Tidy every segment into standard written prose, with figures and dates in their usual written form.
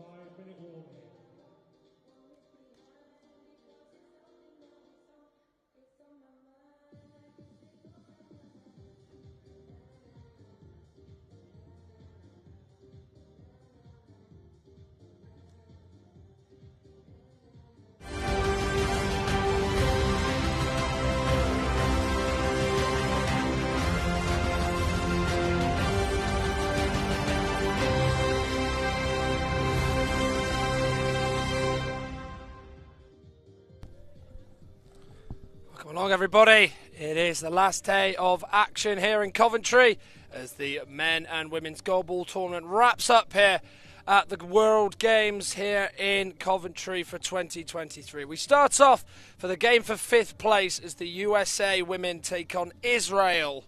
5-minute warning. Welcome along, everybody. It is the last day of action here in Coventry as the men and women's goalball tournament wraps up here at the World Games here in Coventry for 2023. We start off for the game for 5th place as the USA women take on Israel.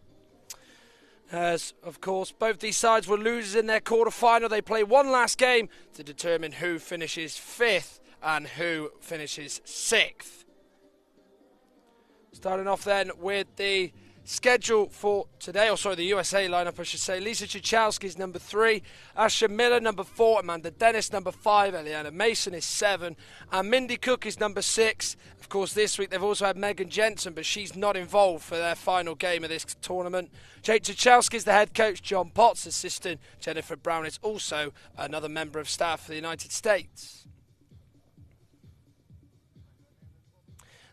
As, of course, both these sides were losers in their quarter-final. They play one last game to determine who finishes 5th and who finishes 6th. Starting off then with the schedule for today, the USA lineup, I should say. Lisa Cichowski's number 3, Asha Miller number 4, Amanda Dennis number 5, Eliana Mason is 7, and Mindy Cook is number 6. Of course, this week they've also had Megan Jensen, but she's not involved for their final game of this tournament. Jake Cichowski is the head coach, John Potts assistant, Jennifer Brown is also another member of staff for the United States.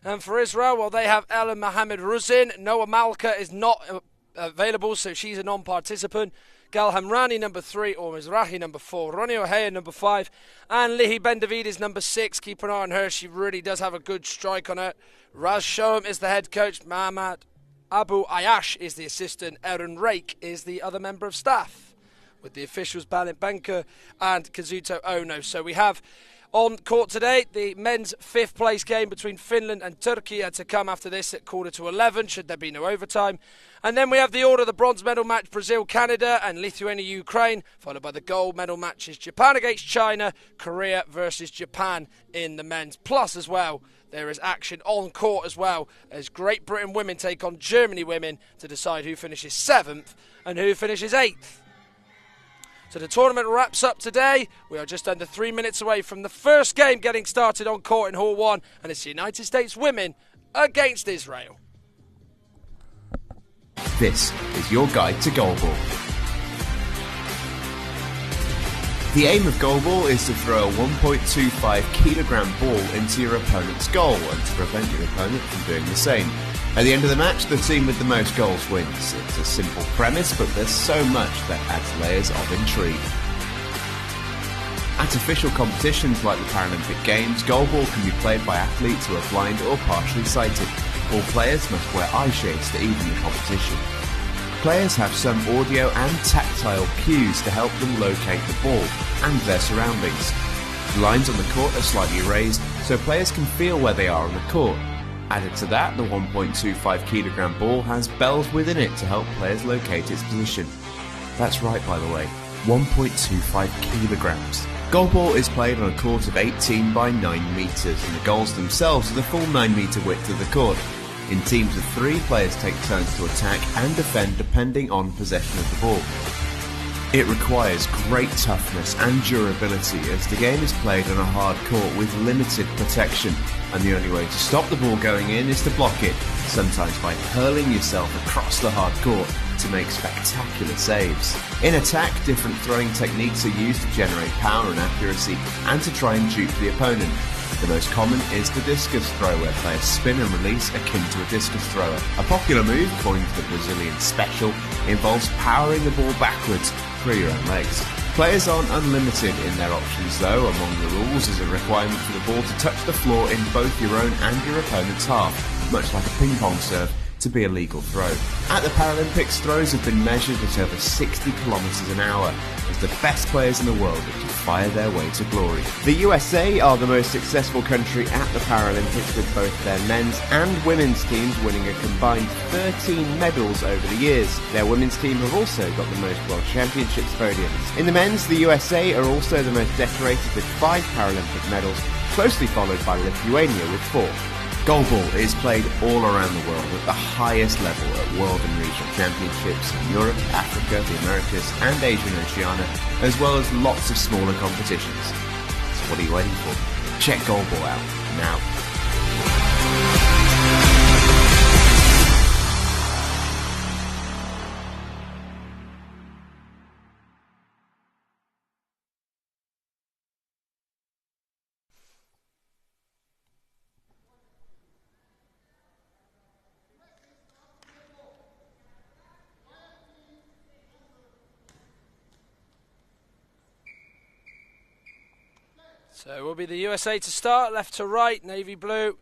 And for Israel, well, they have Ellen Mohammed Ruzin. Noah Malka is not available, so she's a non-participant. Gal Hamrani, number 3, or Mizrahi, number 4. Ronnie O'Hare, number 5. And Lihi Ben-David is number 6. Keep an eye on her. She really does have a good strike on her. Raz Shoam is the head coach. Mahamad Abu Ayash is the assistant. Erin Rake is the other member of staff, with the officials Balint Banker and Kazuto Ono. So we have on court today the men's 5th place game between Finland and Turkey to come after this at 11:15, should there be no overtime. And then we have the order, the bronze medal match, Brazil-Canada and Lithuania-Ukraine, followed by the gold medal matches, Japan against China, Korea versus Japan in the men's. Plus as well, there is action on court as well, as Great Britain women take on Germany women to decide who finishes 7th and who finishes 8th. So the tournament wraps up today. We are just under 3 minutes away from the first game getting started on court in Hall 1, and it's the United States women against Israel. This is your guide to goalball. The aim of goalball is to throw a 1.25 kilogram ball into your opponent's goal and to prevent your opponent from doing the same. At the end of the match, the team with the most goals wins. It's a simple premise, but there's so much that adds layers of intrigue. At official competitions like the Paralympic Games, goalball can be played by athletes who are blind or partially sighted. All players must wear eye shades to even the competition. Players have some audio and tactile cues to help them locate the ball and their surroundings. The lines on the court are slightly raised, so players can feel where they are on the court. Added to that, the 1.25 kilogram ball has bells within it to help players locate its position. That's right, by the way, 1.25 kilograms. Goalball is played on a court of 18 by 9 metres, and the goals themselves are the full 9 metre width of the court. In teams of 3, players take turns to attack and defend depending on possession of the ball. It requires great toughness and durability as the game is played on a hard court with limited protection, and the only way to stop the ball going in is to block it, sometimes by hurling yourself across the hard court to make spectacular saves. In attack, different throwing techniques are used to generate power and accuracy and to try and dupe the opponent. The most common is the discus throw, where players spin and release akin to a discus thrower. A popular move, according to the Brazilian Special, involves powering the ball backwards through your own legs. Players aren't unlimited in their options though. Among the rules is a requirement for the ball to touch the floor in both your own and your opponent's half, much like a ping pong serve, to be a legal throw. At the Paralympics, throws have been measured at over 60 kilometers an hour as the best players in the world look to fire their way to glory. The USA are the most successful country at the Paralympics, with both their men's and women's teams winning a combined 13 medals over the years. Their women's team have also got the most World Championships podiums. In the men's, the USA are also the most decorated with 5 Paralympic medals, closely followed by Lithuania with 4. Goalball is played all around the world at the highest level at world and regional championships in Europe, Africa, the Americas and Asia and Oceania, as well as lots of smaller competitions. What are you waiting for? Check Goalball out now. So it will be the USA to start, left to right, navy blue,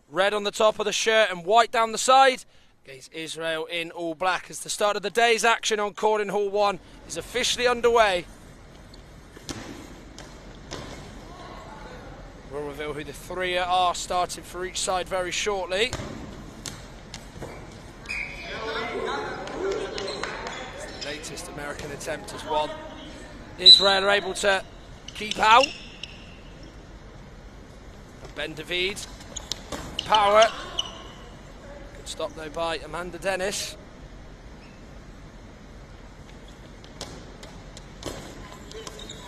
red on the top of the shirt and white down the side. Against Israel in all black as the start of the day's action on court in Hall 1 is officially underway. We'll reveal who the three are starting for each side very shortly. It's the latest American attempt as one. Israel are able to keep out. Ben David, power. Good stop though by Amanda Dennis.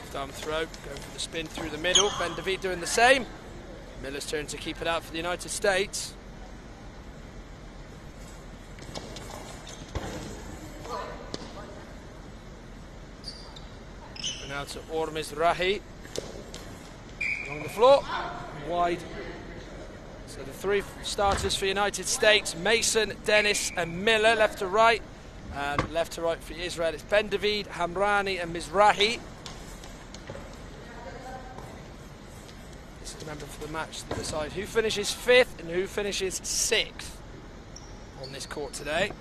Thumb throw, going for the spin through the middle. Ben David doing the same. Miller's turn to keep it out for the United States. And now to Mizrahi. Along the floor. Wide. So the three starters for United States, Mason, Dennis and Miller, left to right. And left to right for Israel, it's Ben David, Hamrani and Mizrahi. This is member for the match to decide who finishes 5th and who finishes 6th on this court today.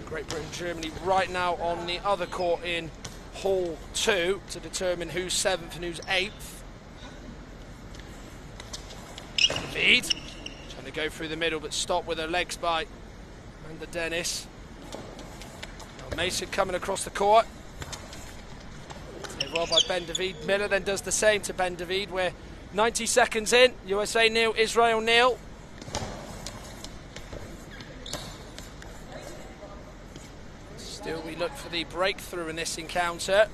Great Britain, Germany right now on the other court in Hall 2 to determine who's 7th and who's 8th. David trying to go through the middle but stop with her legs by Amanda Dennis. Now Mason coming across the court. Saved well by Ben David. Miller then does the same to Ben David. We're 90 seconds in. USA nil, Israel nil. Still we look for the breakthrough in this encounter.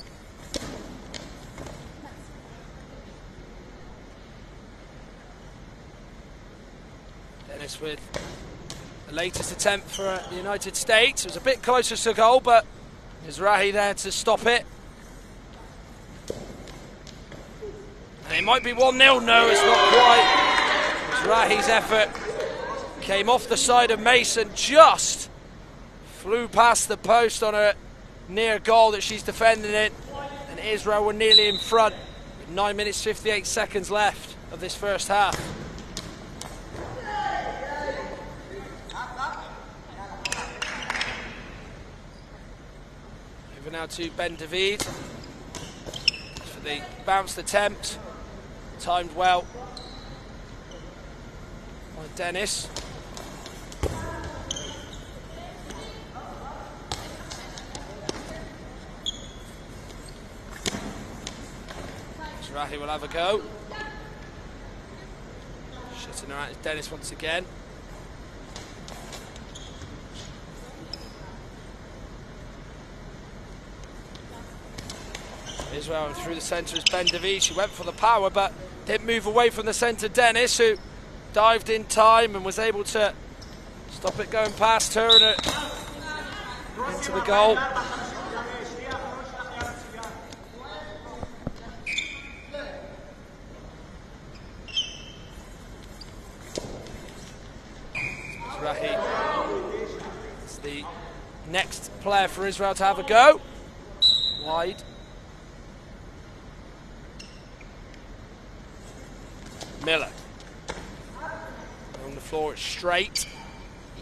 Dennis with the latest attempt for the United States. It was a bit closer to goal, but Mizrahi there to stop it. And it might be 1-0. No, it's not quite. Mizrahi's effort came off the side of Mason, just flew past the post on a near goal that she's defending it. And Israel were nearly in front with 9 minutes 58 seconds left of this first half. Now to Ben David for the bounced attempt, timed well by Dennis. Mizrahi will have a go. Shutting her out is Dennis once again. Israel through the centre is Ben David. She went for the power but didn't move away from the centre. Dennis, who dived in time and was able to stop it going past her and into the goal. Mizrahi is the next player for Israel to have a go. Wide. Miller. On the floor, it's straight.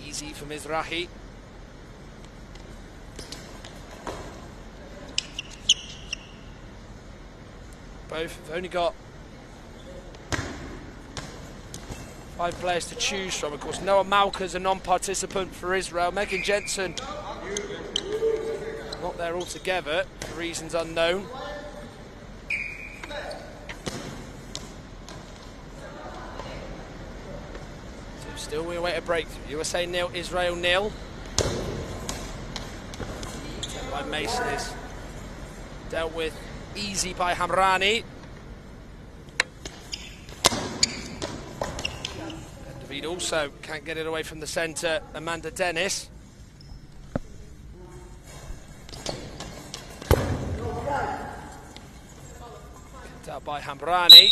Easy for Mizrahi. Both have only got 5 players to choose from. Of course, Noah Malka's a non-participant for Israel. Megan Jensen not there altogether for reasons unknown. Still we await a breakthrough. USA nil, Israel nil. By Mason is dealt with easy by Hamrani. David also can't get it away from the centre. Amanda Dennis. Kicked out by Hamrani.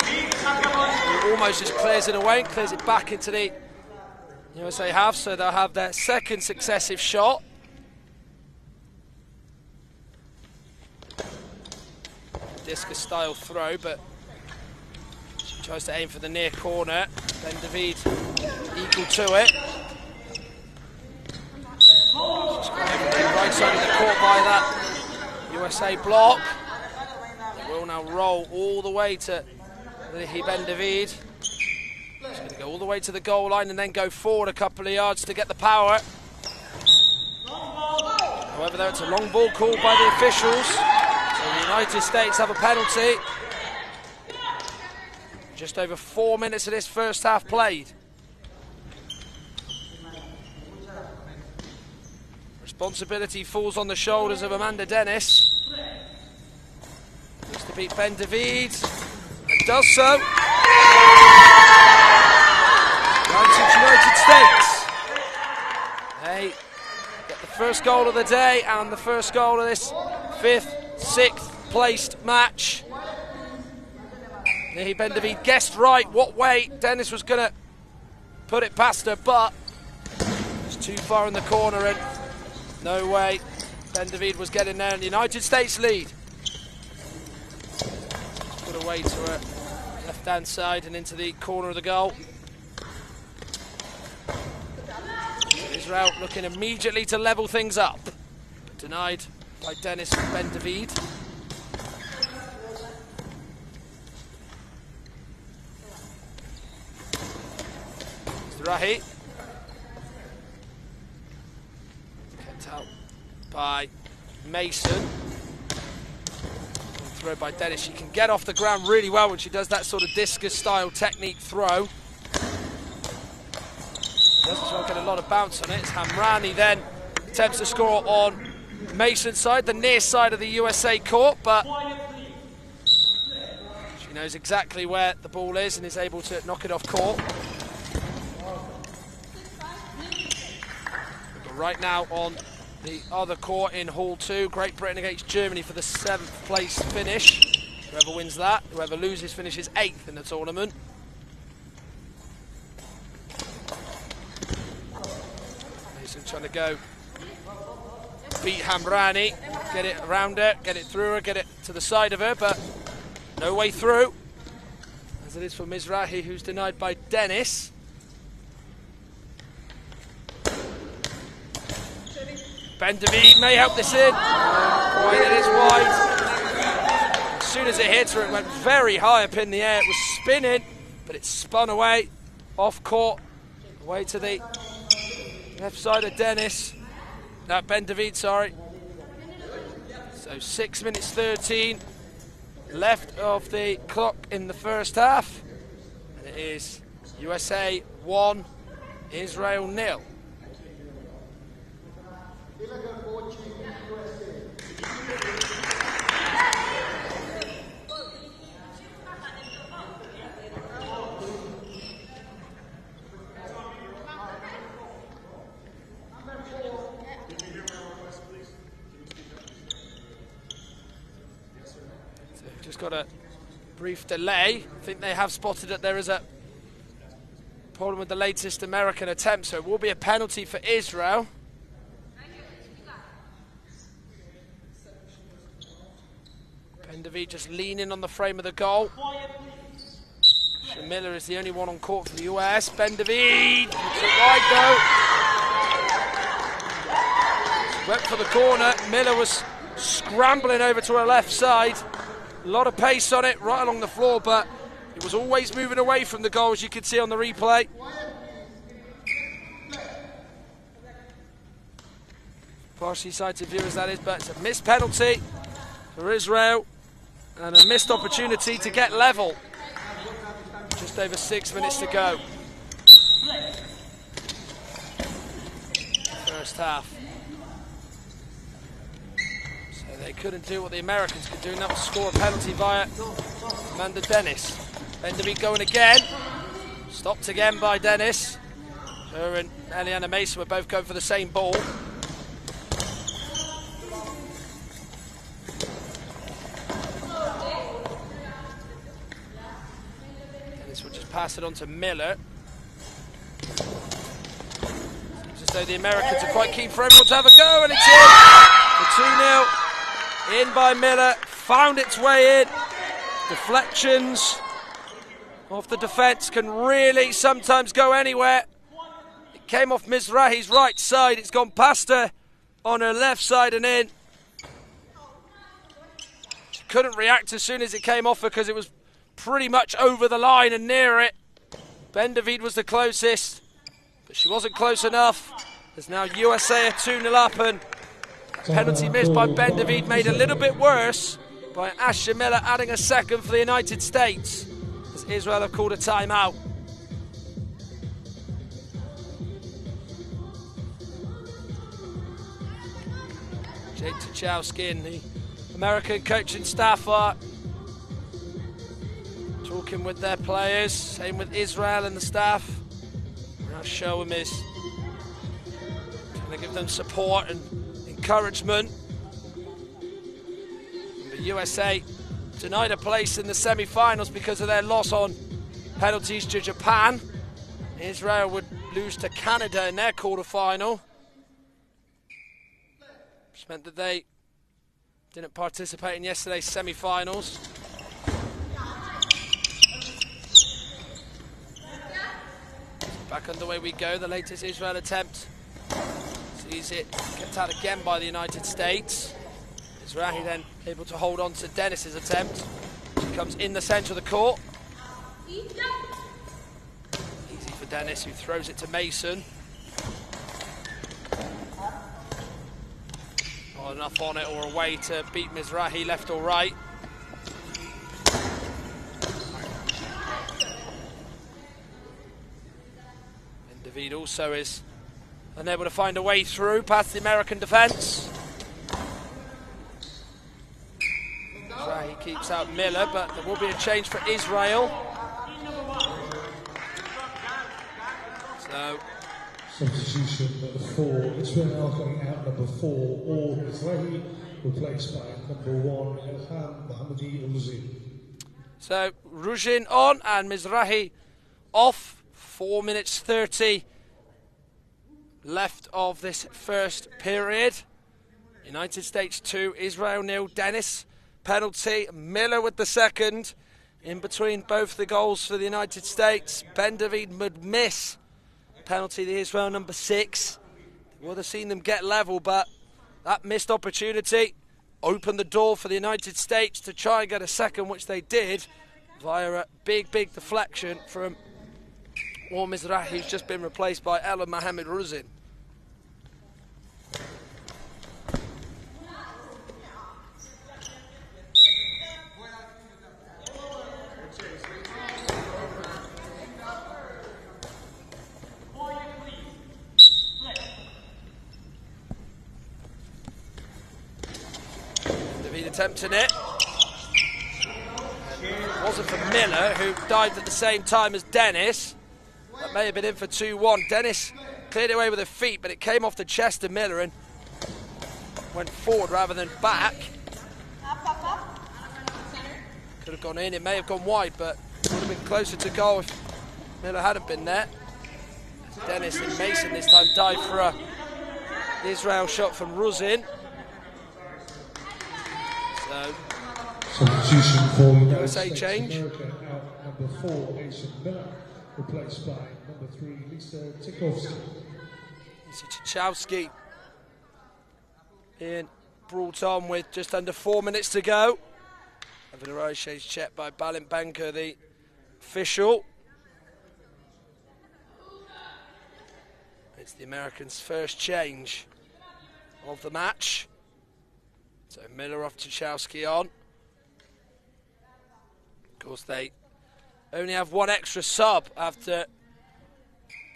He almost just clears it away and clears it back into the USA half, so they'll have their second successive shot. Discus style throw, but she tries to aim for the near corner. Ben David equal to it. She's gone over to the right side of the court by that USA block. It will now roll all the way to Ben David. She's going to go all the way to the goal line and then go forward a couple of yards to get the power. However, though, it's a long ball called by the officials. So the United States have a penalty. Just over 4 minutes of this first half played. Responsibility falls on the shoulders of Amanda Dennis. Looks to beat Ben David, and does so. United States. They get the first goal of the day and the first goal of this 5th, 6th placed match. Ben David guessed right what way Dennis was going to put it past her, but it's too far in the corner and no way Ben David was getting there, and the United States lead. Put away to her left-hand side and into the corner of the goal. Israel looking immediately to level things up. Denied by Dennis and Ben David. Rahi. Kept out by Mason. Throw by Dennis. She can get off the ground really well when she does that sort of discus style technique throw. Doesn't get a lot of bounce on it. It's Hamrani then attempts to score on Mason's side, the near side of the USA court, but she knows exactly where the ball is and is able to knock it off court. But right now on the other court in Hall 2, Great Britain against Germany for the 7th place finish. Whoever wins that, whoever loses finishes 8th in the tournament. Trying to go beat Hamrani, get it around her, get it through her, get it to the side of her, but no way through, as it is for Mizrahi, who's denied by Dennis. Ben David may help this in. Quite, it is wide. As soon as it hits her, it went very high up in the air. It was spinning, but it spun away, off court, away to the left side of Dennis. No, Ben David, sorry. So 6 minutes 13 left of the clock in the first half. And it is USA 1, Israel 0. Just got a brief delay. I think they have spotted that there is a problem with the latest American attempt, so it will be a penalty for Israel. Ben David just leaning on the frame of the goal. Miller is the only one on court for the US. Ben David, wide though. Went for the corner. Miller was scrambling over to her left side. A lot of pace on it, right along the floor, but it was always moving away from the goal, as you could see on the replay. Partially sighted viewers, that is, but it's a missed penalty for Israel and a missed opportunity to get level. Just over 6 minutes to go. First half. They couldn't do what the Americans could do, and that was score a penalty via Amanda Dennis. Ben David going again. Stopped again by Dennis. Her and Eliana Mason were both going for the same ball. Dennis will just pass it on to Miller. Seems as though the Americans are quite keen for everyone to have a go, and it's in. The 2-0 in by Miller. Found its way in. Deflections off the defence can really sometimes go anywhere. It came off Mizrahi's right side. It's gone past her on her left side and in. She couldn't react as soon as it came off her because it was pretty much over the line and near it. Ben David was the closest, but she wasn't close enough. As now USA are 2-0 up, and penalty missed by Ben David made a little bit worse by Asher Miller, adding a second for the United States, as Israel have called a timeout. Jake Tuchowski and the American coaching staff are talking with their players, same with Israel and the staff. Now Shoham is trying to give them support and encouragement. The USA denied a place in the semi-finals because of their loss on penalties to Japan. Israel would lose to Canada in their quarter-final, which meant that they didn't participate in yesterday's semi-finals. Back underway we go. The latest Israel attempt sees it kept out again by the United States. Mizrahi then able to hold on to Dennis's attempt. She comes in the centre of the court. Easy for Dennis, who throws it to Mason. Not enough on it or a way to beat Mizrahi, left or right. And David also is unable to find a way through past the American defence. Mizrahi keeps out Miller, but there will be a change for Israel. So substitution number 4, Israel going out number 4, or Mizrahi, replaced by number 1, Elham Mohammadi Ruzin. So Ruzin on and Mizrahi off. 4 minutes 30 left of this first period. United States 2, Israel 0. Dennis penalty, Miller with the second. In between both the goals for the United States, Ben David would miss penalty, the Israel number 6. Would have seen them get level, but that missed opportunity opened the door for the United States to try and get a second, which they did via a big deflection from Mizrahi, who's just been replaced by Elam Mohamed Ruzin. Attempting it. And it wasn't for Miller, who dived at the same time as Dennis. That may have been in for 2-1. Dennis cleared it away with her feet, but it came off the chest of Miller and went forward rather than back. Could have gone in, it may have gone wide, but would have been closer to goal if Miller hadn't been there. Dennis and Mason this time dived for a Israel shot from Ruzin. So, substitution for USA change. America out number 4, Asher Miller, replaced by number 3, Lisa Tchaikovsky. Lisa Tchaikovsky being brought on with just under 4 minutes to go. Having a right change checked by Balint Banker, the official. It's the Americans' first change of the match. So Miller off, Tuchowski on. Of course, they only have one extra sub after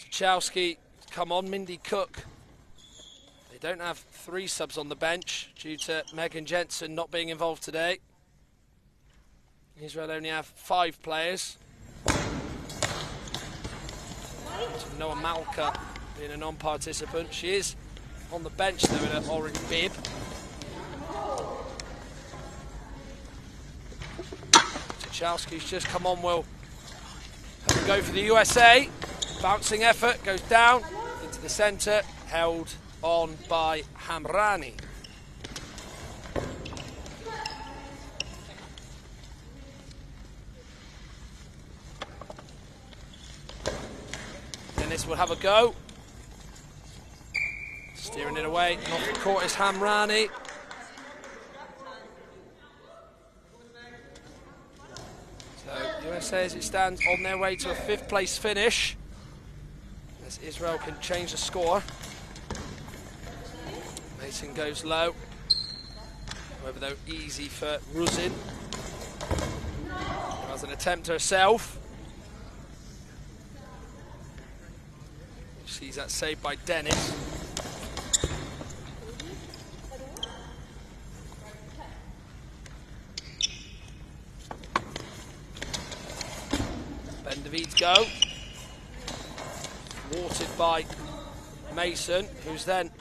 Tuchowski come on, Mindy Cook. They don't have 3 subs on the bench due to Megan Jensen not being involved today. Israel only have 5 players. Noah Malka being a non-participant. She is on the bench though in an orange bib. Tuchalski's just come on, will have a go for the USA. Bouncing effort, goes down into the centre, held on by Hamrani. Dennis will have a go. Steering it away, and off the court is Hamrani. So USA as it stands on their way to a 5th place finish. As Israel can change the score. Mason goes low. However, though, easy for Ruzin. Has an attempt herself. Sees that saved by Dennis. Ben-David's go. Thwarted by Mason, who's then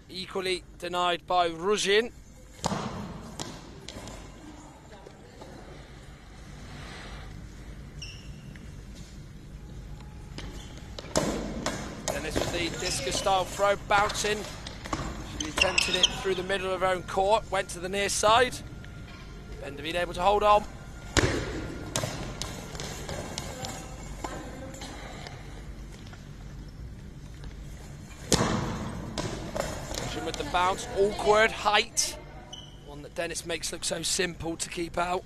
equally denied by Ruzin. Dennis with the discus-style throw, bouncing. She attempted it through the middle of her own court, went to the near side. Ben-David able to hold on. With the bounce, awkward height, one that Dennis makes look so simple to keep out.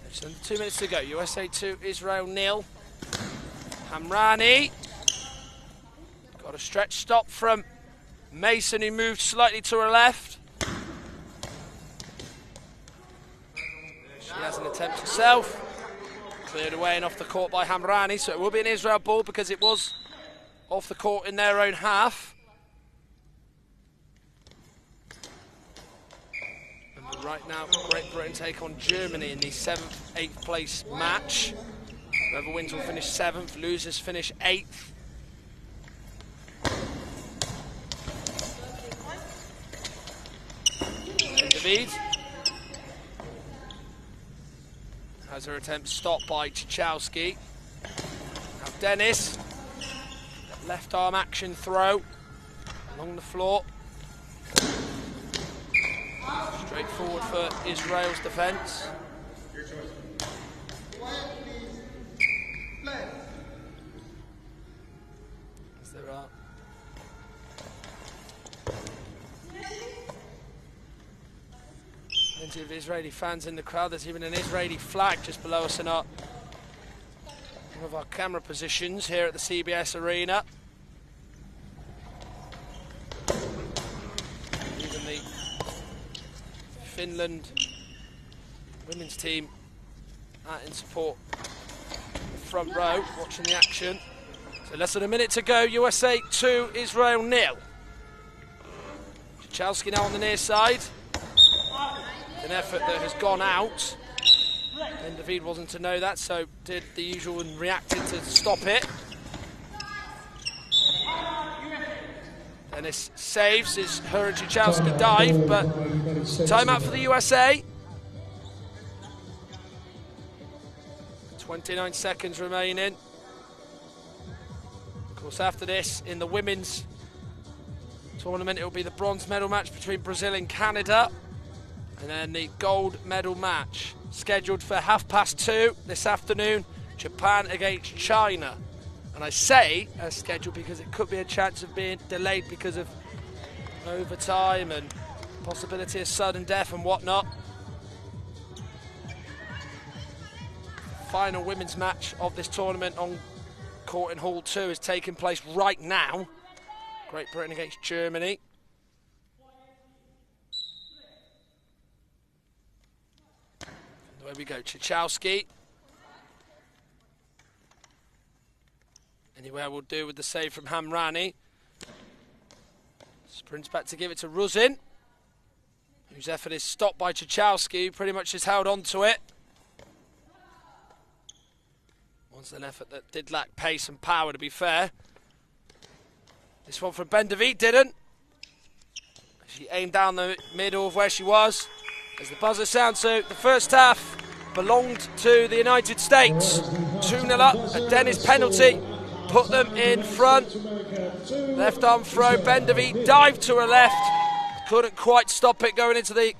Just under 2 minutes to go. USA 2, Israel 0. Hamrani got a stretch stop from Mason, who moved slightly to her left. She has an attempt herself. Cleared away and off the court by Hamrani, so it will be an Israel ball because it was off the court in their own half. And right now, Great Britain take on Germany in the 7th, 8th place match. Whoever wins will finish 7th, losers finish 8th. David has her attempt stopped by Tuchalski. Now Dennis. Left arm action throw along the floor. Straightforward for Israel's defence. As there are plenty of Israeli fans in the crowd. There's even an Israeli flag just below us in our one of our camera positions here at the CBS Arena. Even the Finland women's team in support, front row, watching the action. So less than a minute to go. USA 2, Israel 0. Tuchalski now on the near side. An effort that has gone out. And David wasn't to know that, so did the usual and reacted to stop it. Dennis saves his her and Tuchalski dive, but timeout for the USA. 29 seconds remaining. Of course, after this, in the women's tournament, it will be the bronze medal match between Brazil and Canada. And then the gold medal match scheduled for 2:30 this afternoon, Japan against China. And I say scheduled because it could be a chance of being delayed because of overtime and possibility of sudden death and whatnot. Final women's match of this tournament on court in Hall 2 is taking place right now. Great Britain against Germany. There we go, Tuchalski. Anywhere will do with the save from Hamrani. Sprints back to give it to Ruzin, whose effort is stopped by Tuchalski, who pretty much has held on to it. was an effort that did lack pace and power, to be fair. This one from Ben DeViet didn't. She aimed down the middle of where she was. As the buzzer sounds, so the first half belonged to the United States. 2-0 up, a Dennis penalty put them in front. Left arm throw, Ben DeViet dived to her left. Couldn't quite stop it going into the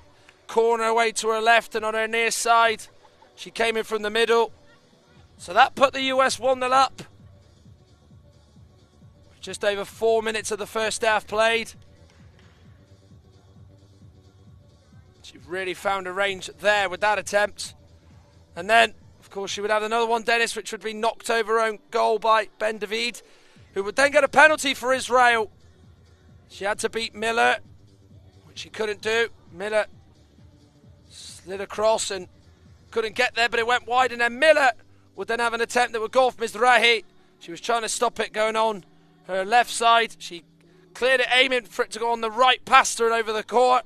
corner away to her left, and on her near side, she came in from the middle. So that put the US 1-0 up. Just over 4 minutes of the first half played. She really found a range there with that attempt. And then, of course, she would have another one, Dennis, which would be knocked over her own goal by Ben DeViet, who would then get a penalty for Israel. She had to beat Miller, which she couldn't do. Miller slid across and couldn't get there, but it went wide, and then Miller would then have an attempt that would go off Mizrahi. She was trying to stop it going on her left side. She cleared it, aiming for it to go on the right past her and over the court,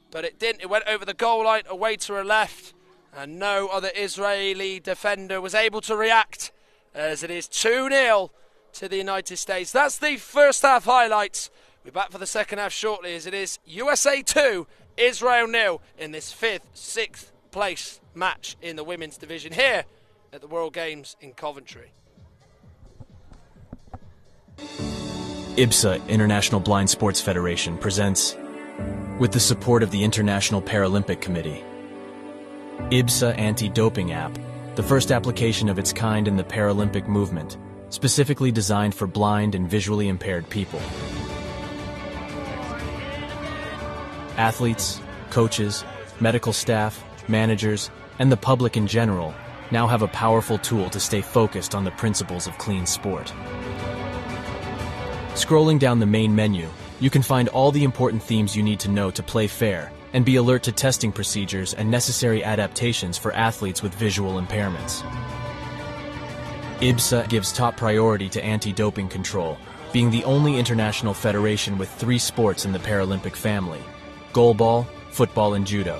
but it didn't. It went over the goal line away to her left, and no other Israeli defender was able to react, as it is 2-0 to the United States. That's the first half highlights. We're back for the second half shortly, as it is USA 2, Israel 0 in this 6th place match in the women's division here at the World Games in Coventry. IBSA, International Blind Sports Federation, presents, with the support of the International Paralympic Committee, IBSA Anti-Doping App, the first application of its kind in the Paralympic movement, specifically designed for blind and visually impaired people. Athletes, coaches, medical staff, managers, and the public in general now have a powerful tool to stay focused on the principles of clean sport. Scrolling down the main menu, you can find all the important themes you need to know to play fair and be alert to testing procedures and necessary adaptations for athletes with visual impairments. IBSA gives top priority to anti-doping control, being the only international federation with 3 sports in the Paralympic family: goalball, football, and judo.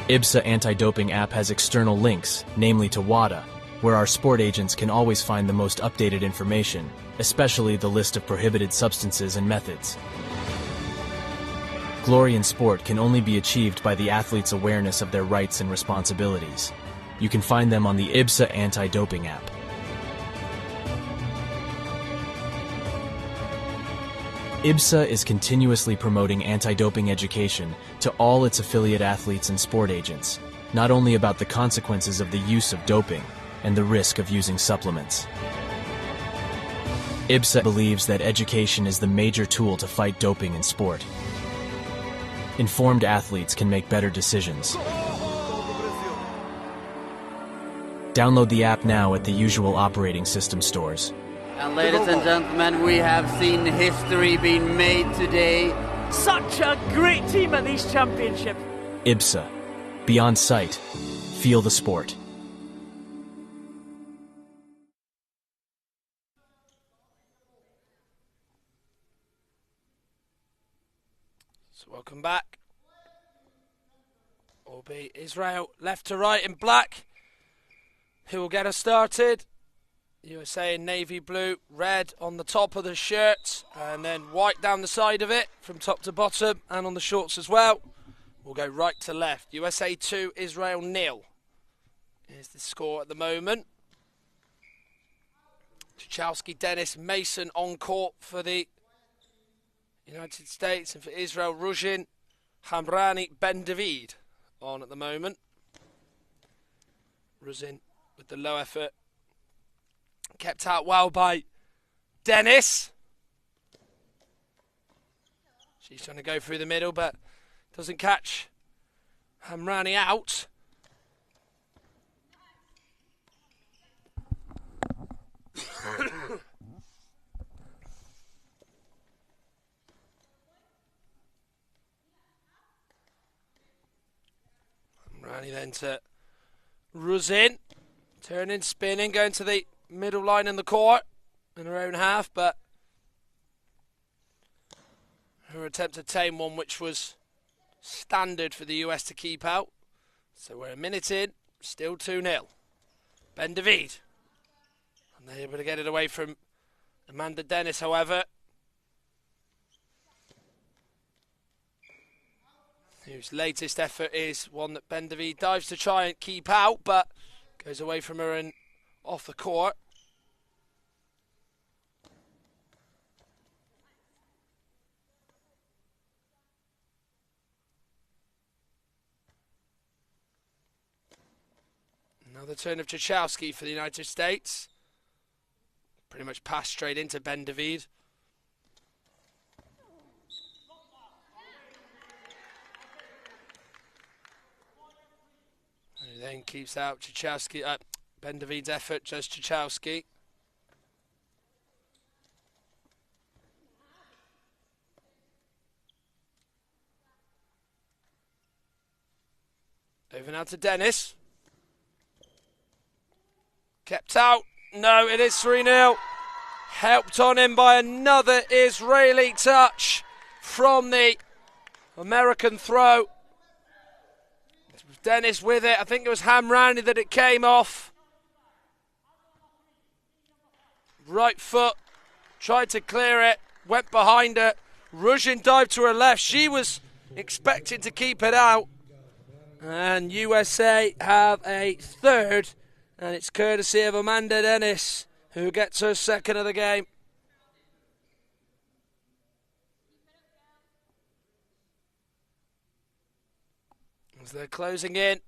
IBSA Anti-Doping App has external links, namely to WADA, where our sport agents can always find the most updated information, especially the list of prohibited substances and methods. Glory in sport can only be achieved by the athlete's awareness of their rights and responsibilities. You can find them on the IBSA Anti-Doping App. IBSA is continuously promoting anti-doping education to all its affiliate athletes and sport agents, not only about the consequences of the use of doping and the risk of using supplements. IBSA believes that education is the major tool to fight doping in sport. Informed athletes can make better decisions. Download the app now at the usual operating system stores. And ladies and gentlemen, we have seen history being made today. Such a great team at these championships. IBSA. Beyond sight. Feel the sport. So welcome back. Will be Israel left to right in black. Who will get us started? USA in navy blue, red on the top of the shirt, and then white down the side of it from top to bottom, and on the shorts as well. We'll go right to left. USA 2, Israel 0. Here's the score at the moment. Tchaikovsky, Dennis, Mason on court for the United States, and for Israel, Ruzhin, Hamrani, Ben David on at the moment. Ruzhin with the low effort. Kept out well by Dennis. She's trying to go through the middle, but doesn't catch Hamrani out. Hamrani then to Ruzin. Turning, spinning, going to the middle line in the court in her own half, but her attempt to tame one which was standard for the US to keep out. So we're a minute in, still 2-0. Ben David. And they're able to get it away from Amanda Dennis, however. Whose latest effort is one that Ben David dives to try and keep out, but goes away from her and off the court. Another turn of Czachowski for the United States. Pretty much passed straight into Ben David. Who then keeps out Czachowski. Ben David's effort, just Czachowski. Over now to Dennis. Kept out. No, it is 3-0. Helped on him by another Israeli touch from the American throw. Dennis with it. I think it was Hamrani that it came off. Right foot. Tried to clear it. Went behind her. Ruzhin dived to her left. She was expecting to keep it out. And USA have a third. And it's courtesy of Amanda Dennis, who gets her second of the game. As they're closing in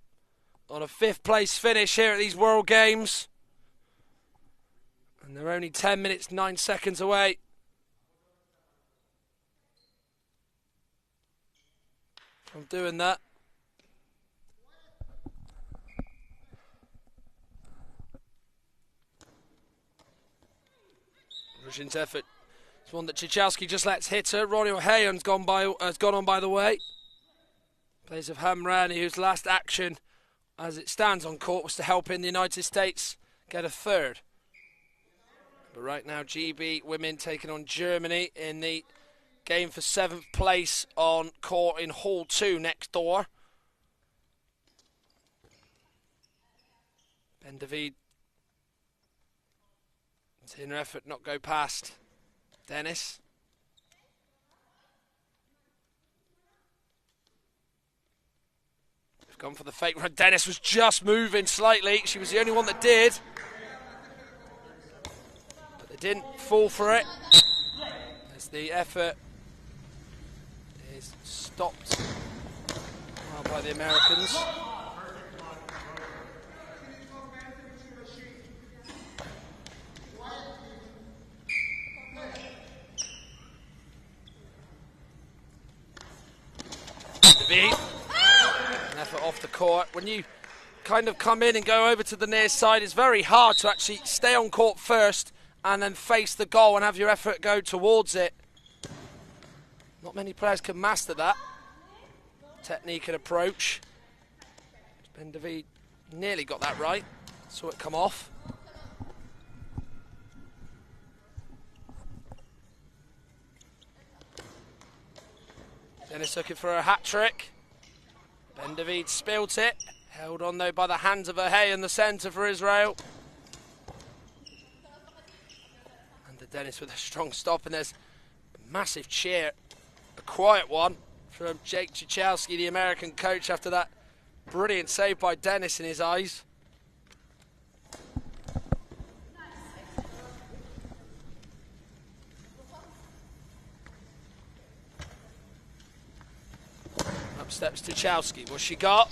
on a 5th place finish here at these World Games. And they're only 10 minutes, 9 seconds away from doing that. Ruzhin's effort. It's one that Czachowski just lets hit her. Ronnie O'Hayan's gone on by the way. Plays of Hamrani, whose last action as it stands on court was to help in the United States get a third. But right now GB women taking on Germany in the game for 7th place on court in Hall 2 next door. Ben David, seeing her effort not go past Dennis. They've gone for the fake run. Dennis was just moving slightly. She was the only one that did. But they didn't fall for it. As the effort is stopped by the Americans. An effort off the court. When you kind of come in and go over to the near side, it's very hard to actually stay on court first and then face the goal and have your effort go towards it. Not many players can master that technique and approach. Ben David nearly got that right. Saw it come off. Dennis looking for a hat-trick. Ben David spilt it. Held on though by the hands of O'Hayan in the centre for Israel. And the Dennis with a strong stop, and there's a massive cheer. A quiet one from Jake Czachowski, the American coach, after that brilliant save by Dennis in his eyes. Up steps Czachowski. What's she got?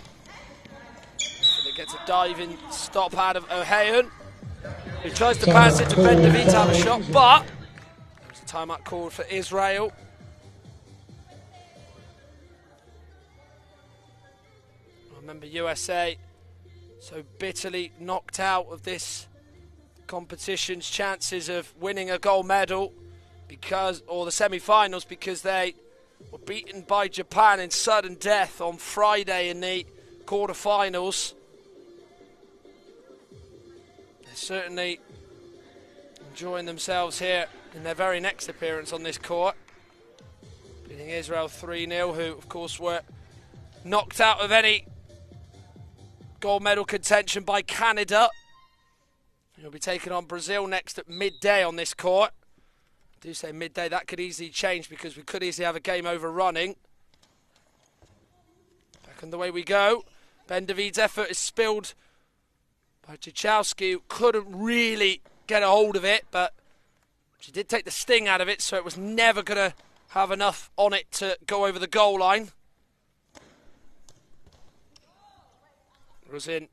So they gets a diving stop out of O'Hayan, who tries to pass it to Ben David to have a shot, but there's a timeout called for Israel. I remember USA so bitterly knocked out of this competition's chances of winning a gold medal or the semi-finals, because they were beaten by Japan in sudden death on Friday in the quarter-finals. They're certainly enjoying themselves here in their very next appearance on this court. Beating Israel 3-0, who of course were knocked out of any gold medal contention by Canada He'll be taking on Brazil next at midday on this court. I do say midday, that could easily change because we could easily have a game overrunning. Back on the way we go. Ben David's effort is spilled by Cichowski, who couldn't really get a hold of it, but she did take the sting out of it, so it was never going to have enough on it to go over the goal line. Ruzin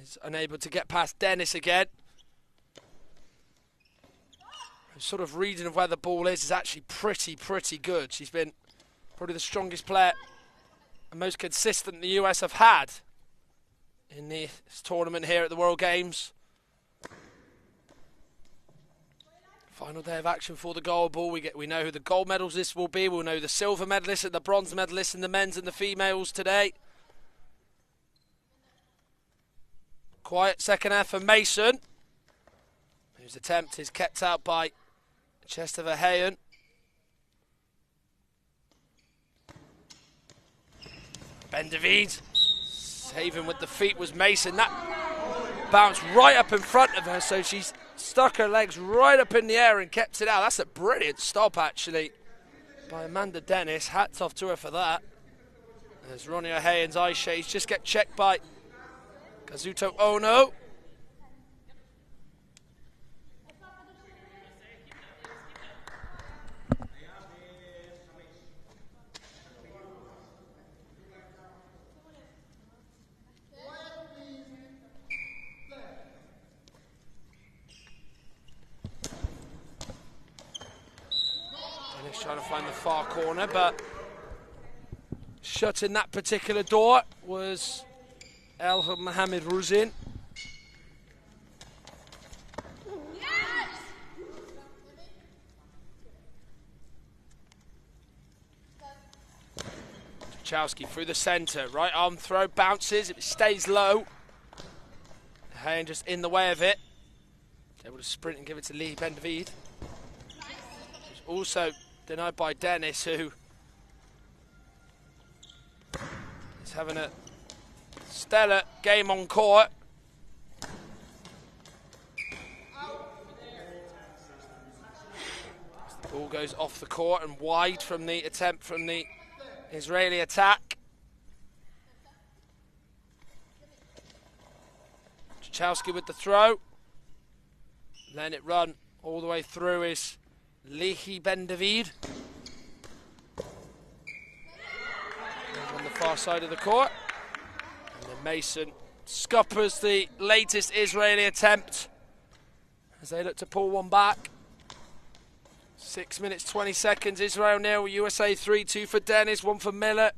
is unable to get past Dennis again. Her sort of reading of where the ball is actually pretty good. She's been probably the strongest player and most consistent the US have had in this tournament here at the World Games. Final day of action for the Goalball. We know who the gold medalists will be. We'll know the silver medalists and the bronze medalists in the men's and the females today. Quiet second half for Mason, whose attempt is kept out by Chester Verheyen. Ben David saving with the feet was Mason. That bounced right up in front of her, so she's stuck her legs right up in the air and kept it out. That's a brilliant stop, actually, by Amanda Dennis. Hats off to her for that. As Ronnie O'Hayen's eye shades just get checked by Kazuto Ono. Trying to find the far corner, but shutting that particular door was El Mohamed Ruzin. Cichowski through the centre, right arm throw, bounces, it stays low. Hayen just in the way of it. Able to sprint and give it to Lee Ben David. Who's also denied by Dennis, who is having a stellar game on court. The ball goes off the court and wide from the attempt from the Israeli attack. Cichowski with the throw. Letting it run all the way through is Lehi Ben David. On the far side of the court. And then Mason scuppers the latest Israeli attempt as they look to pull one back. 6 minutes 20 seconds. Israel nil, USA 3, 2 for Dennis, 1 for Miller.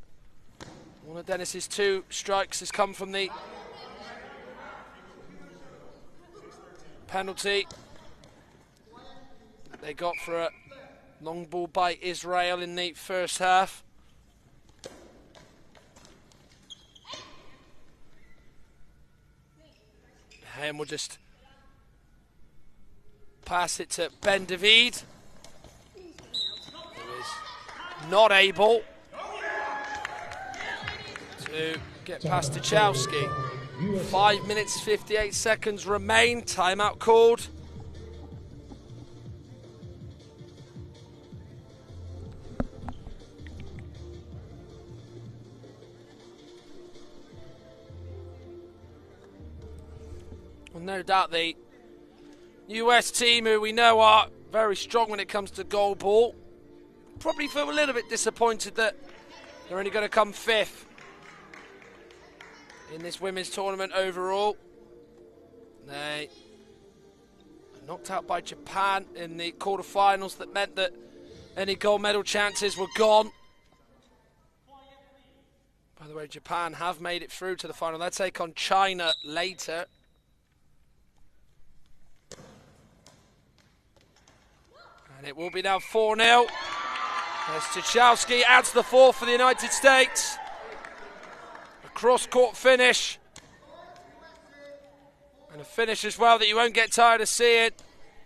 One of Dennis's 2 strikes has come from the penalty they got for a long ball by Israel in the first half. And we'll just pass it to Ben David, who is not able to get past Cichowski. 5 minutes 58 seconds remain. Timeout called. Well, no doubt the US team, who we know are very strong when it comes to goalball, probably feel a little bit disappointed that they're only going to come 5th in this women's tournament overall. They were knocked out by Japan in the quarterfinals. That meant that any gold medal chances were gone. By the way, Japan have made it through to the final. They'll take on China later. And it will be now 4-0. As Cichowski adds the 4th for the United States. A cross-court finish. And a finish as well that you won't get tired of seeing.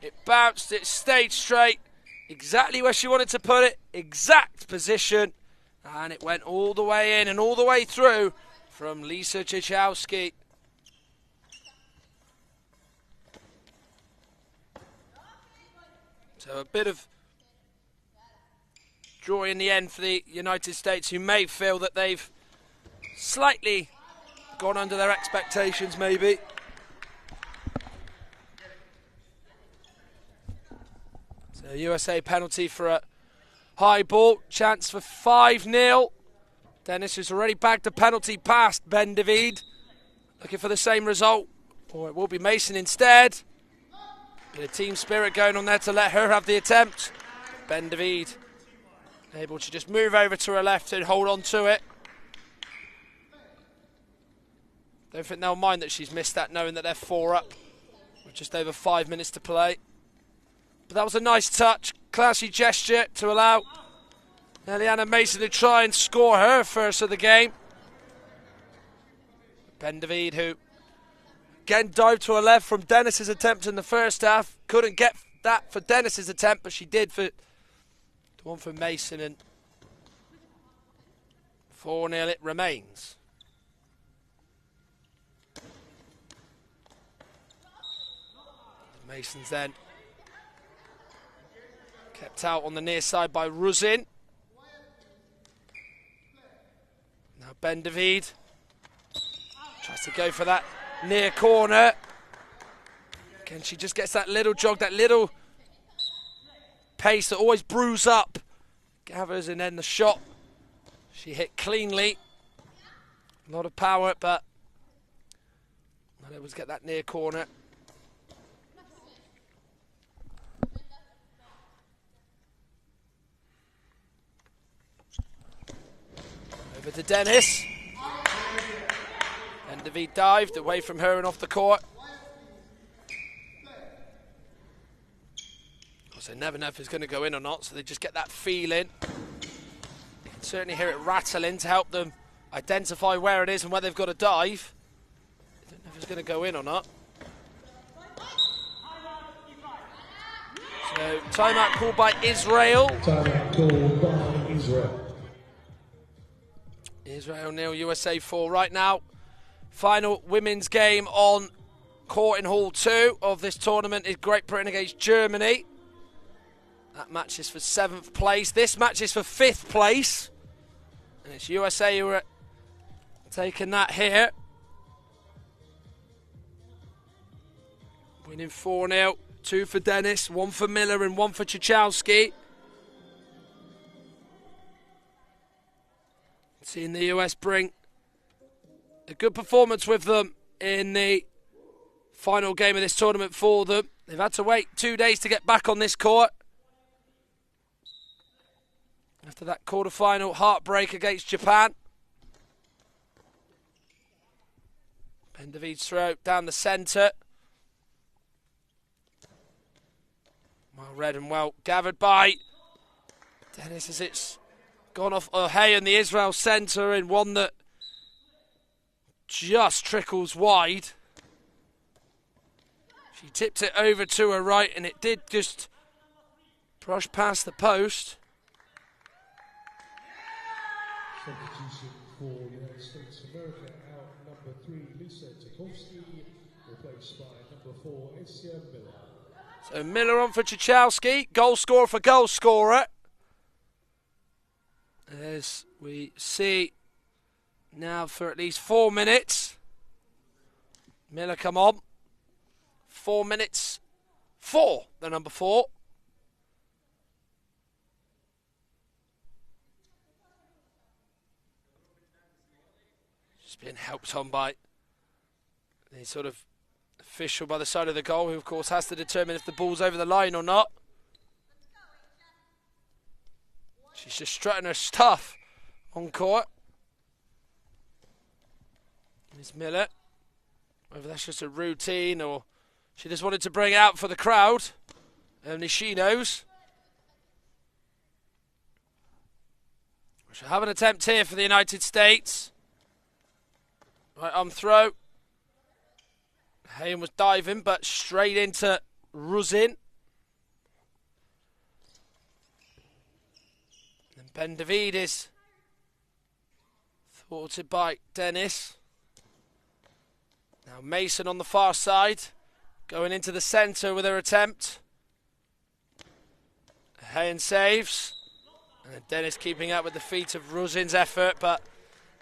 It bounced, it stayed straight. Exactly where she wanted to put it. Exact position. And it went all the way in and all the way through from Lisa Cichowski. So a bit of joy in the end for the United States, who may feel that they've slightly gone under their expectations, maybe. So USA penalty for a high ball. Chance for 5-0. Dennis has already bagged a penalty past Ben David. Looking for the same result. Or it will be Mason instead. Bit of team spirit going on there to let her have the attempt. Ben David able to just move over to her left and hold on to it. Don't think they'll mind that she's missed that, knowing that they're 4 up with just over 5 minutes to play. But that was a nice touch, classy gesture to allow Eliana Mason to try and score her first of the game. Ben David, who again dived to her left from Dennis's attempt in the first half. Couldn't get that for Dennis's attempt, but she did for the one for Mason, and 4-0 it remains. Mason's then kept out on the near side by Ruzin. Now Ben David tries to go for that near corner. Again, she just gets that little jog, that little pace that always brews up Gathers, and then the shot she hit cleanly. A lot of power, but not able to get that near corner. Over to Dennis. And David dived away from her and off the court. So never know if it's going to go in or not, so they just get that feeling. You can certainly hear it rattling to help them identify where it is and where they've got to dive. I don't know if it's going to go in or not. So timeout called by Israel. Timeout called by Israel. Israel 0, USA 4 right now. Final women's game on court in Hall 2 of this tournament is Great Britain against Germany. That match is for 7th place. This match is for 5th place. And it's USA who are taking that here. Winning 4-0. 2 for Dennis, 1 for Miller and 1 for Czachowski. Seeing the US bring a good performance with them in the final game of this tournament for them. They've had to wait 2 days to get back on this court after that quarter-final heartbreak against Japan. Ben David's throw down the centre. Well read and well gathered by Dennis as it's gone off O'Hay in the Israel centre, in one that just trickles wide. She tipped it over to her right and it did just brush past the post. Substitution for United States of America, out number 3, Lisa Tchaikovsky, replaced by number 4, Essia Miller. So Miller on for Czachowski, goal scorer for goal scorer. As we see now for at least 4 minutes. Miller come on. 4 minutes for the number 4. Just being helped on by the sort of official by the side of the goal, who of course has to determine if the ball's over the line or not. She's just strutting her stuff on court. Miss Miller, whether that's just a routine or she just wanted to bring it out for the crowd, only she knows. We shall have an attempt here for the United States. Right arm throw. Hayen was diving, but straight into Ruzin. And Ben David is thwarted by Dennis. Now Mason on the far side, going into the centre with her attempt. Hayen saves. And Dennis keeping up with the feet of Ruzin's effort, but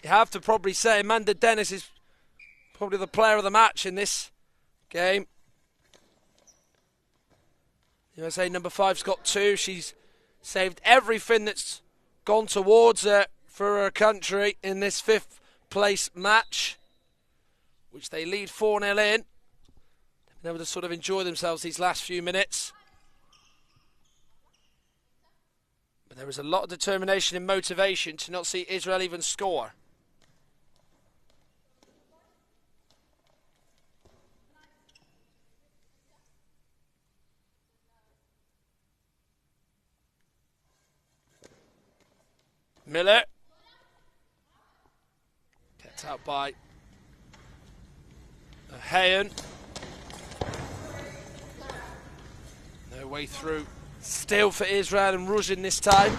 you have to probably say Amanda Dennis is probably the player of the match in this game. USA number 5's got 2. She's saved everything that's gone towards her for her country in this 5th place match, which they lead 4-0 in. They've been able to sort of enjoy themselves these last few minutes. But there is a lot of determination and motivation to not see Israel even score. Miller. Kept out by Hayen. No way through. Still for Israel and Ruzin this time.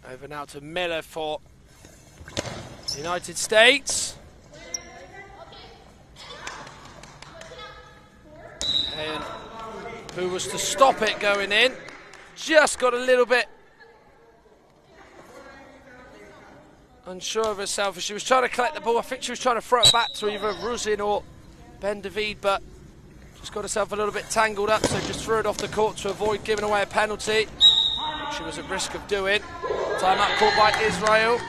Over now to Miller for the United States. And who was to stop it going in. Just got a little bit unsure of herself as she was trying to collect the ball. I think she was trying to throw it back to either Ruzin or Ben David, but just got herself a little bit tangled up, so just threw it off the court to avoid giving away a penalty, which she was at risk of doing. Timeout called by Israel.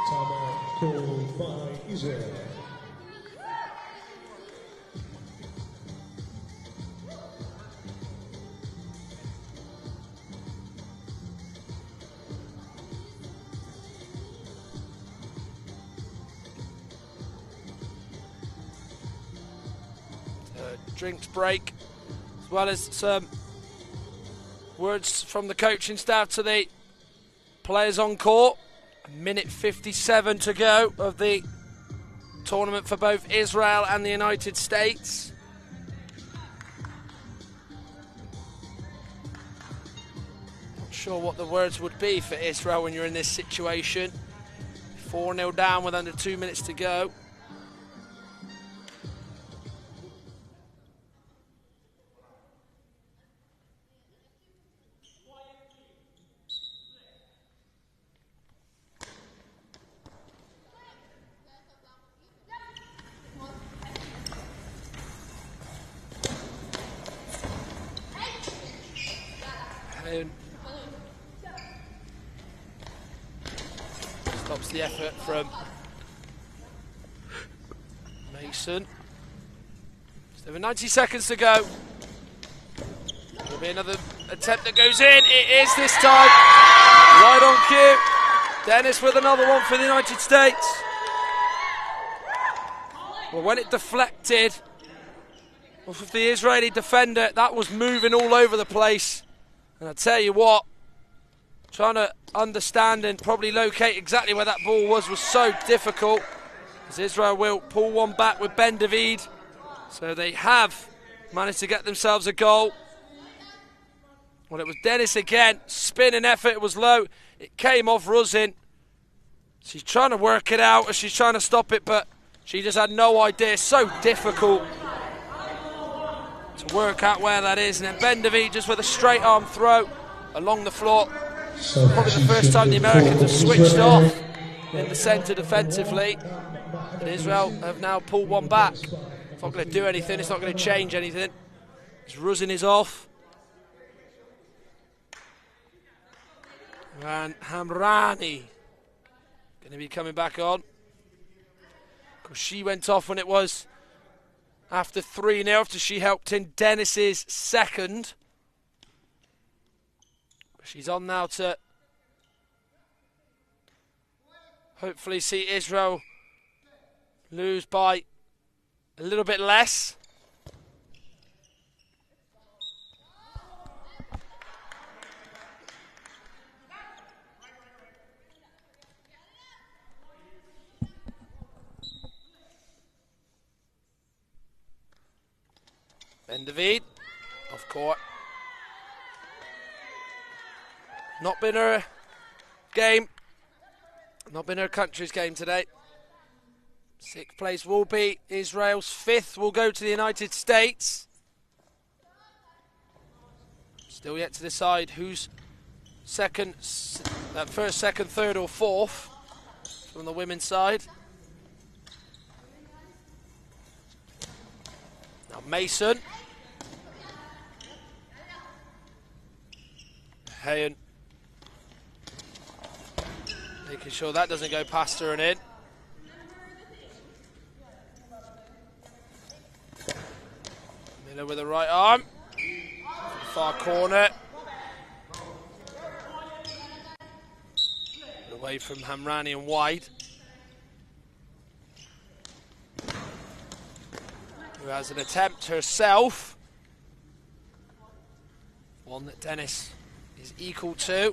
Timeout called by Israel. Drinks break, as well as some words from the coaching staff to the players on court. A minute 57 to go of the tournament for both Israel and the United States. Not sure what the words would be for Israel when you're in this situation. 4-0 down with under 2 minutes to go. Stops the effort from Mason. There were 90 seconds to go. There'll be another attempt that goes in. It is this time. Right on cue. Dennis with another one for the United States. Well, when it deflected off of the Israeli defender, that was moving all over the place. And I tell you what, trying to understand and probably locate exactly where that ball was so difficult, as Israel will pull one back with Ben David. So they have managed to get themselves a goal. Well, it was Dennis again. Spinning effort, it was low. It came off Ruzin. She's trying to work it out as she's trying to stop it, but she just had no idea. So difficult to work out where that is. And then Ben David just with a straight arm throw along the floor. Probably the first time the Americans have switched off in the centre defensively. But Israel have now pulled one back. It's not going to do anything. It's not going to change anything. Ruzin is off. And Hamrani going to be coming back on. Because she went off when it was after 3-0, after she helped in Dennis's second. She's on now to hopefully see Israel lose by a little bit less. Bendavid, off court. Not been her game. Not been her country's game today. 6th place will be Israel's. 5th will go to the United States. Still yet to decide who's first, second, third or fourth from the women's side. Now Mason. Hayen. Making sure that doesn't go past her and in. Miller with the right arm. Far corner. Away from Hamrani and wide. Who has an attempt herself. One that Dennis is equal to.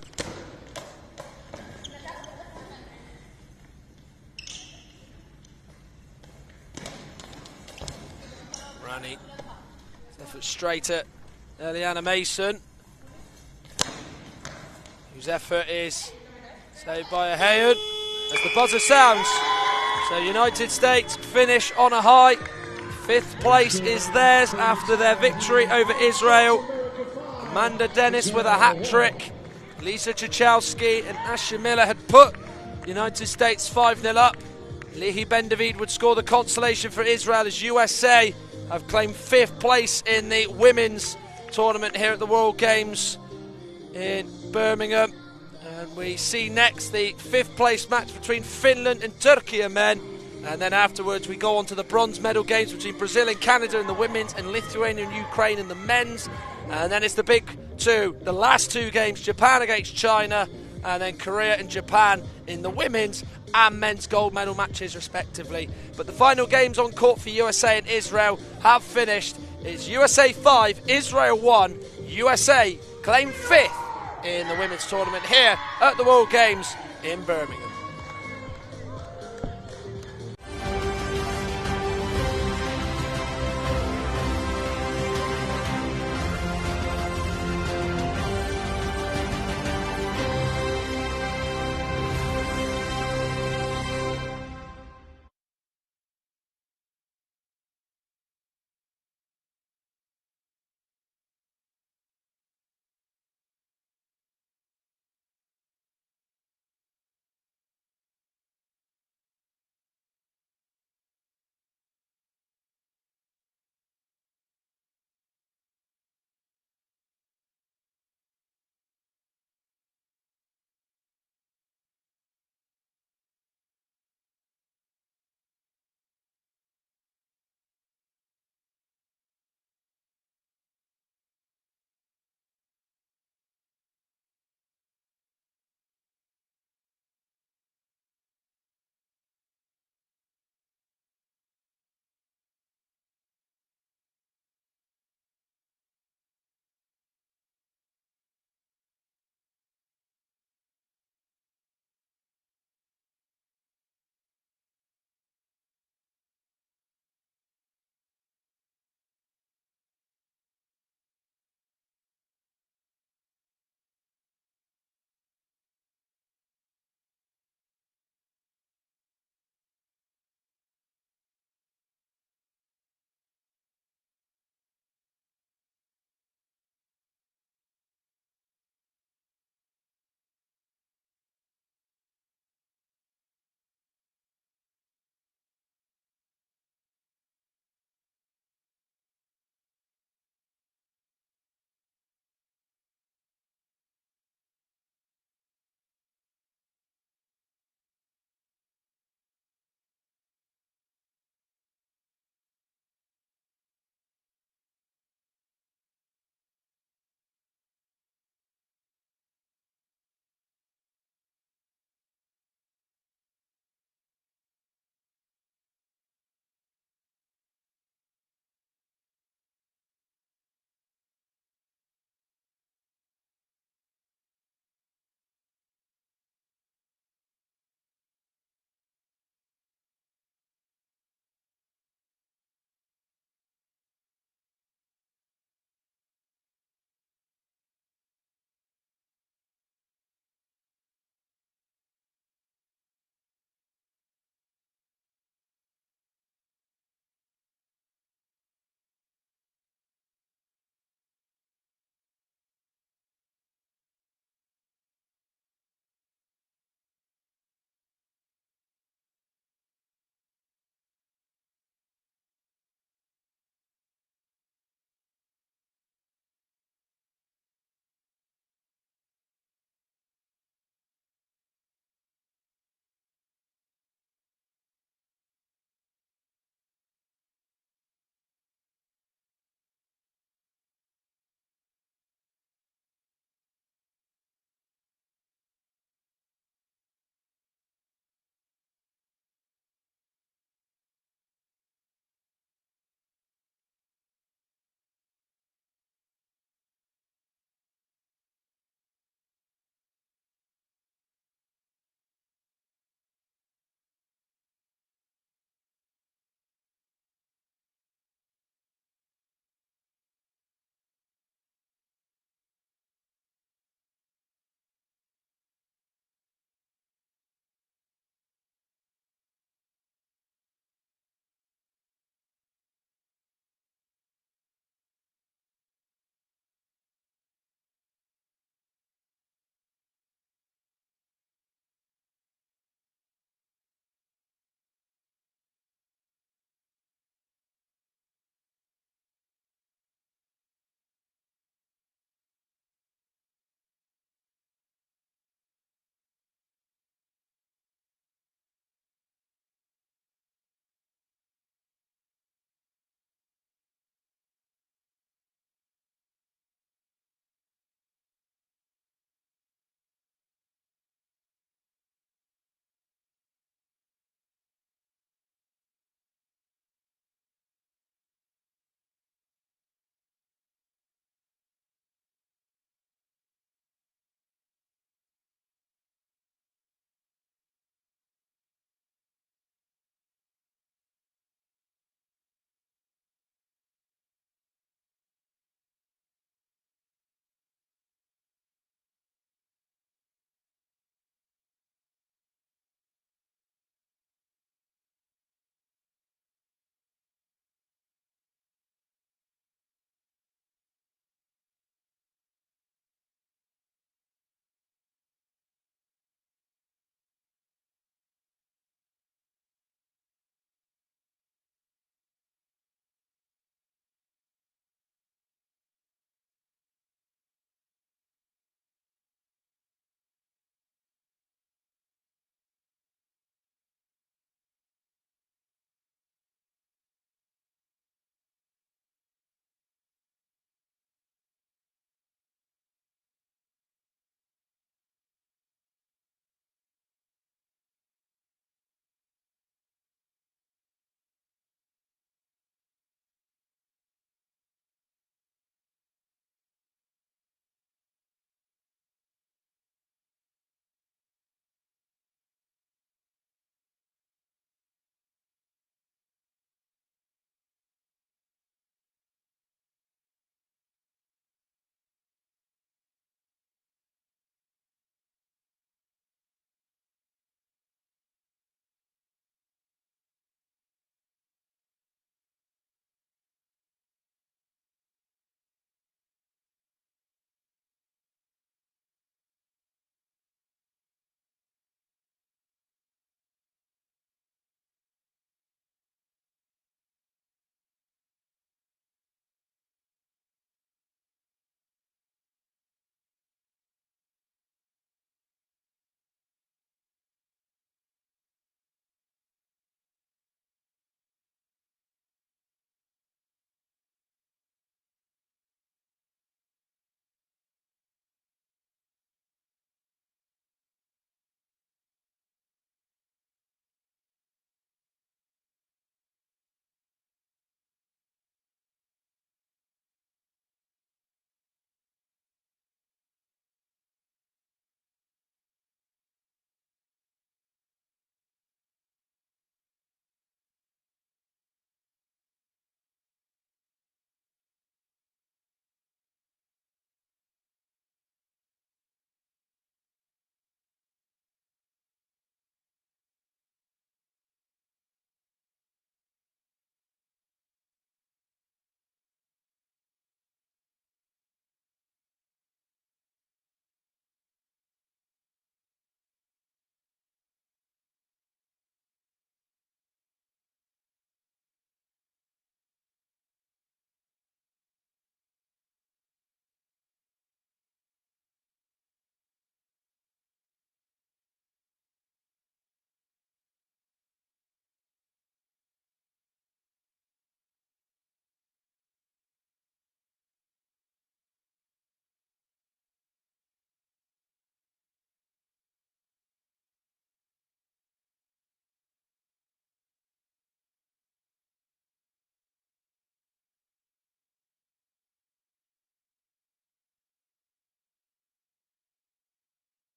Rani. Effort straight at Eliana Mason, whose effort is saved by a Hayen as the buzzer sounds. So United States finish on a high. 5th place is theirs after their victory over Israel. Amanda Dennis with a hat-trick. Lisa Czachowski and Asha Miller had put United States 5-0 up. Lihi Bendavid would score the consolation for Israel as USA have claimed 5th place in the women's tournament here at the World Games in Birmingham. And we see next the 5th place match between Finland and Turkey men. And then afterwards we go on to the bronze medal games between Brazil and Canada in the women's and Lithuania and Ukraine in the men's. And then it's the big two, the last 2 games, Japan against China and then Korea and Japan in the women's and men's gold medal matches respectively. But the final games on court for USA and Israel have finished. It's USA 5, Israel 1. USA claim 5th in the women's tournament here at the World Games in Birmingham.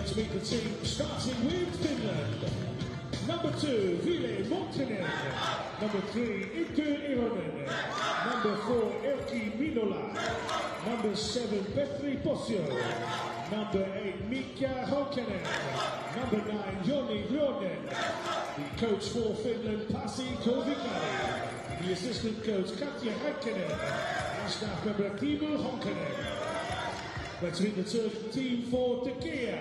Let's meet the team, starting with Finland. Number 2, Ville Montanen. Number 3, Iku Ironen. Number 4, Erkki Minola. Number 7, Petri Posio. Number 8, Mika Honkanen. Number 9, Joni Gronen. The coach for Finland, Pasi Kovikari. The assistant coach, Katja Häkkinen. And staff member, Timo Honkanen. Let's meet the third team for Turkey.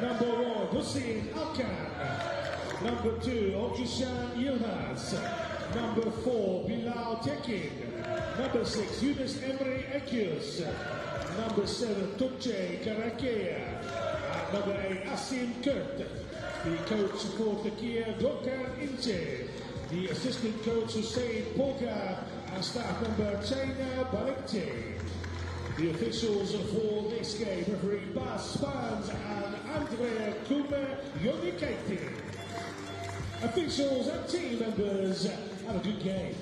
Number 1, Hussein Alkan. Number 2, Okishan Yilmaz. Number 4, Bilal Tekin. Number 6, Yunus Emre Ekius. Number 7, Tuğçe Karakaya. And number 8, Asim Kurt. The coach for Turkey, Gökhan İnce. The assistant coach, Hussein Polga. And staff member, China Balikci. The officials for this game, referee Bas Spans and Andrea Kuma Yonikaitin. Officials and team members, have a good game.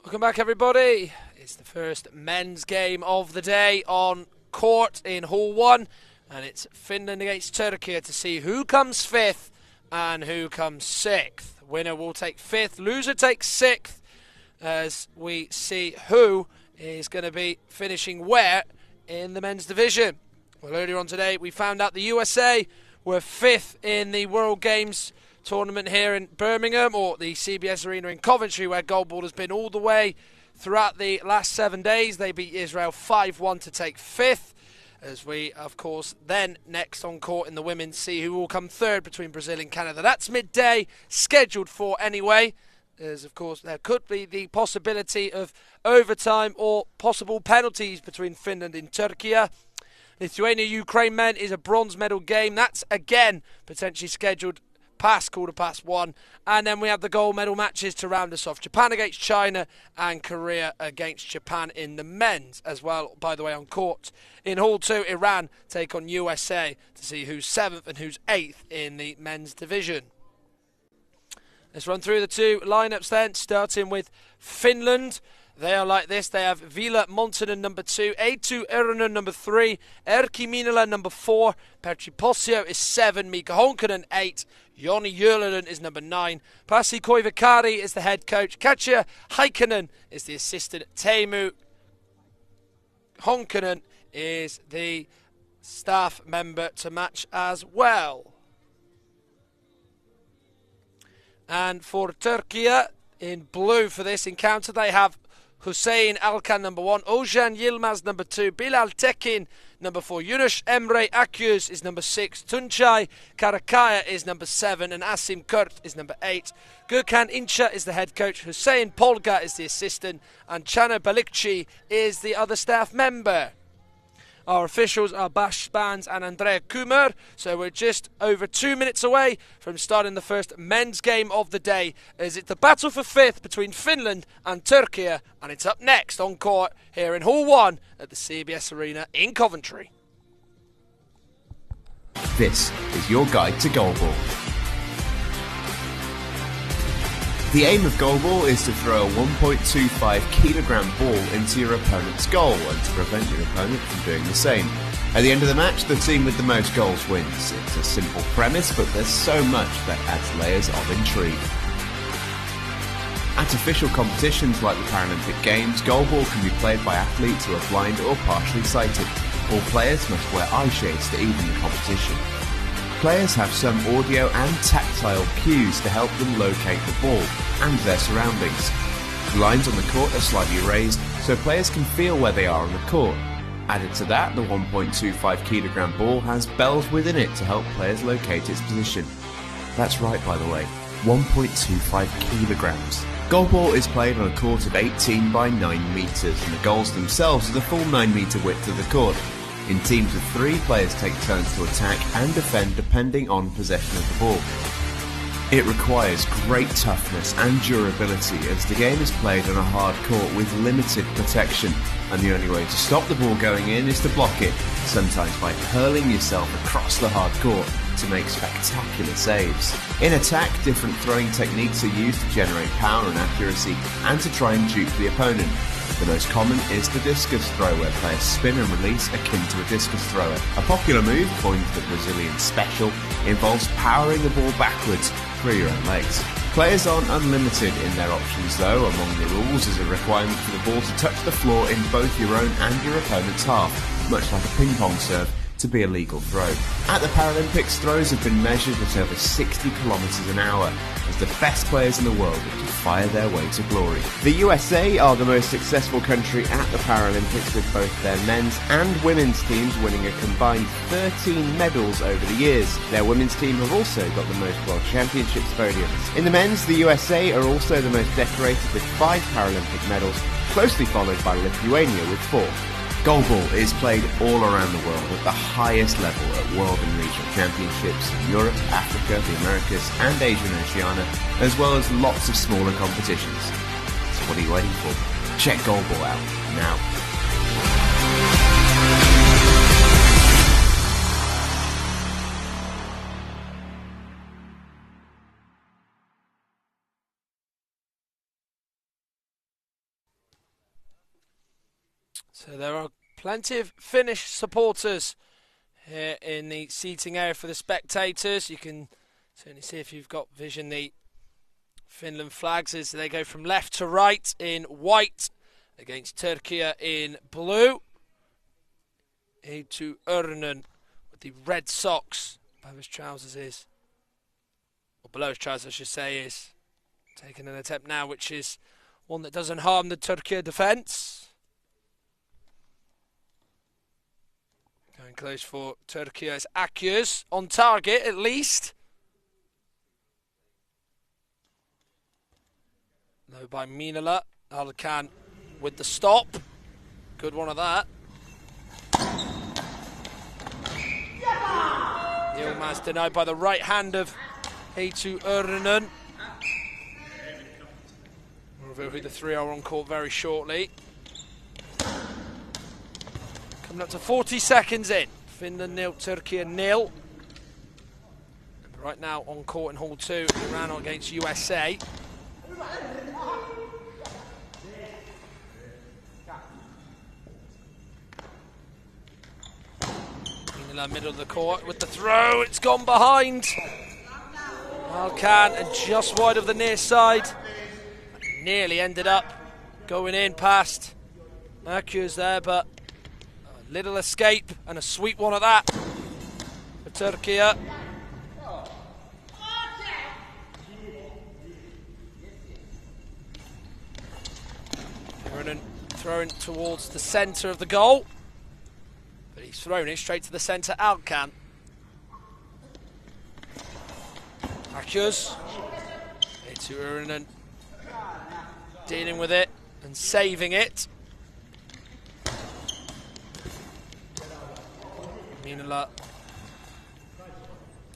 Welcome back, everybody. It's the first men's game of the day on court in Hall 1, and it's Finland against Turkey to see who comes 5th and who comes 6th. Winner will take 5th, loser takes 6th, as we see who is going to be finishing where in the men's division. Well, earlier on today, we found out the USA were 5th in the World Games tournament here in Birmingham, or the CBS Arena in Coventry, where Goalball has been all the way throughout the last 7 days. They beat Israel 5-1 to take 5th, as we, of course, then next on court in the women's see who will come 3rd between Brazil and Canada. That's midday, scheduled for anyway, as, of course, there could be the possibility of overtime or possible penalties between Finland and Turkey. Lithuania-Ukraine men is a bronze medal game. That's, again, potentially scheduled past 1:15, and then we have the gold medal matches to round us off. Japan against China and Korea against Japan in the men's as well, by the way, on court. In Hall 2, Iran take on USA to see who's 7th and who's 8th in the men's division. Let's run through the two lineups then, starting with Finland. They are like this. They have Ville Montonen number 2, Eetu Ironen number 3, Erkki Minala number 4, Petri Posio is 7, Mika Honkanen 8, Joni Jurlinen is number 9, Pasi Koivikari is the head coach, Katja Heikkinen is the assistant, Teemu Honkanen is the staff member to match as well. And for Turkey, in blue for this encounter, they have Hussein Alkan number 1, Ojan Yilmaz number 2, Bilal Tekin number 4, Yunus Emre Akyüz is number 6, Tuncay Karakaya is number 7, and Asim Kurt is number 8. Gurkan Incha is the head coach, Hussein Polga is the assistant, and Chana Balikci is the other staff member. Our officials are Bash Spans and Andrea Kumar, so we're just over 2 minutes away from starting the first men's game of the day, as it's the battle for 5th between Finland and Turkey, and it's up next on court here in Hall 1 at the CBS Arena in Coventry. This is your guide to Goalball. The aim of Goalball is to throw a 1.25 kilogram ball into your opponent's goal and to prevent your opponent from doing the same. At the end of the match, the team with the most goals wins. It's a simple premise, but there's so much that adds layers of intrigue. At official competitions like the Paralympic Games, Goalball can be played by athletes who are blind or partially sighted. All players must wear eye shades to even the competition. Players have some audio and tactile cues to help them locate the ball and their surroundings. The lines on the court are slightly raised, so players can feel where they are on the court. Added to that, the 1.25 kilogram ball has bells within it to help players locate its position. That's right, by the way, 1.25 kilograms. Goalball is played on a court of 18 by 9 metres, and the goals themselves are the full 9 metre width of the court. In teams of 3, players take turns to attack and defend depending on possession of the ball. It requires great toughness and durability, as the game is played on a hard court with limited protection, and the only way to stop the ball going in is to block it, sometimes by hurling yourself across the hard court to make spectacular saves. In attack, different throwing techniques are used to generate power and accuracy and to try and dupe the opponent. The most common is the discus throw, where players spin and release akin to a discus thrower. A popular move, coined the Brazilian special, involves powering the ball backwards through your own legs. Players aren't unlimited in their options though. Among the rules is a requirement for the ball to touch the floor in both your own and your opponent's half, much like a ping pong serve, to be a legal throw. At the Paralympics, throws have been measured at over 60 kilometres an hour, as the best players in the world look to fire their way to glory. The USA are the most successful country at the Paralympics, with both their men's and women's teams winning a combined 13 medals over the years. Their women's team have also got the most World Championships podiums. In the men's, the USA are also the most decorated with 5 Paralympic medals, closely followed by Lithuania with 4. Goalball is played all around the world at the highest level at world and regional championships in Europe, Africa, the Americas and Asia and Oceania, as well as lots of smaller competitions. So what are you waiting for? Check Goalball out now. So there are plenty of Finnish supporters here in the seating area for the spectators. You can certainly see, if you've got vision, the Finland flags as they go from left to right in white against Turkey in blue. Eetu Örnen with the red socks above his trousers or below his trousers I should say, is taking an attempt now which is one that doesn't harm the Turkey defence. Going close for Turkey as Akyüz on target at least. Low by Minala. Alkan with the stop. Good one of that. Yilmaz denied by the right hand of Eetu Örnen. We'll reveal who the three are on court very shortly. Coming up to 40 seconds in. Finland 0, Turkey 0. Right now on court in Hall 2, Iran against USA. Middle of the court with the throw, it's gone behind. Alkan and just wide of the near side. Nearly ended up going in past Akyüz there, but a little escape and a sweet one at that for Turkey. Throwing towards the centre of the goal. But he's thrown it straight to the centre, Alkan. Akyüz. Eetu Örnen dealing with it and saving it. Minala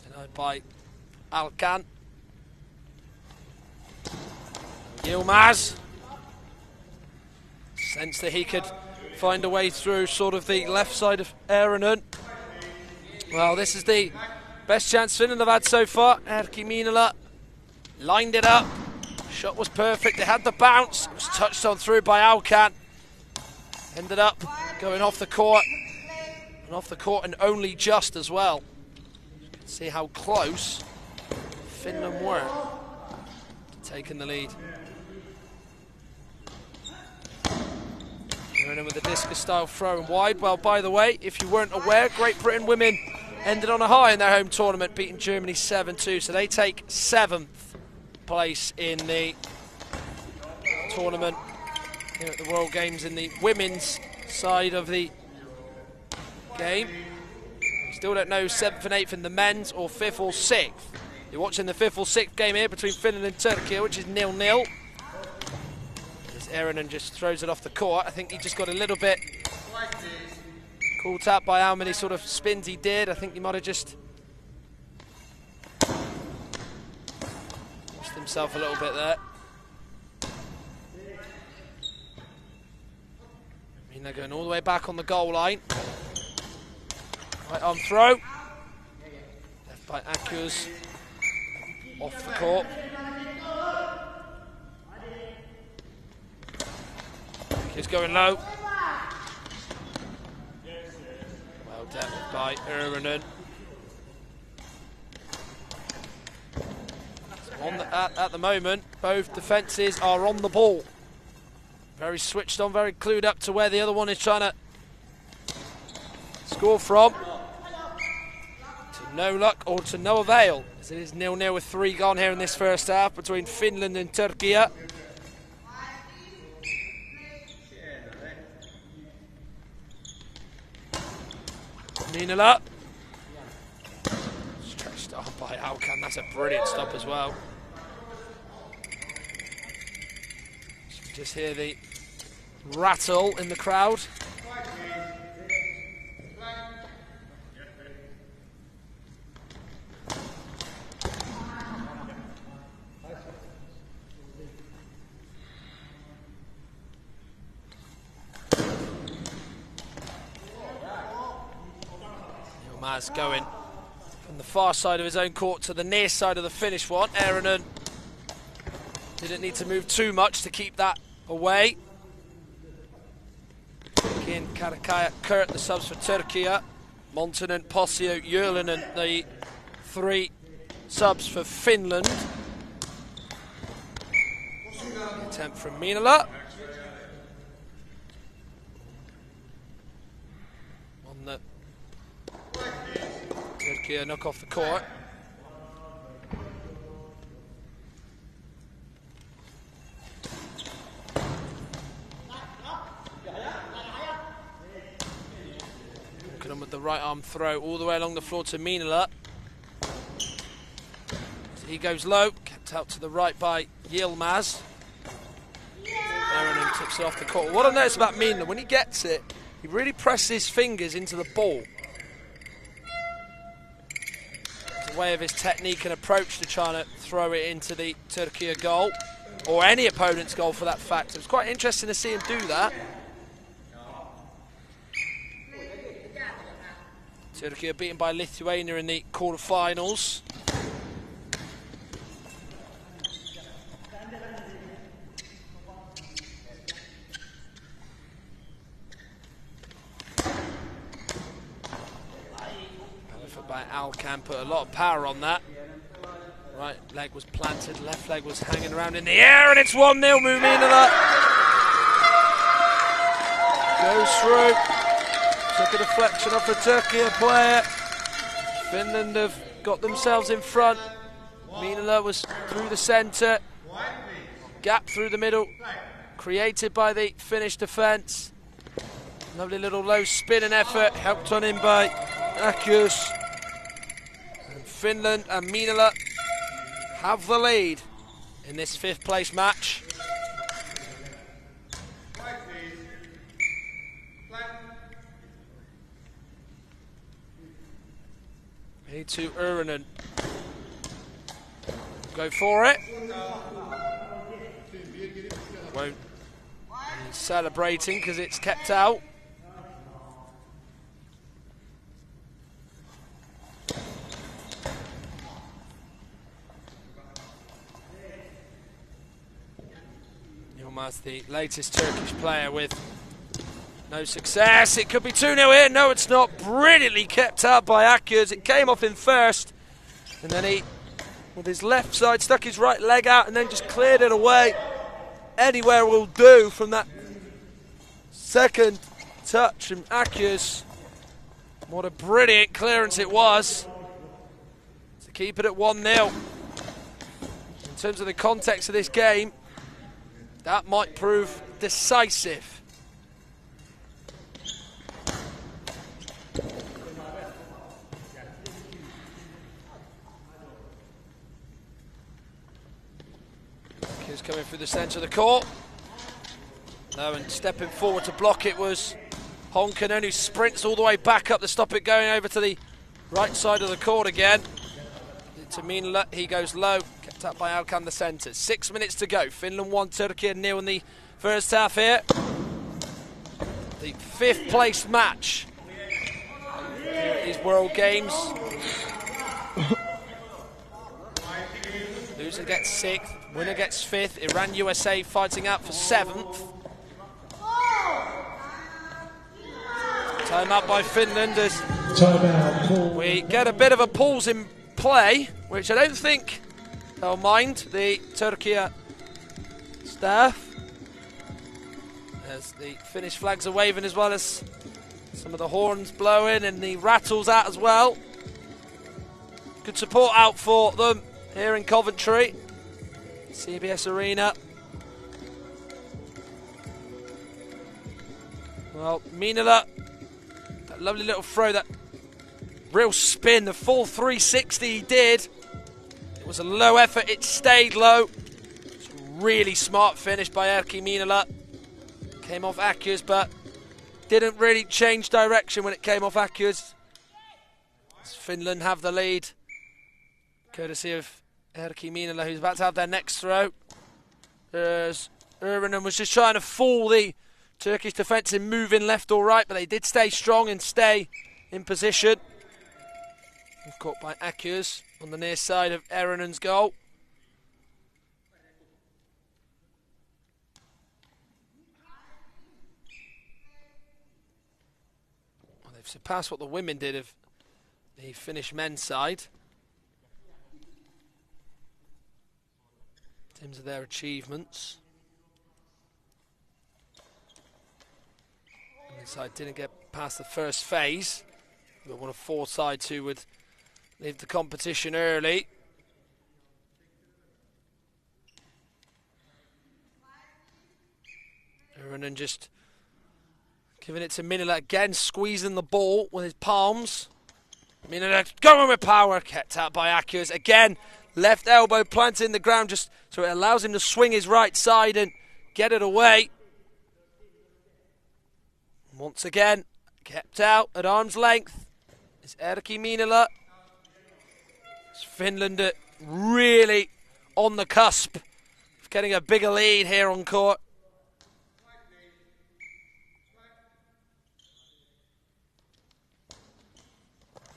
denied by Alkan. Yilmaz. Sense that he could find a way through sort of the left side of Örnen. Well, this is the best chance Finland have had so far. Erkki Minala lined it up. Shot was perfect. It had the bounce. It was touched on through by Alkan. Ended up going off the court. And off the court and only just as well. You can see how close Finland were to taking the lead. Örnen with a discus-style throw and wide. Well, by the way, if you weren't aware, Great Britain women ended on a high in their home tournament, beating Germany 7-2. So they take 7th place in the tournament here at the World Games in the women's side of the game. We still don't know 7th and 8th in the men's, or 5th or 6th. You're watching the 5th or 6th game here between Finland and Turkey, which is 0-0. Örnen just throws it off the court. I think he just got a little bit caught up by how many sort of spins he did. I think he might have just lost himself a little bit there. Mina going all the way back on the goal line. Right arm throw. Left by Akyüz. Off the court. He's going low. Well dealt with by Örnen. At the moment, both defences are on the ball. Very switched on, very clued up to where the other one is trying to score from. To no luck or to no avail, as it is 0-0 with 3 gone here in this first half between Finland and Turkey. Minala. Stretched on by Alkan. That's a brilliant stop as well. You can just hear the rattle in the crowd. Yilmaz going from the far side of his own court to the near side of the Finnish one. Örnen didn't need to move too much to keep that away. Karakaya, Kurt, the subs for Turkey. Montanen, Posio, Jurlinen, the 3 subs for Finland. Attempt from Minala. On the Turkey knock off the court. Walking with the right arm throw all the way along the floor to Minala. So he goes low, kept out to the right by Yilmaz. Aaron tips it off the court. What I notice about Minala, when he gets it, he really presses his fingers into the ball. It's a way of his technique and approach to trying to throw it into the Turkey goal, or any opponent's goal for that fact. It was quite interesting to see him do that. Turkey are beaten by Lithuania in the quarterfinals. By Alcan, put a lot of power on that. Right leg was planted, left leg was hanging around in the air, and it's 1-0. Mumina goes through. Took a deflection off a Turkey player. Finland have got themselves in front. Minala was through the centre. Gap through the middle, created by the Finnish defence. Lovely little low spinning effort, helped on in by Akius. Finland and Minala have the lead in this 5th place match. To Urinen. Go for it. Won't be celebrating because it's kept out. Yilmaz, the latest Turkish player, with no success. It could be 2-0 here. No, it's not. Brilliantly kept out by Akers. It came off in first, and then he, with his left side, stuck his right leg out and then just cleared it away. Anywhere will do from that second touch from Akers. What a brilliant clearance it was to keep it at 1-0. In terms of the context of this game, that might prove decisive. Akers coming through the centre of the court. No, and stepping forward to block it was Honkanen, who sprints all the way back up to stop it going over to the right side of the court again. To Minala, he goes low, kept up by Alcan, the centre. 6 minutes to go. Finland 1, Turkey 0 in the first half here. The 5th place match here at these World Games. Loser gets 6th, winner gets 5th. Iran, USA fighting out for 7th. Time out by Finland as we get a bit of a pause in play, which I don't think they'll mind, the Turkey staff, as the Finnish flags are waving as well as some of the horns blowing and the rattles out as well. Good support out for them here in Coventry, CBS Arena. Well, Minala, that lovely little throw, that real spin, the full 360 he did. It was a low effort, it stayed low. It's a really smart finish by Erkki Minala. Came off Akers, but didn't really change direction when it came off Akers. Finland have the lead, courtesy of Erkki Minala, who's about to have their next throw. Urbanen was just trying to fool the Turkish defence in moving left or right, but they did stay strong and stay in position. Caught by Akers on the near side of Erenen's goal. surpassed what the women did of the Finnish men's side in terms of their achievements. The men's side didn't get past the first phase, but one of 4 sides who would leave the competition early. And then just giving it to Minala again, squeezing the ball with his palms. Minala going with power, kept out by Akers. Again, left elbow planted in the ground just so it allows him to swing his right side and get it away. Once again, kept out at arm's length is Erkki Minala. It's Finland really on the cusp of getting a bigger lead here on court.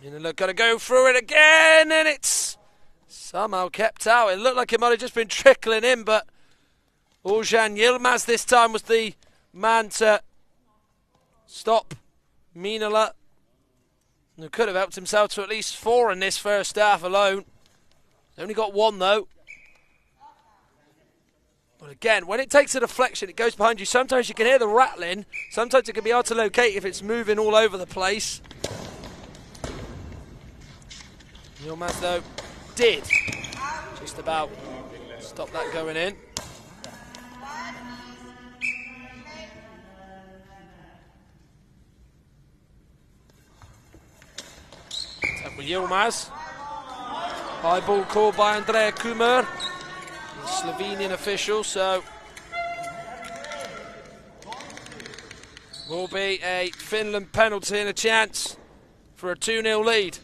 Minala got to go through it again, and it's somehow kept out. It looked like it might have just been trickling in, but Ozan Yilmaz this time was the man to stop Minala, who could have helped himself to at least 4 in this first half alone. Only got 1 though. But again, when it takes a deflection, it goes behind you. Sometimes you can hear the rattling. Sometimes it can be hard to locate if it's moving all over the place. Yilmaz, though, did just about stop that going in. Up with Yilmaz. High ball called by Andrea Kumar, the Slovenian official, so will be a Finland penalty and a chance for a 2-0 lead.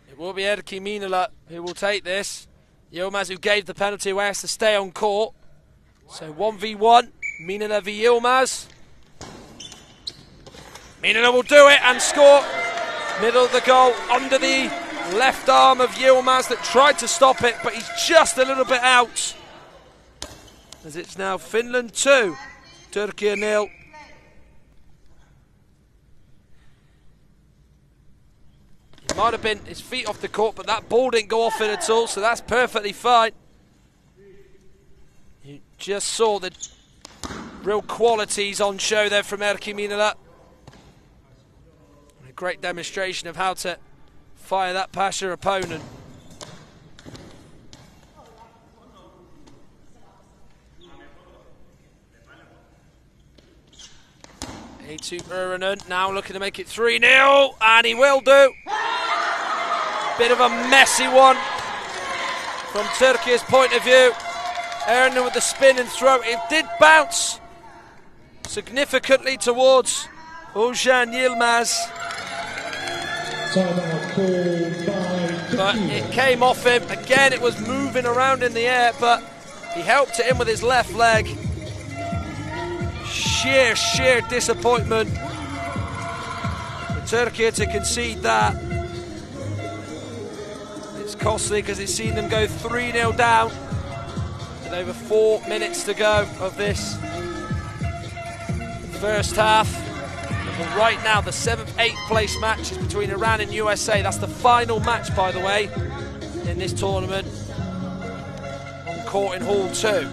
It will be Erkki Minala who will take this. Yilmaz, who gave the penalty away, has to stay on court. So 1v1, Minala v Yilmaz. Minala will do it and score. Middle of the goal, under the left arm of Yilmaz that tried to stop it, but he's just a little bit out. As it's now Finland 2, Turkey 0. It might have been his feet off the court, but that ball didn't go off it at all, so that's perfectly fine. You just saw the real qualities on show there from Erkki Minala. A great demonstration of how to fire that past your opponent. Eetu Uronen now looking to make it 3-0, and he will do. Bit of a messy one from Turkey's point of view. Uronen with the spin and throw. It did bounce significantly towards Ozan Yilmaz, but it came off him. Again, it was moving around in the air, but he helped it in with his left leg. Sheer disappointment for Turkey to concede that. It's costly because it's seen them go 3-0 down with over 4 minutes to go of this first half. But right now, the 7th, 8th place match is between Iran and USA. That's the final match, by the way, in this tournament on court in Hall 2.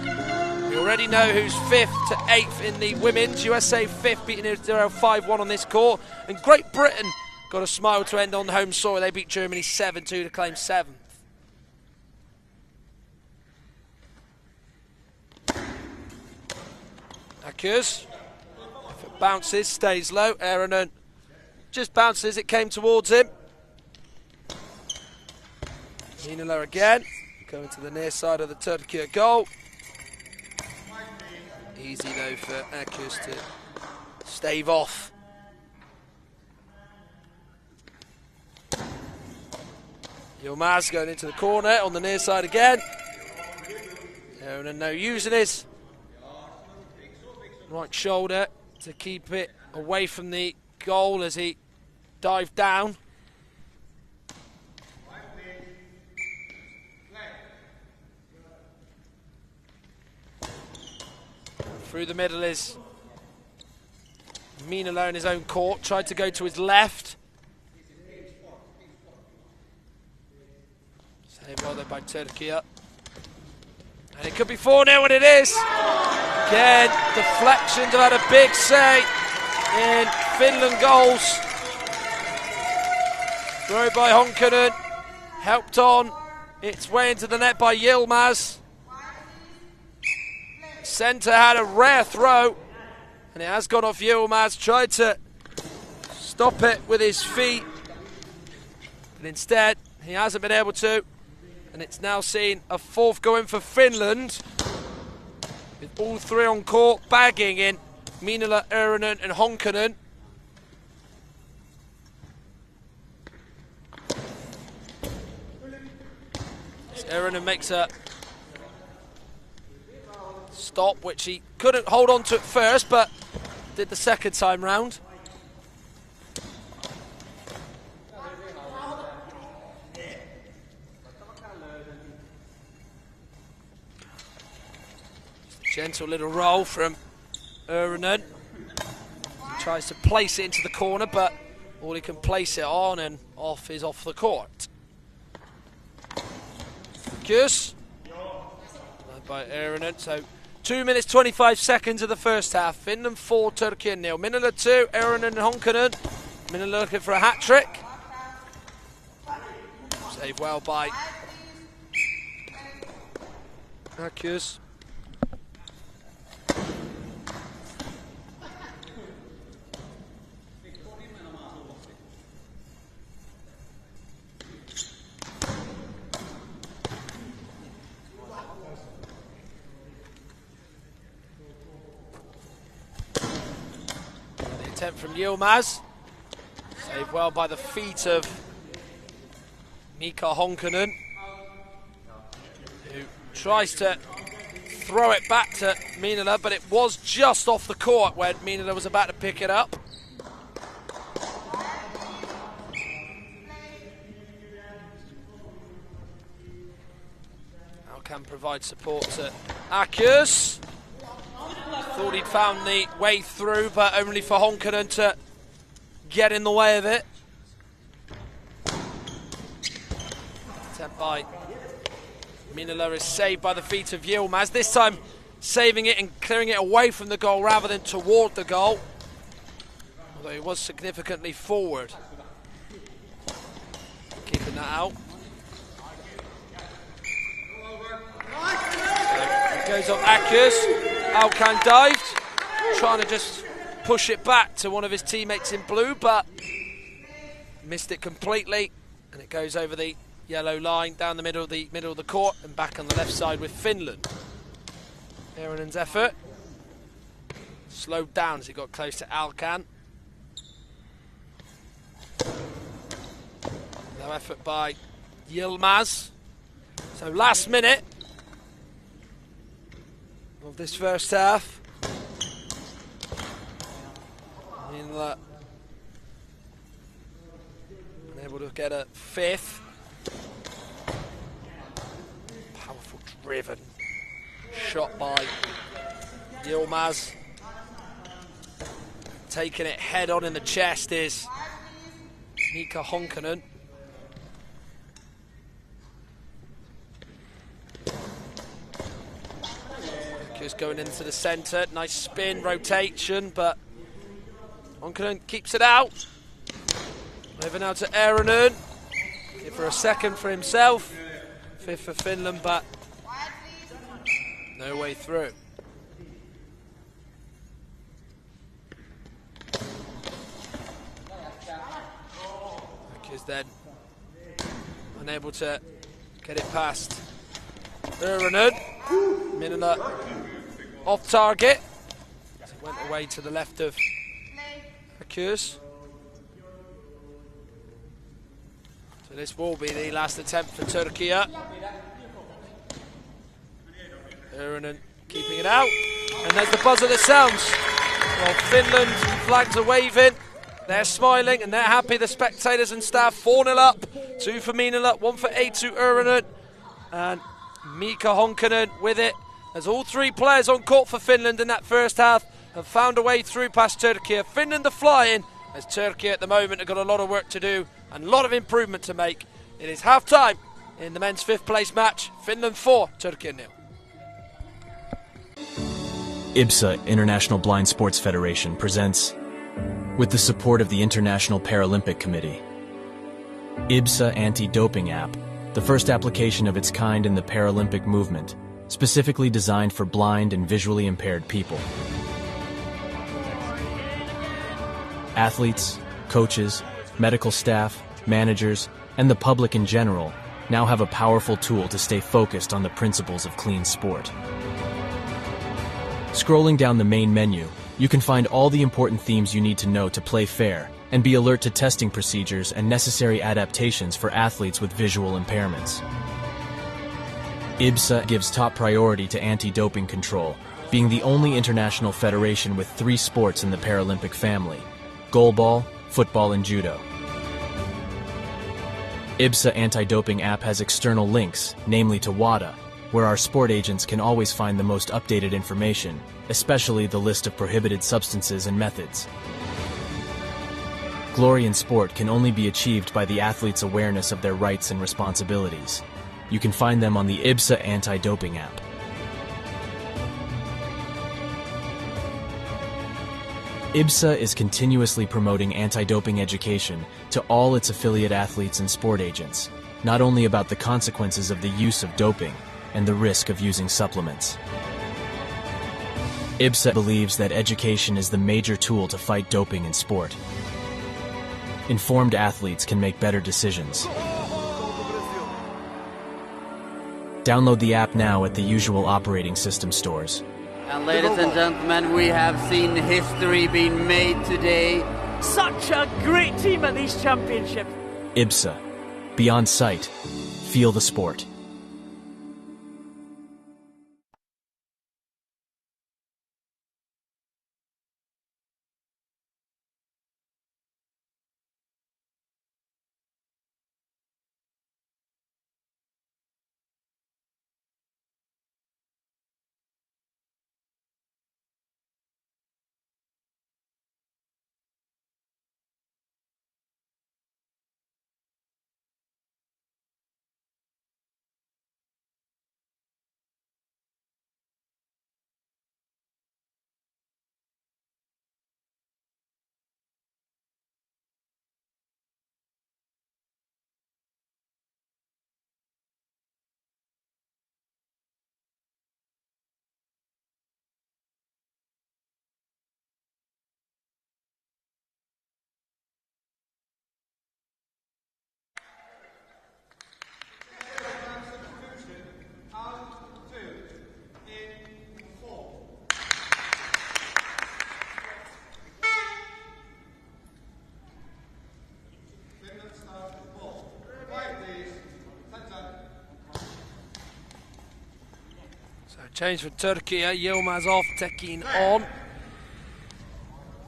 We already know who's 5th to 8th in the women's. USA 5th, beating Israel 5-1 on this court. And Great Britain got a smile to end on the home soil. They beat Germany 7-2 to claim 7th. Akers, if it bounces, stays low. Uronen just bounces, it came towards him. Minala again, going to the near side of the Turkey goal. Easy though for Akers to stave off. Yilmaz going into the corner on the near side again. Uronen now using his right shoulder to keep it away from the goal as he dived down. Through the middle is Minala in his own court, tried to go to his left. Saved well there by Turkey. And it could be 4-0, and it is. Again, deflections have had a big say in Finland goals. Throw by Honkanen, helped on its way into the net by Yilmaz. Centre had a rare throw, and it has gone off Yilmaz. Tried to stop it with his feet, but instead he hasn't been able to. And it's now seen a fourth going for Finland, with all three on court, bagging in Minala, Erinen and Honkanen. Erinen makes a stop, which he couldn't hold on to at first, but did the second time round. Gentle little roll from Erinen. He tries to place it into the corner, but all he can place it on and off is off the court. Kiss by Erinen. So 2 minutes 25 seconds of the first half. Finland 4, Turkey 0. Minala 2, Erinen and Honkanen. Minala looking for a hat trick. Saved well by Kiss. Attempt from Yilmaz. Saved well by the feet of Mika Honkanen, who tries to throw it back to Minala, but it was just off the court when Minala was about to pick it up. Now can provide support to Akers. Thought he'd found the way through, but only for Honkanen to get in the way of it. Attempt by Minala is saved by the feet of Yilmaz. This time saving it and clearing it away from the goal rather than toward the goal. Although he was significantly forward. Keeping that out. So it goes off Akers. Alkan dived, trying to just push it back to one of his teammates in blue, but missed it completely, and it goes over the yellow line down the middle of the court and back on the left side with Finland. Erinen's effort slowed down as he got close to Alkan. No effort by Yilmaz. So last minute of this first half. Minala able to get a fifth. Powerful driven shot by Yilmaz. Taking it head on in the chest is Mika Honkanen. Just going into the centre, nice spin, rotation, but Honkanen keeps it out. Over now to Erinen. Give for a second for himself. Fifth for Finland, but no way through. Because then unable to get it past Erinen. Minala off target. It went away to the left of Akers. So this will be the last attempt for Turkey. Erinen keeping it out. And there's the buzzer that sounds. Well, Finland flags are waving. They're smiling and they're happy, the spectators and staff. 4-0 up. 2 for Minala, 1 for A2 Erinen. And Mika Honkanen with it. There's all three players on court for Finland in that first half. have found a way through past Turkey. Finland are flying, as Turkey at the moment have got a lot of work to do and a lot of improvement to make. It is half-time in the men's 5th place match. Finland 4, Turkey 0. IBSA, International Blind Sports Federation, presents, with the support of the International Paralympic Committee, IBSA Anti-Doping App, the first application of its kind in the Paralympic movement, specifically designed for blind and visually impaired people. Athletes, coaches, medical staff, managers, and the public in general now have a powerful tool to stay focused on the principles of clean sport. Scrolling down the main menu, you can find all the important themes you need to know to play fair and be alert to testing procedures and necessary adaptations for athletes with visual impairments. IBSA gives top priority to anti-doping control, being the only international federation with 3 sports in the Paralympic family: goalball, football, and judo. IBSA anti-doping app has external links, namely to WADA, where our sport agents can always find the most updated information, especially the list of prohibited substances and methods. Glory in sport can only be achieved by the athlete's awareness of their rights and responsibilities. You can find them on the IBSA anti-doping app. IBSA is continuously promoting anti-doping education to all its affiliate athletes and sport agents, not only about the consequences of the use of doping and the risk of using supplements. IBSA believes that education is the major tool to fight doping in sport. Informed athletes can make better decisions. Download the app now at the usual operating system stores. And ladies and gentlemen, we have seen history being made today. Such a great team at these championships. IBSA. Beyond sight. Feel the sport. Change for Turkey, Yilmazov taking on.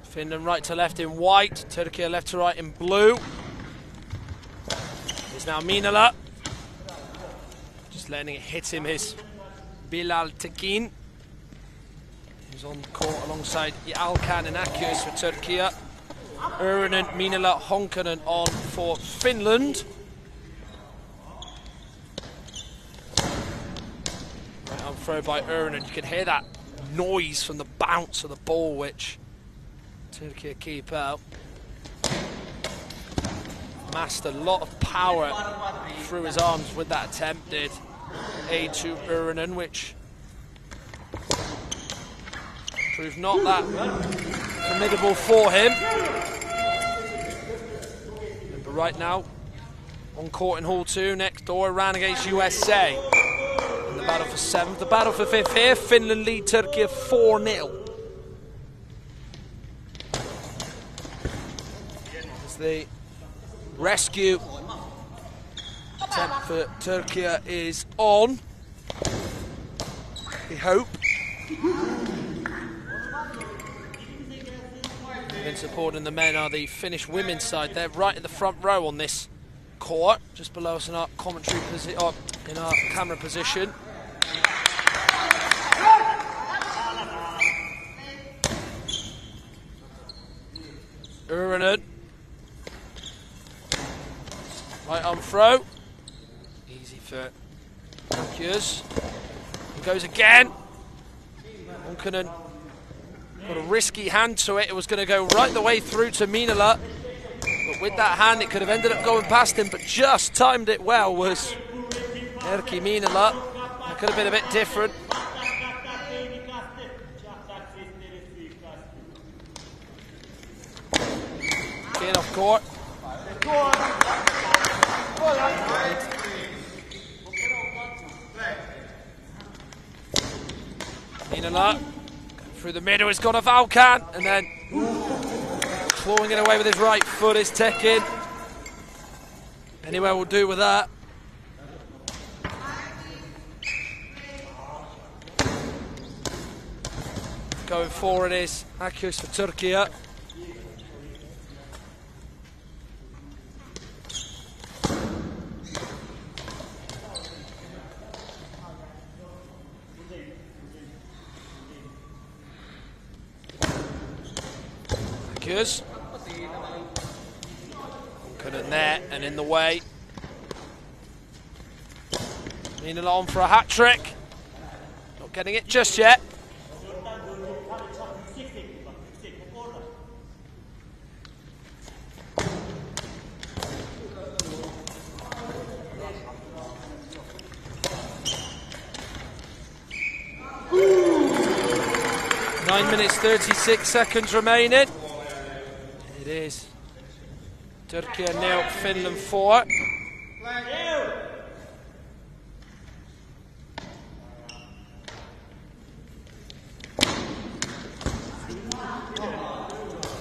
Finland right to left in white, Turkey left to right in blue. It's now Minala. Just letting it hit him, his Bilal Tekin. He's on the court alongside Alkan and Akius for Turkey. Urinen, Minala, Honkanen on for Finland. Throw by Urinen. You can hear that noise from the bounce of the ball, which Turkey keep out. Massed a lot of power through his arms with that attempt, did aid to Urinen, which proved not that formidable for him. But right now, on court in Hall 2, next door, Iran against USA. The battle for 7th, the battle for 5th here. Finland lead Turkey 4-0. As the rescue attempt for Turkey is on. We hope. And supporting the men are the Finnish women's side. They're right in the front row on this court, just below us in our commentary position, in our camera position. throw. Easy for Akers. He goes again. Honkonen got a risky hand to it. It was going to go right the way through to Minala. But with that hand, it could have ended up going past him, but just timed it well was Erkki Minala. That could have been a bit different. In off court. Minala through the middle, it's gone off Alkan, and then clawing it away with his right foot is Tekin. Anywhere will do with that. Going forward is Akers for Turkey. Akers. Couldn't net and in the way. Minala on for a hat trick. Not getting it just yet. Ooh. 9 minutes 36 seconds remaining. It is Turkey 0, Finland 4.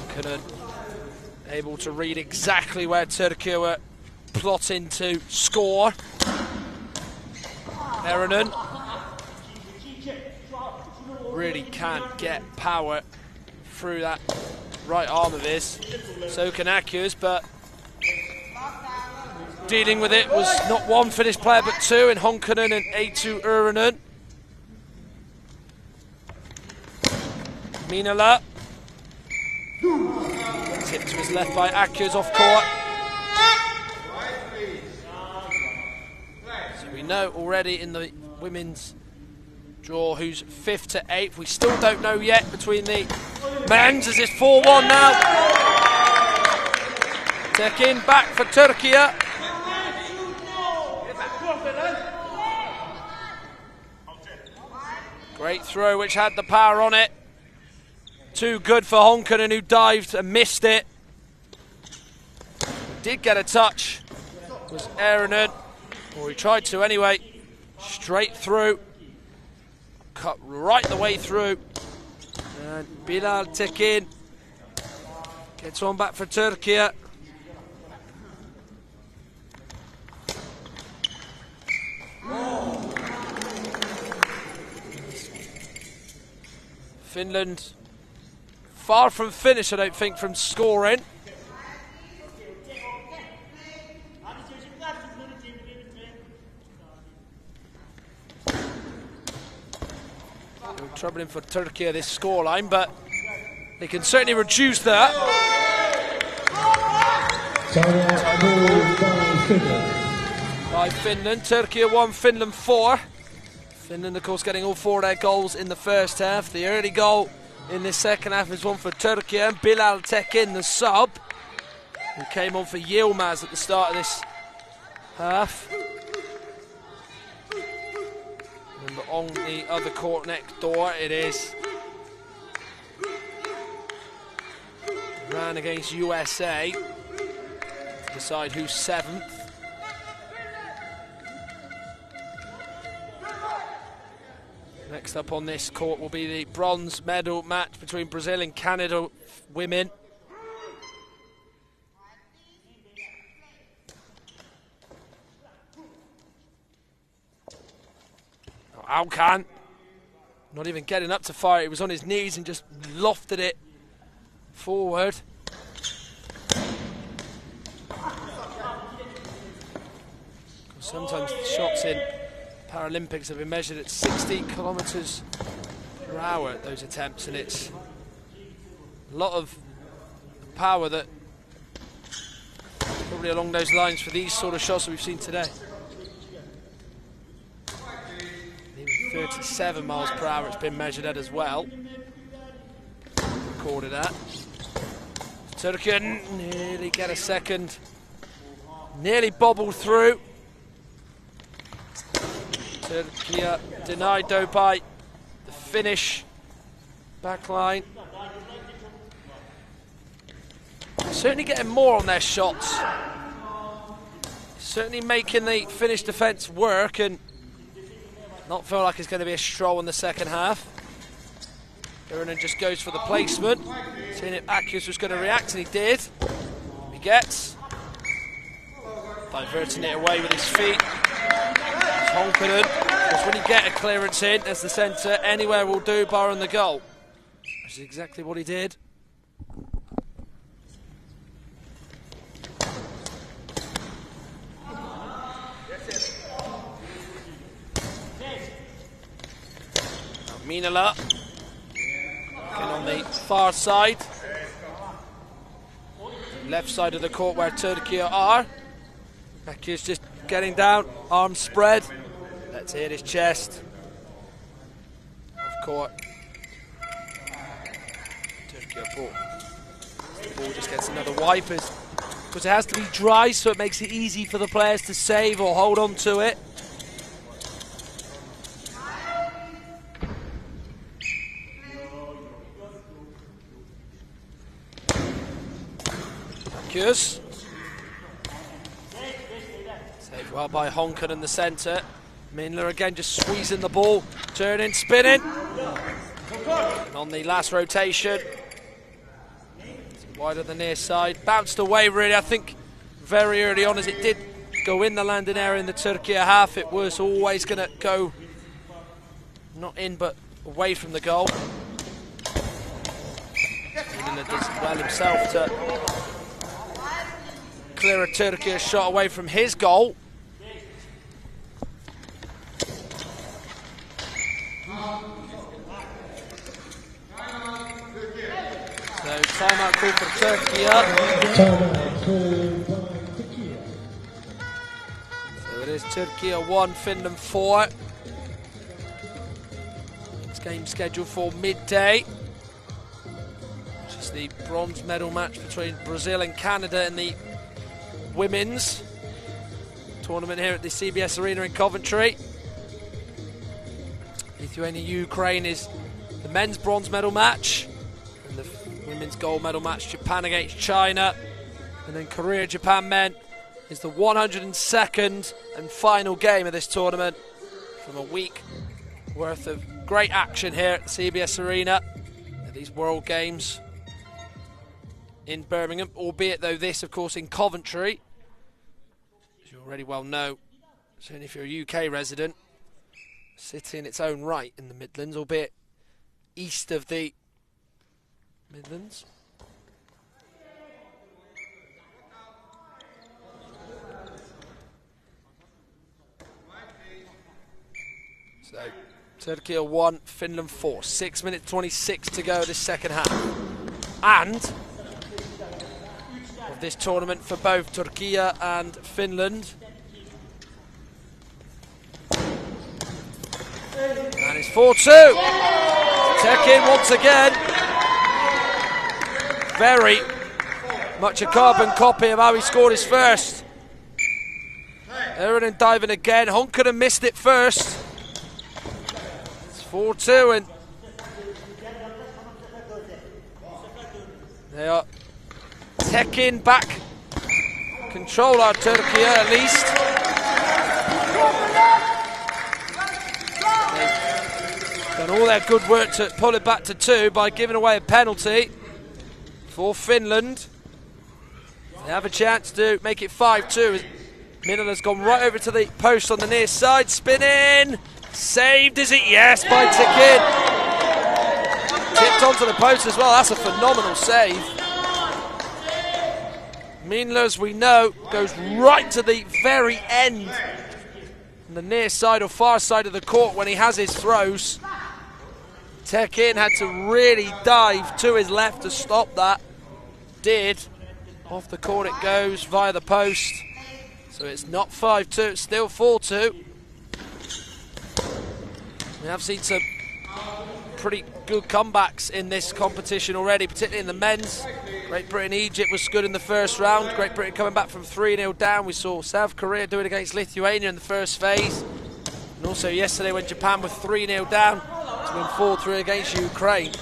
Couldn't able to read exactly where Turkey were plotting to score. Eronen really can't get power through that right arm of his. So can Akers, but dealing with it was not one Finnish player but two in Honkonen and Eetu Uronen. Minala. Tipped to his left by Akers off court. So we know already in the women's draw who's 5th to 8th. We still don't know yet between the men's as it's 4-1 now. Tekin back for Turkey. Great throw which had the power on it. Too good for Honkonen, who dived and missed it. Did get a touch. Was Eronen, or he tried to anyway. Straight through. Cut right the way through. And Bilal Tekin gets one back for Turkey. Finland far from finish, I don't think, from scoring. No troubling for Turkey this scoreline, but they can certainly reduce that. By Finland, Turkey 1, Finland 4. Finland, of course, getting all 4 of their goals in the first half. The early goal in this second half is one for Turkey, and Bilal Tekin, the sub, who came on for Yilmaz at the start of this half. And on the other court next door, it is Iran against USA to decide who's 7th. Next up on this court will be the bronze medal match between Brazil and Canada women. Oh, Alkan, not even getting up to fire. He was on his knees and just lofted it forward. Sometimes the shots in Paralympics have been measured at 60 kilometres per hour at those attempts, and it's a lot of power that probably along those lines for these sort of shots that we've seen today. Even 37 miles per hour it's been measured at as well. Recorded at. Turkey nearly get a second. Nearly bobbled through. Turkey denied though by the Finnish backline. Certainly getting more on their shots. Certainly making the Finnish defence work and not feel like it's going to be a stroll in the second half. Ironen just goes for the placement. Seeing if Akius was going to react, and he did. He gets. Diverting it away with his feet. He's confident. Because when you get a clearance in as the centre, anywhere will do, barring the goal. Which is exactly what he did. Minala on the far side, left side of the court where Turkey are. Akius just getting down, arms spread. Let's hit his chest. Off court. Turkey ball. The ball just gets another wipe because it has to be dry, so it makes it easy for the players to save or hold on to it. Saved well by Honken in the centre. Mindler again just squeezing the ball, turning, spinning. And on the last rotation, wide of the near side, bounced away really. I think very early on as it did go in the landing area in the Turkey half, it was always going to go not in but away from the goal. Mindler does well himself to clear a Turkey shot away from his goal. So timeout call for Turkey. So it is Turkey 1, Finland 4. This game scheduled for midday. Which is the bronze medal match between Brazil and Canada in the women's tournament here at the CBS Arena in Coventry. Lithuania-Ukraine is the men's bronze medal match, and the women's gold medal match, Japan against China, and then Korea-Japan men is the 102nd and final game of this tournament from a week worth of great action here at the CBS Arena at these World Games in Birmingham, albeit though this, of course, in Coventry, as you already well know, certainly if you're a UK resident, city in its own right in the Midlands, albeit east of the Midlands. So, Turkey 1, Finland 4. 6 minutes 26 to go this second half. And of this tournament for both Turkey and Finland. And it's 4-2. Tekin once again. Very much a carbon copy of how he scored his first. Ironen diving again. Honkonen missed it first. It's 4-2 and they are Tekin back. Control our Turkey at least. They've done all their good work to pull it back to 2 by giving away a penalty for Finland. They have a chance to make it 5-2. Minola's gone right over to the post on the near side, spinning. Saved, is it? Yes, by Tekin. Tipped onto the post as well. That's a phenomenal save. Minla, as we know, goes right to the very end on the near side or far side of the court when he has his throws. Tekin had to really dive to his left to stop that. Did. Off the court it goes via the post. So it's not 5-2, it's still 4-2. We have seen some pretty good comebacks in this competition already, particularly in the men's. Great Britain, Egypt was good in the first round. Great Britain coming back from 3-0 down. We saw South Korea do it against Lithuania in the first phase. And also yesterday when Japan were 3-0 down to win 4-3 against Ukraine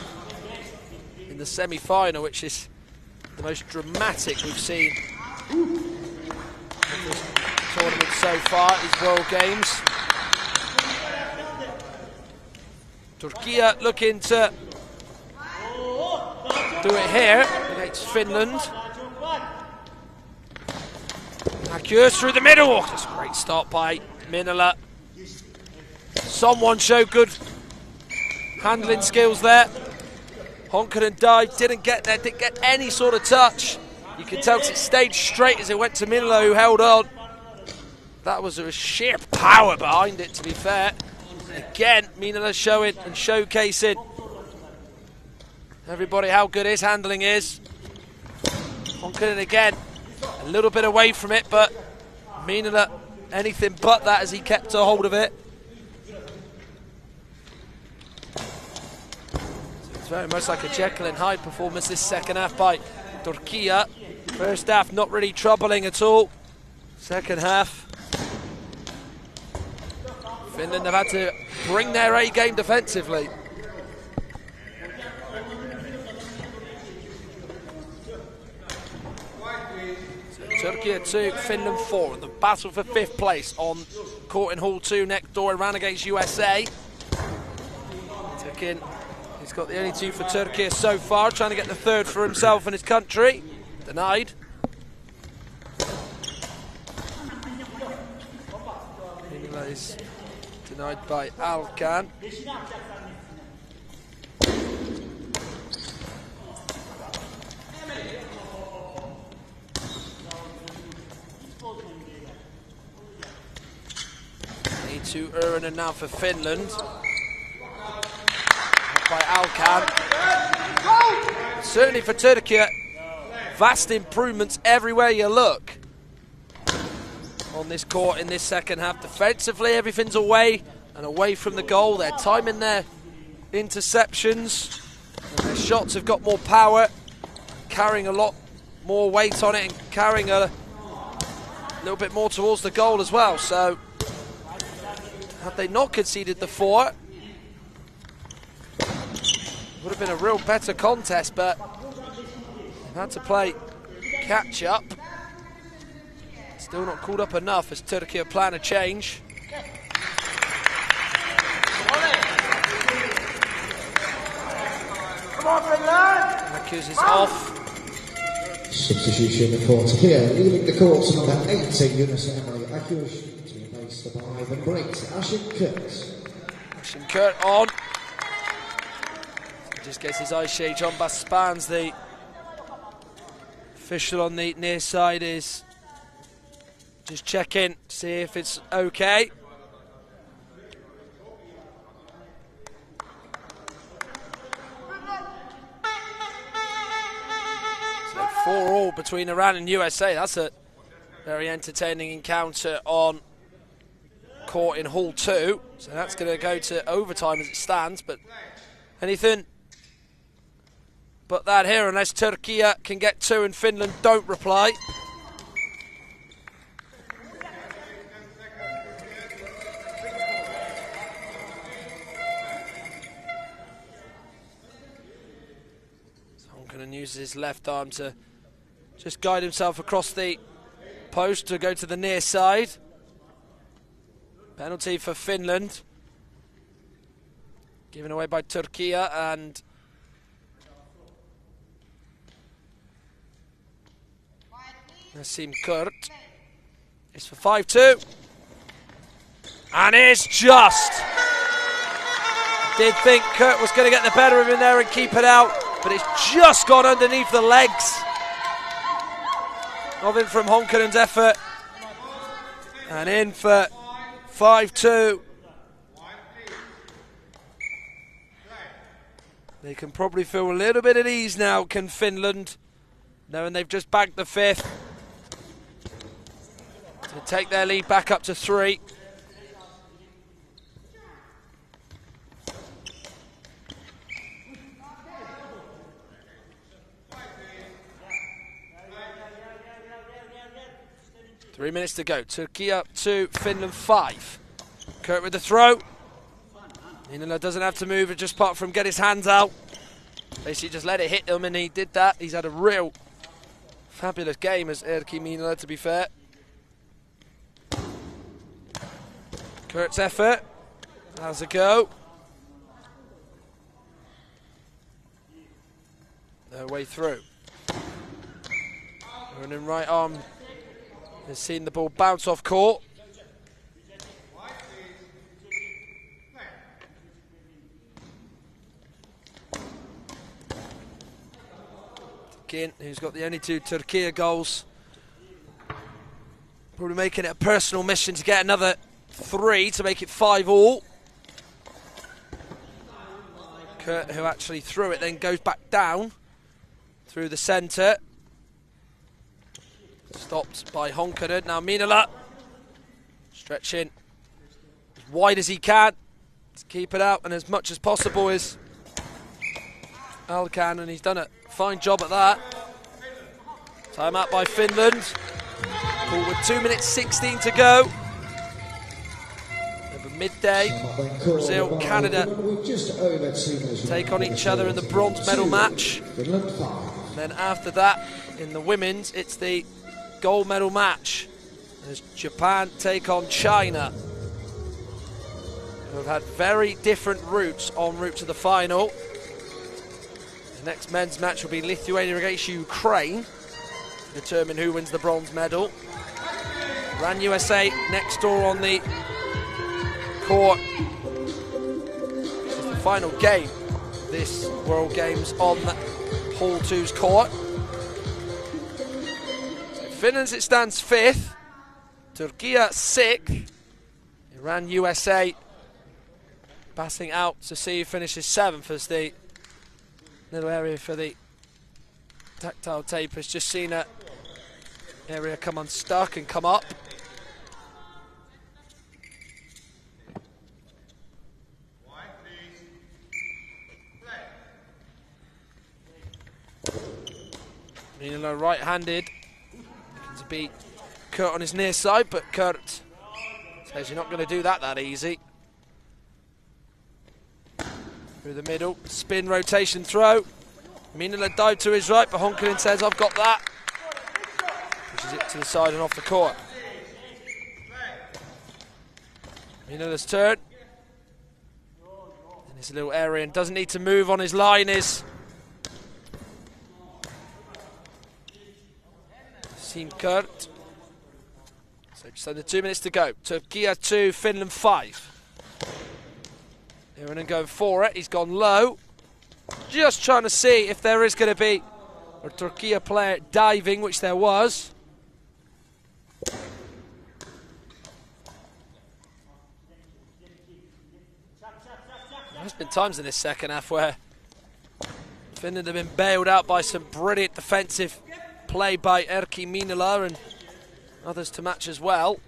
in the semi-final, which is the most dramatic we've seen in this tournament so far, these World Games. Turkey looking to do it here against Finland. Akers through the middle. That's a great stop by Minala. Someone showed good handling skills there. Honkanen dived, didn't get there, didn't get any sort of touch. You can tell it stayed straight as it went to Minala, who held on. That was a sheer power behind it, to be fair. Again, Minala showing and showcasing everybody how good his handling is. Honkanen again, a little bit away from it, but Minala anything but that as he kept a hold of it. So it's very much like a Jekyll and Hyde performance this second half by Turkey. First half not really troubling at all. Second half, Finland have had to bring their A game defensively. So Turkey 2, Finland 4. The battle for 5th place on court in Hall 2 next door, ran against USA. Tekin, he's got the only 2 for Turkey so far, trying to get the 3rd for himself and his country. Denied. Is denied by Alkan. Need to earn and now for Finland. By Alkan. Certainly for Turkey, vast improvements everywhere you look on this court in this second half. Defensively, everything's away and away from the goal. They're timing their interceptions, and their shots have got more power, carrying a lot more weight on it and carrying a little bit more towards the goal as well. So had they not conceded the 4, it would have been a real better contest, but they've had to play catch up. Still not called up enough as Turkey plan a change. Akers is off. Substitution for Turkey, leaving the court to number 18, Yunus Emily Akers, to be replaced by Ivan Briggs, Ashin Kurt. Ashin Kurt on. He just gets his ice shade. John Baspans, the official on the near side, is just check in, see if it's okay. So 4-4 between Iran and USA. That's a very entertaining encounter on court in Hall 2. So that's going to go to overtime as it stands. But anything but that here, unless Turkey can get 2 and Finland don't reply. And uses his left arm to just guide himself across the post to go to the near side. Penalty for Finland, given away by Turkey, and Nassim Kurt is for 5-2, and is just. Did think Kurt was going to get the better of him there and keep it out, but it's just gone underneath the legs of him from Honkanen's effort. And in for 5-2. They can probably feel a little bit at ease now, can Finland, knowing they've just bagged the 5th. To take their lead back up to 3. Three minutes to go. Turkey up 2, Finland 5. Kurt with the throw. Minula doesn't have to move, just apart from get his hands out. Basically just let it hit him, and he did that. He's had a real fabulous game as Erkki Minula, to be fair. Kurt's effort. How's it go? Their way through. Running right arm has seen the ball bounce off court. Tekin, who's got the only 2 Turkey goals. Probably making it a personal mission to get another 3 to make it 5 all. Kurt, who actually threw it, then goes back down through the centre. Stopped by Honkanen. Now Minula stretching as wide as he can to keep it out, and as much as possible is Alkan, and he's done a fine job at that. Time out by Finland. Ball with 2 minutes 16 to go. Over midday, Brazil, Canada take on each other in the bronze medal match. And then after that, in the women's, it's the gold medal match as Japan take on China, who have had very different routes en route to the final. The next men's match will be Lithuania against Ukraine to determine who wins the bronze medal. Iran USA next door on the court. This is the final game of this World Games on Hall 2's court. Finland, it stands 5th, Turkey 6th, Iran USA passing out to see who finishes 7th as the little area for the tactile tape has just seen that area come unstuck and come up. Minula right-handed. To beat Kurt on his near side, but Kurt says you're not going to do that easy. Through the middle, spin, rotation, throw. Minula dive to his right, but Honkanen says, I've got that. Pushes it to the side and off the court. Minula's turn. In his little area, and doesn't need to move on his line, is Seen Kurt. So just under 2 minutes to go. Turkey 2, Finland 5. Ironen going for it. He's gone low. Just trying to see if there is going to be a Turkey player diving, which there was. There's been times in this second half where Finland have been bailed out by some brilliant defensive play by Erkki Minula and others to match as well.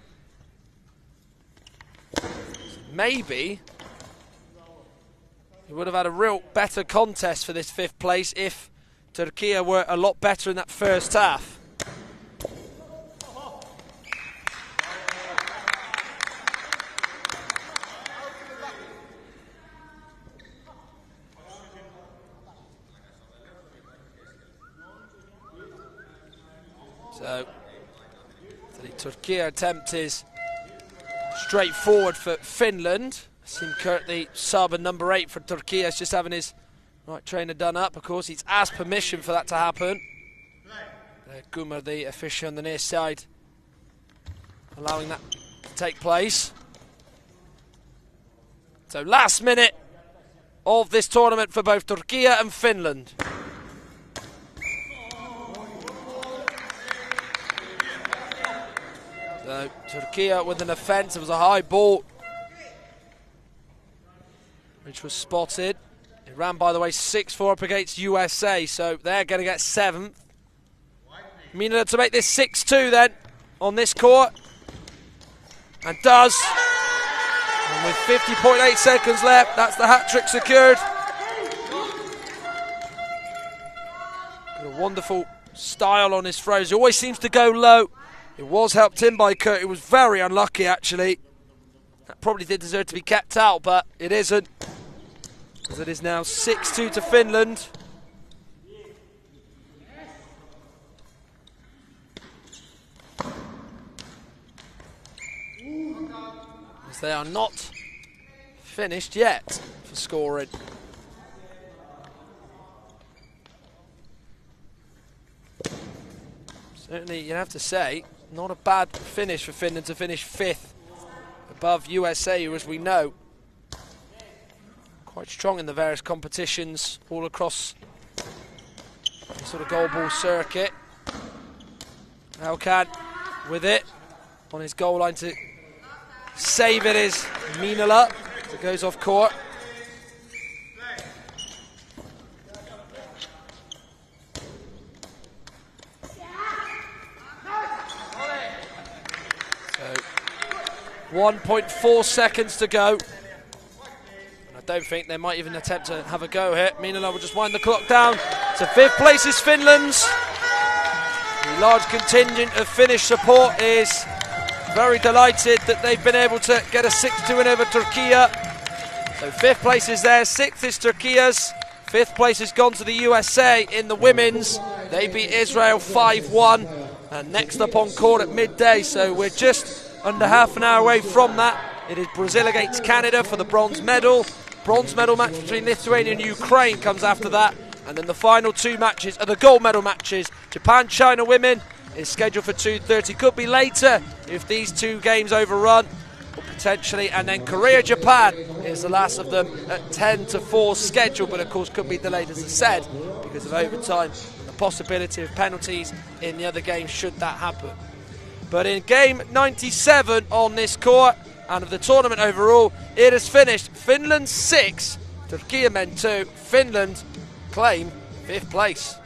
Maybe he would have had a real better contest for this 5th place if Turkey were a lot better in that first half. So the Turkey attempt is straightforward for Finland. Sim Kurt, the sub and number 8 for Turkey, is just having his right trainer done up. Of course, he's asked permission for that to happen. Gumar, the official on the near side, allowing that to take place. So last minute of this tournament for both Turkey and Finland. So Turkey with an offence. It was a high ball which was spotted. It ran, by the way, 6-4 up against USA, so they're going to get 7th. Mina to make this 6-2 then on this court. And does. And with 50.8 seconds left, that's the hat-trick secured. Got a wonderful style on his throws. He always seems to go low. It was helped in by Kurt. It was very unlucky, actually. That probably did deserve to be kept out, but it isn't. As it is now 6-2 to Finland. As they are not finished yet for scoring. Certainly, you have to say, not a bad finish for Finland to finish 5th above USA, who, as we know, quite strong in the various competitions all across the sort of goalball circuit. Alcan with it on his goal line to save it is Minala. It goes off court. So 1.4 seconds to go. I don't think they might even attempt to have a go here. Minala will just wind the clock down. So 5th place is Finland's. The large contingent of Finnish support is very delighted that they've been able to get a 6-2 win over Turkey. So 5th place is theirs, 6th is Turkey's. 5th place has gone to the USA in the women's. They beat Israel 5-1. And next up on court at midday, so we're just under half an hour away from that. It is Brazil against Canada for the bronze medal. Bronze medal match between Lithuania and Ukraine comes after that. And then the final 2 matches are the gold medal matches. Japan-China women is scheduled for 2:30. Could be later if these 2 games overrun, or potentially. And then Korea-Japan is the last of them at 10-4 scheduled, but of course could be delayed, as I said, because of overtime and the possibility of penalties in the other games should that happen. But in game 97 on this court, and of the tournament overall, it has finished Finland 6, Turkey men 2. Finland claim 5th place.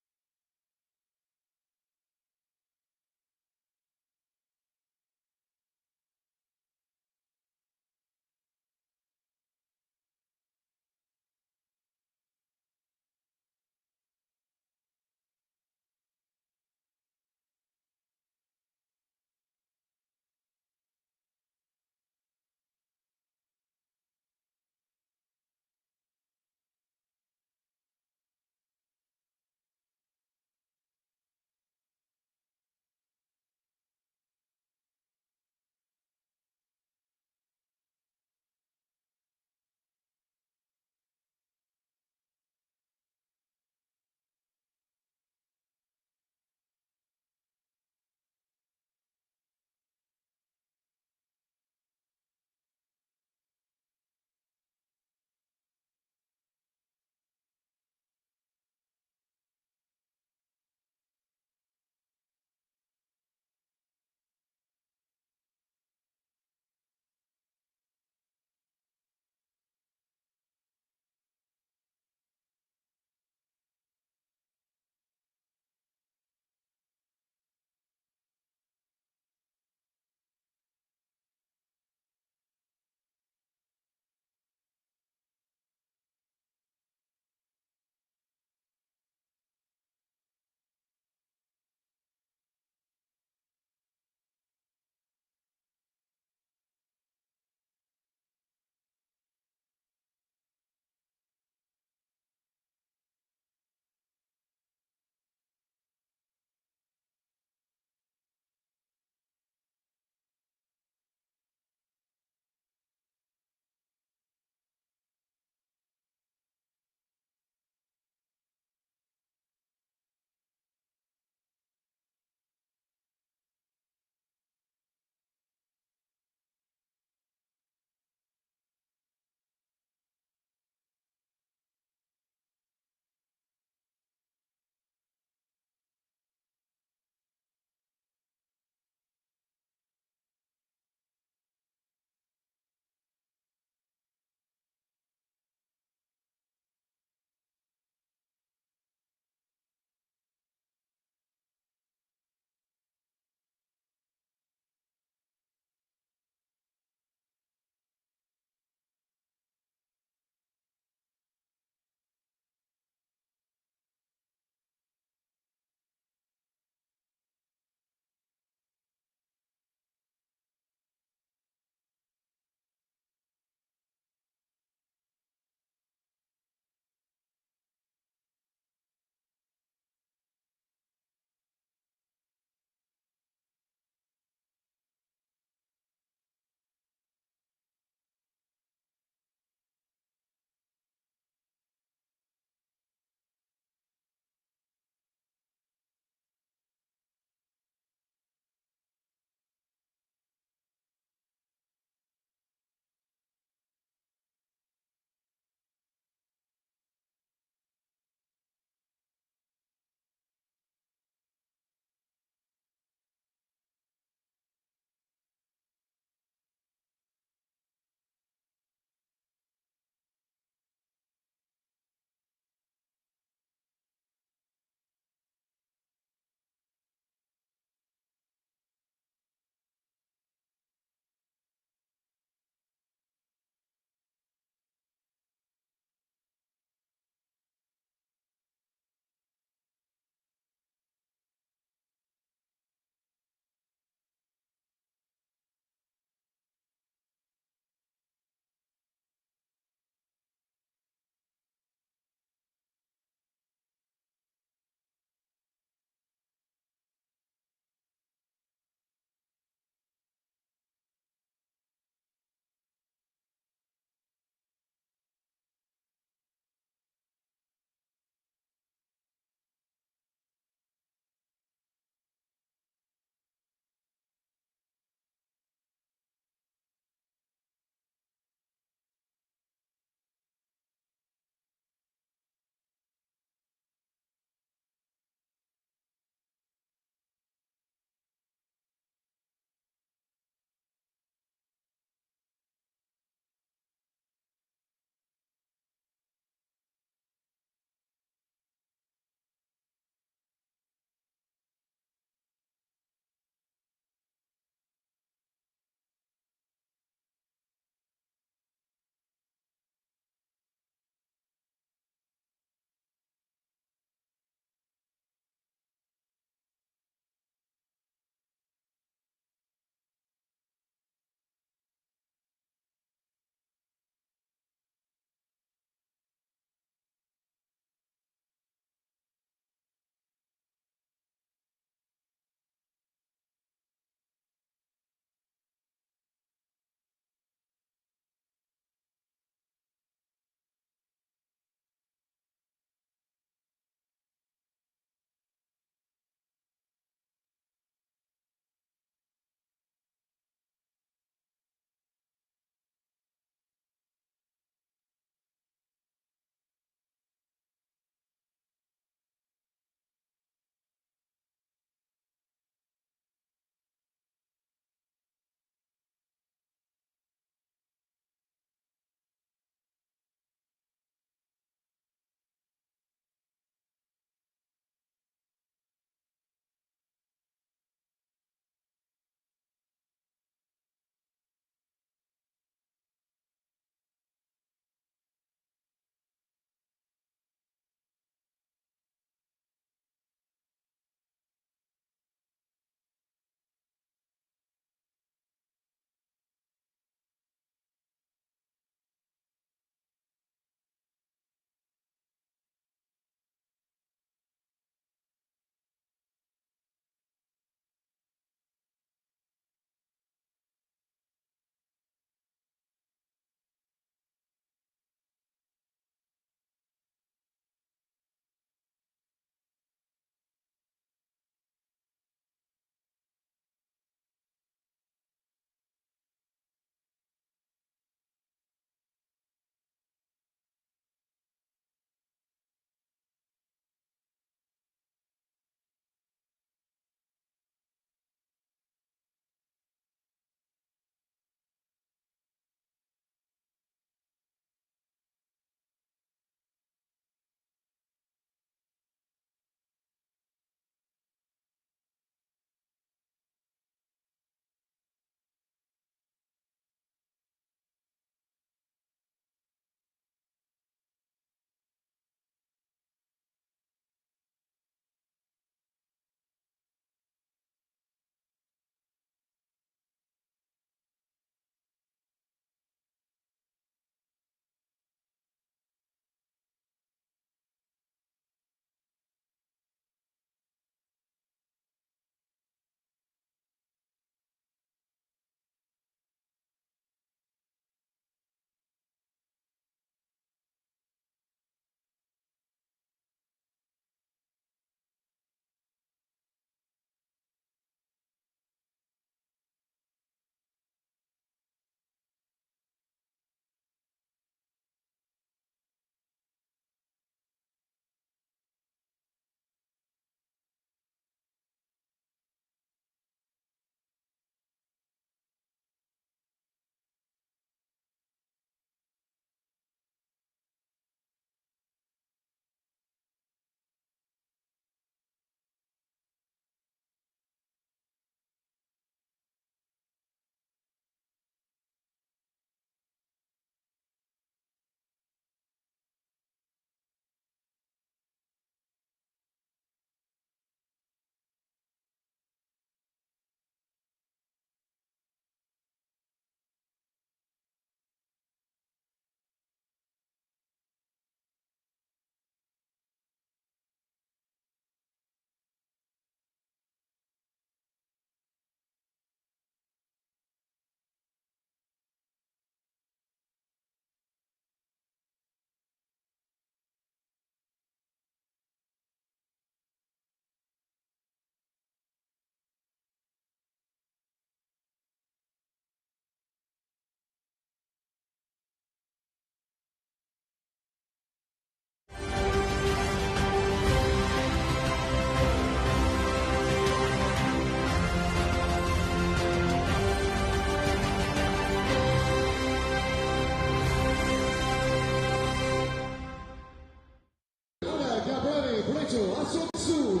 Asunzu.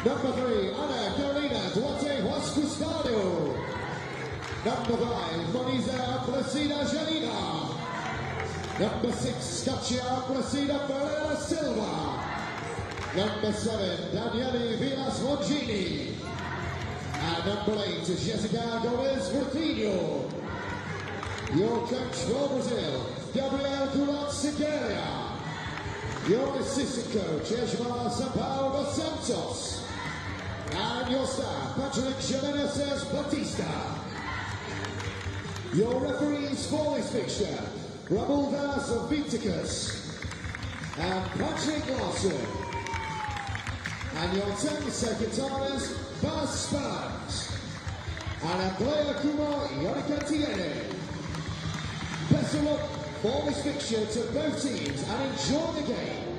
Number 3, Ana Carolina Duarte Huascustado. Number 5, Moniza Placida Janina. Number 6, Katia Placida Pereira Silva. Number 7, Daniele Villas Longini. And number 8, Jessica Gomez Portinho. Your coach for Brazil, Gabriel Curat Segueira. Your assistant coach, Ejmar Sampaio dos Santos. And your staff, Patrick Jimenez Batista. Your referees for this fixture, Ramuldas Viticus and Patrick Larson. And your 10 secretaries, Bas Sparks and Andrea Kumar Yonikantiene. Best of luck for this fixture to both teams and enjoy the game.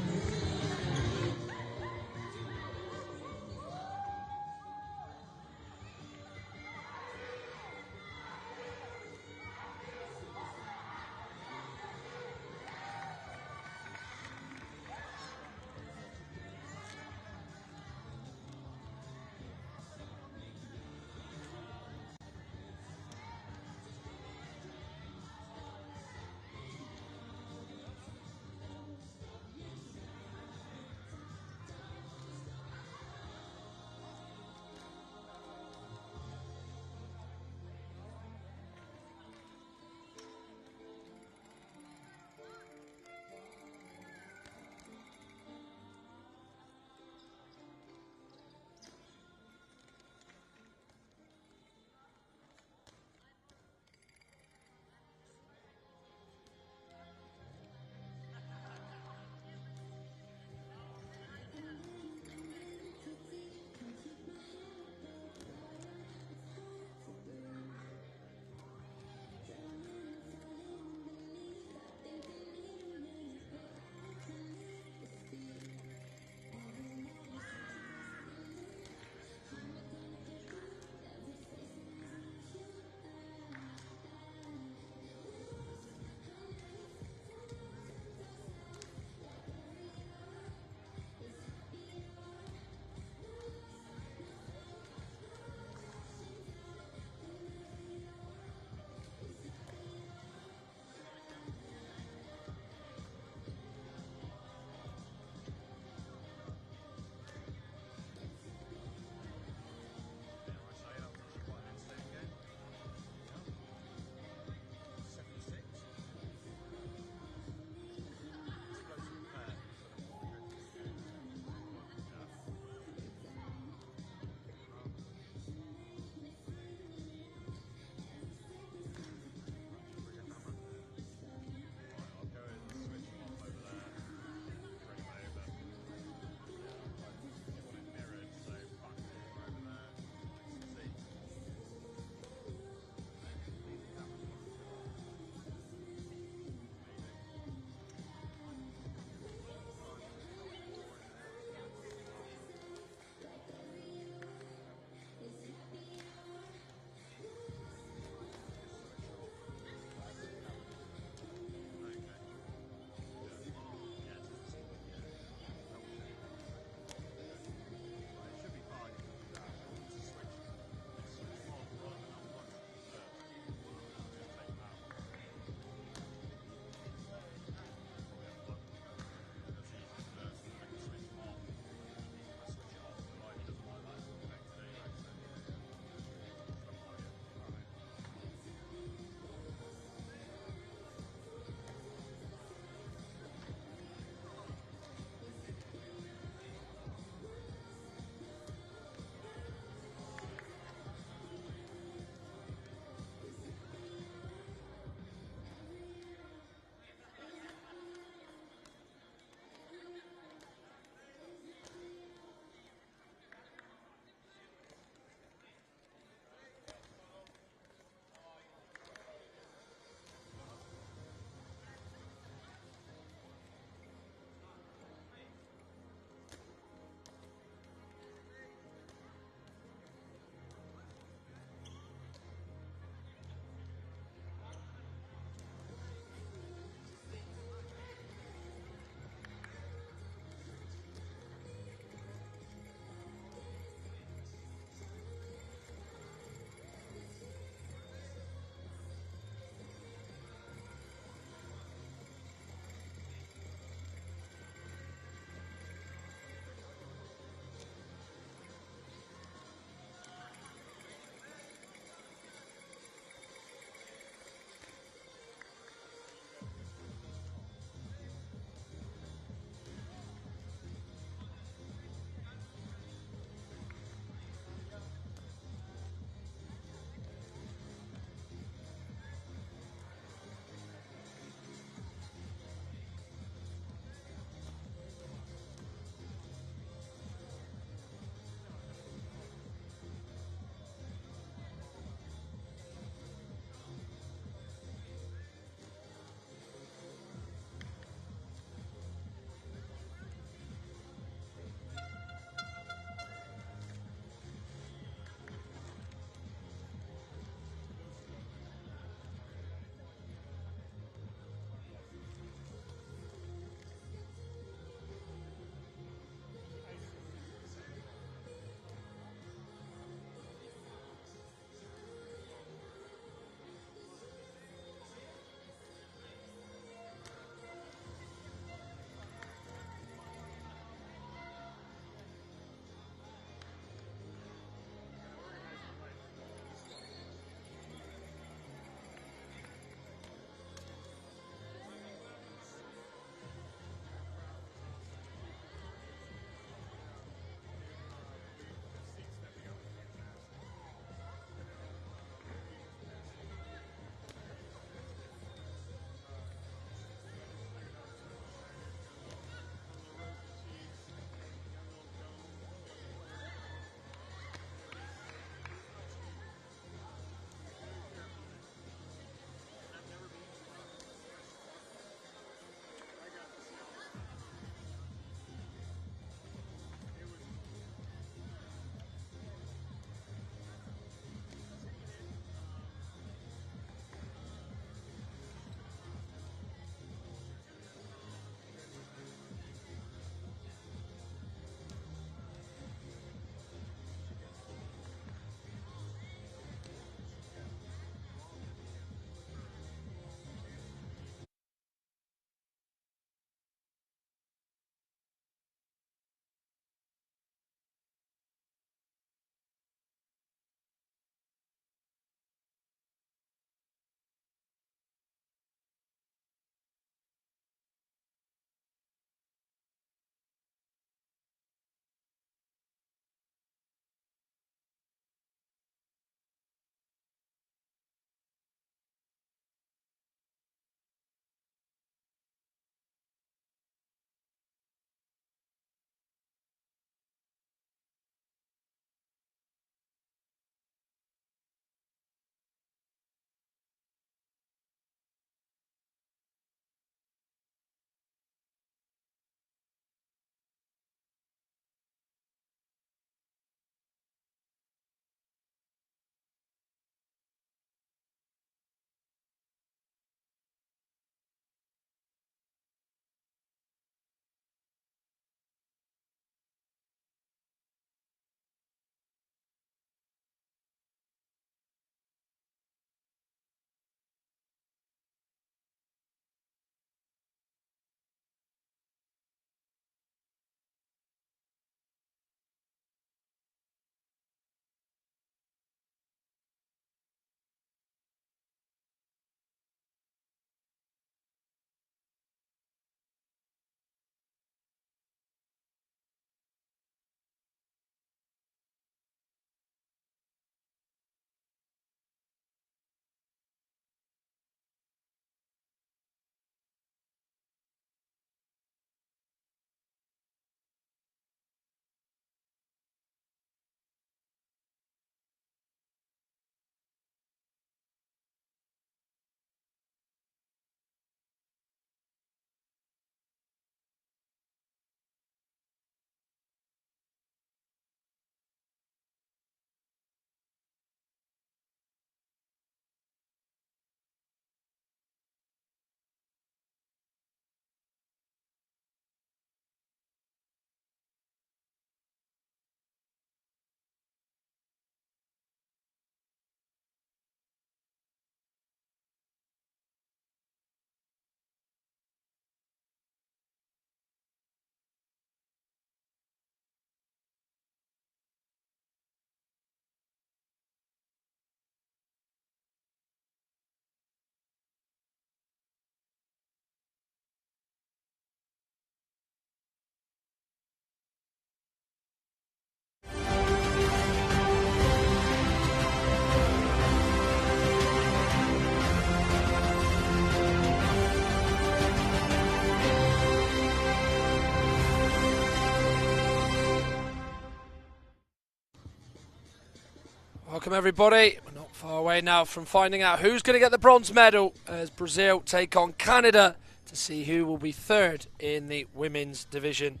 Welcome everybody. We're not far away now from finding out who's going to get the bronze medal as Brazil take on Canada to see who will be third in the women's division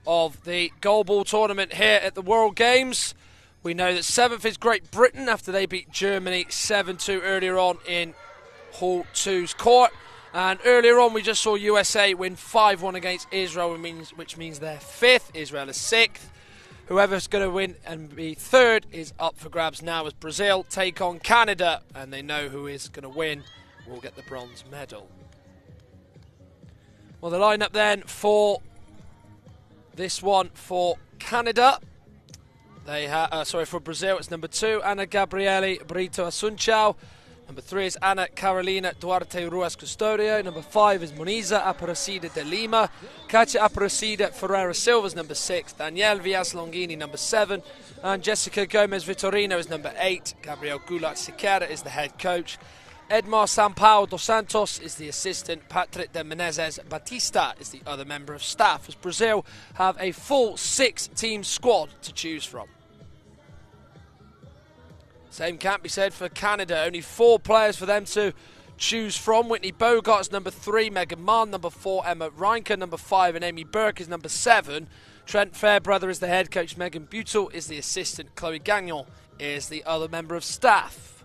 of the goalball tournament here at the World Games. We know that 7th is Great Britain after they beat Germany 7-2 earlier on in Hall 2's court. And earlier on we just saw USA win 5-1 against Israel, which means they're 5th, Israel is 6th. Whoever's going to win and be third is up for grabs now as Brazil take on Canada, and they know who is going to win will get the bronze medal. Well, the lineup then for this one for Canada. They have, for Brazil, it's number 2, Ana Gabriele Brito Assunção. Number 3 is Ana Carolina Duarte Ruas Custodio. Number 5 is Moniza Aparecida de Lima. Katia Aparecida Ferreira Silva is number 6. Danielle Villas Longini, number 7. And Jessica Gomez Vitorino is number 8. Gabriel Goulart Siqueira is the head coach. Edmar Sampaio dos Santos is the assistant. Patrick de Menezes Batista is the other member of staff, as Brazil have a full 6-team squad to choose from. Same can't be said for Canada. Only 4 players for them to choose from. Whitney Bogart is number 3, Megan Mann number 4, Emma Reinke number 5, and Amy Burke is number 7. Trent Fairbrother is the head coach, Megan Butel is the assistant, Chloe Gagnon is the other member of staff.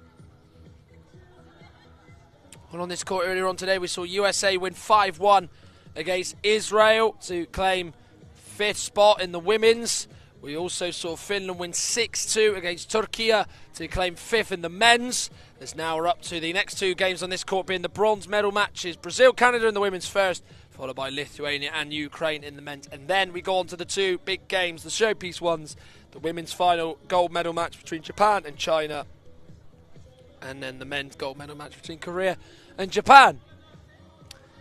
Well, on this court earlier on today we saw USA win 5-1 against Israel to claim 5th spot in the women's. We also saw Finland win 6-2 against Turkey to claim 5th in the men's. As now we're up to the next 2 games on this court being the bronze medal matches. Brazil, Canada in the women's first, followed by Lithuania and Ukraine in the men's. And then we go on to the 2 big games, the showpiece ones. The women's final gold medal match between Japan and China. And then the men's gold medal match between Korea and Japan.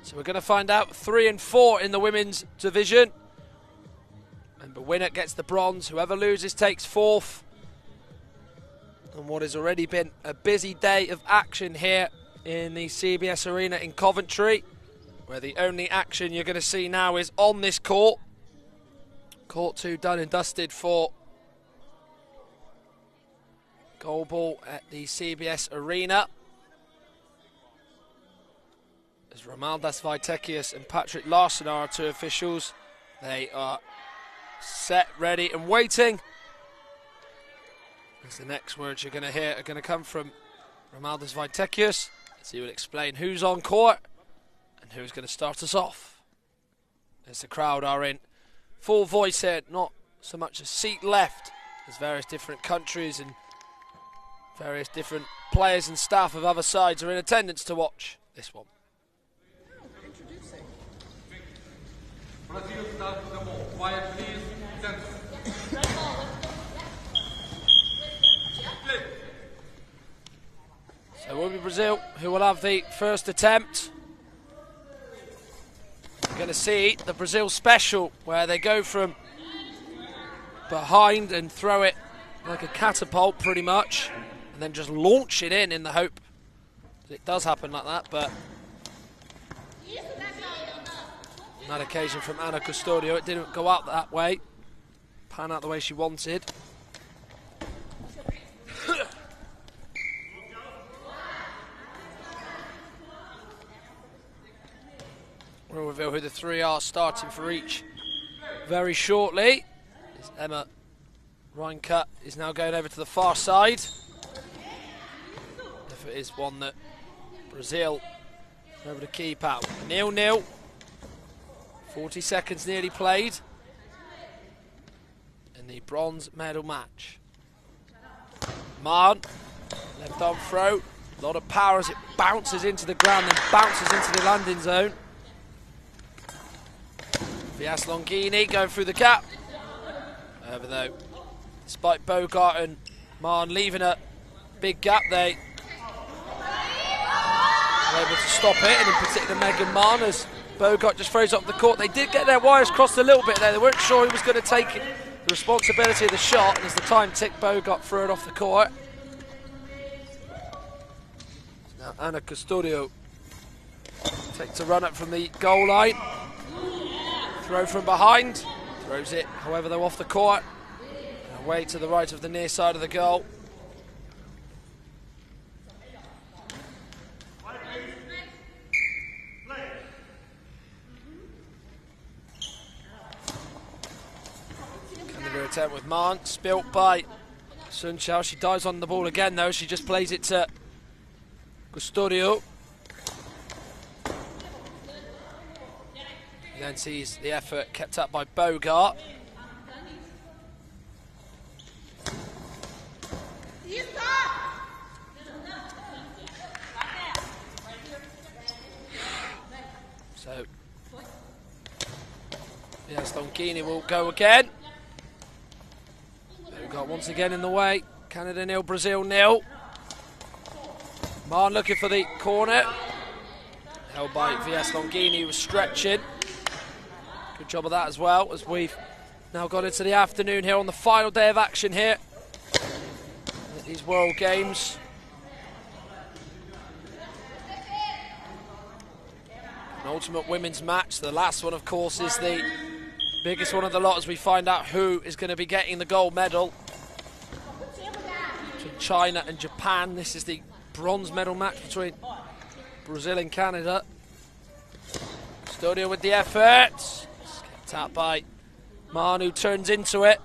So we're going to find out 3 and 4 in the women's division. And the winner gets the bronze. Whoever loses takes 4th. And what has already been a busy day of action here in the CBS Arena in Coventry, where the only action you're going to see now is on this court. Court 2 done and dusted for goalball at the CBS Arena. As Romaldas Vaitekius and Patrick Larson are our 2 officials. They are set, ready and waiting. As the next words you're going to hear are going to come from Romaldas Vaitekius, as he will explain who's on court and who's going to start us off. As the crowd are in full voice here, not so much a seat left, as various different countries and various different players and staff of other sides are in attendance to watch this one. Brazil starts the ball. Quiet, please. So it will be Brazil who will have the first attempt. We're going to see the Brazil special, where they go from behind and throw it like a catapult pretty much, and then just launch it in the hope that it does happen like that. But on that occasion from Ana Custodio, it didn't go out that way, pan out the way she wanted. We'll reveal who the 3 are starting for each very shortly. As Emma Reinke is now going over to the far side. If it is one that Brazil are able to keep out. 0-0. 40 seconds nearly played in the bronze medal match. Mann, left arm throw. A lot of power as it bounces into the ground and bounces into the landing zone. Villas Longini going through the gap. However, though, despite Bogart and Mann leaving a big gap, they were able to stop it, and in particular Megan Mann, as Bogart just throws up the court. They did get their wires crossed a little bit there. They weren't sure he was going to take the responsibility of the shot, and as the time ticked, Bogart threw it off the court. Now Ana Custodio takes a run up from the goal line. Throw from behind, throws it, however, though, off the court, away to the right of the near side of the goal. attempt with Mahn, spilt by Sun Chao. She dives on the ball again though, she just plays it to Custodio. He then sees the effort kept up by Bogart. So, yes, Longini will go again. Bogart once again in the way. Canada 0, Brazil 0. Mahn looking for the corner. Held by VS Longini, who was stretching. Good job of that as well, as we've now got into the afternoon here on the final day of action here at these World Games. An ultimate women's match. The last one, of course, is the biggest one of the lot as we find out who is going to be getting the gold medal. Between China and Japan. This is the bronze medal match between Brazil and Canada. Studio with the effort. Kicked out by Mahn, who turns into it.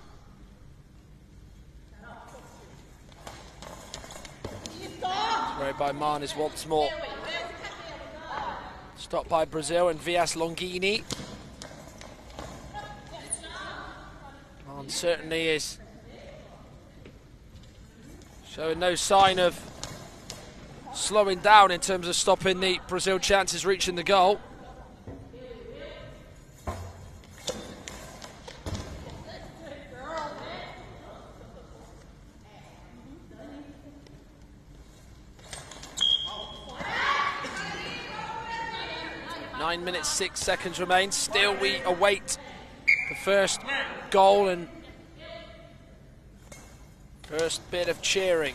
Throw by Mahn is once more stopped by Brazil and VS Longini. Mahn certainly is showing no sign of slowing down in terms of stopping the Brazil chances reaching the goal. Nine minutes, 6 seconds remain. Still we await the first goal and first bit of cheering.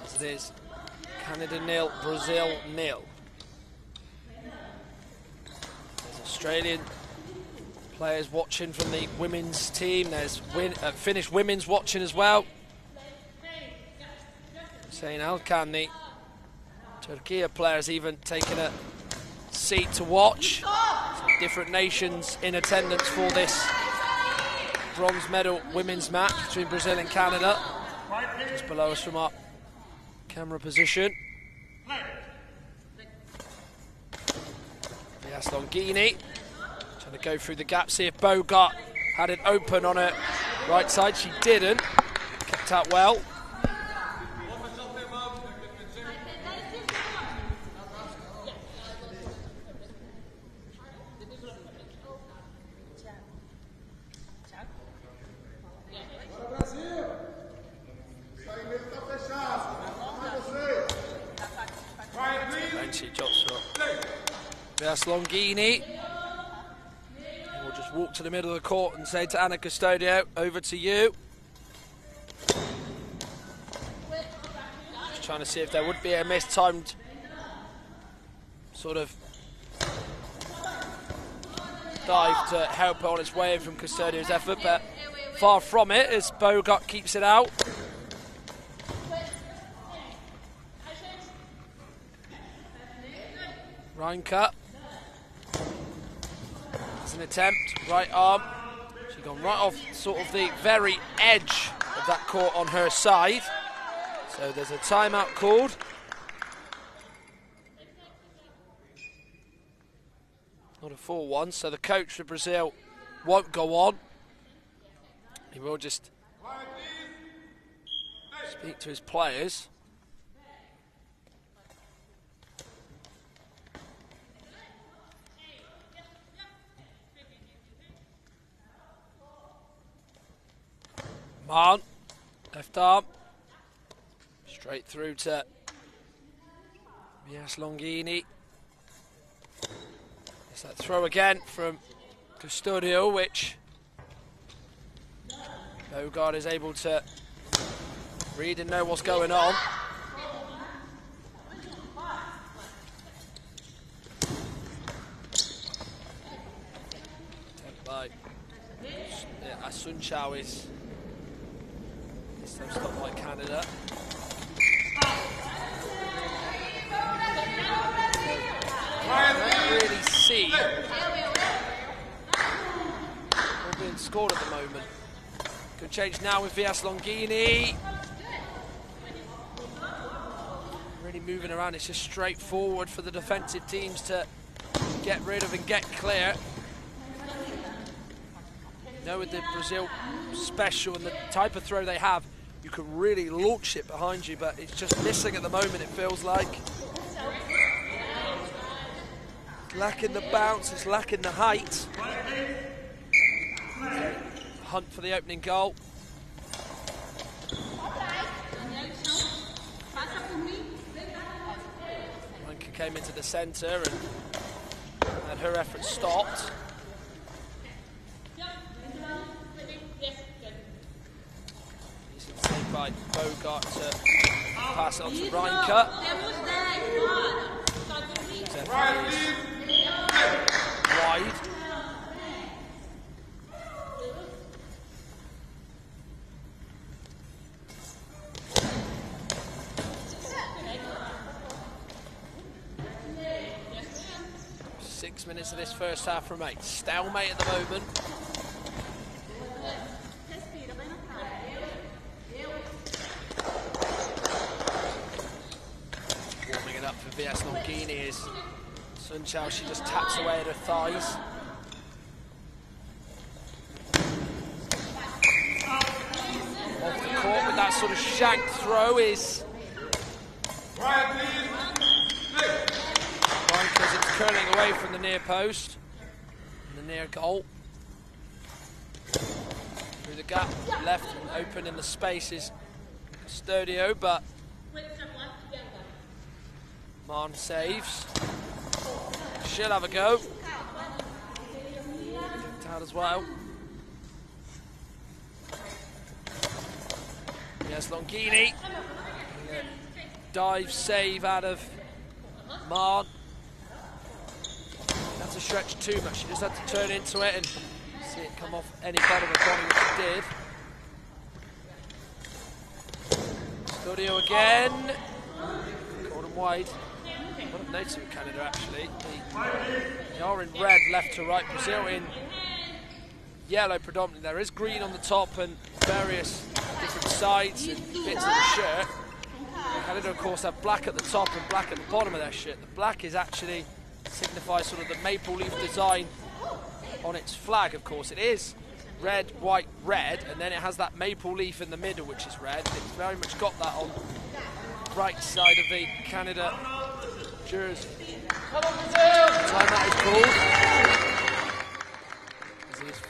As it is Canada 0, Brazil 0. There's Australian players watching from the women's team. There's Finnish women's watching as well. Hüseyin Alkan, the Turkey players, even taking a seat to watch. Some different nations in attendance for this bronze medal women's match between Brazil and Canada. Just below us from our camera position. Yes, Longini trying to go through the gap, see if Bogart had it open on her right side. She didn't. Kept out well. Yes, Longini. We'll just walk to the middle of the court and say to Anna Custodio, over to you. Just trying to see if there would be a mistimed sort of dive to help her on its way in from Custodio's effort, but far from it as Bogart keeps it out. Reinke. It's an attempt, right arm. She's gone right off sort of the very edge of that court on her side. So there's a timeout called. Not a full one, so the coach for Brazil won't go on. He will just speak to his players. Mahn, left arm, straight through to VS Longini. It's that throw again from Custodio, which Bogart is able to read and know what's going on. By Sun Chao is stopped by Canada. I don't really see what's being scored at the moment. Going to change now with Vias Longini. Really moving around. It's just straightforward for the defensive teams to get rid of and get clear. You know, with the Brazil special and the type of throw they have, you can really launch it behind you, but it's just missing at the moment, it feels like. Lacking the bounce, it's lacking the height. Hunt for the opening goal. Ranka came into the centre and had her effort stopped. Decent save by Bogart to pass it on to Ranka. Wide. Minutes of this first half remain. Stalemate at the moment. Warming it up for Vias Longini is Sun Chao. She just taps away at her thighs. Off the court with that sort of shank throw is because it's curling away from the near post, the near goal. Through the gap, left and open in the space is Custodio, but Marn saves. She'll have a go. Kicked out as well. Yes, Longini. Dive save out of Marn. Had to stretch too much, she just had to turn into it and see it come off any part of her body, which she did. Studio again. Caught him wide. What I've noticed with Canada actually, they are in red left to right, Brazil in yellow predominantly. There is green on the top and various different sides and bits of the shirt. Canada of course have black at the top and black at the bottom of their shirt. The black is actually signifies sort of the maple leaf design on its flag, of course. It is red, white, red, and then it has that maple leaf in the middle, which is red. It's very much got that on the right side of the Canada jersey. Timeout is called. This is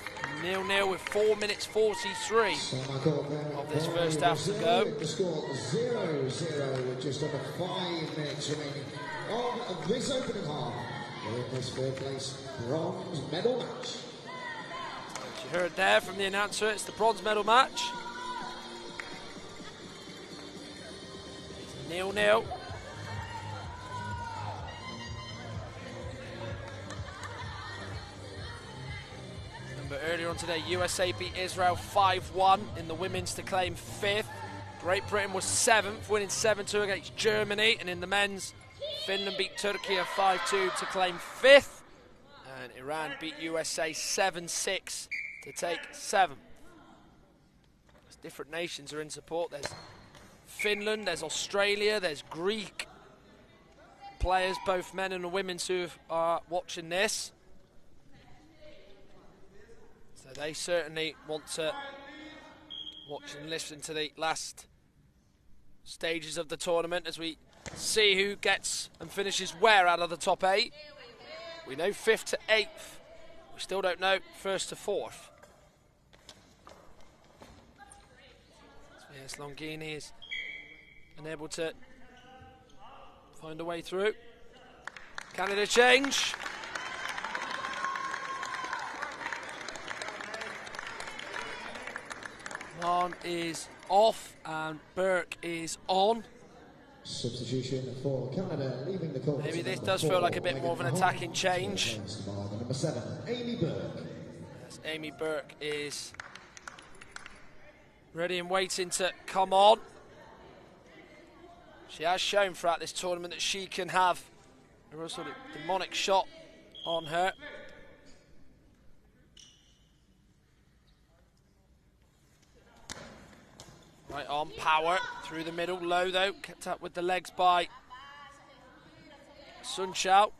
0-0 with 4 minutes 43 of this first half to go. The score 0-0 with just under 5 minutes remaining of this opening half. In this third place bronze medal match. As you heard there from the announcer, it's the bronze medal match. 0-0. Remember earlier on today, USA beat Israel 5-1 in the women's to claim 5th. Great Britain was 7th, winning 7-2 against Germany, and in the men's, Finland beat Turkey 5-2 to claim 5th, and Iran beat USA 7-6 to take 7th. Different nations are in support. There's Finland, there's Australia, there's Greek players, both men and women, who are watching this. So they certainly want to watch and listen to the last stages of the tournament as we see who gets and finishes where out of the top 8. We know 5th to 8th. We still don't know 1st to 4th. So yes, Longini is unable to find a way through. Canada change. Marn is off and Burke is on. Substitution for Canada, leaving the court. Maybe this does feel like a bit more of an attacking change. Number 7, Amy Burke. Yes, Amy Burke is ready and waiting to come on. She has shown throughout this tournament that she can have a real sort of demonic shot on her. Strong power through the middle, low though, kept up with the legs by Sun Xiao.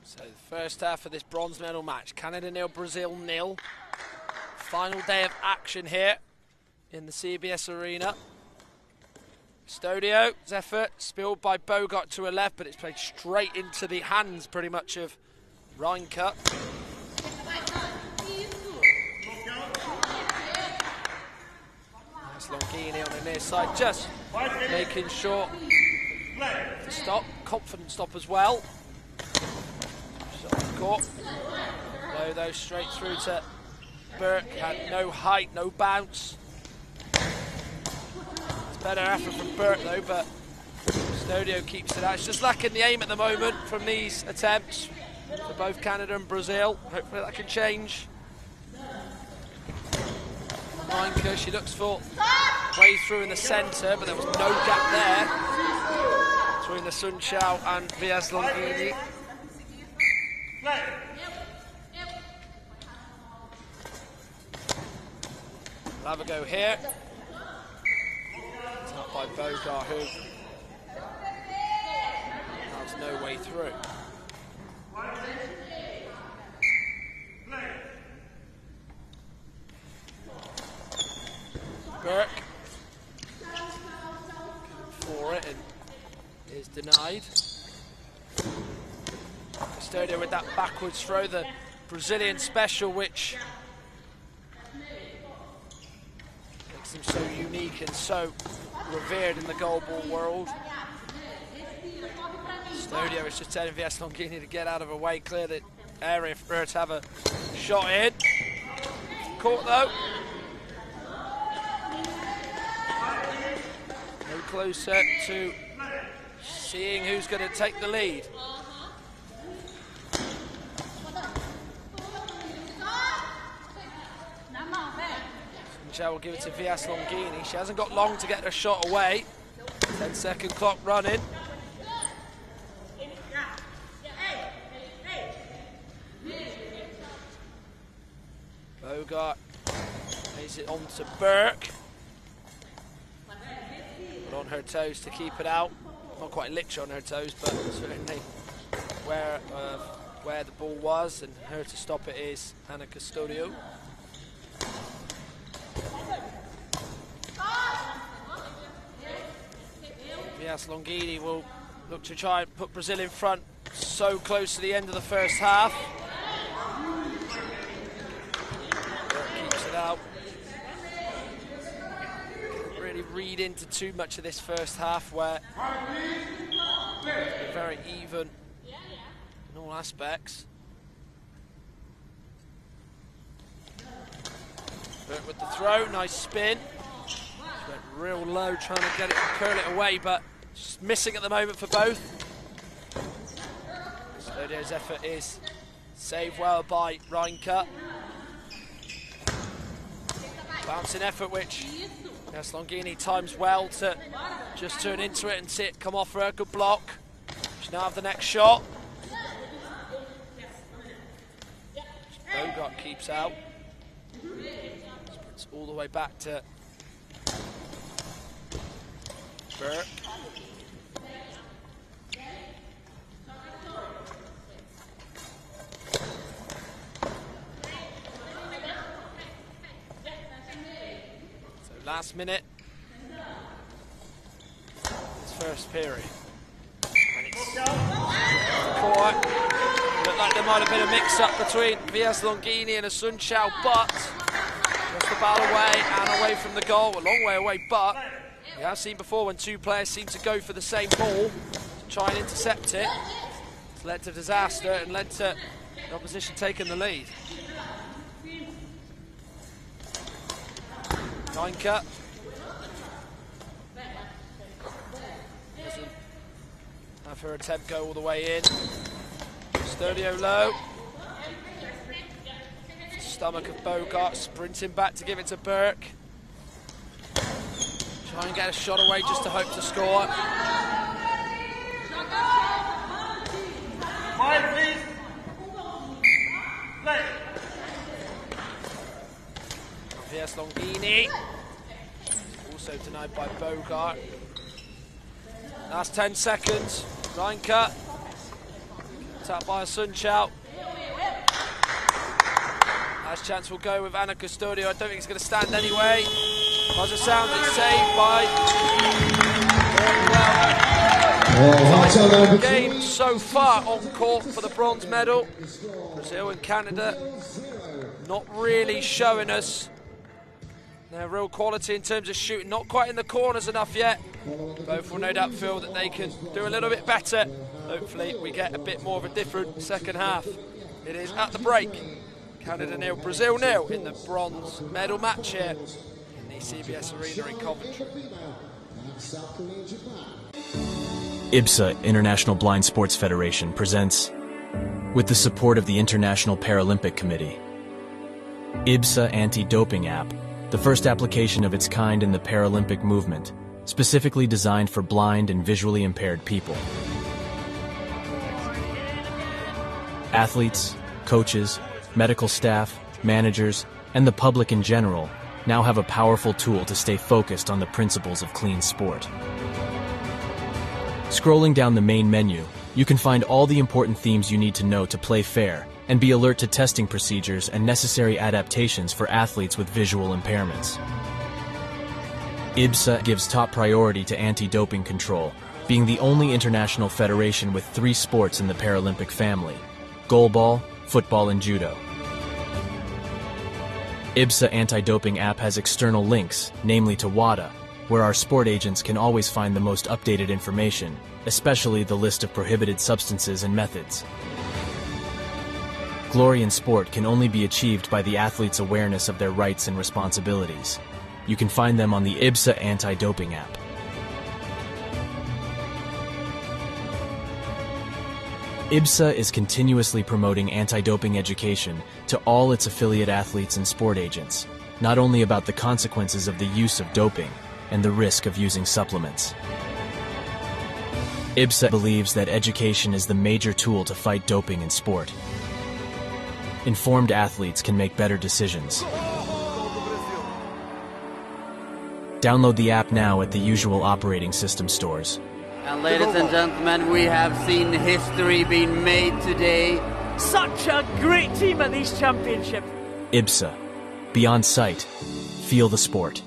So the first half of this bronze medal match, Canada 0, Brazil 0. Final day of action here in the CBS arena. Custodio's effort spilled by Bogart to her left, but it's played straight into the hands pretty much of Reinke. Nice Longini on the near side, just making sure to stop. Confident stop as well. Caught. Low though, straight through to Burke. Had no height, no bounce. It's better effort from Burke though, but Custodio keeps it out. It's just lacking the aim at the moment from these attempts for both Canada and Brazil. Hopefully that can change. Reinke, she looks for way through in the centre, but there was no gap there between the Sun Xiao and Vias Longini. We'll have a go here. It's up by Bogart, who has no way through. Burke for it and is denied. Custodio with that backwards throw, the Brazilian special, which makes him so unique and so revered in the goalball world. Custodio is just telling Vias Longini to get out of her way, clear the area for her to have a shot in. Caught though. No closer to seeing who's going to take the lead. Will give it to Vias Longini. She hasn't got long to get her shot away. 10-second clock running. Bogart lays it on to Burke. But on her toes to keep it out. Not quite literally on her toes, but certainly where the ball was, and her to stop it is Hannah Custodio. Vias Longini will look to try and put Brazil in front so close to the end of the first half. Burke keeps it out. Can't really read into too much of this first half where it's been very even in all aspects. Burke with the throw, nice spin. Went real low trying to get it and curl it away, but just missing at the moment for both. Custodio's effort is saved well by Reinke. Bouncing effort which Vias Longini times well to just turn into it and see it come off her. Good block. She now have the next shot. Bogart keeps out. Sprints all the way back to Burke. So last minute, this first period. And it's caught. Looked like there might have been a mix-up between Vias Longini and a Sun Xiao, but just the ball away and away from the goal. A long way away, but we have seen before when two players seem to go for the same ball to try and intercept it. It's led to disaster and led to the opposition taking the lead. Reinke doesn't have her attempt go all the way in. Custodio low. Stomach of Bogart, sprinting back to give it to Burke. Try and get a shot away just to hope to score. Quiet, please. Play. Yes, Longini. Also denied by Bogart. Last 10 seconds. Reinke. Tapped by Sunchow. Last chance will go with Anna Custodio. I don't think it's going to stand anyway. Buzzer sounds, it's saved by Goalball. Game so far on court for the bronze medal. Brazil and Canada not really showing us their real quality in terms of shooting. Not quite in the corners enough yet. Both will no doubt feel that they can do a little bit better. Hopefully we get a bit more of a different second half. It is at the break. Canada 0, Brazil 0 in the bronze medal match here in the CBS Arena in Coventry. IBSA, International Blind Sports Federation, presents, with the support of the International Paralympic Committee, IBSA Anti-Doping App, the first application of its kind in the Paralympic movement, specifically designed for blind and visually impaired people. Athletes, coaches, medical staff, managers, and the public in general now have a powerful tool to stay focused on the principles of clean sport. Scrolling down the main menu, you can find all the important themes you need to know to play fair and be alert to testing procedures and necessary adaptations for athletes with visual impairments. IBSA gives top priority to anti-doping control, being the only international federation with 3 sports in the Paralympic family: goalball, football, and judo. IBSA anti-doping app has external links, namely to WADA, where our sport agents can always find the most updated information, especially the list of prohibited substances and methods. Glory in sport can only be achieved by the athlete's awareness of their rights and responsibilities. You can find them on the IBSA anti-doping app. IBSA is continuously promoting anti-doping education to all its affiliate athletes and sport agents, not only about the consequences of the use of doping and the risk of using supplements. IBSA believes that education is the major tool to fight doping in sport. Informed athletes can make better decisions. Download the app now at the usual operating system stores. And ladies and gentlemen, we have seen history being made today. Such a great team at these championships. IBSA. Beyond sight. Feel the sport.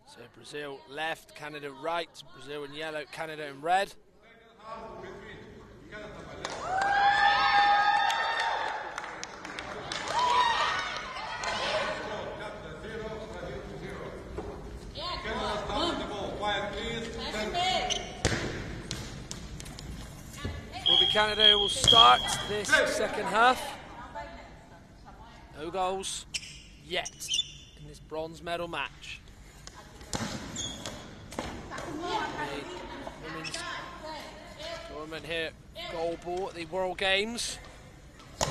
So Brazil left, Canada right, Brazil in yellow, Canada in red. Will be Canada who will start this second half. No goals yet in this bronze medal match. The women's tournament here, Goalball at the World Games. So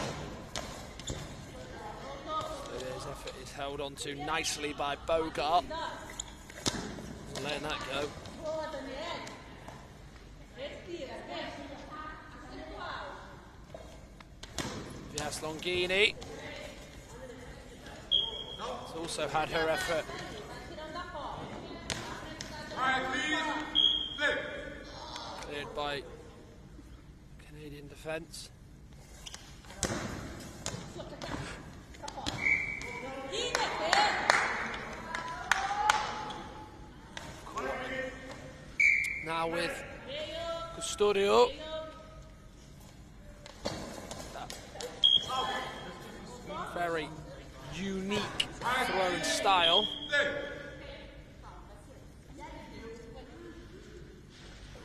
there's effort is held on to nicely by Bogart. Letting that go. Yes, Longini. Has also had her effort. Cleared by Canadian defence. Now with Custodio. Very unique throwing style.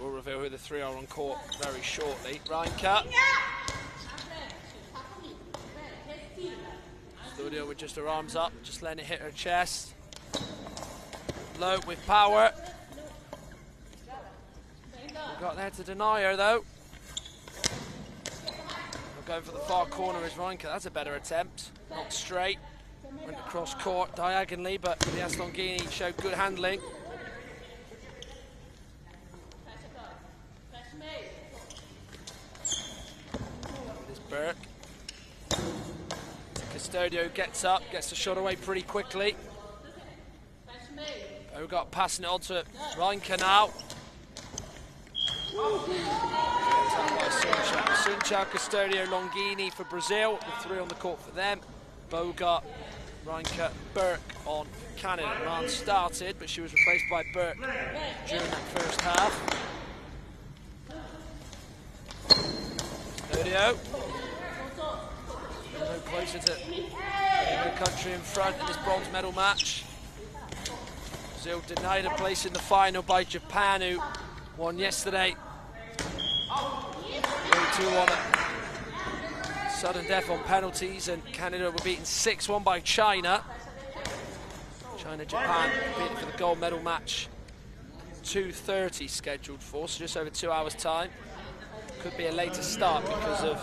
We'll reveal who the three are on court very shortly. Reinke. Custodio with just her arms up, just letting it hit her chest. Low with power. Got there to deny her though. Going for the far corner is Reinke. That's a better attempt. Not straight. Went across court diagonally, but Vias Longini showed good handling. There's Burke. Custodio gets up, gets the shot away pretty quickly. Bogart passing it on to Reinke now. Sunchao, Custodio, Longini for Brazil, with three on the court for them. Bogart, Reinke, Burke on Canada. Rahn started, but she was replaced by Burke during that first half. Custodio. No closer to the country in front in this bronze medal match. Brazil denied a place in the final by Japan, who won yesterday. 2-1 at sudden death on penalties, and Canada were beaten 6-1 by China. China-Japan beaten for the gold medal match. 2:30 scheduled for, so just over 2 hours time. Could be a later start because of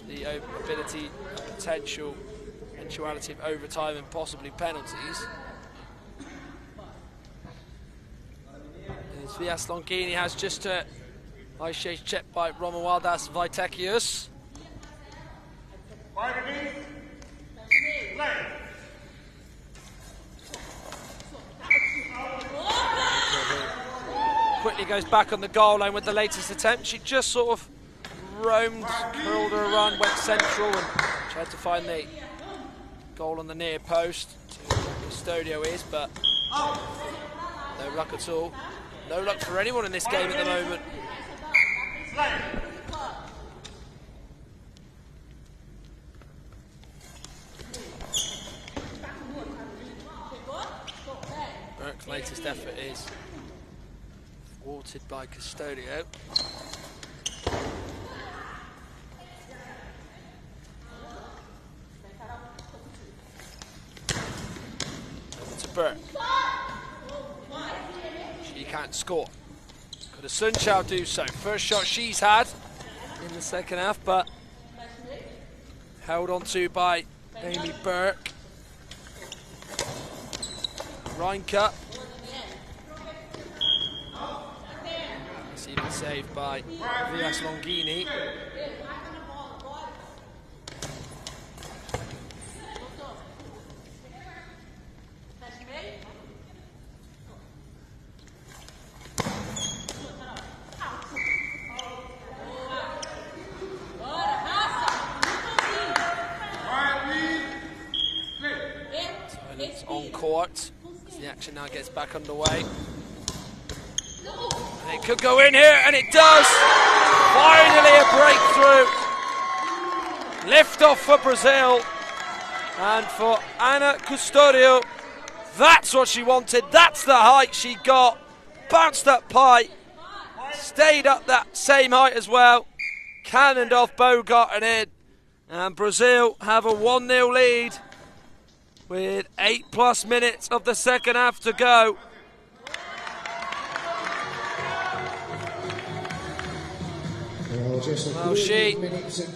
the ability and potential eventuality of overtime and possibly penalties. Vias Longini has just a high shade checked by Romualdas Vaitekius. Quickly goes back on the goal line with the latest attempt. She just sort of roamed, curled her run, went central and tried to find the goal on the near post. Custodio is, but no luck at all. No luck for anyone in this game at the moment. Burke's latest effort is thwarted by Custodio. Over to Burke. She can't score. Could a Sunchao do so? First shot she's had in the second half, but held on to by Amy Burke. Reinke. Receiving save by Vias Longini. On court as the action now gets back underway. And it could go in here, and it does! Finally a breakthrough! Lift off for Brazil, and for Ana Custodio, that's what she wanted, that's the height she got. Bounced up high, stayed up that same height as well, cannoned off Bogart and in, and Brazil have a 1-0 lead with 8+ minutes of the second half to go. Well, she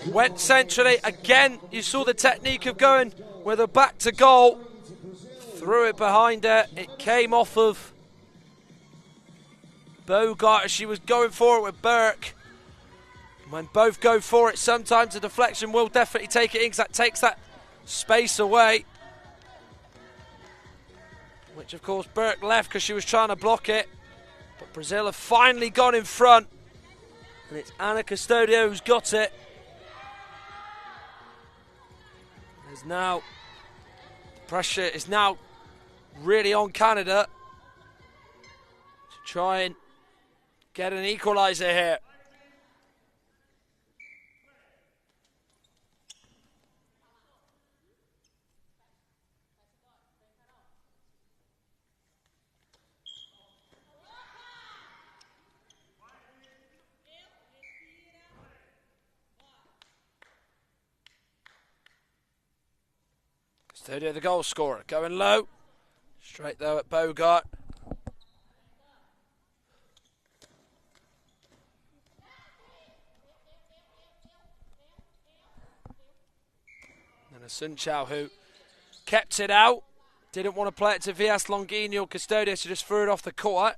went centrally. Again, you saw the technique of going with her back to goal. Threw it behind her. It came off of Bogart as she was going for it with Burke. When both go for it, sometimes the deflection will definitely take it in, because that takes that space away. Which, of course, Burke left because she was trying to block it. But Brazil have finally gone in front. And it's Ana Custodio who's got it. There's now... the pressure is now really on Canada to try and get an equaliser here. Custodio, the goal scorer, going low. Straight though at Bogart. And a Sun Chao who kept it out. Didn't want to play it to Villas Longini or Custodio, so just threw it off the court.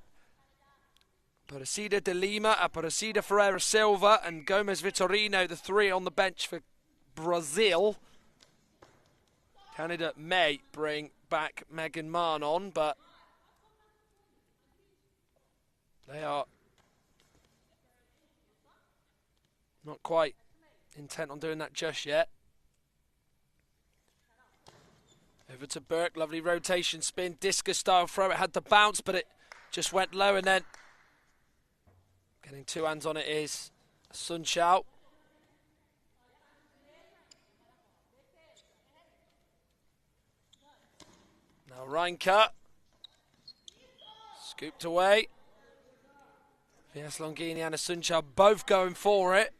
Aparecida de Lima, Aparecida Ferreira Silva, and Gomez Vitorino, the three on the bench for Brazil. Canada may bring back Megan Mann on, but they are not quite intent on doing that just yet. Over to Burke, lovely rotation spin, discus style throw. It had the bounce, but it just went low, and then getting two hands on it is Sun Chao. Now Reinke. Scooped away. Villas Longini and Sun Chao both going for it.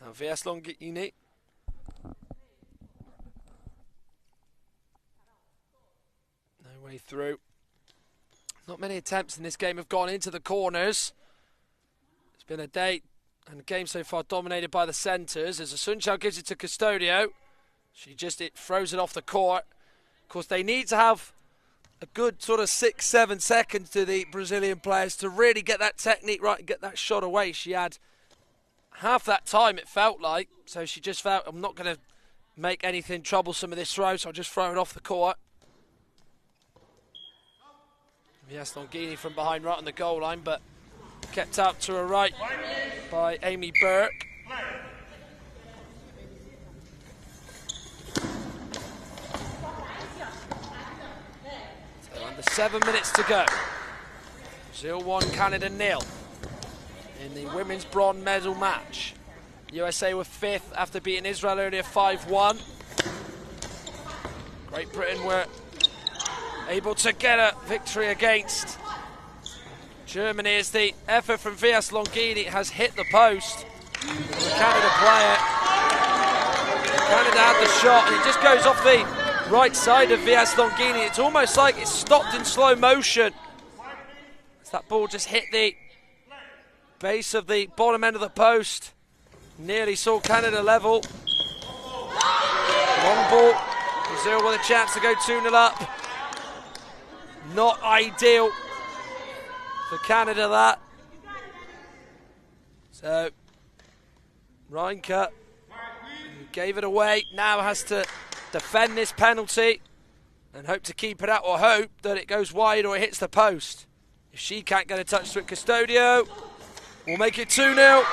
Now Villas Longini. No way through. Not many attempts in this game have gone into the corners. It's been a day and a game so far dominated by the centres. As Sun Chao gives it to Custodio, it throws it off the court. Of course, they need to have a good sort of 6-7 seconds to the Brazilian players to really get that technique right and get that shot away. She had half that time, it felt like, so she just felt, I'm not going to make anything troublesome with this throw, so I'll just throw it off the court. Yes, Longini from behind right on the goal line, but kept out to her right by Amy Burke. So under 7 minutes to go. Brazil 1, Canada 0 in the women's bronze medal match. USA were 5th after beating Israel earlier 5-1. Great Britain were able to get a victory against Germany as the effort from Villas Longini has hit the post. The Canada player. Canada had the shot and it just goes off the right side of Villas Longini. It's almost like it's stopped in slow motion. As that ball just hit the base of the bottom end of the post. Nearly saw Canada level. Long ball. Brazil with a chance to go 2-0 up. Not ideal for Canada, that. So, Reinke, who gave it away, now has to defend this penalty and hope to keep it out, or hope that it goes wide or it hits the post. If she can't get a touch to it, Custodio will make it 2-0.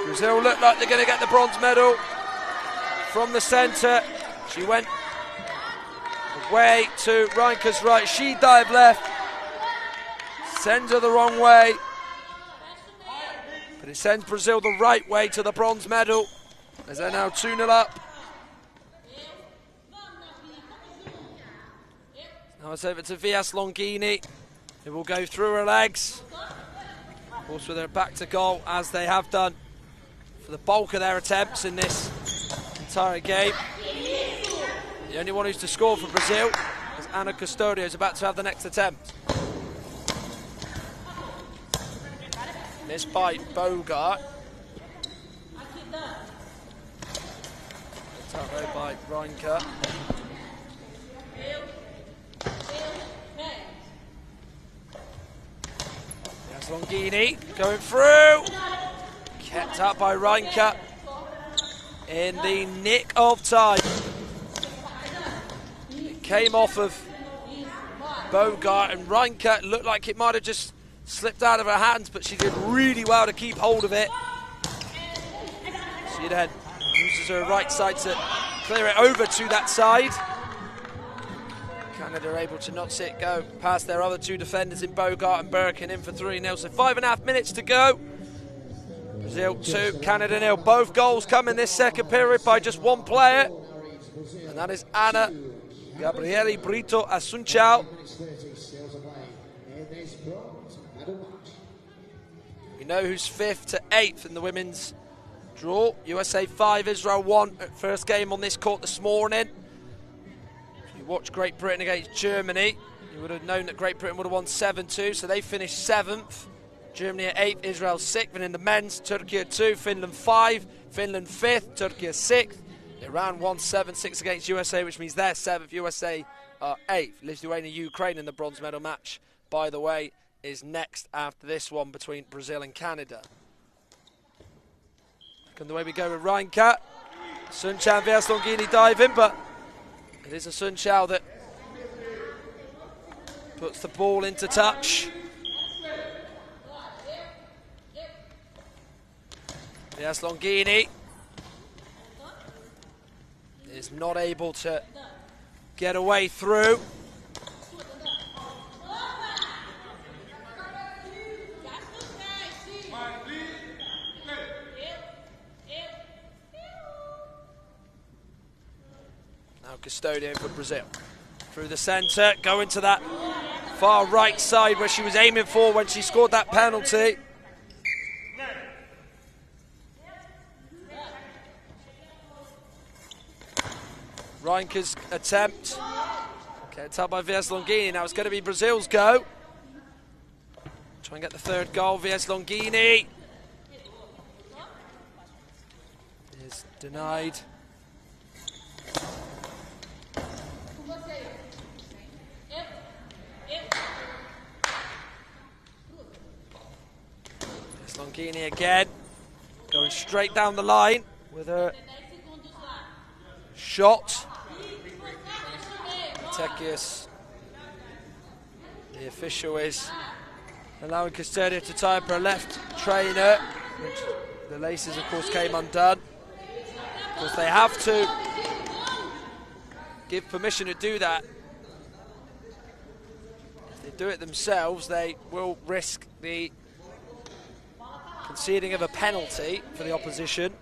Brazil look like they're going to get the bronze medal from the centre. She went away to Reinke's right. She dived left. Sends her the wrong way. But it sends Brazil the right way to the bronze medal. As they're now 2-0 up. Now it's over to Villas Longini, who will go through her legs. Of course, with her back to goal, as they have done for the bulk of their attempts in this entire game. The only one who's to score for Brazil is Ana Custodio, who's about to have the next attempt. Missed by Bogart. Attack by Reinke. There's Longini going through. Kept up by Reinke in the nick of time. Came off of Bogart, and Reinke looked like it might have just slipped out of her hands, but she did really well to keep hold of it. She then uses her right side to clear it over to that side. Canada are able to not see it go past their other two defenders in Bogart and Burke, and in for 3-0. So 5.5 minutes to go. Brazil 2, Canada 0. Both goals come in this second period by just one player, and that is Ana Gabriele Brito Sun Chao. We know who's 5th to 8th in the women's draw. USA 5, Israel 1. First game on this court this morning. If you watch Great Britain against Germany, you would have known that Great Britain would have won 7-2, so they finished 7th. Germany at 8th, Israel 6th, and in the men's, Turkey at 2, Finland 5, Finland 5th, Turkey at 6th. Iran won 7-6 against USA, which means they're 7th, USA are 8th. Lithuania, Ukraine in the bronze medal match, by the way, is next after this one between Brazil and Canada. And the way we go with Reinkat, Sun Chao and Vias Longini dive in, but it is a Sun Chao that puts the ball into touch. Vias Longini is not able to get away through. Now Custodian for Brazil. Through the centre, going to that far right side where she was aiming for when she scored that penalty. Reinke's attempt, kept up by Vias Longini. Now it's going to be Brazil's go. Try and get the third goal. Vias Longini is denied. Vias Longini again, going straight down the line with her shot. Tekius, the official, is allowing Custodia to tie up her left trainer, which the laces of course came undone. Of course they have to give permission to do that. If they do it themselves, they will risk the conceding of a penalty for the opposition.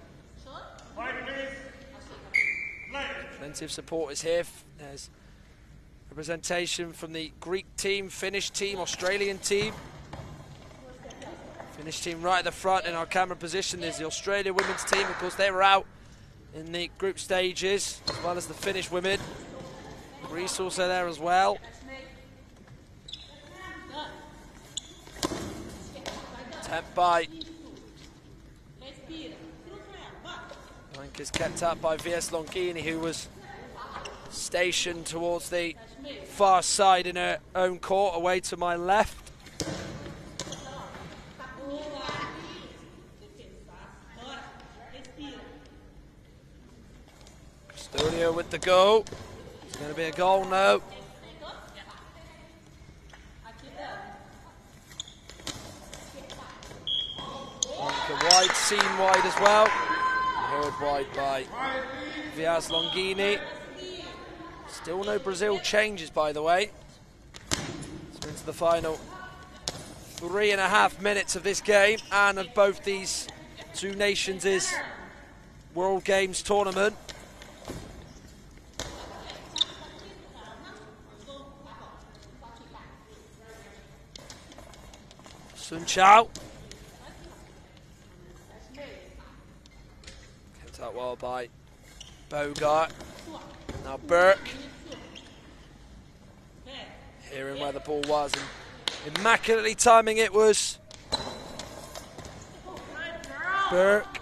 Plenty of supporters here. There's representation from the Greek team, Finnish team, Australian team. Finnish team right at the front in our camera position. There's the Australia women's team. Of course, they were out in the group stages, as well as the Finnish women. Greece also there as well. Attempt by Rank is kept up by Vias Longini, who was stationed towards the far side in her own court, away to my left. Custodio with the goal. It's going to be a goal now. Wide, seen wide as well. Heard wide by Vias Longini. Still no Brazil changes, by the way. So into the final 3.5 minutes of this game and of both these two nations' World Games tournament. Sun Chao. Kept out well by Bogart. Now Burke. Hearing where the ball was and immaculately timing it was Burke.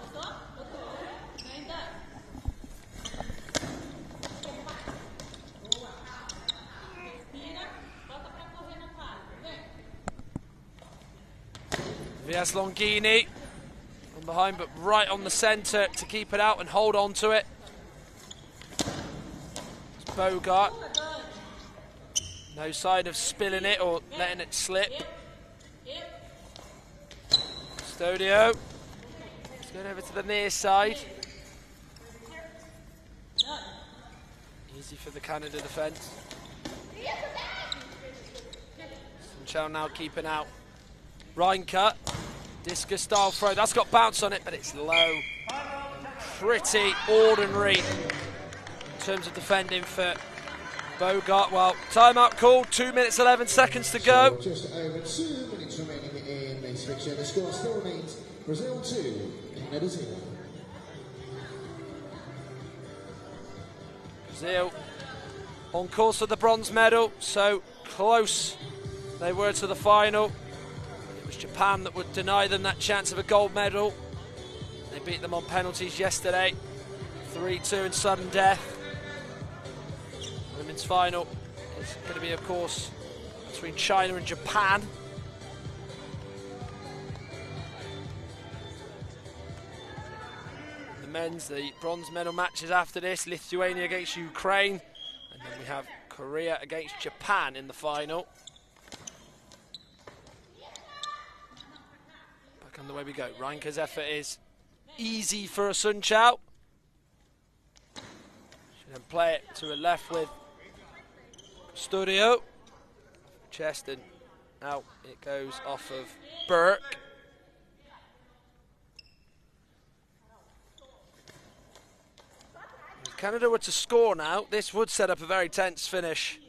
Vias Longini from behind, but right on the centre to keep it out and hold on to it. It's Bogart. No sign of spilling it or letting it slip. Custodio. It's going over to the near side. Easy for the Canada defence. Sun Chao now keeping out. Reinkat. Discus style throw. That's got bounce on it, but it's low. Pretty ordinary in terms of defending for Bogart. Well, timeout called, 2 minutes 11 seconds to go. Just over 2 minutes remaining in this fixture. The score still remains Brazil 2, Canada 0. Brazil on course for the bronze medal, so close they were to the final. It was Japan that would deny them that chance of a gold medal. They beat them on penalties yesterday, 3-2 in sudden death. Women's final is going to be, of course, between China and Japan. The men's, the bronze medal matches after this, Lithuania against Ukraine, and then we have Korea against Japan in the final. Back on the way we go. Reinke's effort is easy for a Sun Chao. She then play it to her left with Studio. Chest, and out it goes off of Burke. If Canada were to score now, this would set up a very tense finish.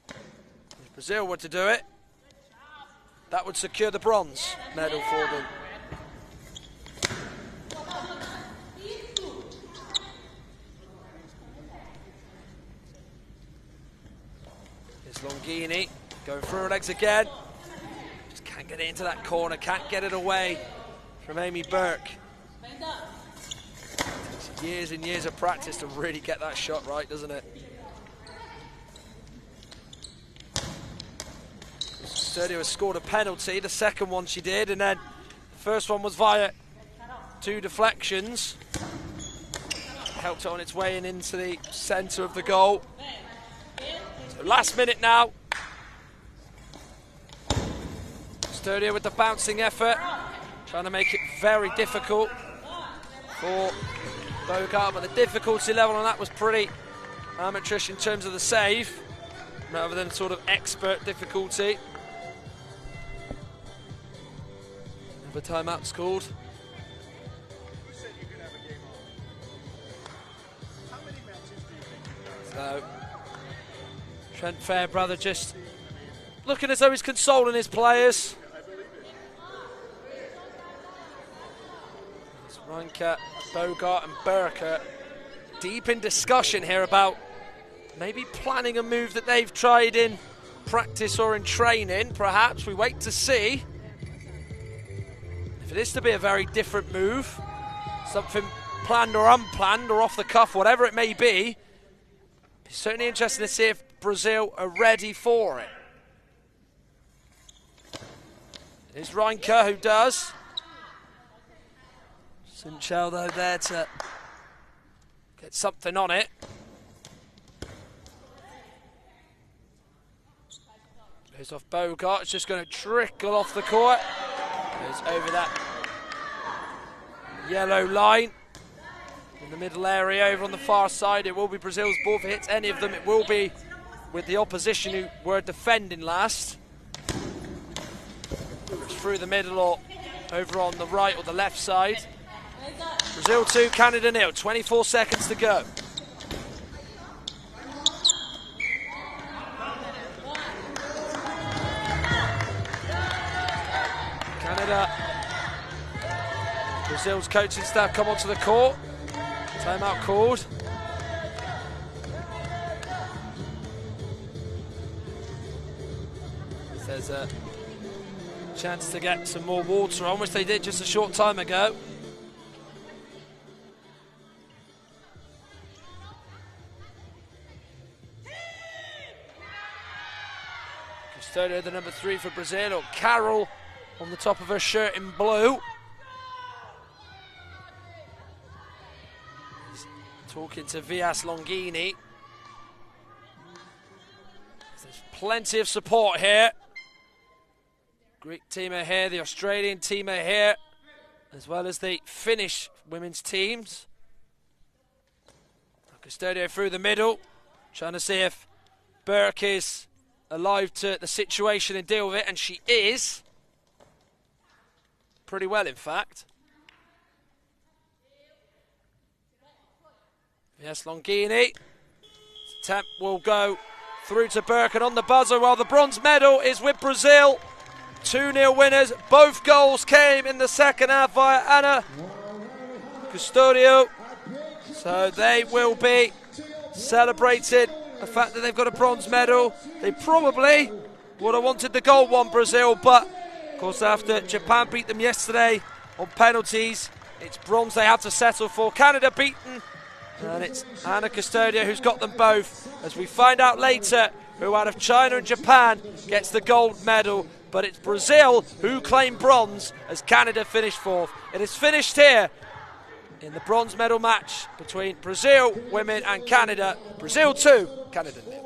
If Brazil were to do it, that would secure the bronze medal for them. Here's Longini going through her legs again. Just can't get it into that corner, can't get it away from Amy Burke. Takes years and years of practice to really get that shot right, doesn't it? Sturdio has scored a penalty, the second one she did, and then the first one was via 2 deflections. Helped it on its way in into the centre of the goal. So last minute now. Sturdio with the bouncing effort, trying to make it very difficult for Bogart, but the difficulty level on that was pretty amateurish in terms of the save, rather than sort of expert difficulty. Another timeout's called. So Trent Fairbrother just looking as though he's consoling his players. It's Reinke, Bogart and Burke deep in discussion here about maybe planning a move that they've tried in practice or in training. Perhaps we wait to see. If it is to be a very different move, something planned or unplanned or off the cuff, whatever it may be, it's certainly interesting to see if Brazil are ready for it. It's Reinke who does. Sun Chao though there to get something on it. Goes off Bogart, it's just going to trickle off the court. Goes over that yellow line in the middle area over on the far side. It will be Brazil's ball. If it hits any of them, it will be with the opposition who were defending last. It's through the middle or over on the right or the left side. Brazil 2, Canada 0. 24 seconds to go. Canada, Brazil's coaching staff come onto the court. Timeout called. There's a chance to get some more water on, which they did just a short time ago. Custodio, the number 3 for Brazil, or Carol on the top of her shirt in blue. He's talking to Vias Longini. There's plenty of support here. Greek team are here, the Australian team are here, as well as the Finnish women's teams. Custodio through the middle, trying to see if Burke is alive to the situation and deal with it, and she is. Pretty well, in fact. Yes, Longini. Attempt will go through to Birkin on the buzzer, while the bronze medal is with Brazil. 2-0 winners. Both goals came in the second half via Ana Custodio. So they will be celebrating the fact that they've got a bronze medal. They probably would have wanted the gold one, Brazil, but of course after Japan beat them yesterday on penalties, it's bronze they had to settle for. Canada beaten, and it's Ana Custodio who's got them both, as we find out later who out of China and Japan gets the gold medal. But it's Brazil who claim bronze as Canada finished fourth. It is finished here in the bronze medal match between Brazil women and Canada. Brazil 2, Canada 0.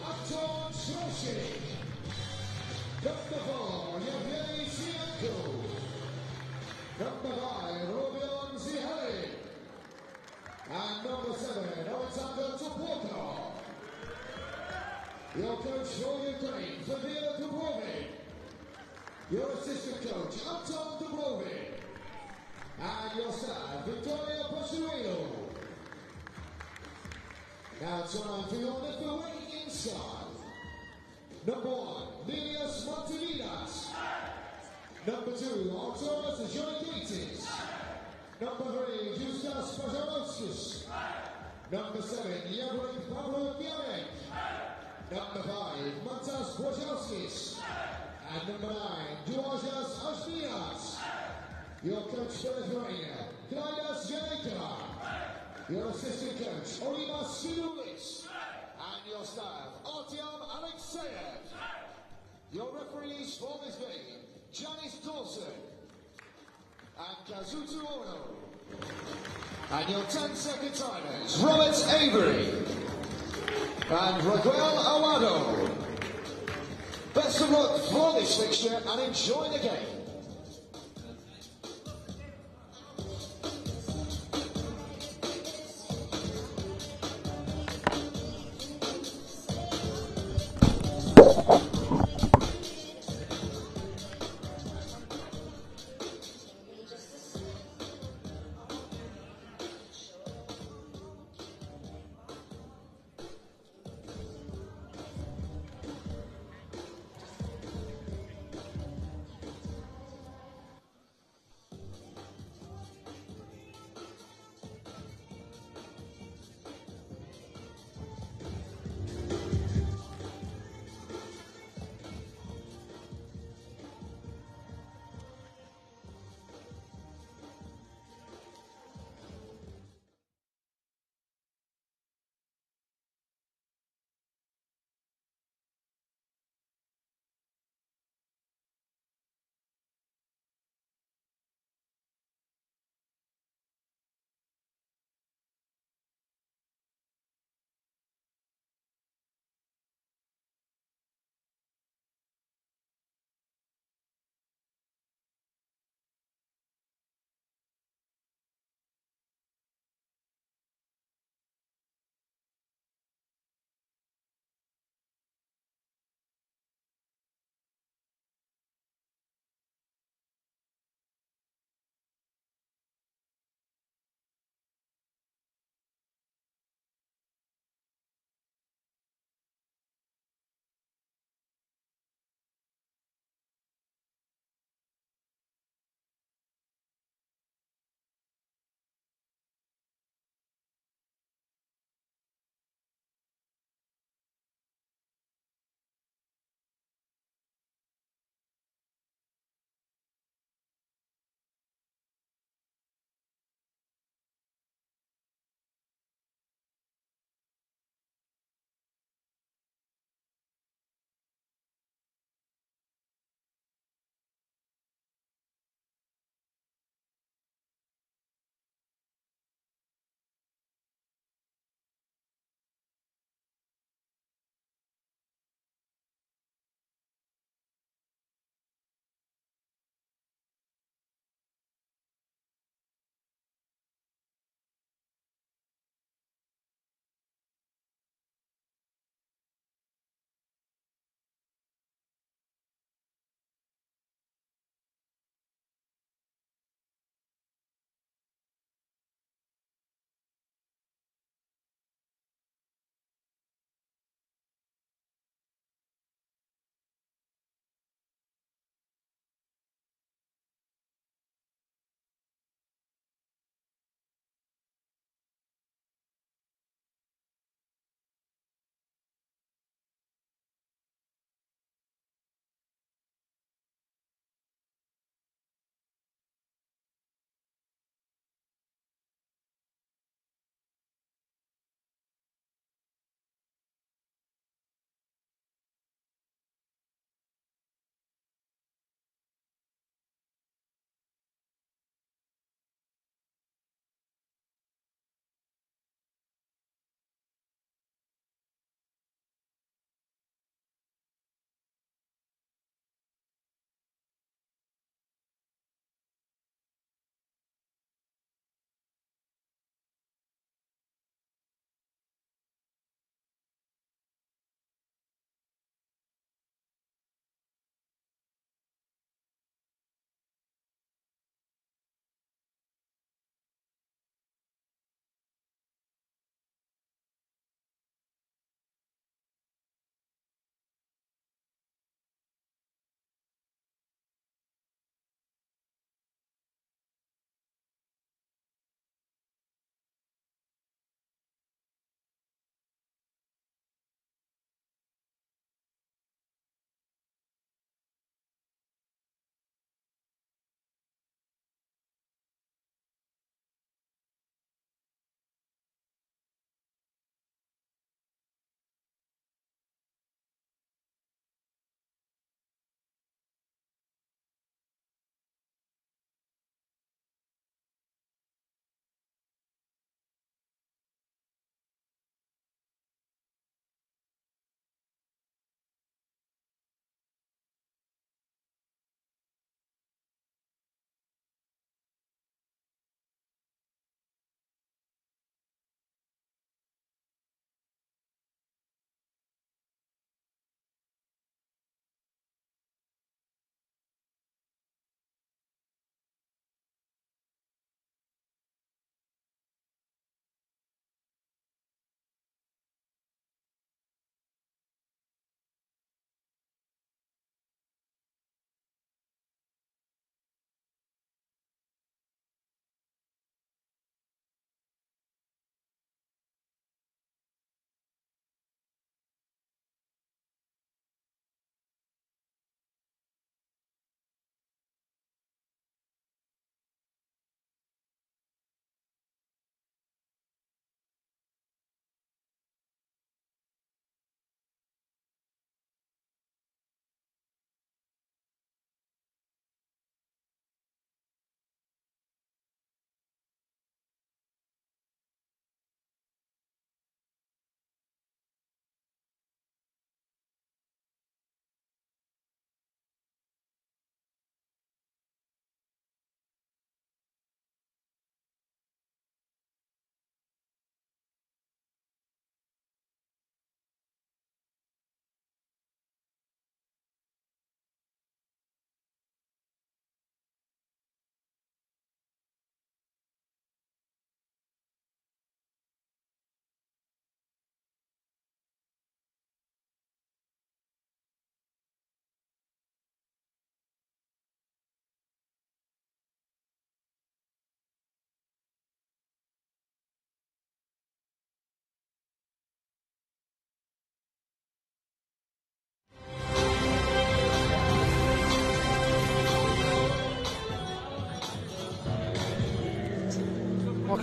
Anton Shroshi. Number 4, Yevgeny Sienko. Number 5, Robion Zihari. And number 7, Alexander Topolko. Your coach for Ukraine, Fabio Dubrovin. Your assistant coach, Anton Dubrovin. And your staff, Victoria Pochuelo. Now time for your left inside. Number 1, Milius Montevidas. Number 2, Arturas Jonikaitis. Number 3, Justas Pajarovskis. Number 7, Yevgeny Pavlovyanek. Number 5, Matas Wojciechowskis. And number 9, Georgios Ashmias. Your coach for Lithuania, Klaidas Janika. Your assistant coach, Olimas Sidulis. And your staff, Artyom Alexeyev. Your referees for this game, Janice Dawson and Kazuto Ono. And your 10-second timers, Robert Avery and Raquel Awado. Best of luck for this fixture and enjoy the game.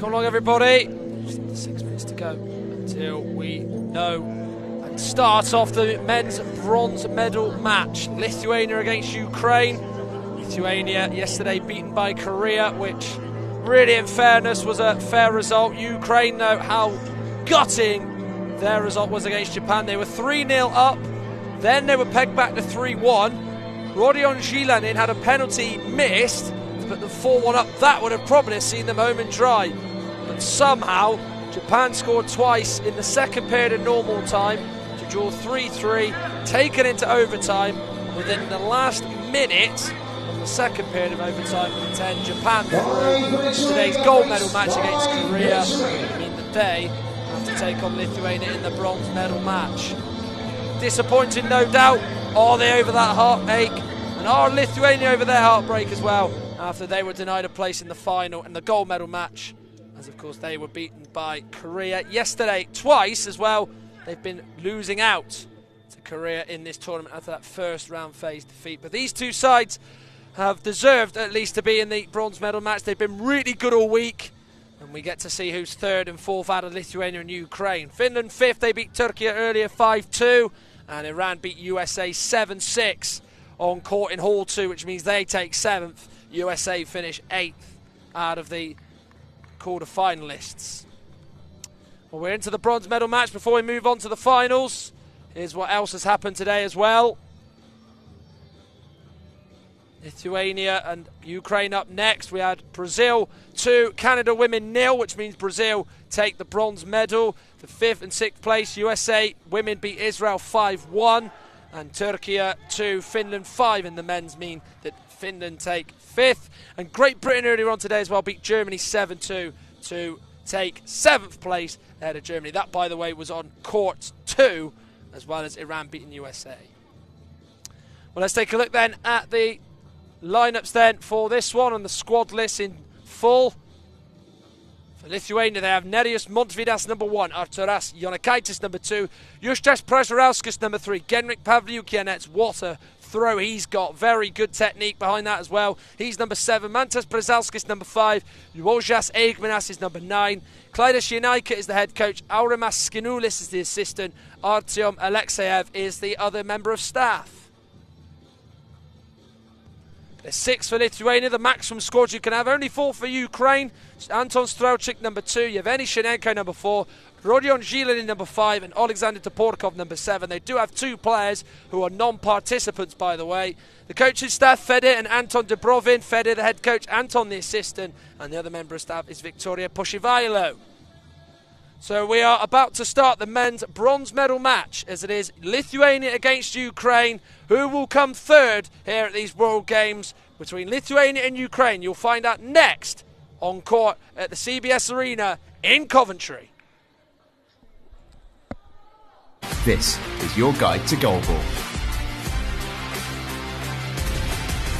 Come along, everybody. Just 6 minutes to go until we know and start off the men's bronze medal match. Lithuania against Ukraine. Lithuania yesterday beaten by Korea, which really, in fairness, was a fair result. Ukraine, though, how gutting their result was against Japan. They were 3-0 up. Then they were pegged back to 3-1. Rodion Zilanin had a penalty missed to put them 4-1 up. That would have probably seen them home and dry. But somehow, Japan scored twice in the second period of normal time to draw 3-3, taken into overtime. Within the last minute of the second period of overtime, 10 Japan through today's gold medal match against Korea, mean that they have to take on Lithuania in the bronze medal match. Disappointing, no doubt. Are they over that heartache? And are Lithuania over their heartbreak as well, after they were denied a place in the final and the gold medal match, as of course they were beaten by Korea yesterday twice as well. They've been losing out to Korea in this tournament after that first round phase defeat. But these two sides have deserved at least to be in the bronze medal match. They've been really good all week, and we get to see who's third and fourth out of Lithuania and Ukraine. Finland fifth, they beat Turkey earlier 5-2, and Iran beat USA 7-6 on court in Hall 2, which means they take 7th. USA finish 8th out of the quarter-finalists. Well, we're into the bronze medal match. Before we move on to the finals, here's what else has happened today as well. Lithuania and Ukraine up next. We had Brazil 2, Canada women 0, which means Brazil take the bronze medal. The 5th and 6th place, USA women beat Israel 5-1. And Turkey 2, Finland 5 in the men's mean that Finland take 5th. And Great Britain earlier on today as well beat Germany 7-2 to take 7th place ahead of Germany. That, by the way, was on court 2, as well as Iran beating USA. Well, let's take a look then at the lineups then for this one and the squad list in full. For Lithuania, they have Nerijus Montvydas number 1, Arturas Jonikaitis number 2, Justas Prasarauskas number 3, Genrik Pavliukianets, what a throw he's got, very good technique behind that as well. He's number 7, Mantas Brazalskis number 5, Juozas Eigmanas is number 9, Klaidas Yenaika is the head coach, Aurimas Skinoulis is the assistant, Artyom Alexeyev is the other member of staff. There's 6 for Lithuania, the maximum squad you can have. Only 4 for Ukraine. Anton Strauchik number 2, Yevgeny Shenenko number 4, Rodion Zilanin number 5, and Alexander Toporkov number 7. They do have 2 players who are non-participants, by the way. The coaching staff, Fede and Anton Dubrovin. Fede, the head coach, Anton, the assistant, and the other member of staff is Victoria Poshivailo. So we are about to start the men's bronze medal match, as it is Lithuania against Ukraine. Who will come third here at these World Games between Lithuania and Ukraine? You'll find out next on court at the CBS Arena in Coventry. This is your guide to Goalball.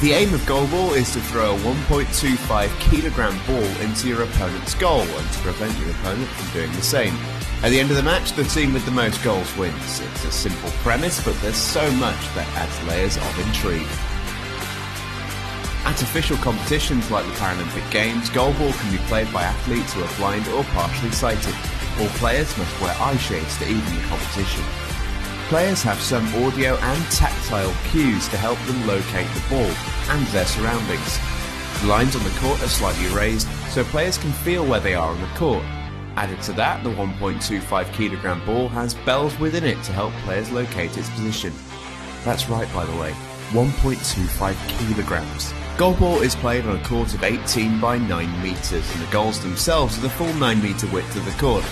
The aim of Goalball is to throw a 1.25 kilogram ball into your opponent's goal and to prevent your opponent from doing the same. At the end of the match, the team with the most goals wins. It's a simple premise, but there's so much that adds layers of intrigue. At official competitions like the Paralympic Games, Goalball can be played by athletes who are blind or partially sighted. All players must wear eye shades to even the competition. Players have some audio and tactile cues to help them locate the ball and their surroundings. The lines on the court are slightly raised, so players can feel where they are on the court. Added to that, the 1.25 kilogram ball has bells within it to help players locate its position. That's right, by the way, 1.25 kilograms. Goalball is played on a court of 18 by 9 metres, and the goals themselves are the full 9 metre width of the court.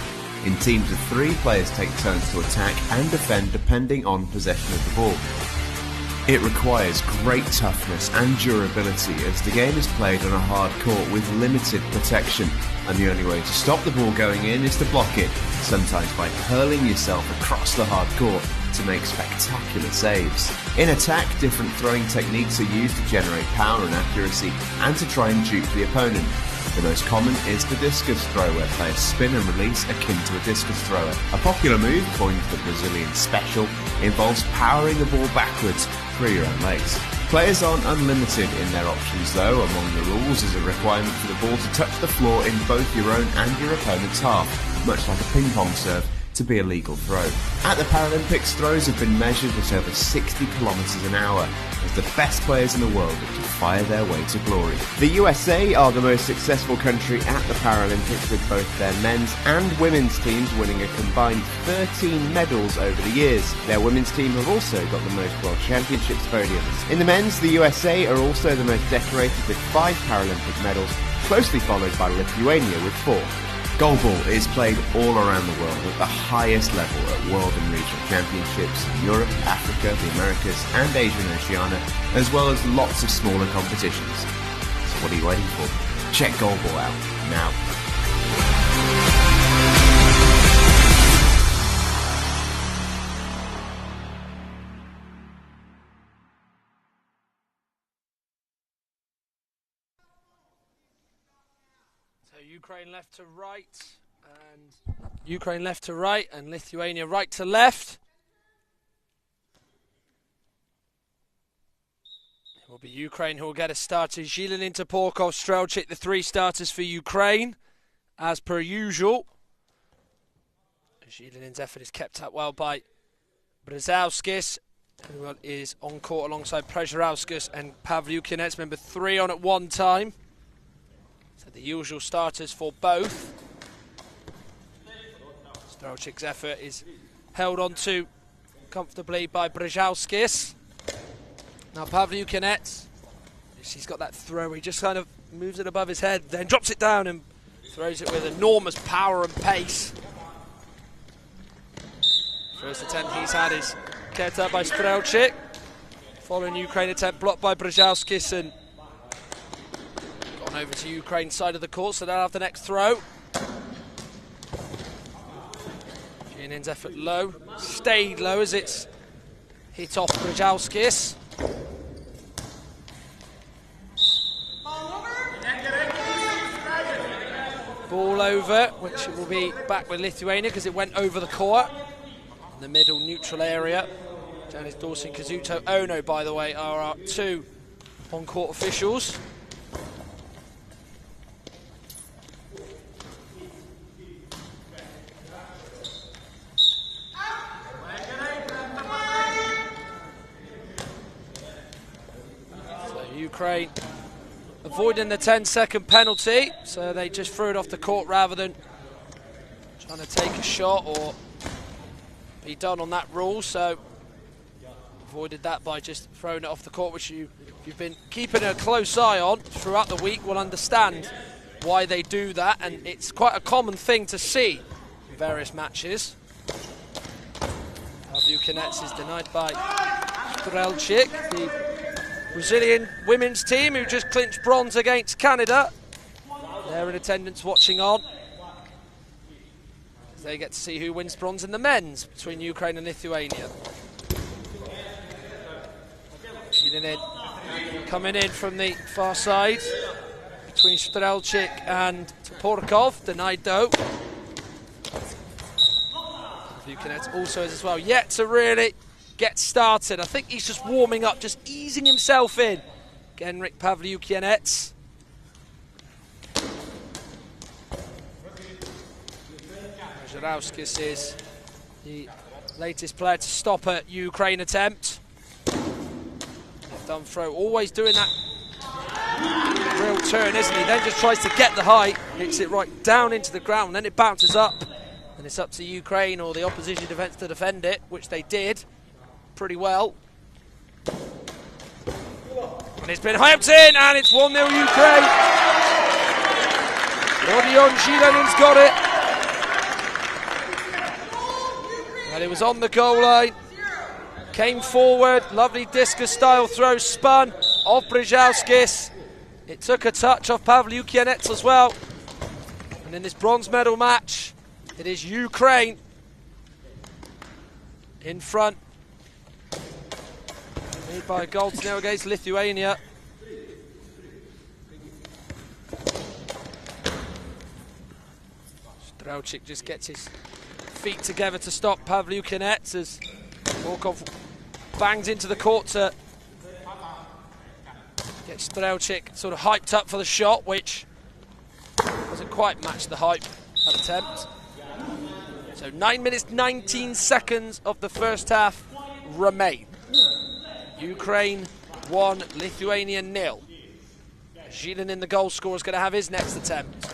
In teams of 3, players take turns to attack and defend depending on possession of the ball. It requires great toughness and durability, as the game is played on a hard court with limited protection, and the only way to stop the ball going in is to block it, sometimes by hurling yourself across the hard court to make spectacular saves. In attack, different throwing techniques are used to generate power and accuracy and to try and dupe the opponent. The most common is the discus throw, where players spin and release akin to a discus thrower. A popular move, coined the Brazilian special, involves powering the ball backwards through your own legs. Players aren't unlimited in their options though. Among the rules is a requirement for the ball to touch the floor in both your own and your opponent's half, much like a ping pong serve, to be a legal throw. At the Paralympics, throws have been measured at over 60 kilometres an hour, as the best players in the world look to fire their way to glory. The USA are the most successful country at the Paralympics, with both their men's and women's teams winning a combined 13 medals over the years. Their women's team have also got the most World Championships podiums. In the men's, the USA are also the most decorated with 5 Paralympic medals, closely followed by Lithuania with 4. Goalball is played all around the world at the highest level at world and regional championships in Europe, Africa, the Americas and Asia and Oceania, as well as lots of smaller competitions. So what are you waiting for? Check Goalball out now. Ukraine left to right, and Lithuania right to left. It will be Ukraine who will get us started. Zhilinin, Toporkov, Strelchik, the 3 starters for Ukraine, as per usual. Zhilin's effort is kept up well by Brzezowskis, who is on court alongside Przerauskas and Pavlyukinets, member 3 on at one time. So the usual starters for both. Strelchik's effort is held on to comfortably by Brzezowskis. Now Pavlyukinets, he's got that throw, he just kind of moves it above his head, then drops it down and throws it with enormous power and pace. First attempt he's had is kept up by Strelchik. Following Ukraine attempt blocked by Brzezowskis and over to Ukraine's side of the court, so they'll have the next throw. Zhilin's effort low, stayed low as it's hit off Brzezowskis. Ball over, which will be back with Lithuania because it went over the court. In the middle neutral area. Janis Dorsin, Kazuto Ono, by the way, are our 2 on-court officials. Ukraine avoiding the 10-second penalty, so they just threw it off the court rather than trying to take a shot or be done on that rule, so avoided that by just throwing it off the court, which you've been keeping a close eye on throughout the week will understand why they do that, and it's quite a common thing to see in various matches. Pavlyukinets is denied by Strelchik, the Brazilian women's team who just clinched bronze against Canada. They're in attendance watching on. They get to see who wins bronze in the men's between Ukraine and Lithuania. Zhilinin coming in from the far side between Strelchik and Toporkov, denied though. Pavlyukinets also is as well, yet to really get started. I think he's just warming up, just easing himself in. Genrik Pavlyukinets. Przerauskas is the latest player to stop a Ukraine attempt. Thumb throw, always doing that real turn, isn't he? Then just tries to get the height, hits it right down into the ground, and then it bounces up. And it's up to Ukraine or the opposition defence to defend it, which they did pretty well. And it's been hyped in, and it's 1-0 Ukraine. Rodion Zhilenin's got it. And it was on the goal line. Came forward, lovely discus style throw, spun off Brzezowskis. It took a touch off Pavlyukinets as well. And in this bronze medal match, it is Ukraine in front. Made by a goal to nil against Lithuania. Strelchik just gets his feet together to stop Pavlyukinets as Volkov bangs into the court to Gets Strelczyk sort of hyped up for the shot, which doesn't quite match the hype attempt. So 9 minutes 19 seconds of the first half remain. Ukraine 1, Lithuania 0. Zilin in the goal scorer is going to have his next attempt.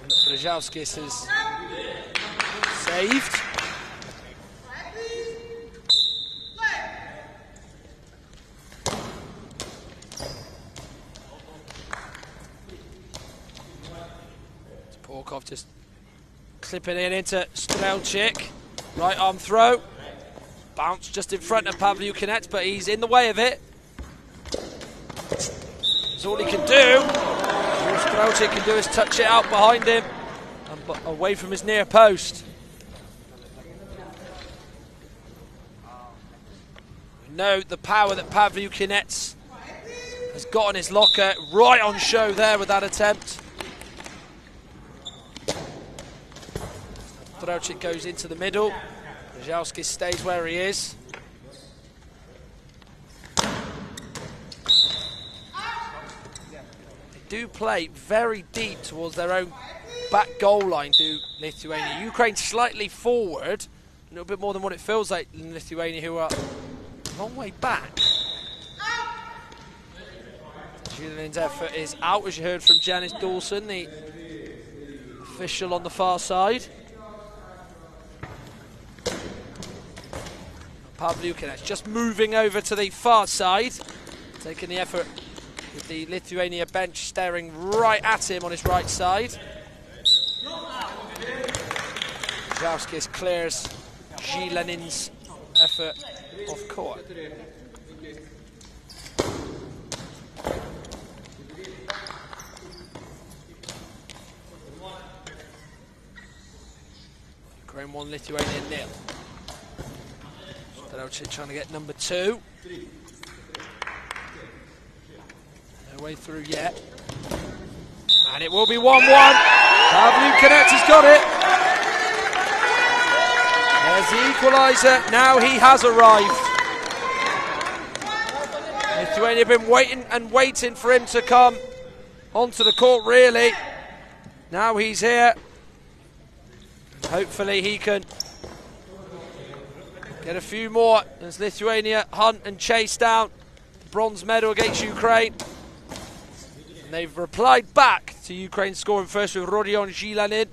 Brzezowskis is saved. Porkov just clipping it into Strelczyk. Right arm throw. Bounce just in front of Pavlyukinets, but he's in the way of it. That's all he can do. All Strelczyk can do is touch it out behind him and away from his near post. We know the power that Pavlyukinets has got in his locker. Right on show there with that attempt. Strelczyk goes into the middle. Brzezowskis stays where he is. They do play very deep towards their own back goal line, do Lithuania. Ukraine slightly forward, a little bit more than what it feels like in Lithuania, who are a long way back. Zilin's effort is out, as you heard from Janice Dawson, the official on the far side. Pavlyukinets just moving over to the far side, taking the effort with the Lithuania bench staring right at him on his right side. Brzezowskis clears Zilin's effort off court. Ukraine 1, Lithuania 0. Strelczyk trying to get number 2. No way through yet. And it will be 1-1. Pavlyukinets has got it. There's the equaliser. Now he has arrived. Lithuania have been waiting and waiting for him to come onto the court, really. Now he's here. Hopefully he can get a few more as Lithuania hunt and chase down the bronze medal against Ukraine. And they've replied back to Ukraine scoring first with Rodion Zilin.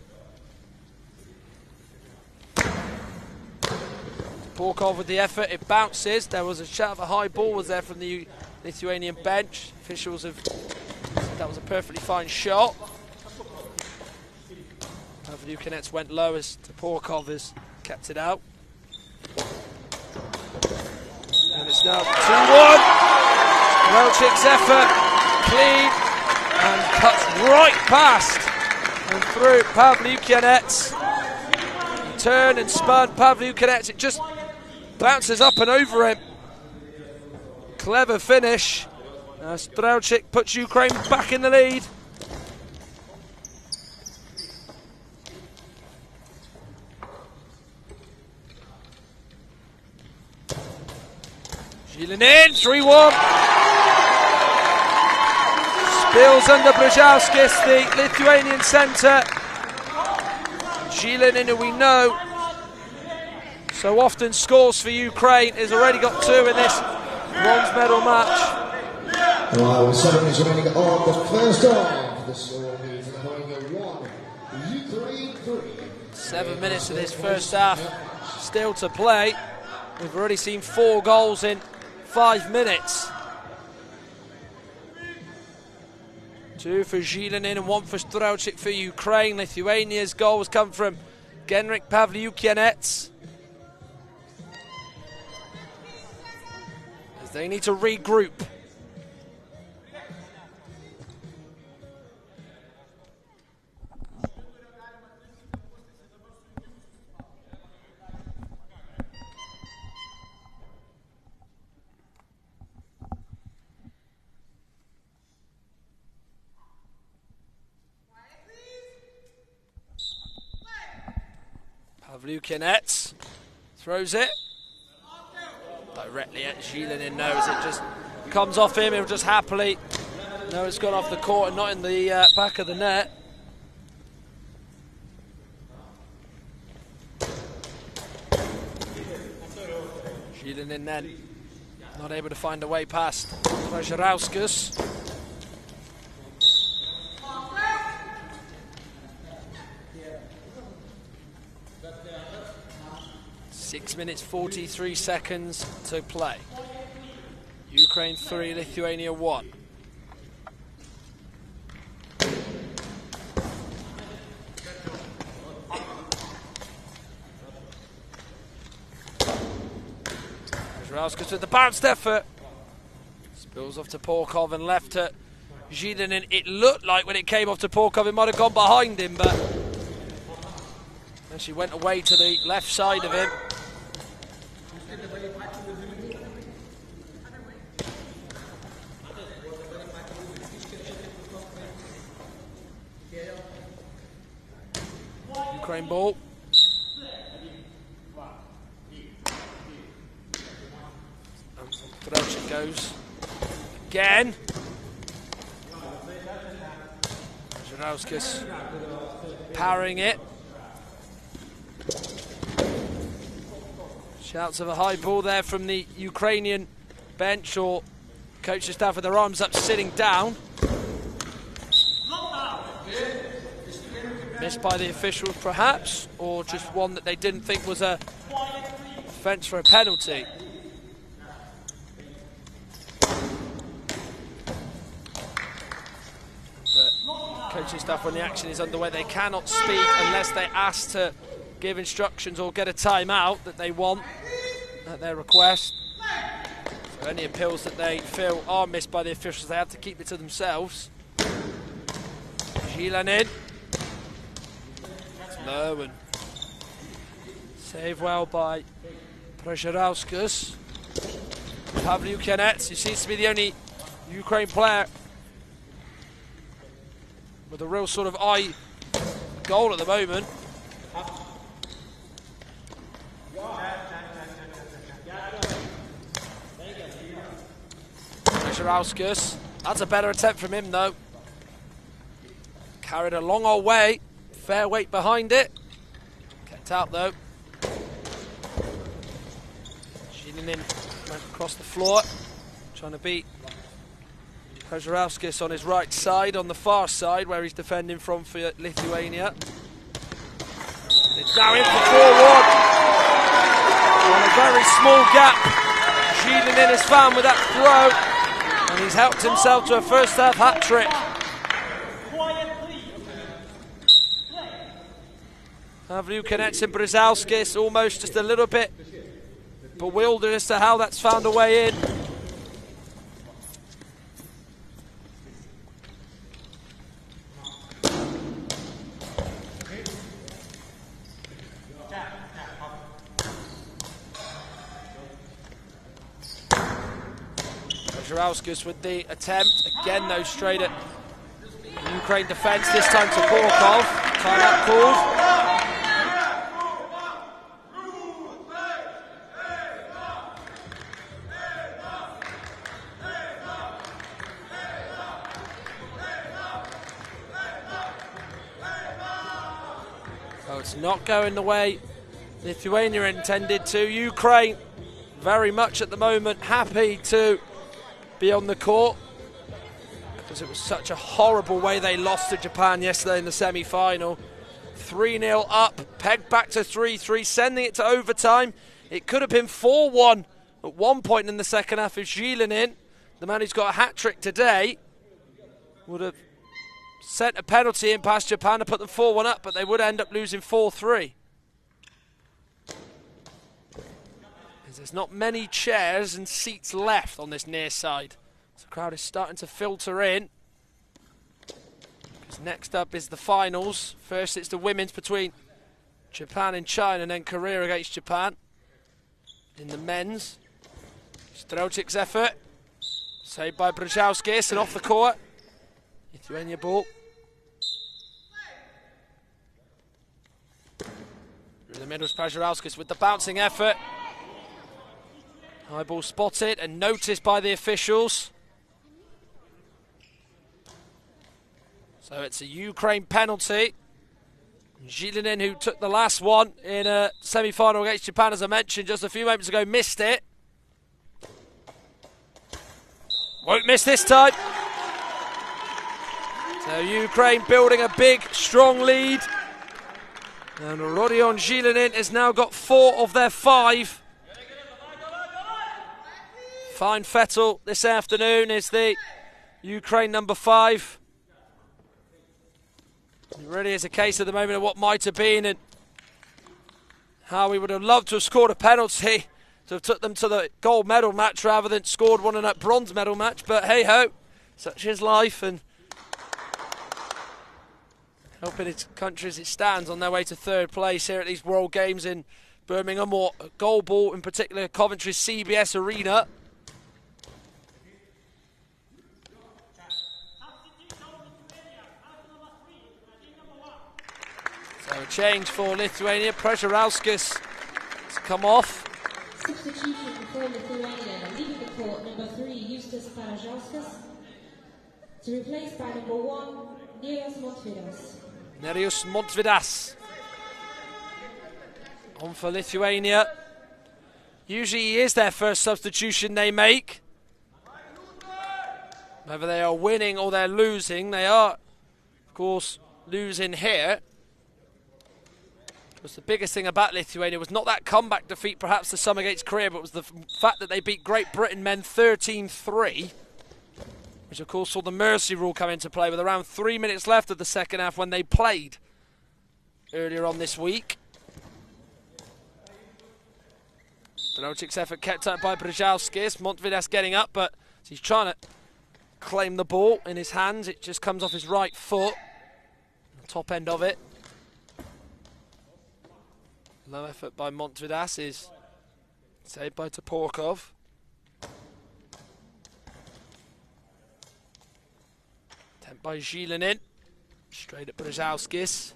Porkov with the effort, it bounces. There was a shout of a high ball was there from the Lithuanian bench. Officials have said that was a perfectly fine shot. Pavlyukinets went low as Porkov has kept it out. And it's now 2-1. Strelczyk's effort, clean, and cuts right past and through Pavlyukinets. Turn and spun Pavlyukinets. It just bounces up and over him. Clever finish. Strelczyk puts Ukraine back in the lead. Zilin in, 3-1. Spills under Brzezowskis, the Lithuanian centre. Zilin, who we know so often scores for Ukraine, has already got 2 in this bronze medal match. Well, 7 minutes remaining on the first half. The score is Lithuania 1, Ukraine 3. 7 minutes of this first half still to play. We've already seen 4 goals in 5 minutes. 2 for Zilin and 1 for Strelczyk for Ukraine. Lithuania's goals come from Genrik Pavlyukinets. As they need to regroup. Pavlyukinets throws it directly at Zilin and knows it just comes off him, he'll just happily. No, it's gone off the court and not in the back of the net. Zilinin then not able to find a way past Przeżerauskas. 6 minutes 43 seconds to play. Ukraine 3, Lithuania 1. Przeżerauskas with the bounced effort. Spills off to Porkov and left to Zilinin. It looked like when it came off to Porkov it might have gone behind him, but actually went away to the left side of him. Ukraine ball. Drocic goes again. Przeżerauskas powering it. Shouts of a high ball there from the Ukrainian bench, or coaching staff with their arms up, sitting down. Missed by the officials perhaps, or just one that they didn't think was a offence for a penalty. But coaching staff, when the action is underway, they cannot speak unless they ask to give instructions or get a timeout that they want at their request. So any appeals that they feel are missed by the officials, they have to keep it to themselves. Zilinin. Low and save well by Przeżerauskas. Pavlyukianets, who seems to be the only Ukraine player with a real sort of eye goal at the moment. Przeżerauskas, that's a better attempt from him though. Carried a long old way. Fair weight behind it. Kept out though. Zilinin went across the floor, trying to beat Przeżerauskas on his right side, on the far side where he's defending from for Lithuania. It's now in for 4-1. On a very small gap, Zilinin has found with that throw, and he's helped himself to a first half hat-trick. Pavlyukianets and Przeżerauskas almost just a little bit bewildered as to how that's found a way in. Przeżerauskas with the attempt, again though straight at Ukraine defence, this time to Porkov. Timeout called. It's not going the way Lithuania intended to. Ukraine very much at the moment happy to be on the court, because it was such a horrible way they lost to Japan yesterday in the semi-final. 3-0 up, pegged back to 3-3, sending it to overtime. It could have been 4-1 at one point in the second half if Zilinin, the man who's got a hat-trick today, would have sent a penalty in past Japan to put them 4-1 up, but they would end up losing 4-3. There's not many chairs and seats left on this near side. So the crowd is starting to filter in. Because next up is the finals. First it's the women's between Japan and China, and then Korea against Japan. In the men's, Drocic's effort. Saved by Przeżerauskas and off the court. Lithuania ball. Through the middle is Przeżerauskas with the bouncing effort. High ball spotted and noticed by the officials. So it's a Ukraine penalty. Zhilinin, who took the last one in a semi-final against Japan, as I mentioned just a few moments ago, missed it. Won't miss this time. So Ukraine building a big, strong lead. And Rodion Zhilinin has now got 4 of their 5. Fine Fettel this afternoon is the Ukraine number 5. It really is a case at the moment of what might have been and how we would have loved to have scored a penalty to have took them to the gold medal match rather than scored one in that bronze medal match. But hey-ho, such is life, and helping its country as it stands on their way to 3rd place here at these World Games in Birmingham, or Goalball in particular, Coventry's CBS Arena. So a change for Lithuania. Przerauskas has come off. Substitution for Lithuania, leaving the court, number 3, Justas Przerauskas, to replace by number 1, Nerijus Montvidas. Nerijus Montvidas on for Lithuania. Usually he is their first substitution they make. Whether they are winning or they're losing, they are, of course, losing here. Was the biggest thing about Lithuania was not that comeback defeat perhaps the summer against Korea, but was the fact that they beat Great Britain men 13-3, which of course saw the mercy rule come into play with around 3 minutes left of the second half when they played earlier on this week. Benocic's effort kept up by Przerauskas. Montvidas getting up, but he's trying to claim the ball in his hands. It just comes off his right foot, the top end of it. Low effort by Montvidas is saved by Toporkov. Attempt by Zhilinin. Straight at Przerauskas.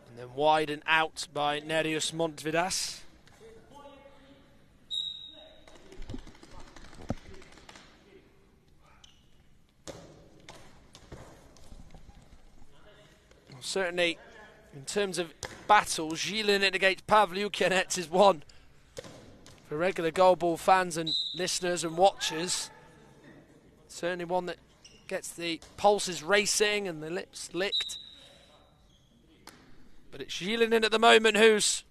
And then wide and out by Nerijus Montvidas. Well, certainly, in terms of battles, Zhilinin against Pavlyukinets is one for regular Goalball fans and listeners and watchers. Certainly one that gets the pulses racing and the lips licked. But it's Zhilinin at the moment who's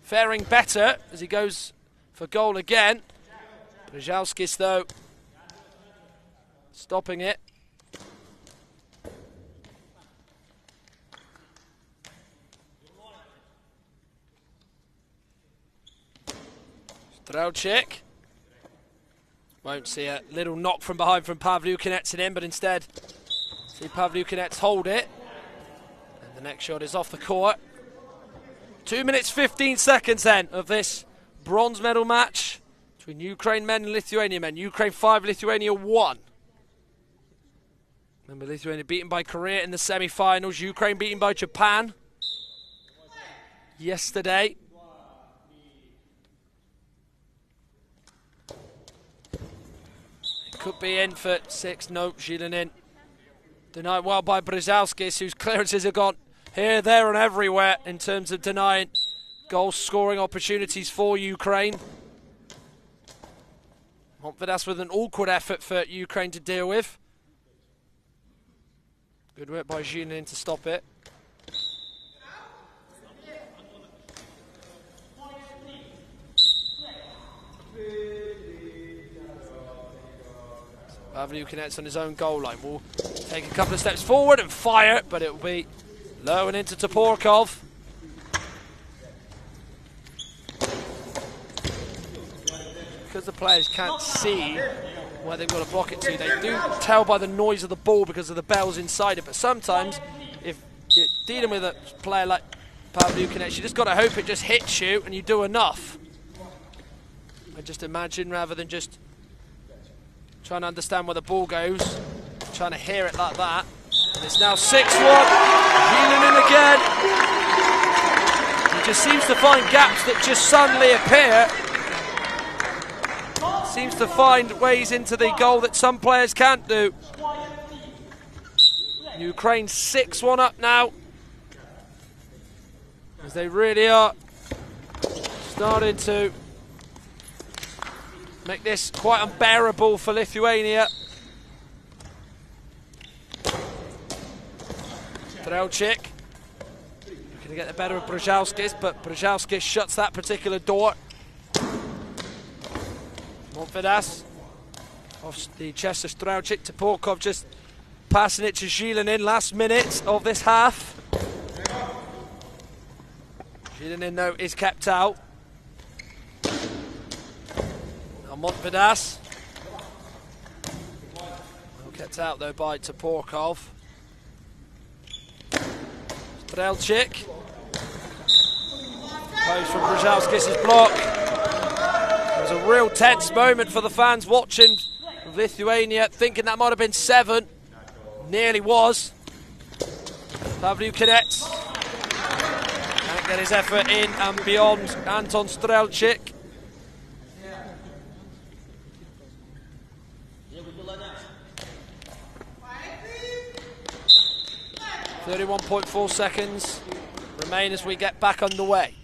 faring better as he goes for goal again. Przerauskas, though, stopping it. Strelczyk. Won't see a little knock from behind from Pavlyukinets in him, but instead see Pavlyukinets hold it. And the next shot is off the court. 2 minutes 15 seconds then of this bronze medal match between Ukraine men and Lithuania men. Ukraine 5, Lithuania 1. Remember, Lithuania beaten by Korea in the semi-finals. Ukraine beaten by Japan yesterday. Could be in for 6. No, Zhilinin denied well by Przerauskas, whose clearances have gone here, there and everywhere in terms of denying goal-scoring opportunities for Ukraine. Montvidas with an awkward effort for Ukraine to deal with. Good work by Zhilinin to stop it. Pavlyukinets on his own goal line will take a couple of steps forward and fire, but it will be low and into Toporkov. Because the players can't see where they've got to block it to, they do tell by the noise of the ball because of the bells inside it, but sometimes if you're dealing with a player like Pavlyukinets, you just got to hope it just hits you and you do enough. I just imagine, rather than just trying to understand where the ball goes, trying to hear it like that. And it's now 6-1. Zhilinin again. just seems to find gaps that just suddenly appear. Seems to find ways into the goal that some players can't do. Ukraine 6-1 up now, as they really are starting to make this quite unbearable for Lithuania. Strelczyk going to get the better of Brzezowskis, but Brzezowskis shuts that particular door. Montvidas off the chest of Strelczyk to Porkov, just passing it to Zhilinin last minute of this half. Zhilinin, though, is kept out. Now Montvidas. Well kept out, though, by Toporkov. Strelczyk. Post from Brzezowskis' block. It was a real tense moment for the fans watching Lithuania, thinking that might have been 7. Nearly was. Pavlyukinets can't get his effort in and beyond Anton Strelczyk. .4 seconds remain as we get back underway.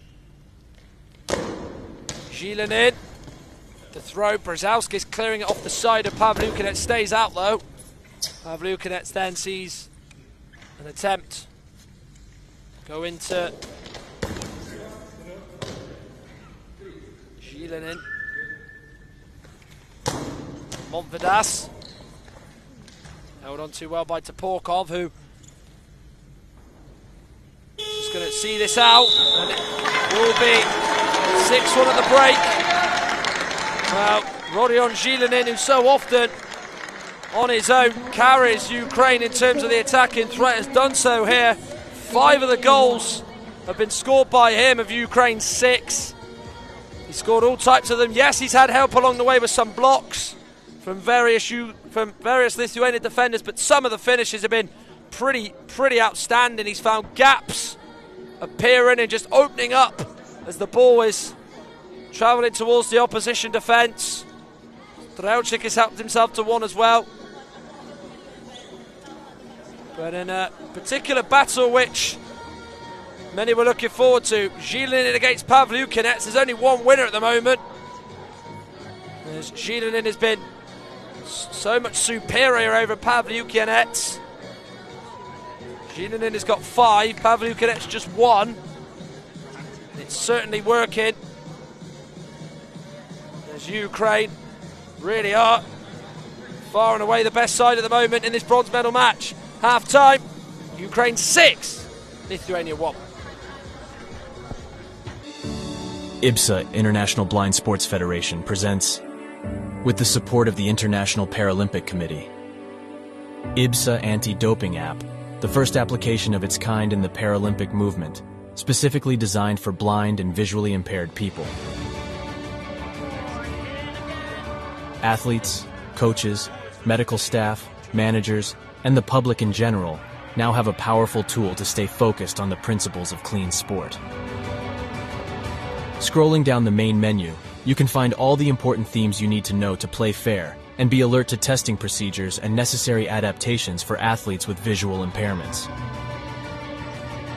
Zhilinin, the throw. Brzezowskis clearing it off the side of Pavlyukinets, stays out though. Pavlyukinets then sees an attempt go into Zhilinin. Montvidas held on too well by Toporkov, who is going to see this out, and it will be 6-1 at the break. Well, Rodion Zhilinin, who so often on his own carries Ukraine in terms of the attacking threat, has done so here. 5 of the goals have been scored by him, of Ukraine's 6. He scored all types of them. Yes, he's had help along the way with some blocks from various Lithuanian defenders, but some of the finishes have been pretty outstanding. He's found gaps appearing and just opening up as the ball is travelling towards the opposition defence. Strelczyk has helped himself to one as well. But in a particular battle which many were looking forward to, Zhilinin against Pavlyukinets, there's only one winner at the moment, as Zhilinin has been so much superior over Pavlyukinets. Zhilinin has got 5, Pavlyukinets just 1. It's certainly working, as Ukraine really are far and away the best side at the moment in this bronze medal match. Half time, Ukraine 6, Lithuania 1. IBSA, International Blind Sports Federation, presents, with the support of the International Paralympic Committee, IBSA Anti-Doping App, the first application of its kind in the Paralympic movement, specifically designed for blind and visually impaired people. Athletes, coaches, medical staff, managers, and the public in general now have a powerful tool to stay focused on the principles of clean sport. Scrolling down the main menu, you can find all the important themes you need to know to play fair and be alert to testing procedures and necessary adaptations for athletes with visual impairments.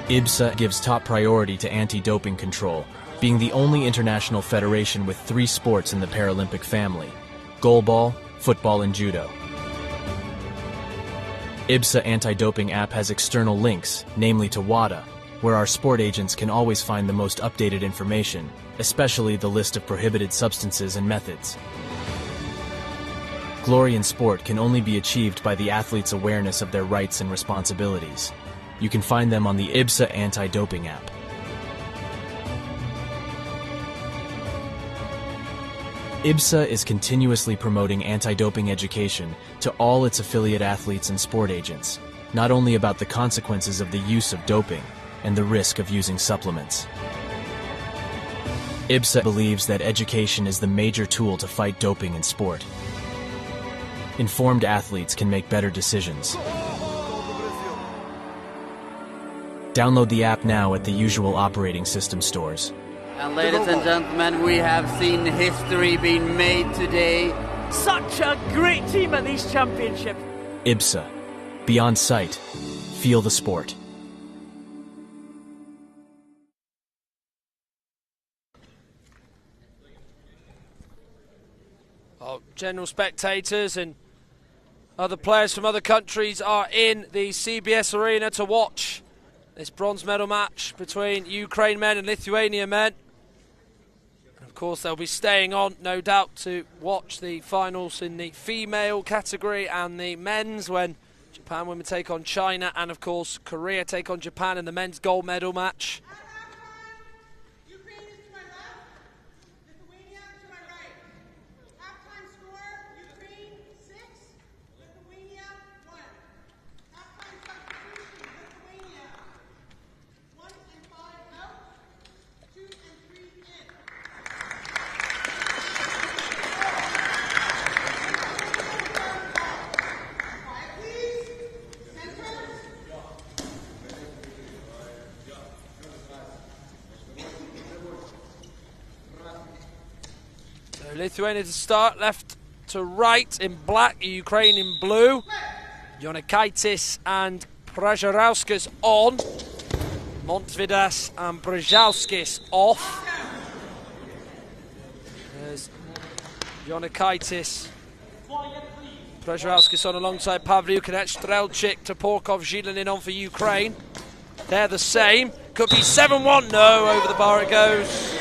IBSA gives top priority to anti-doping control, being the only international federation with 3 sports in the Paralympic family: goalball, football, and judo. IBSA anti-doping app has external links, namely to WADA, where our sport agents can always find the most updated information, especially the list of prohibited substances and methods. Glory in sport can only be achieved by the athlete's awareness of their rights and responsibilities. You can find them on the IBSA anti-doping app. IBSA is continuously promoting anti-doping education to all its affiliate athletes and sport agents, not only about the consequences of the use of doping and the risk of using supplements. IBSA believes that education is the major tool to fight doping in sport. Informed athletes can make better decisions. Download the app now at the usual operating system stores. And ladies and gentlemen, we have seen history being made today. Such a great team at these championships. IBSA. Beyond sight. Feel the sport. General spectators and other players from other countries are in the CBS arena to watch this bronze medal match between Ukraine men and Lithuania men. And of course, they'll be staying on, no doubt, to watch the finals in the female category and the men's, when Japan women take on China and, of course, Korea take on Japan in the men's gold medal match. Lithuania to start, left to right in black, Ukraine in blue. Jonikaitis and Przejauskas on. Montvidas and Brzezowskis off. There's Jonikaitis. Przejauskas on alongside Pavlyukinec, Strelchik, Toporkov, Zhilinin on for Ukraine. They're the same. Could be 7-1. No, over the bar it goes.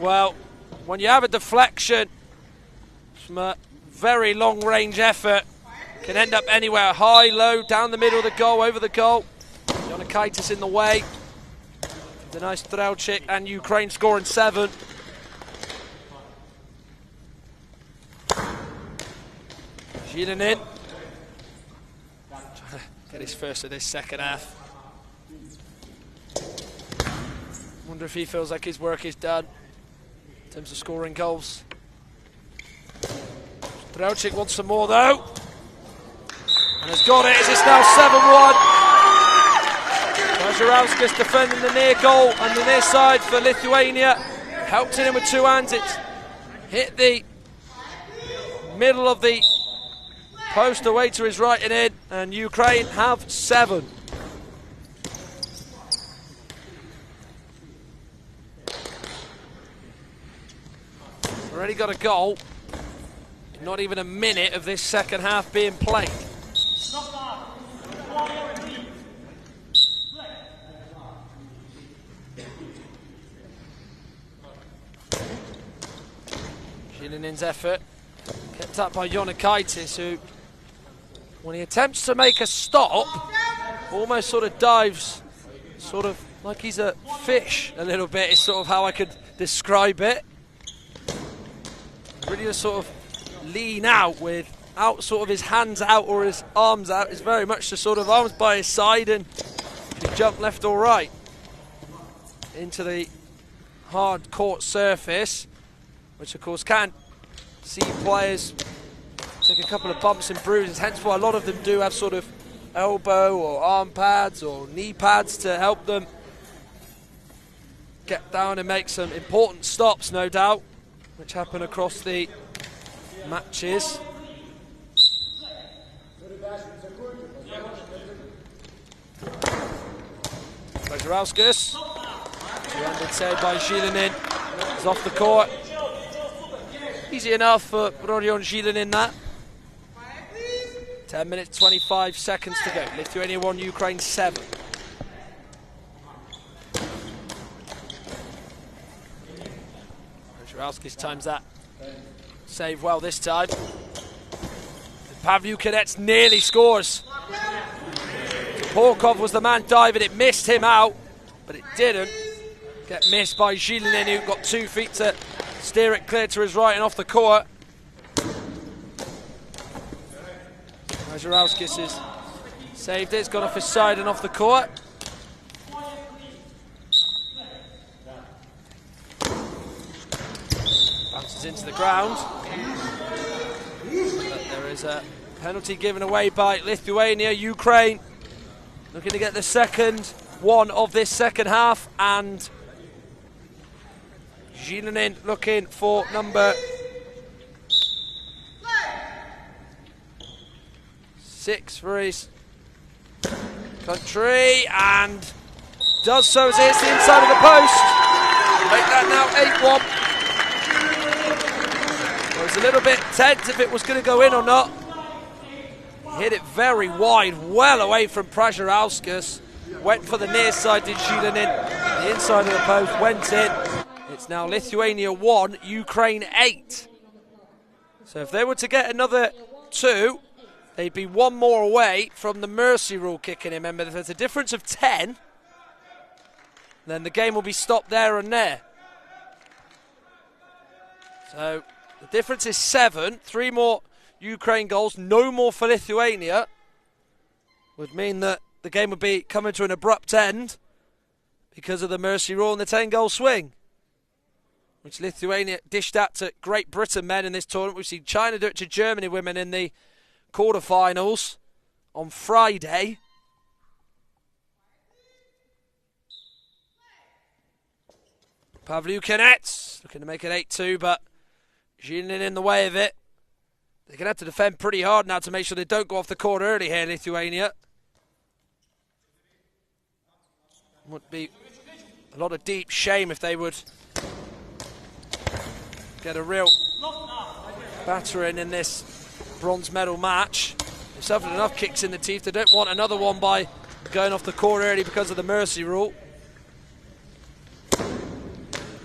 Well, when you have a deflection from a very long-range effort, can end up anywhere. High, low, down the middle of the goal, over the goal. Jonikaitis in the way. The nice Strelchik and Ukraine scoring 7. Zhilinin. Trying to get his first of this second half. Wonder if he feels like his work is done in terms of scoring goals. Strelchik wants some more though. And has got it. It's now 7-1. Przejauskas defending the near goal and the near side for Lithuania. Helped it in with 2 hands. It's hit the middle of the post away to his right and in. And Ukraine have 7. Already got a goal. Not even a minute of this second half being played. Zhilinin's effort kept up by Jonikaitis, who, when he attempts to make a stop, almost sort of dives, sort of like he's a fish a little bit, is sort of how I could describe it. Really just sort of lean out without sort of his hands out or his arms out. It's very much the sort of arms by his side and jump left or right into the hard court surface, which of course can see players take a couple of bumps and bruises, hence why a lot of them do have sort of elbow or arm pads or knee pads to help them get down and make some important stops, no doubt, which happen across the matches. Przejauskas, two-handed save by Zhilinin, is off the court. Easy enough for Rodion Zhilinin that. 10 minutes, 25 seconds to go. Lithuania 1, Ukraine 7. Przejauskas times that save well this time. Pavlyukinec nearly scores. Toporkov was the man diving, it missed him out, but it didn't. Get missed by Zhilinin, who got 2 feet to steer it clear to his right and off the court. Przejauskas has saved it, it's gone off his side and off the court. Bounces into the ground. But there is a penalty given away by Lithuania. Ukraine looking to get the second one of this second half, and Zilinin looking for number 6 for his country, and does so as it hits the inside of the post. Make that now 8-1. I was a little bit tense if it was going to go in or not. Hit it very wide, well away from Prajarauskas. Went for the near side, did Zilinin. The inside of the post went in. It's now Lithuania 1, Ukraine 8. So if they were to get another 2, they'd be 1 more away from the mercy rule kicking in. Remember, if there's a difference of 10, then the game will be stopped there and there. So the difference is 7. 3 more Ukraine goals, no more for Lithuania, would mean that the game would be coming to an abrupt end because of the mercy rule and the 10-goal swing, which Lithuania dished out to Great Britain men in this tournament. We've seen China do it to Germany women in the quarterfinals on Friday. Pavlyukinets looking to make it 8-2, but Zilinin in the way of it. They're going to have to defend pretty hard now to make sure they don't go off the court early here, Lithuania. Would be a lot of deep shame if they would get a real battering in this bronze medal match. They've suffered enough kicks in the teeth. They don't want another one by going off the court early because of the mercy rule.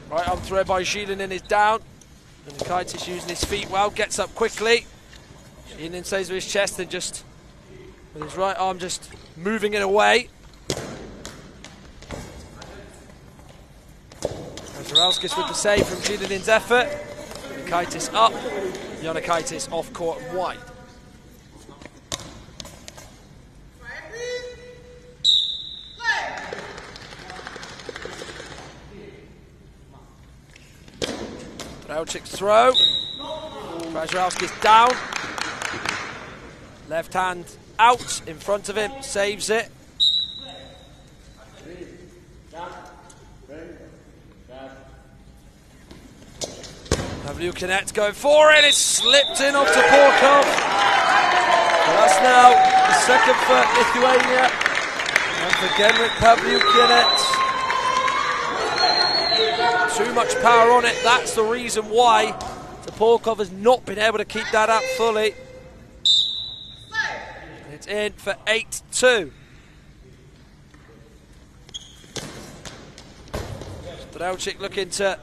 Right arm throw by Zilinin is down. And Nikaitis using his feet well, gets up quickly. Zilinin stays with his chest and just, with his right arm just moving it away. Prajarauskas with the save from Zilinin's effort. Nikaitis up. Nikaitis off court and wide. Drauchik's throw. Prajarauskas down. Left hand out in front of him, saves it. Pavlyukinets going for it, it's slipped in off to Porkov. So that's now the second for Lithuania. And for Genrik Pavlyukinets. Too much power on it, that's the reason why Topolkov has not been able to keep that up fully. It's in for 8-2. Drauchik looking to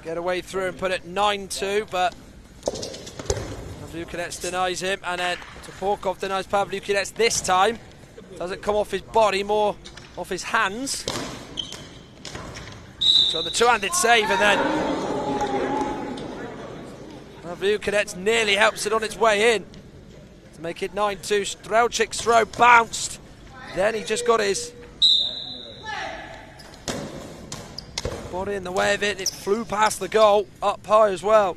get away through and put it 9-2, but Pavlyukinets denies him, and then Topolkov denies Pavlyukinets this time. Doesn't come off his body, more off his hands. So the two-handed save, and then Pavlyukinets nearly helps it on its way in to make it 9-2. Drauchik's throw bounced, then he just got his body in the way of it. It flew past the goal, up high as well.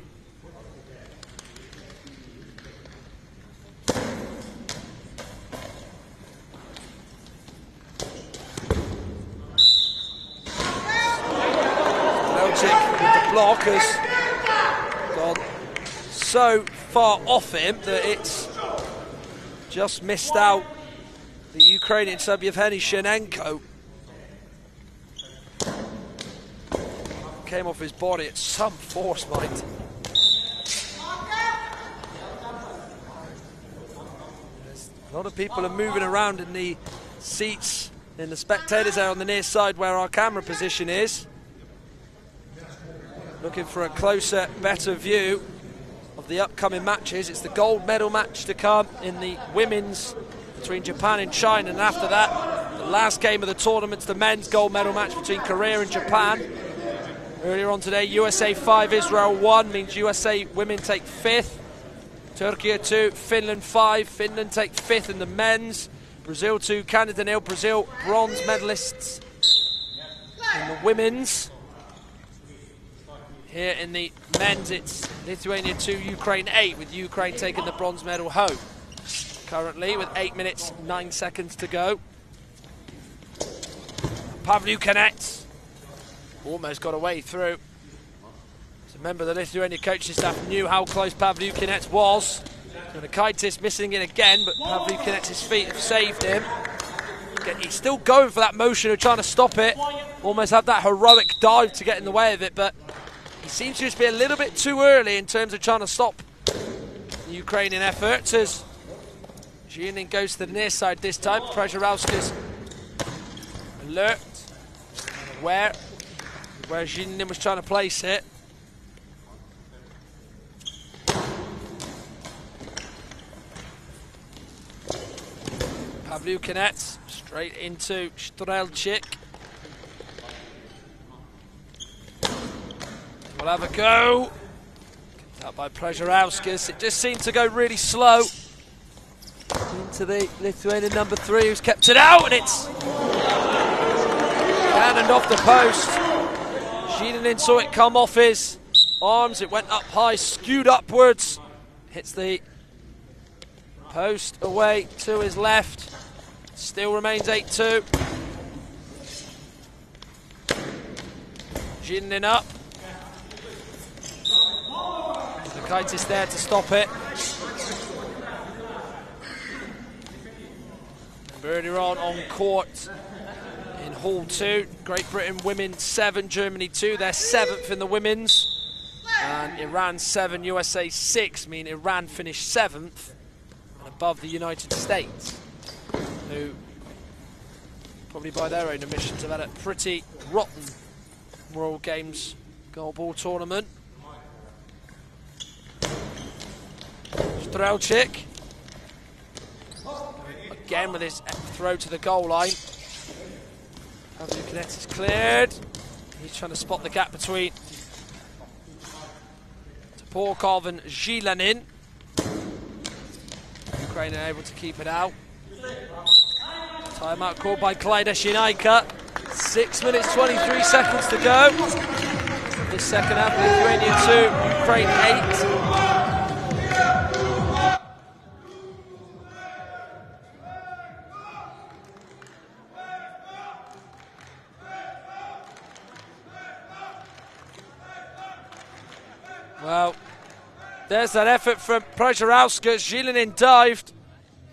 Drauchik with the block has gone so far off him that it's just missed out the Ukrainian sub Yevgeny Shenenko. Came off his body at some force, mind. A lot of people are moving around in the seats, in the spectators there on the near side where our camera position is. Looking for a closer, better view of the upcoming matches. It's the gold medal match to come in the women's between Japan and China, and after that, the last game of the tournament's the men's gold medal match between Korea and Japan. Earlier on today, USA 5, Israel 1, means USA women take 5th. Turkey 2, Finland 5. Finland take 5th in the men's. Brazil 2, Canada 0. Brazil bronze medalists in the women's. Here in the men's, it's Lithuania 2, Ukraine 8, with Ukraine taking the bronze medal home. currently with 8 minutes, 9 seconds to go. Pavliukenet almost got away through. So remember, the Lithuanian coaching staff knew how close Pavliukenet was. Jonikaitis missing it again, but Pavliukenet's feet have saved him. Again, he's still going for that motion of trying to stop it. Almost had that heroic dive to get in the way of it, but he seems to just be a little bit too early in terms of trying to stop the Ukrainian efforts as Zhinin goes to the near side this time. Przeworowski's alert, aware where Zhinin was trying to place it. Pavliukenet straight into Strelchik. We'll have a go. Kicked out by Przeworowskis. It just seemed to go really slow. Into the Lithuanian number 3 who's kept it out, and it's cannoned off the post. Zhinin saw it come off his arms. It went up high, skewed upwards. Hits the post away to his left. Still remains 8-2. Zhinin up. Jonikaitis there to stop it. Earlier on court in Hall 2, Great Britain women 7, Germany 2. They're 7th in the women's. And Iran 7, USA 6, meaning Iran finished 7th and above the United States, who, probably by their own admissions, have had a pretty rotten World Games goalball tournament. Strelchik again with his throw to the goal line. Pavliukenet is cleared. He's trying to spot the gap between Toporkov and Zhilanin. Ukraine are able to keep it out. Timeout called by Klaida Shinaika. 6 minutes 23 seconds to go. This second half, Lithuania 2, Ukraine 8. Well, there's that effort from Przeworowski. Zhilinin dived,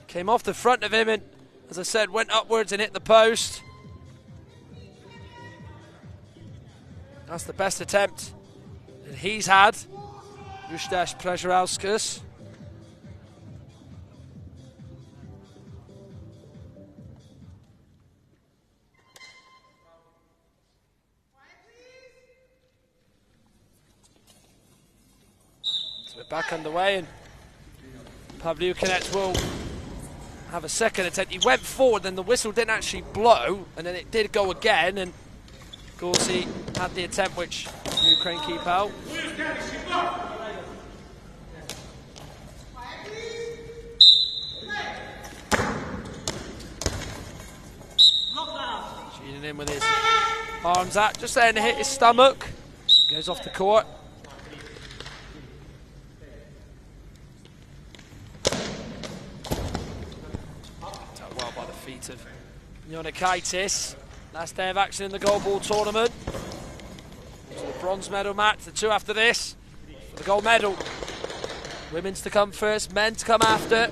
came off the front of him, and as I said, went upwards and hit the post. That's the best attempt that he's had, Justaš Przeworowski. So we're back underway, and Pavliukenet will have a second attempt. He went forward, then the whistle didn't actually blow, and then it did go again, and of course he had the attempt which Ukraine keep out. Shooting in with his arms out, just there to hit his stomach. Goes off the court. Well by the feet of Jonikaitis. Last day of action in the goalball tournament. To the bronze medal match, the two after this for the gold medal. Women's to come first, men to come after.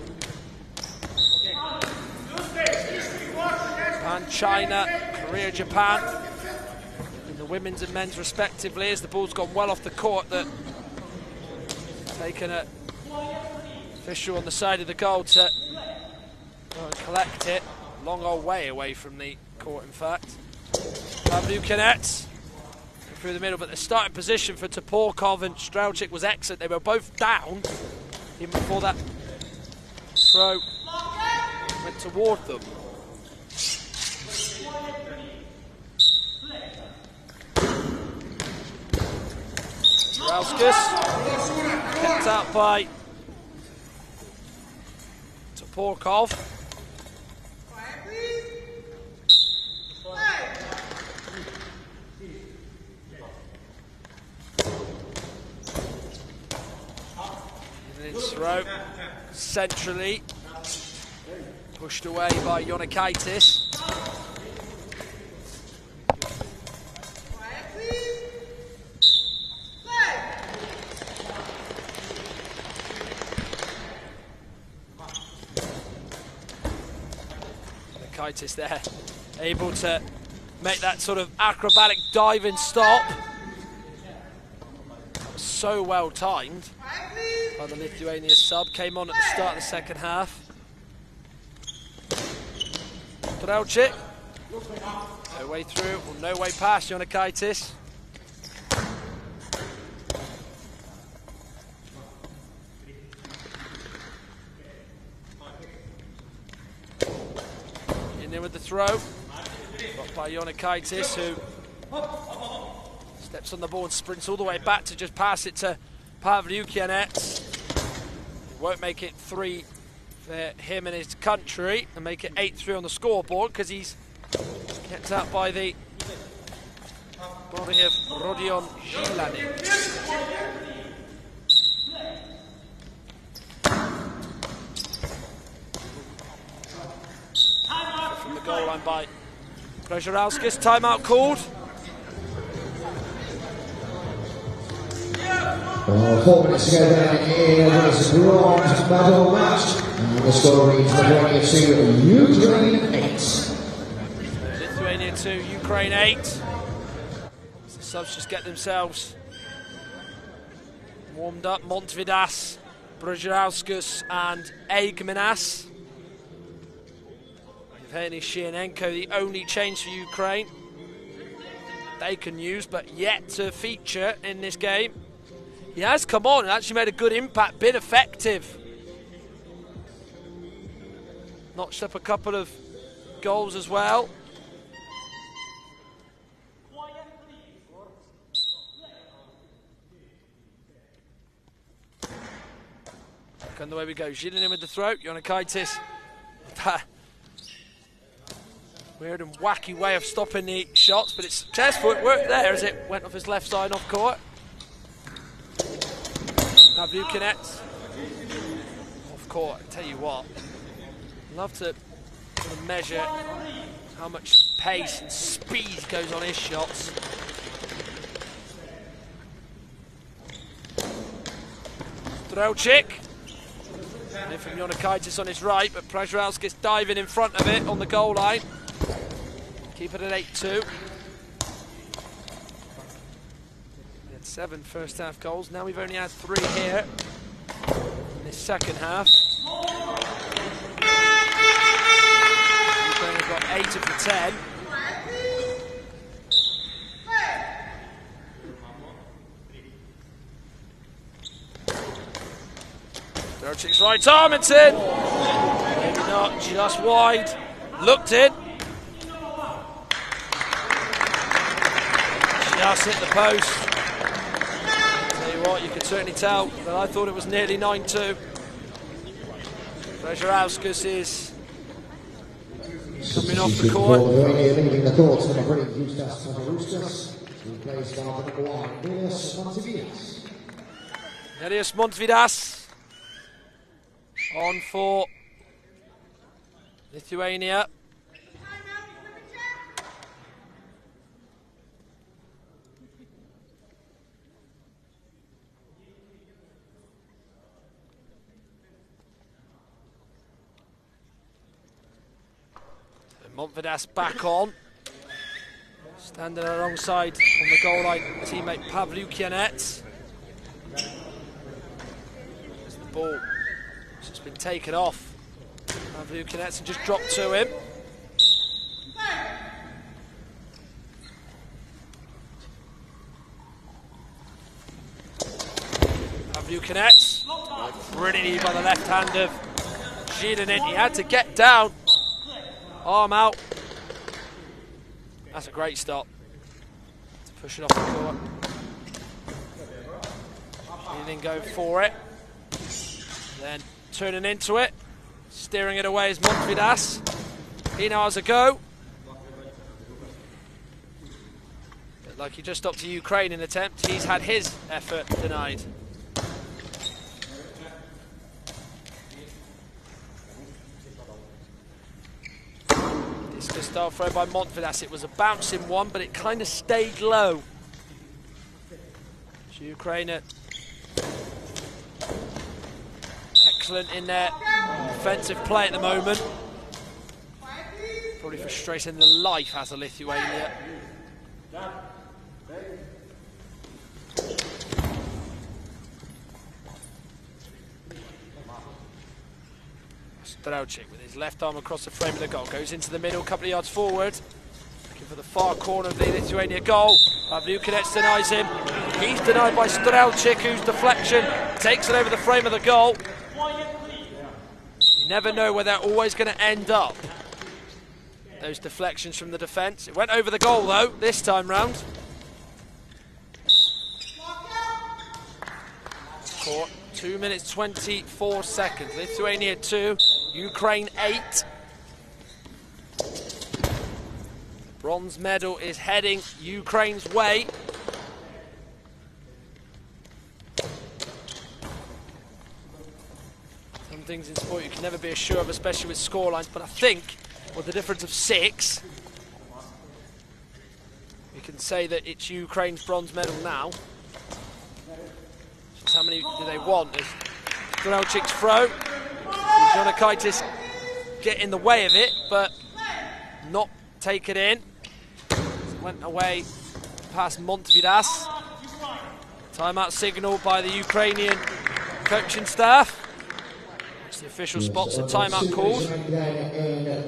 Japan, China, Korea, Japan. In the women's and men's respectively, as the ball's gone well off the court, that taken a official on the side of the goal to go and collect it. Long old way away from the court, in fact. Pavliukenet through the middle, but the starting position for Toporkov and Strelchik was excellent. They were both down even before that throw went toward them. Strelchik kept out by Toporkov. Throw centrally Pushed away by Yonikaitis. Yonikaitis there, able to make that sort of acrobatic diving stop. That was so well timed by the Lithuania sub. Came on at the start of the second half. Draučić, no way through, or no way past Yonikaitis. In there with the throw, got by Yonikaitis, who steps on the ball and sprints all the way back to just pass it to Pavliukianets. Won't make it 3 for him and his country, and make it 8-3 on the scoreboard, because he's kept out by the body of Rodion Žilanic. From the goal line by Brzeziowskis, timeout called. 4 minutes to go down in this bronze medal match. And the score reads Lithuania 2, Ukraine 8. Lithuania 2, Ukraine 8. So the subs just get themselves warmed up. Montvidas, Brzeziowskis and Eigminas. Evgeny Shianenko, the only change for Ukraine they can use, but yet to feature in this game. He has come on and actually made a good impact, been effective. Notched up a couple of goals as well. Back on the way we go. Žilinin with the throat. Yonikaitis. That weird and wacky way of stopping the shots, but it's successful. It worked there as it went off his left side off court. Pavliukianets off court. I tell you what, I'd love to sort of measure how much pace and speed goes on his shots. Draučić. And from Yonikaitis on his right, but Brzeziowskis diving in front of it on the goal line. Keep it at 8-2. 7 first half goals. Now we've only had 3 here in this second half. We've only got 8 of the 10. Draučić's right arm, it's in. Maybe not, just wide. Looked in. Just hit the post. What you could certainly tell that I thought it was nearly 9-2. Brzeziowskis is coming off the court. Leaving the court, number 3, Justas Pavaruskas, replaced by number 1, Nelius Montvidas. Nelius Montvidas on for Lithuania. Montvidas back on, standing alongside on the goal line teammate Pavliukianets. As the ball has just been taken off Pavliukianets and just dropped to him. Pavliukianets, brilliantly by the left hand of Žilinin. He had to get down. Arm out. That's a great stop. To push it off the court. He then go for it. Then turning into it. Steering it away is Montvidas. He now has a go. But like he just stopped a Ukrainian attempt, he's had his effort denied. style throw by Montvidas. It was a bouncing one, but it kind of stayed low. So Ukraine excellent in their offensive play at the moment. Probably frustrating the life out of Lithuania. Strauchik with his left arm across the frame of the goal. Goes into the middle, a couple of yards forward. Looking for the far corner of the Lithuania goal. Pavliukinets denies him. He's denied by Strauchik, whose deflection takes it over the frame of the goal. You never know where they're always going to end up. Those deflections from the defence. It went over the goal though, this time round. For 2 minutes 24 seconds. Lithuania 2, Ukraine 8. Bronze medal is heading Ukraine's way. Some things in sport you can never be assured of, especially with scorelines, but I think with the difference of 6, we can say that it's Ukraine's bronze medal now. Just how many do they want? As Strelchik's throw. Jonikaitis get in the way of it, but not take it in. Went away past Montvidas. Timeout signal by the Ukrainian coaching staff. The official spots a timeout called. In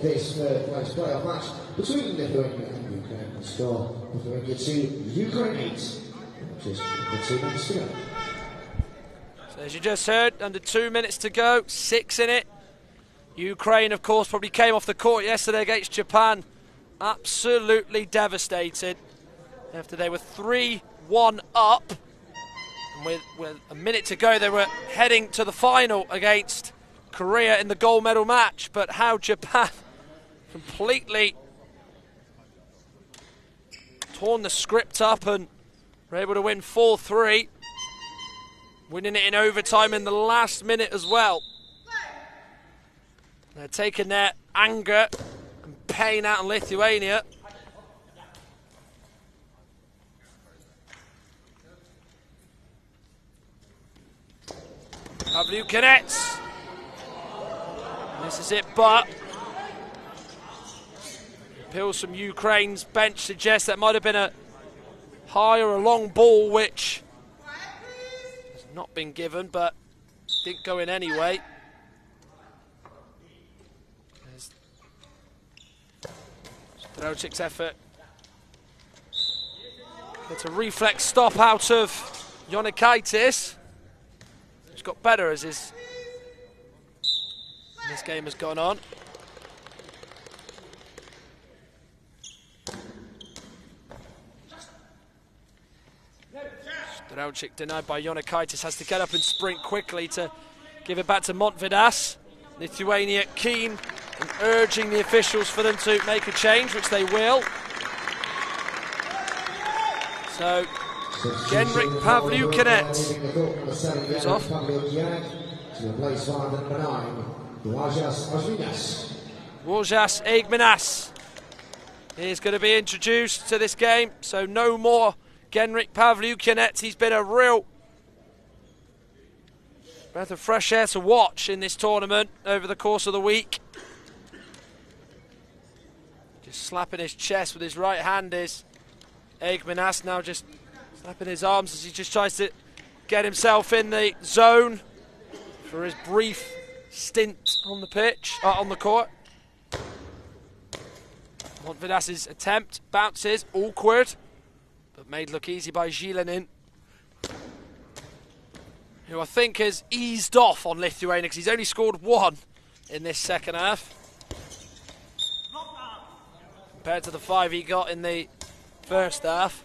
this third place playoff match between Lithuania and Ukraine. The score, Lithuania 2, Ukraine 8. Just under 2 minutes to go. So as you just heard, under 2 minutes to go, 6 in it. Ukraine, of course, probably came off the court yesterday against Japan. Absolutely devastated after they were 3-1 up. And with a minute to go, they were heading to the final against Korea in the gold medal match, but how Japan completely torn the script up and were able to win 4-3, winning it in overtime in the last minute as well. They're taking their anger and pain out on Lithuania. Pavliukinets. This is it, but appeals from Ukraine's bench suggest that might have been a high or a long ball, which has not been given, but didn't go in anyway. Strelchik's effort. It's a reflex stop out of Jonikaitis. He's got better as this game has gone on. Strelchik denied by Jonikaitis, has to get up and sprint quickly to give it back to Montvidas. Lithuania keen and urging the officials for them to make a change, which they will. So, Genrik Pavliukinets goes off. Łukasz Eigminas is going to be introduced to this game, so no more Genrik Pavliukinets. He's been a real breath of fresh air to watch in this tournament over the course of the week. Just slapping his chest with his right hand is Eigminas, now just slapping his arms as he just tries to get himself in the zone for his brief stint on the pitch, on the court. Montvidas's attempt bounces, awkward, but made look easy by Zilenin, who I think has eased off on Lithuania because he's only scored 1 in this second half, compared to the 5 he got in the first half.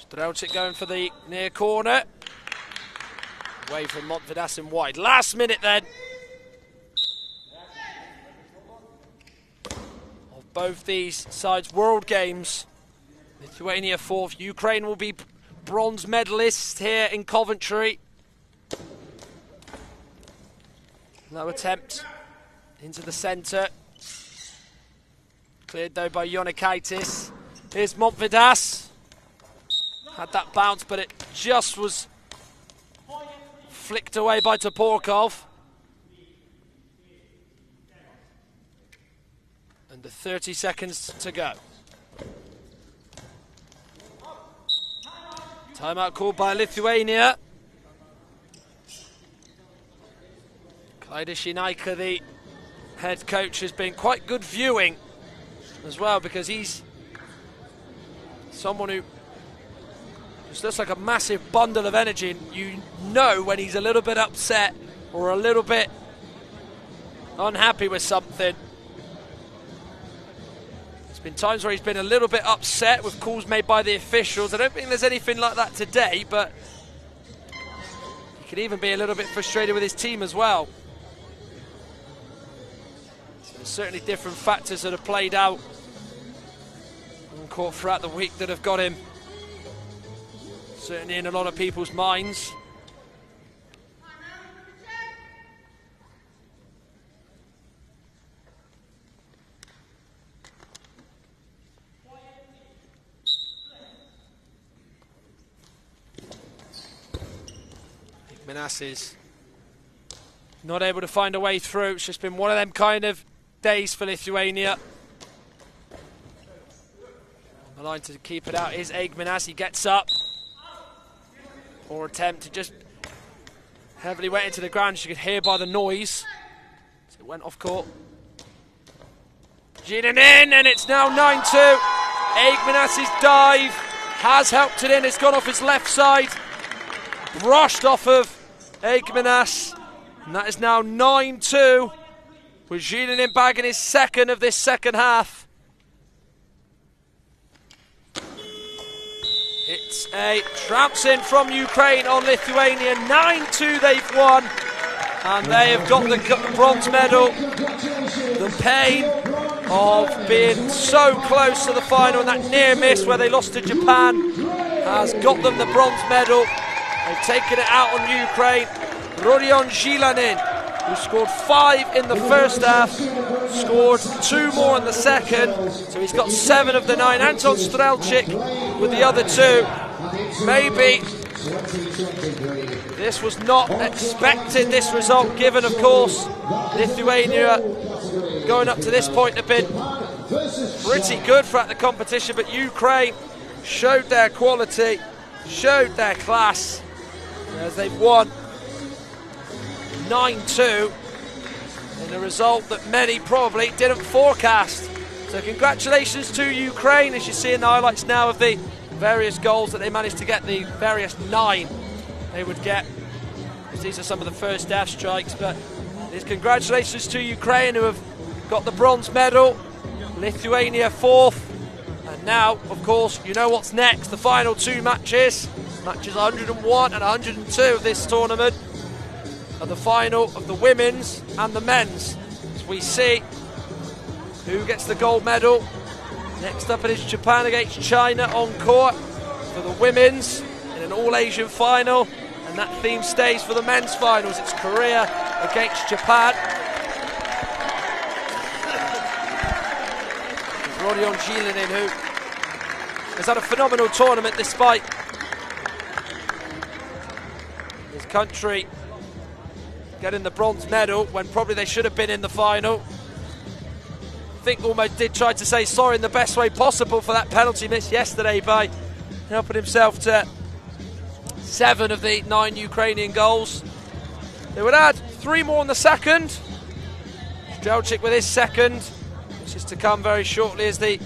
Strelchik going for the near corner. Away from Montvidas and wide. Last minute then. Of both these sides' World Games. Lithuania 4th. Ukraine will be bronze medalists here in Coventry. Low attempt into the centre. Cleared though by Ioannakaitis. Here's Montvidas. Had that bounce, but it just was flicked away by Toporkov. And the 30 seconds to go. Timeout called by Lithuania. Klaidashinaika, the head coach, has been quite good viewing as well, because he's someone who just looks like a massive bundle of energy, and you know when he's a little bit upset or a little bit unhappy with something. There's been times where he's been a little bit upset with calls made by the officials. I don't think there's anything like that today, but he could even be a little bit frustrated with his team as well. So there's certainly different factors that have played out on court throughout the week that have got him certainly in a lot of people's minds. Manasses not able to find a way through. It's just been one of them kind of days for Lithuania. On the line to keep it out is Eggmanas. He gets up. Or attempt to just heavily went into the ground. As you could hear by the noise. So it went off court. Geenan in, and it's now 9-2. Eggmanas' dive has helped it in. It's gone off his left side. Brushed off of Eggmanas. And that is now 9-2. With Geenan bagging his second of this second half. It's a trouncing from Ukraine on Lithuania. 9-2 they've won. And they have got the bronze medal. The pain of being so close to the final and that near miss where they lost to Japan has got them the bronze medal. They've taken it out on Ukraine. Rodion Zilanin, who scored 5 in the first half, scored 2 more in the second, so he's got 7 of the 9. Anton Strelchik with the other 2. Maybe this was not expected, this result, given, of course, Lithuania going up to this point have been pretty good throughout the competition, but Ukraine showed their quality, showed their class, as they've won 9-2 in a result that many probably didn't forecast. So congratulations to Ukraine, as you see in the highlights now of the various goals that they managed to get, the various 9 they would get. These are some of the first half strikes, but it's congratulations to Ukraine, who have got the bronze medal. Lithuania 4th. And now, of course, you know what's next. The final 2 matches. Matches 101 and 102 of this tournament are the final of the women's and the men's. As we see who gets the gold medal. Next up it is Japan against China on court for the women's in an all-Asian final. And that theme stays for the men's finals. It's Korea against Japan. Rodion Zilanin, who has had a phenomenal tournament despite his country getting the bronze medal when probably they should have been in the final. I think almost did try to say sorry in the best way possible for that penalty miss yesterday by helping himself to 7 of the 9 Ukrainian goals. They would add 3 more in the second. Strelchik with his second, which is to come very shortly, as the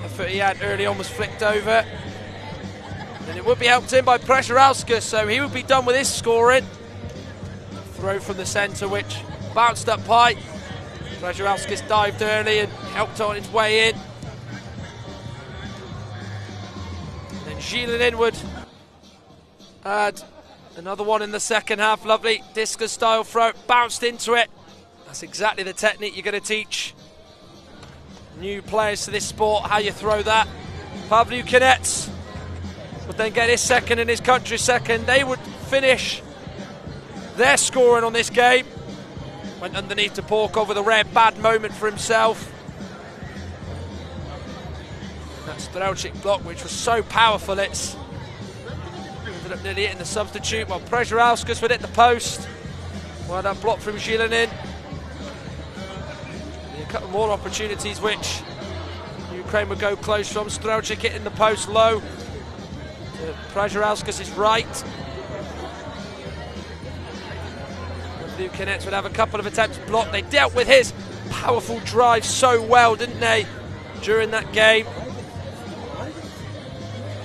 effort he had early on was flicked over. And it would be helped in by Przerauskas, so he would be done with his scoring. Throw from the centre, which bounced up high. Przerauskas dived early and helped on its way in. And then Zilanin would add another one in the second half. Lovely discus style throw, bounced into it. That's exactly the technique you're going to teach new players to this sport, how you throw that. Pavlyukinets would then get his second and his country's second. They would finish their scoring on this game. went underneath to Porkov with a rare bad moment for himself. That Strelchik block, which was so powerful, it's ended up nearly hitting the substitute, while Przerauskas would hit the post. Well, that block from Zhilenin. A couple more opportunities which Ukraine would go close from. Strelchik hitting the post low to Przerauskas' right. Blue Kinets would have a couple of attempts blocked. They dealt with his powerful drive so well, didn't they, during that game?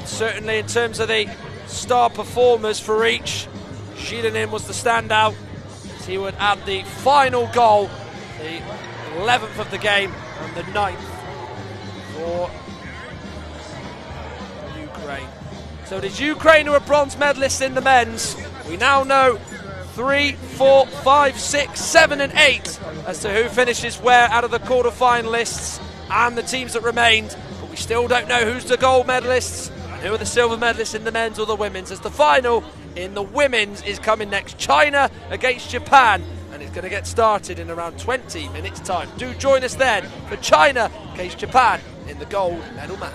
Certainly in terms of the star performers for each, Zhilenin was the standout. He would add the final goal, the 11th of the game and the 9th for Ukraine. So it is Ukraine who are bronze medalists in the men's. We now know 3, 4, 5, 6, 7 and 8 as to who finishes where out of the quarter-finalists and the teams that remained, but we still don't know who's the gold medalists and who are the silver medalists in the men's or the women's, as the final in the women's is coming next. China against Japan, and it's going to get started in around 20 minutes time. Do join us then for China against Japan in the gold medal match.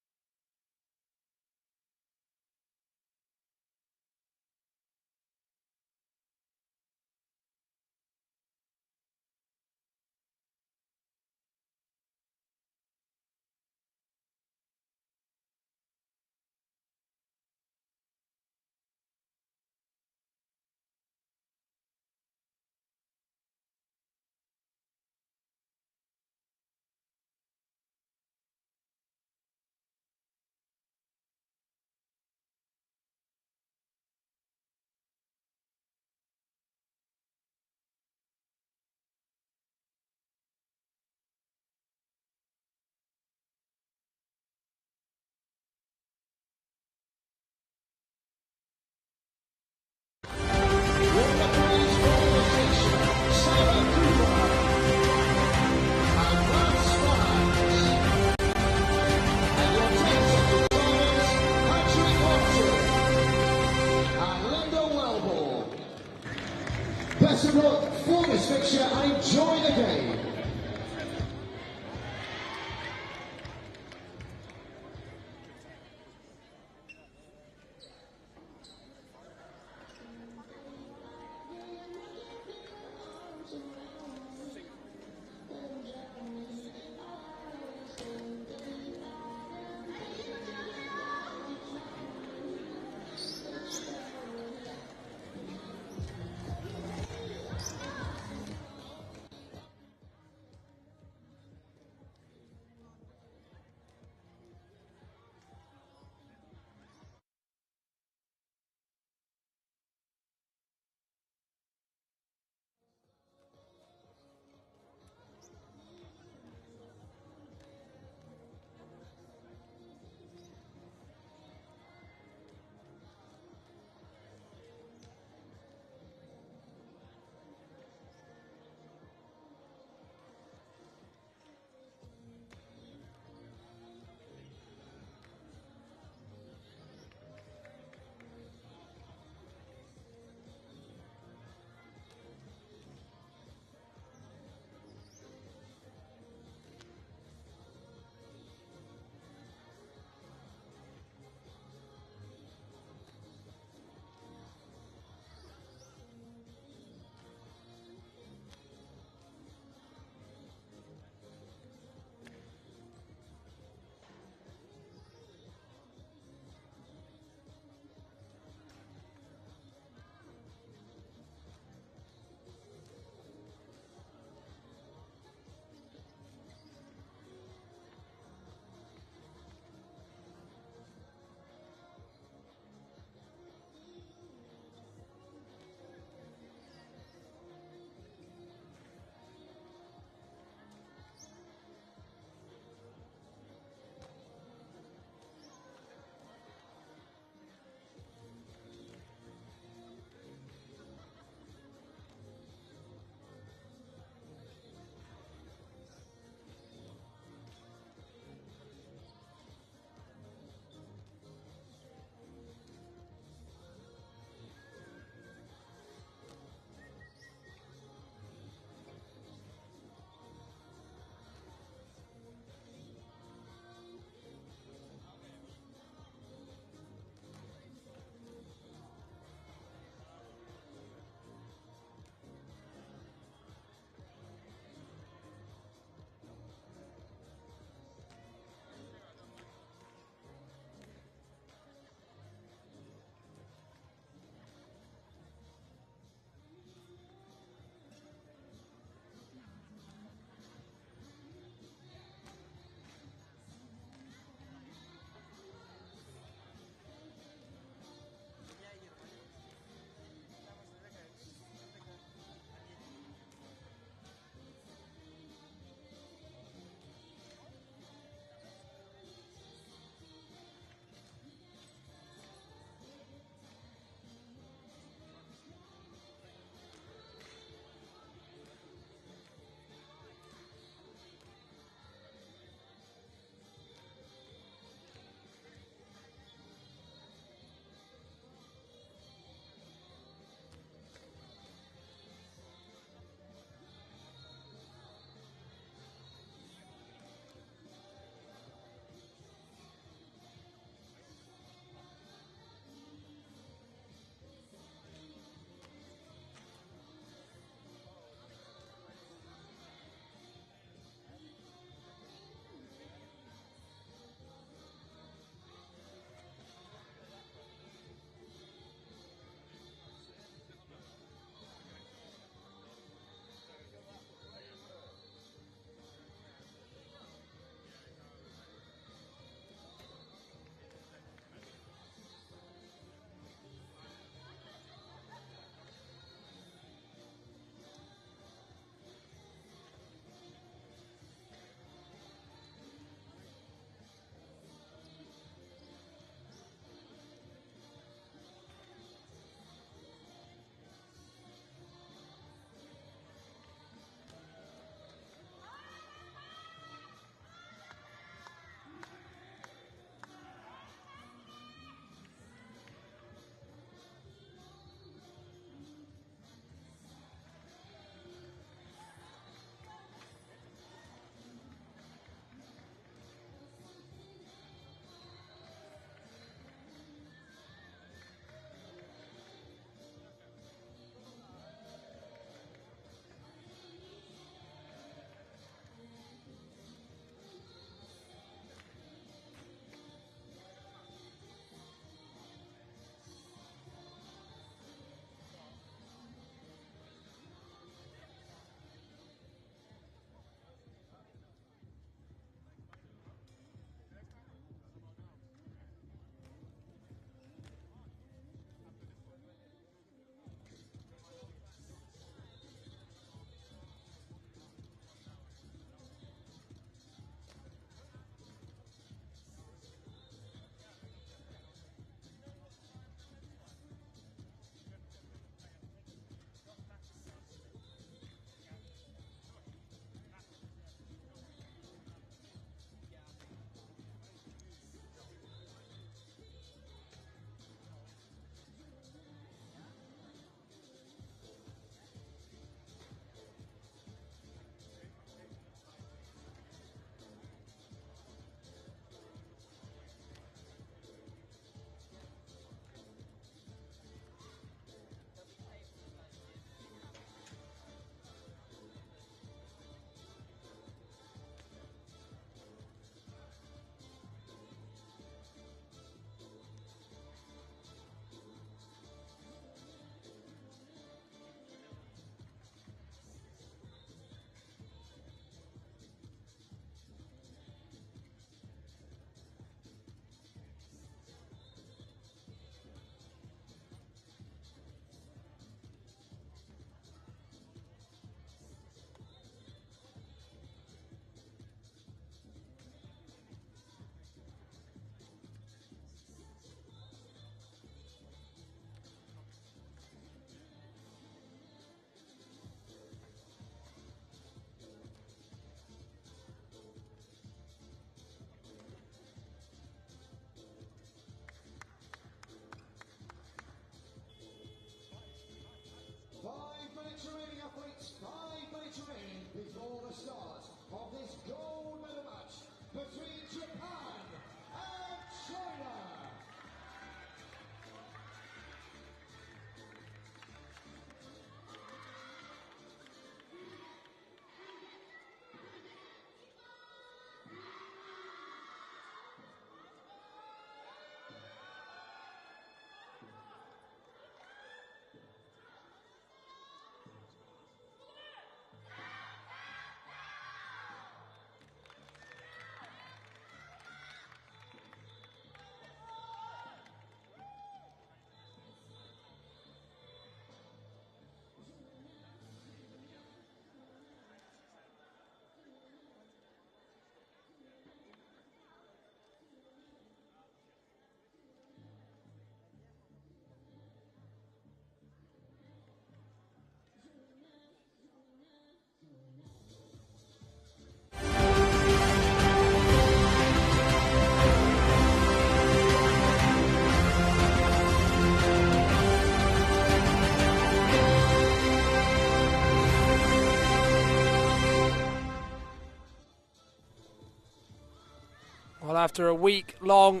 Well, after a week-long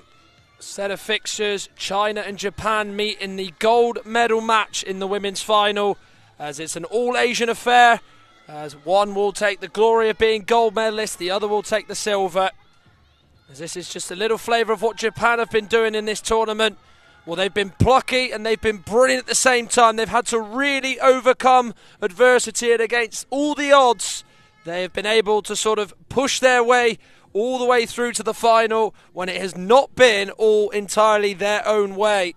set of fixtures, China and Japan meet in the gold medal match in the women's final, as it's an all-Asian affair, as one will take the glory of being gold medalist, the other will take the silver. As this is just a little flavour of what Japan have been doing in this tournament. Well, they've been plucky and they've been brilliant at the same time. They've had to really overcome adversity, and against all the odds, they have been able to sort of push their way all the way through to the final when it has not been all entirely their own way.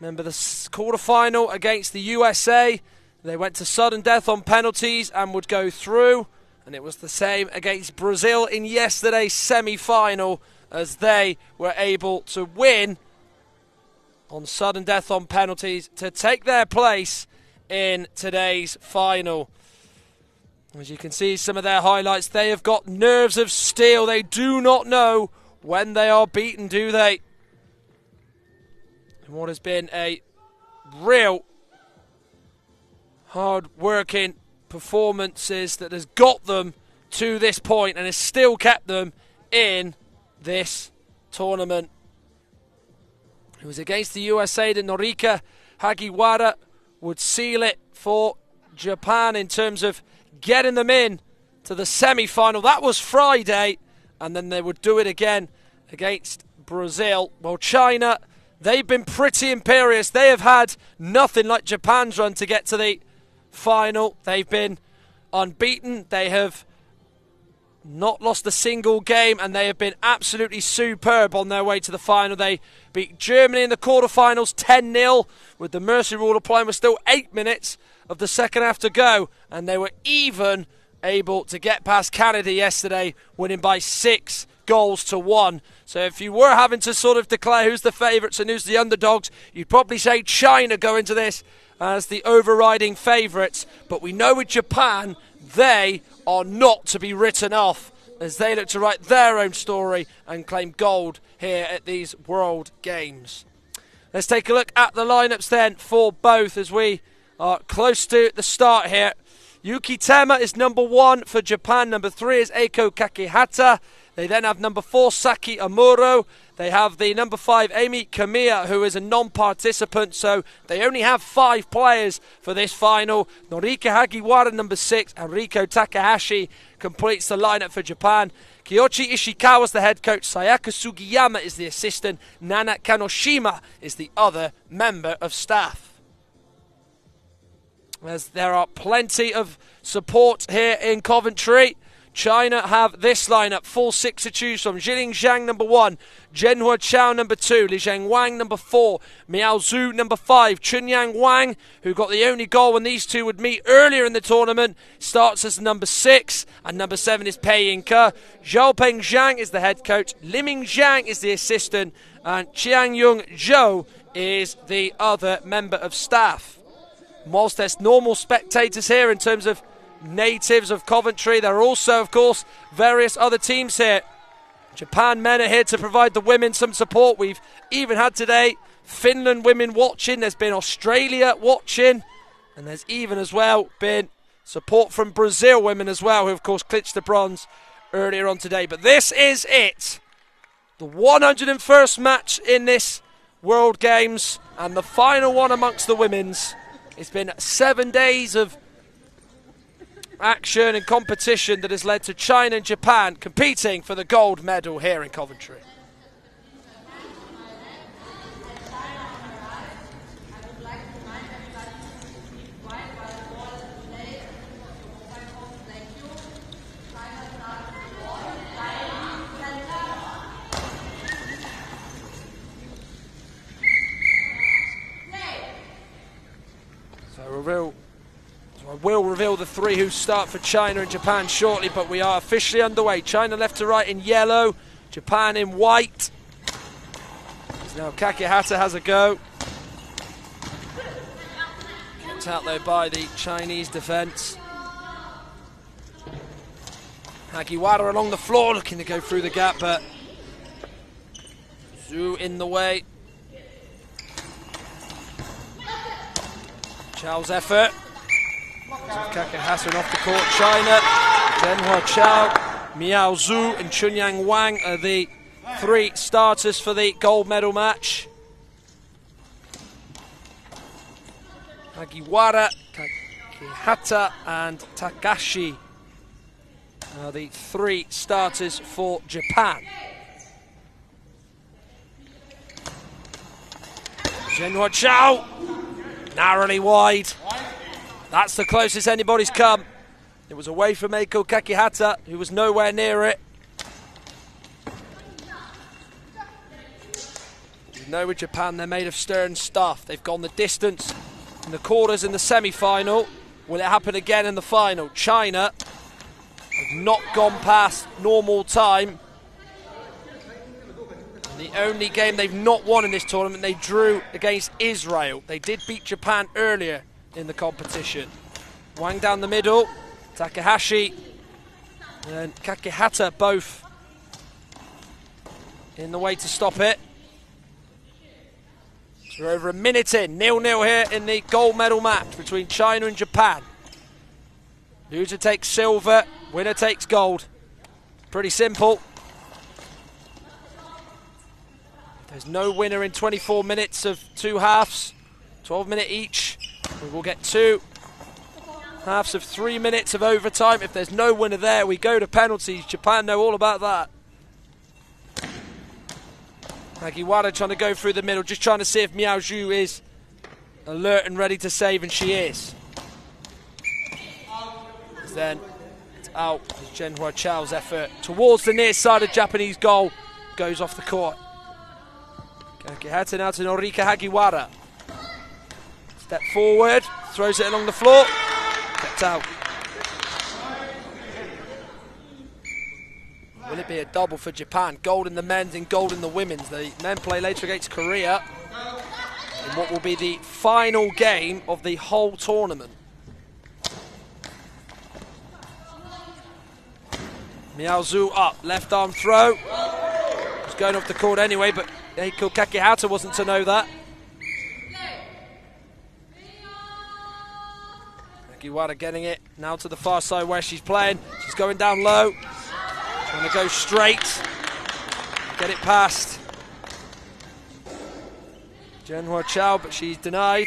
Remember the quarter-final against the USA. They went to sudden death on penalties and would go through. And it was the same against Brazil in yesterday's semi-final, as they were able to win on sudden death on penalties to take their place in today's final. As you can see some of their highlights, they have got nerves of steel. They do not know when they are beaten, do they? And what has been a real hard-working performances that has got them to this point and has still kept them in this tournament. It was against the USA that Norika Hagiwara would seal it for Japan in terms of getting them in to the semi-final. That was Friday, and then they would do it again against Brazil. Well, China, they've been pretty imperious. They have had nothing like Japan's run to get to the final. They've been unbeaten. They have not lost a single game, and they have been absolutely superb on their way to the final. They beat Germany in the quarterfinals 10-0 with the mercy rule applying with still 8 minutes of the second half to go, and they were even able to get past Canada yesterday, winning by 6-1. So if you were having to sort of declare who's the favourites and who's the underdogs, you'd probably say China go into this as the overriding favourites. But we know with Japan, they are not to be written off, as they look to write their own story and claim gold here at these World Games. Let's take a look at the lineups then for both, as we are close to the start here. Yuki Tema is number 1 for Japan. Number 3 is Eiko Kakehata. They then have number 4, Saki Amuro. They have the number 5, Amy Kamiya, who is a non-participant, so they only have 5 players for this final. Norika Hagiwara, number 6, and Riko Takahashi completes the lineup for Japan. Kiyoshi Ishikawa is the head coach. Sayaka Sugiyama is the assistant. Nana Kanoshima is the other member of staff. As there are plenty of support here in Coventry, China have this lineup, full 6 to choose from. Jilin Zhang, number 1. Zhenhua Chao, number 2. Li Zheng Wang, number 4. Miao Zhu, number 5. Chunyang Wang, who got the only goal when these two would meet earlier in the tournament, starts as number 6. And number 7 is Pei Ying-ke. Xiaopeng Zhang is the head coach. Liming Zhang is the assistant. And Chiang Yung Zhou is the other member of staff. Whilst there's normal spectators here in terms of natives of Coventry, there are also, of course, various other teams here. Japan men are here to provide the women some support. We've even had today Finland women watching. There's been Australia watching. And there's even as well been support from Brazil women as well, who of course clinched the bronze earlier on today. But this is it. The 101st match in this World Games and the final one amongst the women's. It's been 7 days of action and competition that has led to China and Japan competing for the gold medal here in Coventry. I will reveal the 3 who start for China and Japan shortly, but we are officially underway. China left to right in yellow, Japan in white. Now Kakehata has a go. Kept out there by the Chinese defence. Hagiwara along the floor looking to go through the gap, but Zhu in the way. Chao's effort. Kakehata off the court. China, Zhenhua Chao, Miao Zhu and Chunyang Wang are the 3 starters for the gold medal match. Hagiwara, Kakihata and Takashi are the 3 starters for Japan. Zhenhua Chao, narrowly wide. That's the closest anybody's come. It was away from Eiko Kakihata, who was nowhere near it. You know with Japan, they're made of stern stuff. They've gone the distance in the quarters in the semi-final. Will it happen again in the final? China have not gone past normal time. The only game they've not won in this tournament, they drew against Israel. They did beat Japan earlier in the competition. Wang down the middle, Takahashi and Kakihata both in the way to stop it. So we're over a minute in, 0-0 here in the gold medal match between China and Japan. Loser takes silver, winner takes gold. Pretty simple. There's no winner in 24 minutes of 2 halves, 12 minute each. We will get 2 halves of 3 minutes of overtime. If there's no winner there, we go to penalties. Japan know all about that. Hagiwara trying to go through the middle, just trying to see if Miao Zhu is alert and ready to save, and she is. Then it's out as Zhenhua Chao's effort towards the near side of Japanese goal goes off the court. Kakihata now to Norika Hagiwara. Step forward, throws it along the floor, kept out. Will it be a double for Japan? Gold in the men's and gold in the women's. The men play later against Korea in what will be the final game of the whole tournament. Miao Zhu up, left arm throw. It's going off the court anyway, but Eiko Kakihata wasn't to know that. Hagiwara getting it now to the far side where she's playing. She's going down low, trying to go straight, get it past Zhenhua Chao, but she's denied.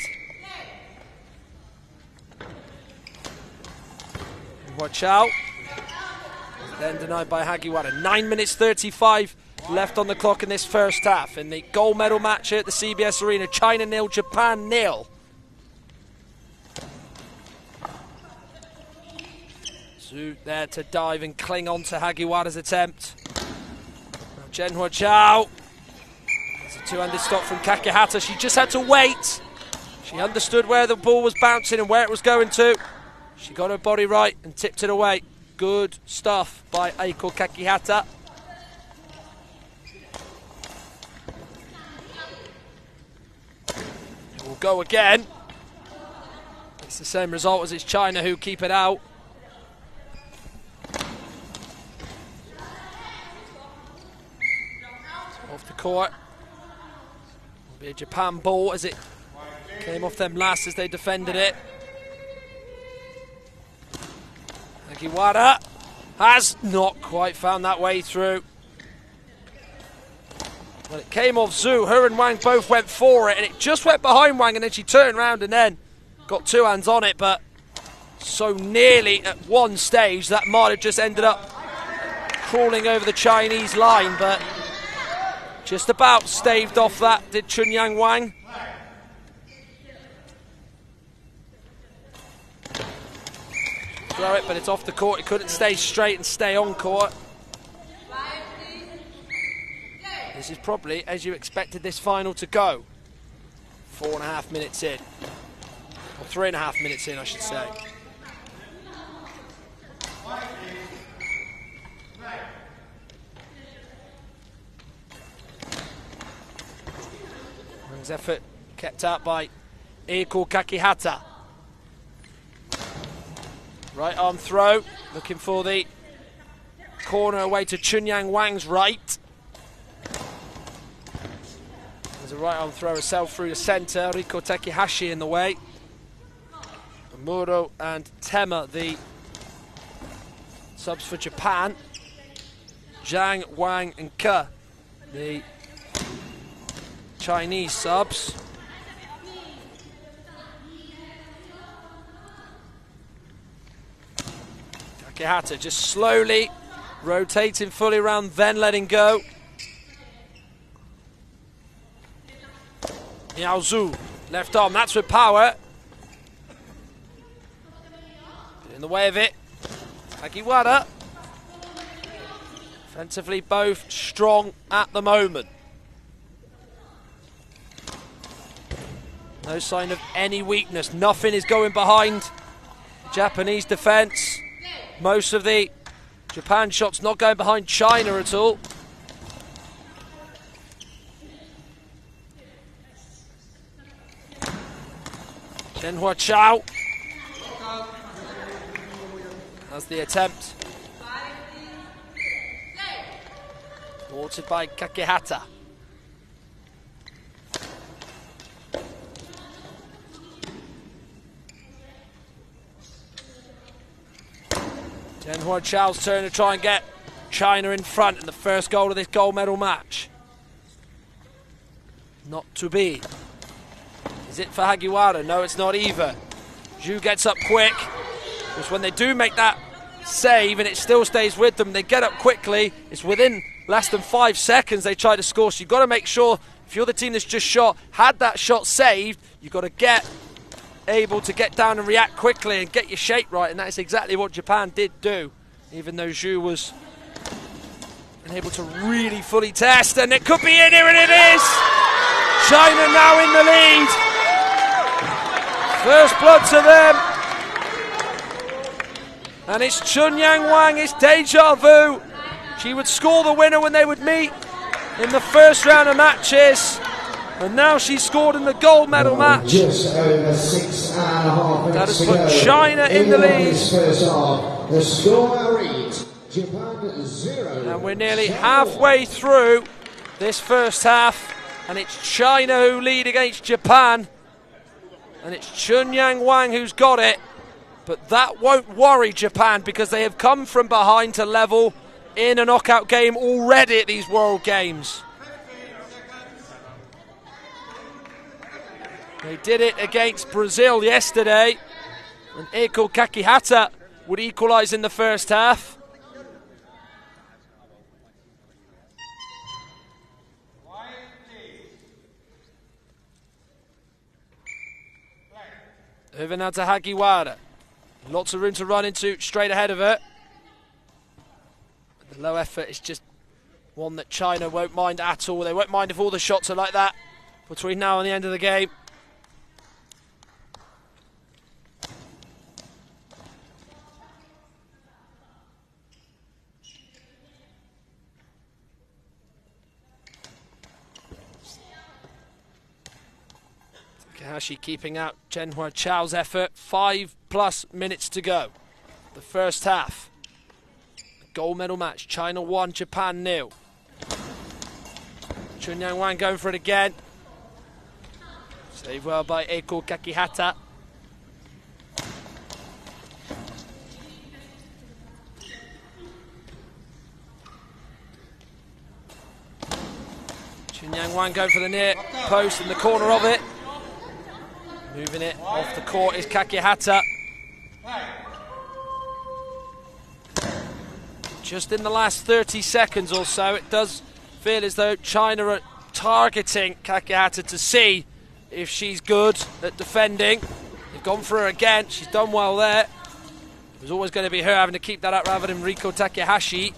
Zhenhua Chao then denied by Hagiwara. 9 minutes 35 left on the clock in this first half. In the gold medal match here at the CBS Arena, China 0, Japan 0. Zhu there to dive and cling on to Hagiwara's attempt. Now Zhenhua Chao. There's a two-handed stop from Kakihata. She just had to wait. She understood where the ball was bouncing and where it was going to. She got her body right and tipped it away. Good stuff by Eiko Kakihata. It will go again. It's the same result as it's China who keep it out. So off the court. Will be a Japan ball as it came off them last as they defended it. Hagiwara has not quite found that way through. Well, it came off Zhu. Her and Wang both went for it, and it just went behind Wang, and then she turned around and then got 2 hands on it, but so nearly at one stage that might have just ended up crawling over the Chinese line, but just about staved off that, did Chunyang Wang. Throw it, but it's off the court. It couldn't stay straight and stay on court. This is probably as you expected this final to go. 4.5 minutes in. Or 3.5 minutes in, I should say. Wang's effort kept out by Eiko Kakihata. Right arm throw, looking for the corner away to Chunyang Wang's right. There's a right arm throw herself through the centre. Riko Takehashi in the way. Amuro and Tema, the subs for Japan. Zhang, Wang and Ke the Chinese subs. Kakihata just slowly rotating fully around, then letting go. Miao Zhu, left arm, that's with power. In the way of it, Hagiwara. Defensively both strong at the moment. No sign of any weakness, nothing is going behind Japanese defence. Most of the Japan shots not going behind China at all. Zhenhua Chao has the attempt. Thwarted by Kakihata. Zhenhua Chao's turn to try and get China in front in the first goal of this gold medal match. Not to be. Is it for Hagiwara? No, it's not either. Zhu gets up quick. Because when they do make that save and it still stays with them, they get up quickly. It's within less than 5 seconds they try to score. So you've got to make sure, if you're the team that's just shot, had that shot saved, you've got to get able to get down and react quickly and get your shape right, and that is exactly what Japan did do, even though Zhu was unable to really fully test, and it could be in here, and it is! China now in the lead. First blood to them. And it's Chunyang Wang, it's deja vu. She would score the winner when they would meet in the first round of matches. And now she's scored in the gold medal match. Just over 6.5 minutes that has put China in the lead. The score reads Japan 0. And we're nearly halfway through this first half. And it's China who lead against Japan. And it's Chunyang Wang who's got it. But that won't worry Japan because they have come from behind to level in a knockout game already at these World Games. They did it against Brazil yesterday, and Eiko Kakihata would equalise in the first half. Over now to Hagiwara. Lots of room to run into straight ahead of her. The low effort is just one that China won't mind at all. They won't mind if all the shots are like that between now and the end of the game. Takahashi keeping out Zhenhua Chao's effort. 5+ minutes to go. The first half. Gold medal match. China 1, Japan 0. Chunyang Wang going for it again. Saved well by Eiko Kakihata. Chunyang Wang going for the near post in the corner of it. Moving it off the court is Kakihata. Just in the last 30 seconds or so, it does feel as though China are targeting Kakihata to see if she's good at defending. They've gone for her again. She's done well there. It was always going to be her having to keep that up rather than Riko Takahashi.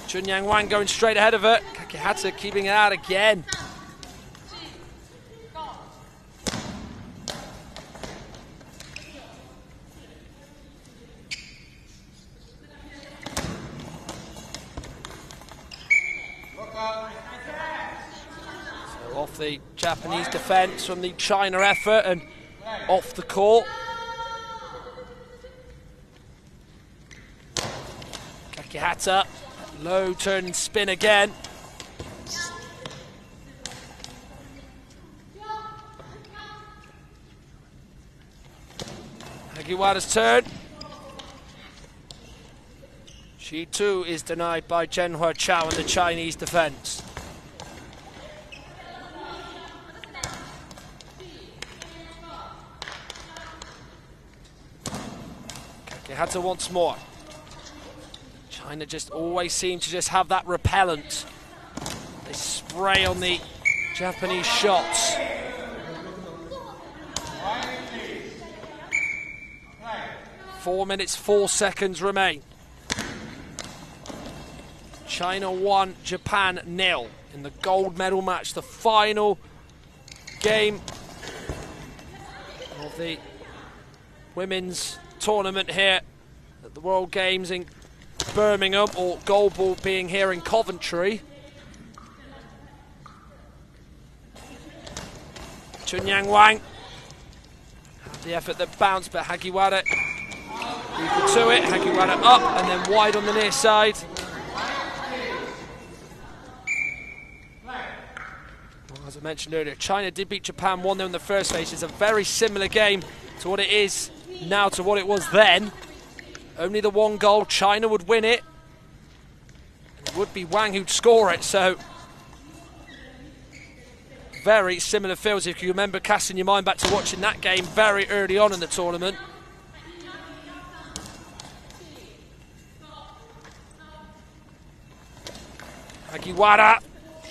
Chunyang Wang going straight ahead of her. Kakihata keeping it out again. So off the Japanese defence from the China effort and off the court. Kakihata. Low turn and spin again. Hagiwara's turn. She too is denied by Zhenhua Chao in the Chinese defence. Kakehata once more. China just always seem to just have that repellent. They spray on the Japanese shots. Four minutes, 4 seconds remain. China 1, Japan 0 in the gold medal match, the final game of the women's tournament here at the World Games in Birmingham, or Goalball being here in Coventry. Chunyang Wang had the effort that bounced, but Hagiwara equal to it. Hagiwara up and then wide on the near side. Well, as I mentioned earlier, China did beat Japan 1-0 in the first phase. It's a very similar game to what it is now to what it was then. Only the one goal, China would win it. It would be Wang who'd score it, so very similar feels if you remember casting your mind back to watching that game very early on in the tournament. Hagiwara,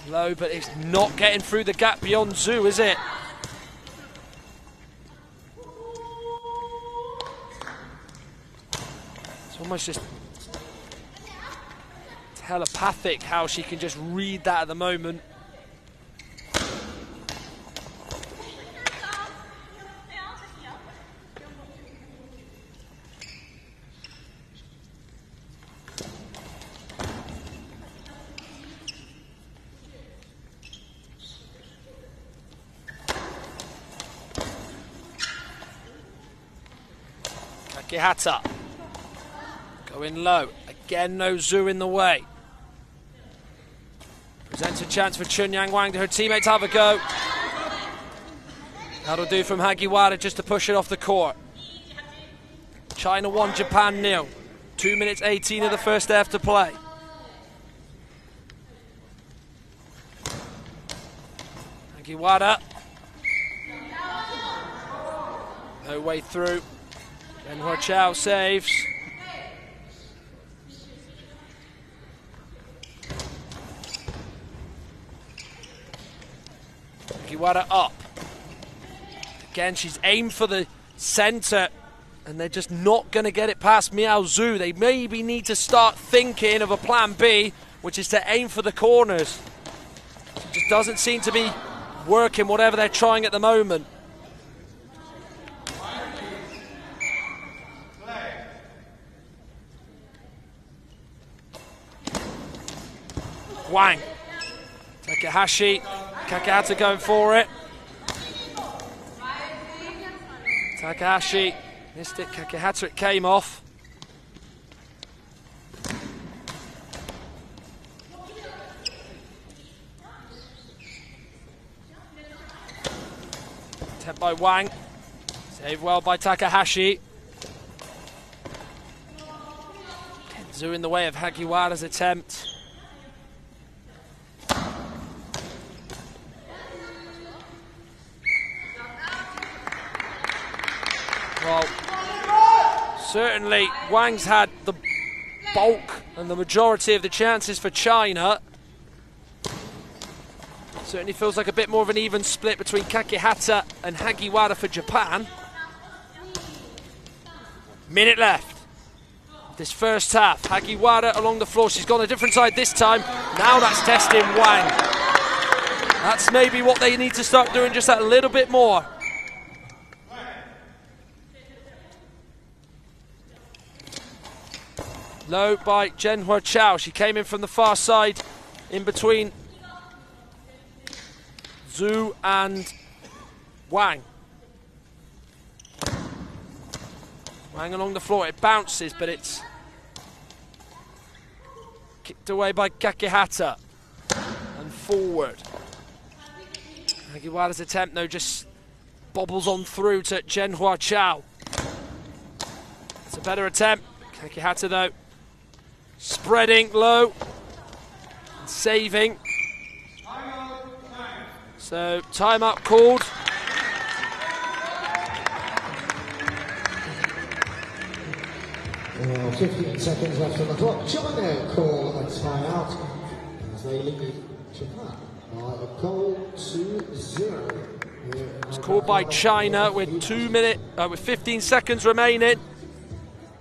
low, but it's not getting through the gap beyond Zhu, is it? It's almost just telepathic how she can just read that at the moment. Kakehata going low. Again, no Zhu in the way. Presents a chance for Chunyang Wang to her teammates have a go. That'll do from Hagiwara just to push it off the court. China 1, Japan 0. 2 minutes 18 of the first half to play. Hagiwara. No way through. Zhenhua Chao saves. Hagiwara up. Again, she's aimed for the centre, and they're just not going to get it past Miao Zhu. They maybe need to start thinking of a plan B, which is to aim for the corners. It just doesn't seem to be working, whatever they're trying at the moment. Wang. Takahashi. Kakehata going for it. Takahashi missed it. Kakehata, it came off. Attempt by Wang. Saved well by Takahashi. Zhu in the way of Hagiwara's attempt. Well, certainly Wang's had the bulk and the majority of the chances for China. Certainly feels like a bit more of an even split between Kakehata and Hagiwara for Japan. Minute left. This first half, Hagiwara along the floor. She's gone a different side this time. Now that's testing Wang. That's maybe what they need to start doing, just that little bit more. Low by Zhenhua Chao. She came in from the far side in between Zhu and Wang. Wang along the floor. It bounces, but it's kicked away by Kakehata. And forward. Hagiwara's attempt, though, just bobbles on through to Zhenhua Chao. It's a better attempt. Kakehata, though, Spreading low. Saving. So, timeout called. Well, 15 seconds left on the clock. China call a timeout as they lead Japan by a goal to 0. It's called by China with 15 seconds remaining.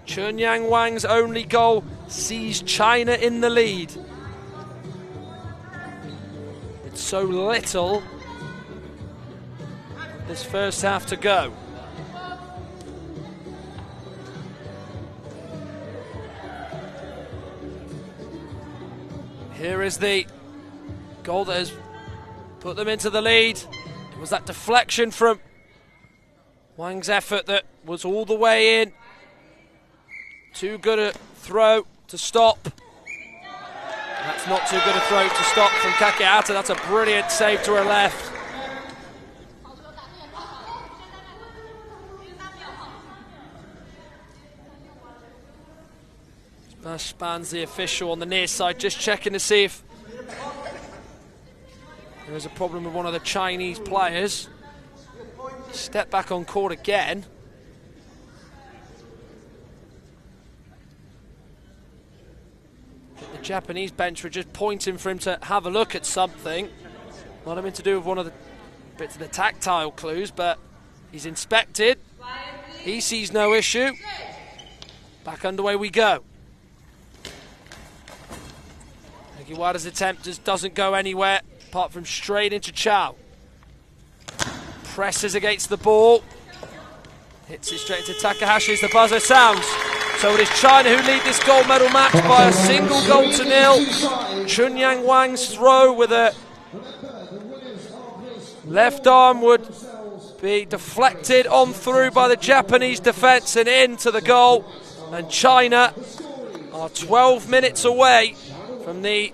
Chunyang Wang's only goal sees China in the lead. With so little this first half to go. Here is the goal that has put them into the lead. It was that deflection from Wang's effort that was all the way in. Too good a throw to stop. That's not too good a throw to stop from Kakeata. That's a brilliant save to her left. Smash spans the official on the near side, just checking to see if there is a problem with one of the Chinese players. Step back on court again. The Japanese bench were just pointing for him to have a look at something. Not having to do with one of the bits of the tactile clues, but he's inspected. He sees no issue. Back underway we go. Iwata's attempt just doesn't go anywhere apart from straight into Chow. Presses against the ball. Hits it straight into Takahashi as the buzzer sounds. So it is China who lead this gold medal match by a single goal to nil. Chunyang Wang's throw with a left arm would be deflected on through by the Japanese defence and into the goal. And China are 12 minutes away from the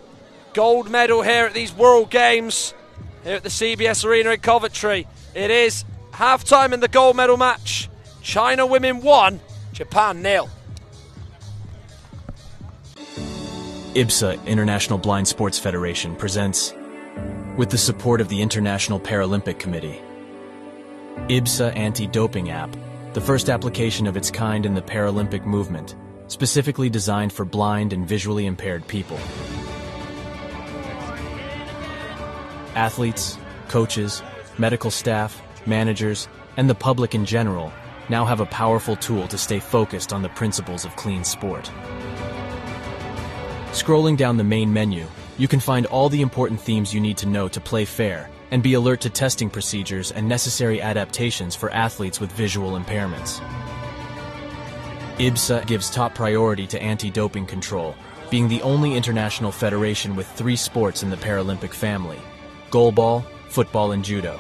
gold medal here at these World Games here at the CBS Arena in Coventry. It is half-time in the gold medal match. China women 1, Japan 0. IBSA, International Blind Sports Federation, presents, with the support of the International Paralympic Committee, IBSA Anti-Doping App, the first application of its kind in the Paralympic movement, specifically designed for blind and visually impaired people. Athletes, coaches, medical staff, managers, and the public in general now have a powerful tool to stay focused on the principles of clean sport. Scrolling down the main menu, you can find all the important themes you need to know to play fair and be alert to testing procedures and necessary adaptations for athletes with visual impairments. IBSA gives top priority to anti-doping control, being the only international federation with 3 sports in the Paralympic family: Goalball, football, and judo.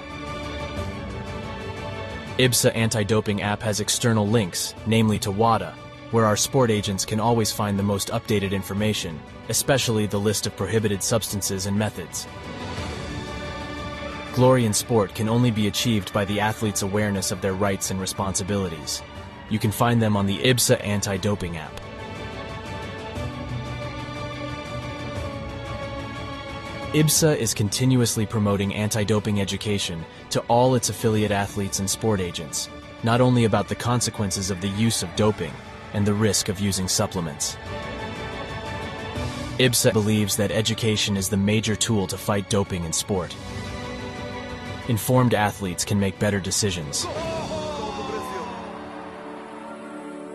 IBSA anti-doping app has external links, namely to WADA, where our sport agents can always find the most updated information, especially the list of prohibited substances and methods. Glory in sport can only be achieved by the athlete's awareness of their rights and responsibilities. You can find them on the IBSA anti-doping app. IBSA is continuously promoting anti-doping education to all its affiliate athletes and sport agents, not only about the consequences of the use of doping and the risk of using supplements. IBSA believes that education is the major tool to fight doping in sport. Informed athletes can make better decisions.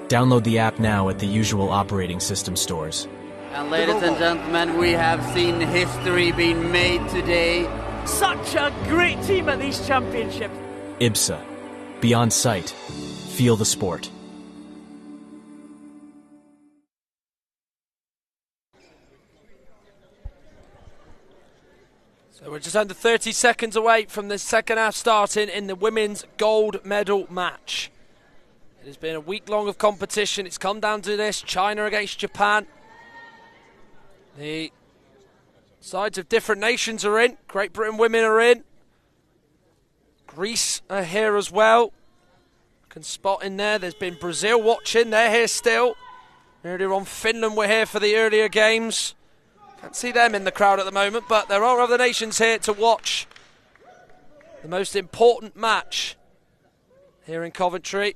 Download the app now at the usual operating system stores. And ladies and gentlemen, we have seen history being made today. Such a great team at these championships. IBSA. Beyond sight. Feel the sport. So we're just under 30 seconds away from the second half starting in the women's gold medal match. It has been a week long of competition. It's come down to this: China against Japan. The sides of different nations are in. Great Britain women are in. Greece are here as well. Can spot in there. There's been Brazil watching. They're here still. Earlier on, Finland were here for the earlier games. Can't see them in the crowd at the moment, but there are other nations here to watch the most important match here in Coventry.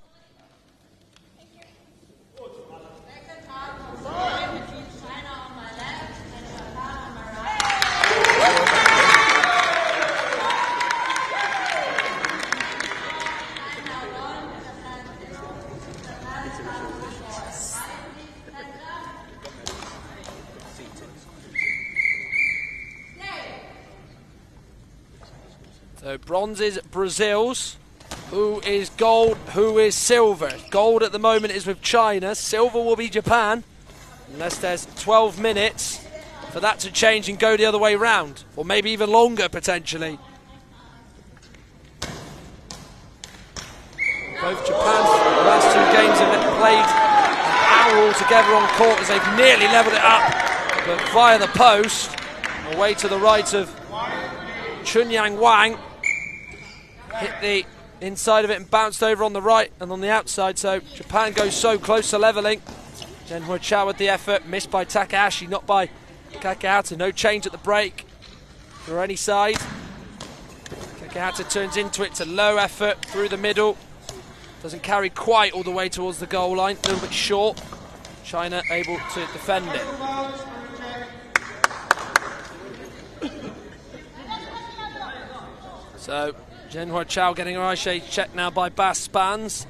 So bronze is Brazil's. Who is gold? Who is silver? Gold at the moment is with China. Silver will be Japan. Unless there's 12 minutes for that to change and go the other way round. Or maybe even longer, potentially. Both Japan's last two games have played an hour altogether on court as they've nearly levelled it up. But via the post, away to the right of Chunyang Wang. Hit the inside of it and bounced over on the right and on the outside, so Japan goes so close to levelling. Zhenhua Chao with the effort, missed by Takahashi, not by Kakihata. No change at the break for any side. Kakihata turns into it to low effort through the middle. Doesn't carry quite all the way towards the goal line, a little bit short. China able to defend it. So Zhenhua Chao getting her eye shade checked now by Bas Spans,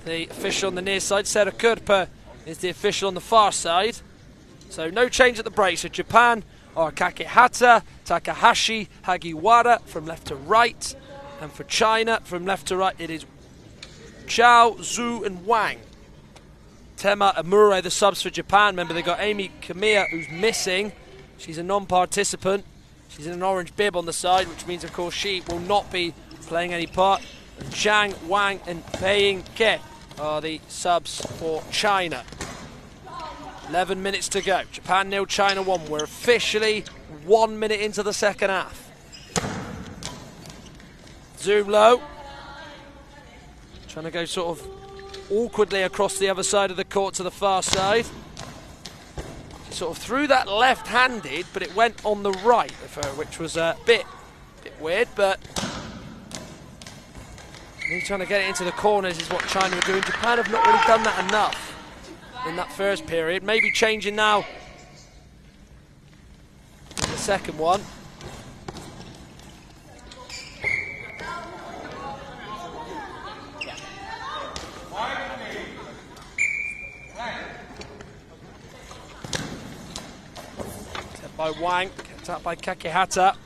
the official on the near side. Sera Kurpa is the official on the far side. So no change at the break. So Japan are Kakihata, Takahashi, Hagiwara from left to right. And for China, from left to right, it is Chao, Zhu and Wang. Tema Amure, the subs for Japan. Remember, they've got Amy Kamiya, who's missing. She's a non-participant. She's in an orange bib on the side, which means, of course, she will not be playing any part. And Zhang, Wang and Beiying Ke are the subs for China. 11 minutes to go. Japan 0, China 1. We're officially 1 minute into the second half. Zoom low. Trying to go sort of awkwardly across the other side of the court to the far side. She sort of threw that left-handed, but it went on the right of her, which was a bit weird, but he's trying to get it into the corners is what China are doing. Japan have not really done that enough in that first period. Maybe changing now in the second one. Set by Wang, kept out by Kakihata.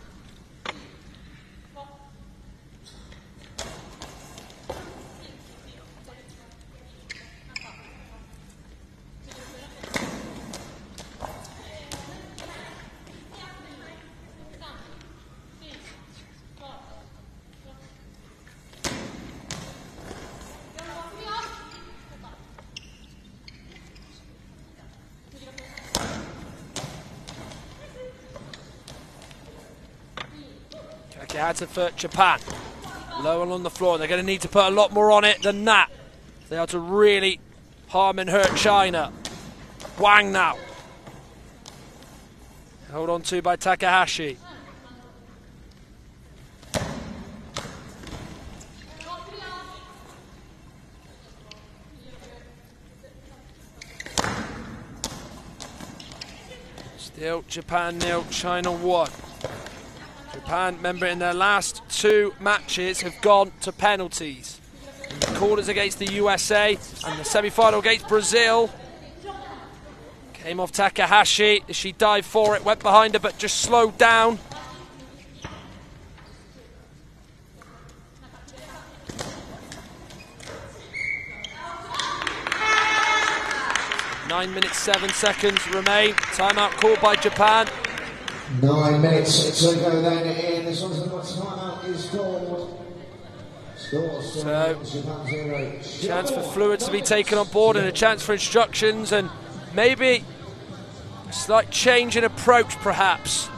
Kakihata for Japan. Low and on the floor. They're going to need to put a lot more on it than that. They are to really harm and hurt China. Wang now. Held on to by Takahashi. Still Japan 0, China 1. Japan, remember, in their last two matches have gone to penalties. In the quarters against the USA and the semi-final against Brazil. Came off Takahashi. She dived for it, went behind her, but just slowed down. Nine minutes, 7 seconds remain. Timeout called by Japan. 9 minutes to go then in. This one's got timeout is called. So, chance for fluids to be taken on board and a chance for instructions and maybe a slight change in approach perhaps.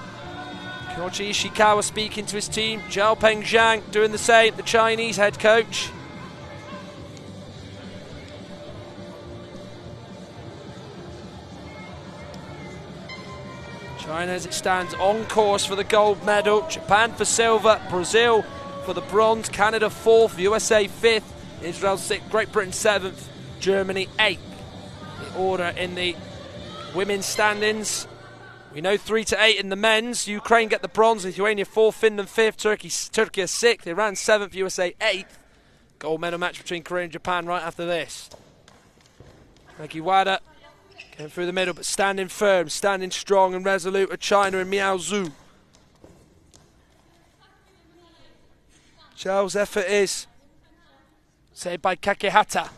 Koichi Ishikawa speaking to his team. Xiaopeng Zhang doing the same, the Chinese head coach. China, as it stands, on course for the gold medal. Japan for silver, Brazil for the bronze, Canada 4th, USA 5th, Israel 6th, Great Britain 7th, Germany 8th. The order in the women's standings. We know 3 to 8 in the men's. Ukraine get the bronze, Lithuania 4th, Finland 5th, Turkey 6th, Iran 7th, USA 8th. Gold medal match between Korea and Japan right after this. Hagiwara going through the middle, but standing firm, standing strong and resolute are China and Miao Zhu. Zhou's effort is saved by Kakehata.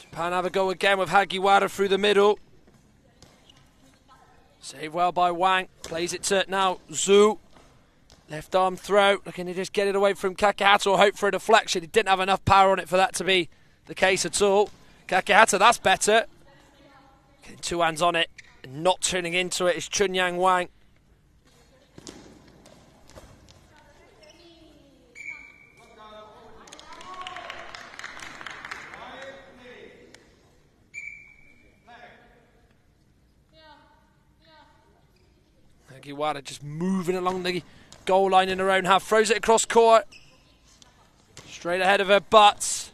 Japan have a go again with Hagiwara through the middle. Saved well by Wang. Plays it to now Zhu. Left arm throw. Looking to just get it away from Kakehata or hope for a deflection. He didn't have enough power on it for that to be the case at all. Kakehata, that's better. Getting 2 hands on it and not turning into it is Chunyang Wang. Hagiwara just moving along the goal line in her own half. Throws it across court. Straight ahead of her butts.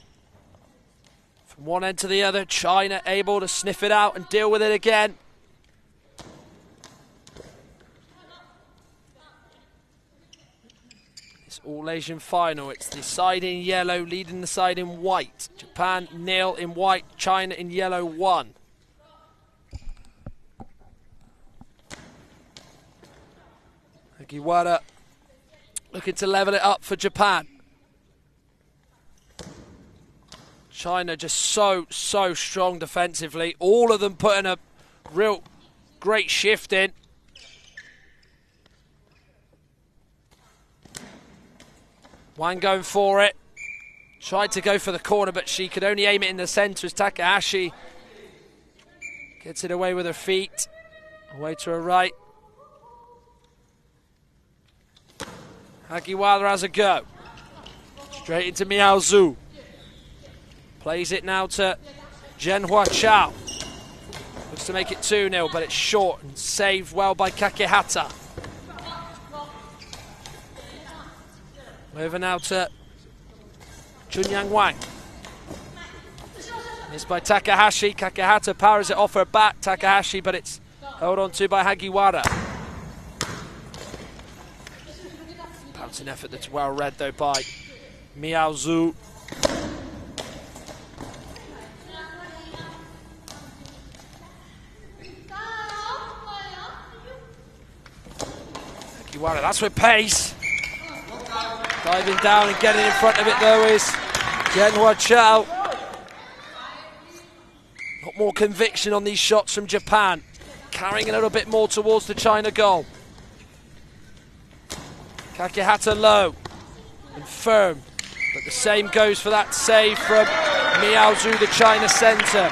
From one end to the other. China able to sniff it out and deal with it again. It's all Asian final. It's the side in yellow leading the side in white. Japan 0 in white. China in yellow 1. Hagiwara looking to level it up for Japan. China just so strong defensively. All of them putting a real great shift in. Wang going for it. Tried to go for the corner, but she could only aim it in the centre as Takahashi gets it away with her feet. Away to her right. Hagiwara has a go. Straight into Miao Zhu. Plays it now to Zhenhua Chao. Looks to make it 2-0, but it's short and saved well by Kakehata. Over now to Chunyang Wang. It's by Takahashi. Kakehata powers it off her back. Takahashi, but it's held on to by Hagiwara. An effort that's well read though by Miao Zhu. Hagiwara, that's with pace. Diving down and getting in front of it though is Zhenhua Chao. Not more conviction on these shots from Japan. Carrying a little bit more towards the China goal. Kakehata low and firm, but the same goes for that save from Miao Zhu, the China centre.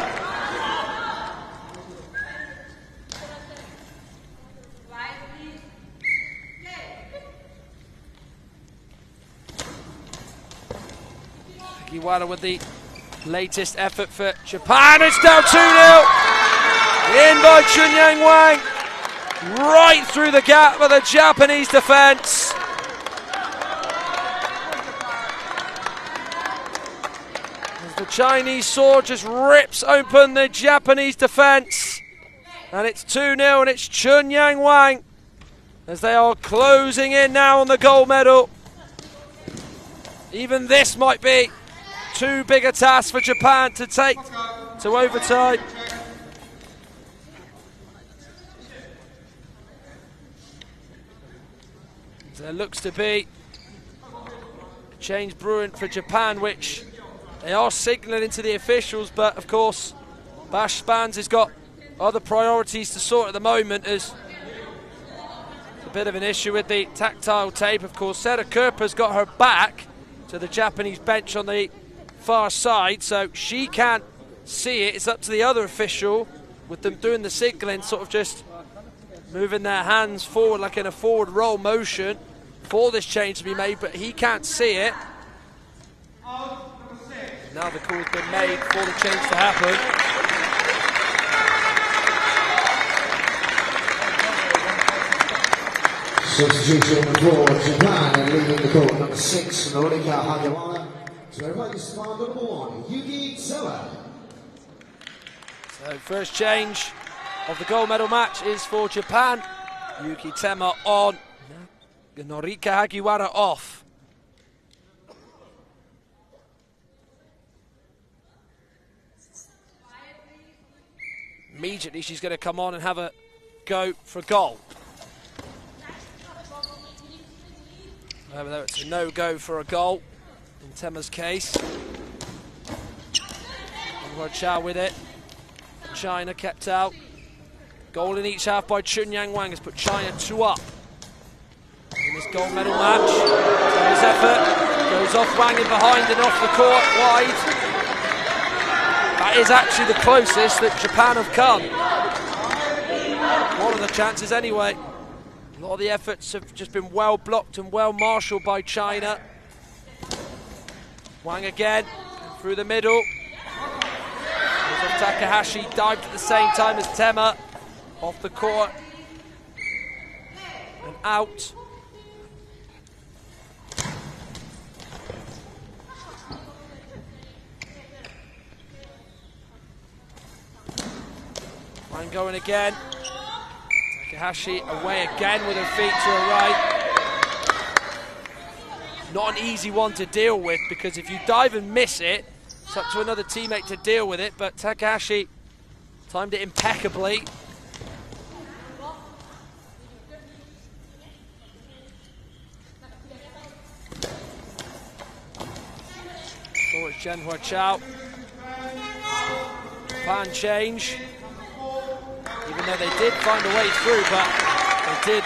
Hagiwara with the latest effort for Japan. It's now 2-0. In by Chunyang Wang. Right through the gap of the Japanese defence. The Chinese sword just rips open the Japanese defence. And it's 2-0 and it's Chunyang Wang as they are closing in now on the gold medal. Even this might be too big a task for Japan to take to overtime. There looks to be a change brewing for Japan, which they are signalling to the officials, but of course Bash Spans has got other priorities to sort at the moment, as a bit of an issue with the tactile tape. Of course, Sera Kerpa's got her back to the Japanese bench on the far side, so she can't see it. It's up to the other official, with them doing the signalling, sort of just moving their hands forward like in a forward roll motion for this change to be made, but he can't see it. Now the call's been made for the change to happen. Substitution for Japan, and leading the court, number 6, Norika Hagiwara, to replace by number 1, Yuki Tsewa. So first change of the gold medal match is for Japan. Yuki Tsewa on, Norika Hagiwara off. Immediately she's going to come on and have a go for goal. However, it's a no-go for a goal in Tema's case. Chow with it. China kept out. Goal in each half by Chun Yang Wang has put China 2 up in this gold medal match. Tema's effort goes off Wang in behind and off the court wide. That is actually the closest that Japan have come. One of the chances anyway. A lot of the efforts have just been well blocked and well marshalled by China. Wang again, through the middle. Takahashi dived at the same time as Tema. Off the court. And out. Wang going again. Takahashi away again with her feet to her right. Not an easy one to deal with, because if you dive and miss it, it's up to another teammate to deal with it, but Takahashi timed it impeccably. So it's Zhenhua Chao. Japan change. Even though they did find a way through, but they did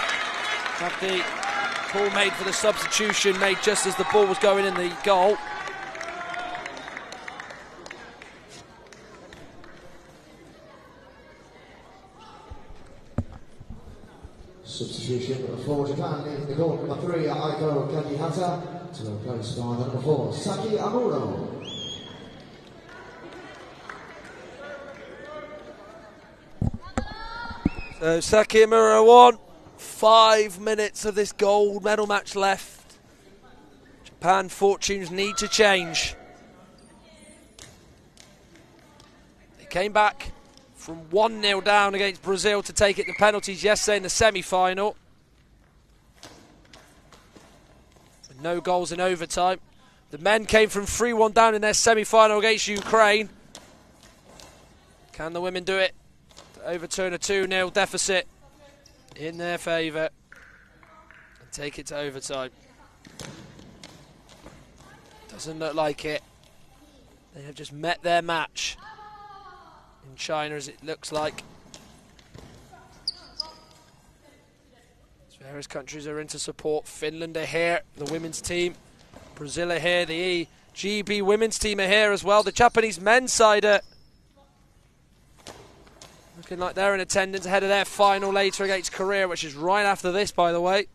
have the call made for the substitution made just as the ball was going in the goal. Substitution for Japan, leaving the goal, number 3, Aiko Kagihata, to replace by number 4, Saki Amuro. So Saki Amuro won. 5 minutes of this gold medal match left. Japan fortunes need to change. They came back from 1-0 down against Brazil to take it to penalties yesterday in the semi-final. With no goals in overtime. The men came from 3-1 down in their semi-final against Ukraine. Can the women do it to overturn a 2-0 deficit in their favour and take it to overtime? Doesn't look like it. They have just met their match in China, as it looks like. Various countries are in to support. Finland are here, the women's team. Brazil are here, the EGB women's team are here as well. The Japanese men's side are looking like they're in attendance ahead of their final later against Korea, which is right after this, by the way.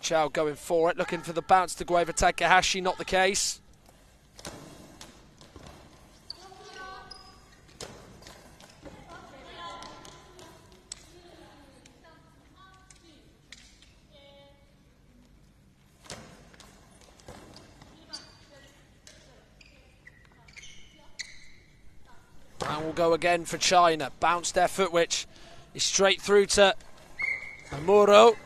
Chao going for it, looking for the bounce to go over Takahashi, not the case. And we'll go again for China. Bounced effort, which is straight through to Amuro.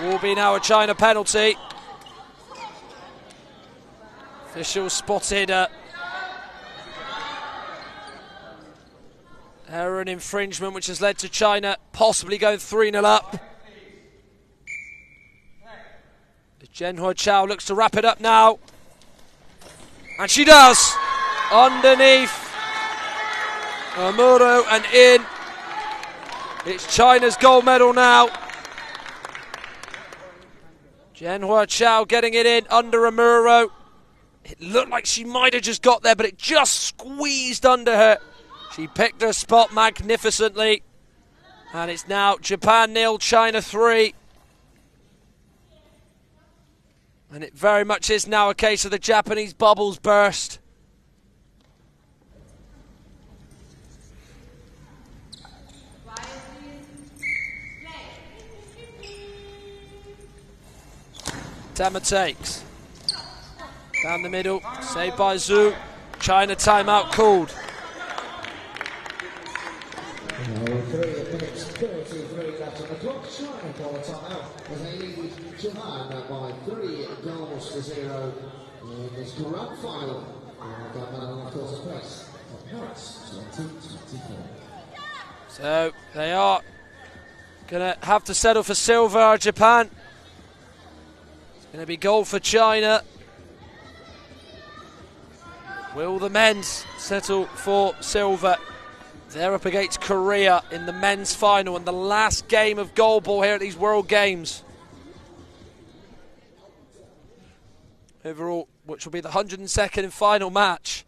Will be now a China penalty. Officials spotted error and infringement, which has led to China possibly going 3-0 up. Zhenhua Chao looks to wrap it up now. And she does! Underneath Amuro and in. It's China's gold medal now. Zhenhua Chao getting it in under Amuro. It looked like she might have just got there, but it just squeezed under her. She picked her spot magnificently. And it's now Japan 0, China 3. And it very much is now a case of the Japanese bubbles burst. Tama takes. Down the middle, saved by Zhu. China timeout called. 3 minutes 33 left on the clock. China call a timeout as they lead Japan by 3 goals to 0 in this grand final. That medal, of course, in place of Paris 2024. So they are going to have to settle for silver, Japan. It's going to be gold for China. Will the men's settle for silver? They're up against Korea in the men's final and the last game of goalball here at these World Games. Overall, which will be the 102nd and final match.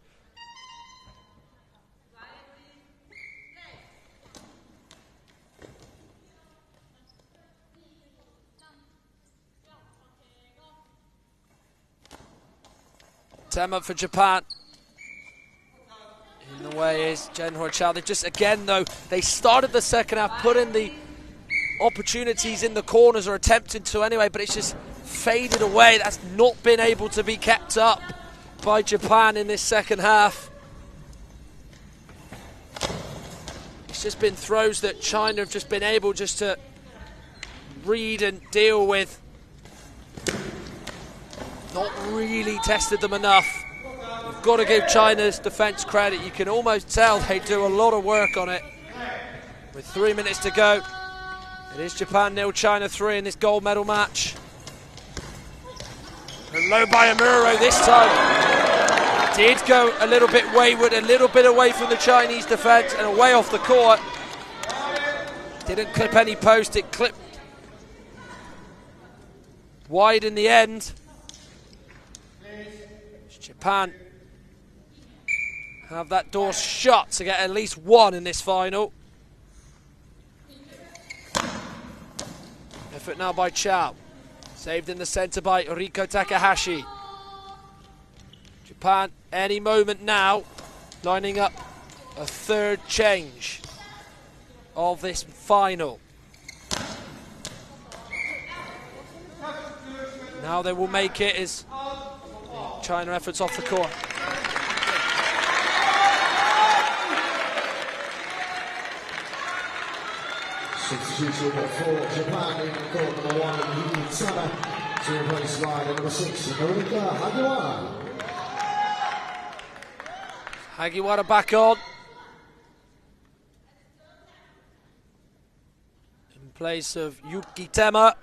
Tema for Japan. In the way is Jenhua Chao. They just, again though, they started the second half, put in the opportunities in the corners, or attempted to anyway, but it's just faded away. That's not been able to be kept up by Japan in this second half. It's just been throws that China have just been able just to read and deal with. Not really tested them enough. You've got to give China's defence credit. You can almost tell they do a lot of work on it. With 3 minutes to go, it is Japan 0, China 3 in this gold medal match. And low by Amuro this time. Did go a little bit wayward, a little bit away from the Chinese defence and away off the court. Didn't clip any post, it clipped wide in the end. Japan have that door shut to get at least one in this final. Effort now by Chao. Saved in the centre by Riko Takahashi. Japan, any moment now, lining up a third change of this final. Now they will make it as China efforts off the court. Substitution for Japan in court number 1, Yuki Tama, to replace line number 6, Norika Hagiwara. Hagiwara back on. In place of Yuki Tema.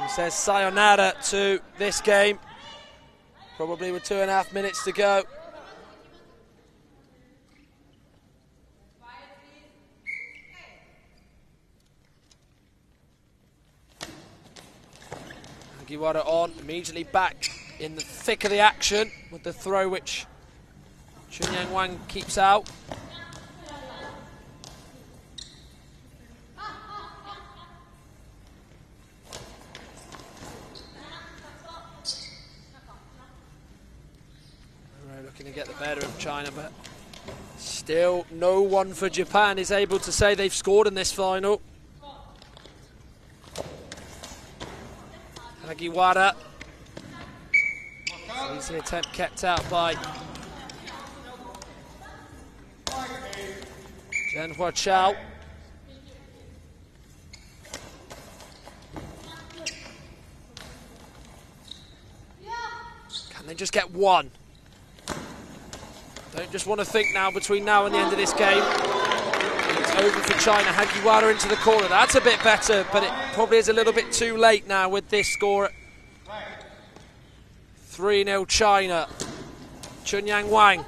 He says sayonara to this game. Probably with 2.5 minutes to go. Hagiwara on, immediately back in the thick of the action with the throw which Chunyang Wang keeps out. Looking to get the better of China, but still no one for Japan is able to say they've scored in this final. Hagiwara. Easy attempt kept out by Jenhua Chao. Can they just get one? Don't just want to think now between now and the end of this game. It's over for China. Hagiwara into the corner. That's a bit better, but it probably is a little bit too late now with this score. 3-0 China. Chunyang Wang.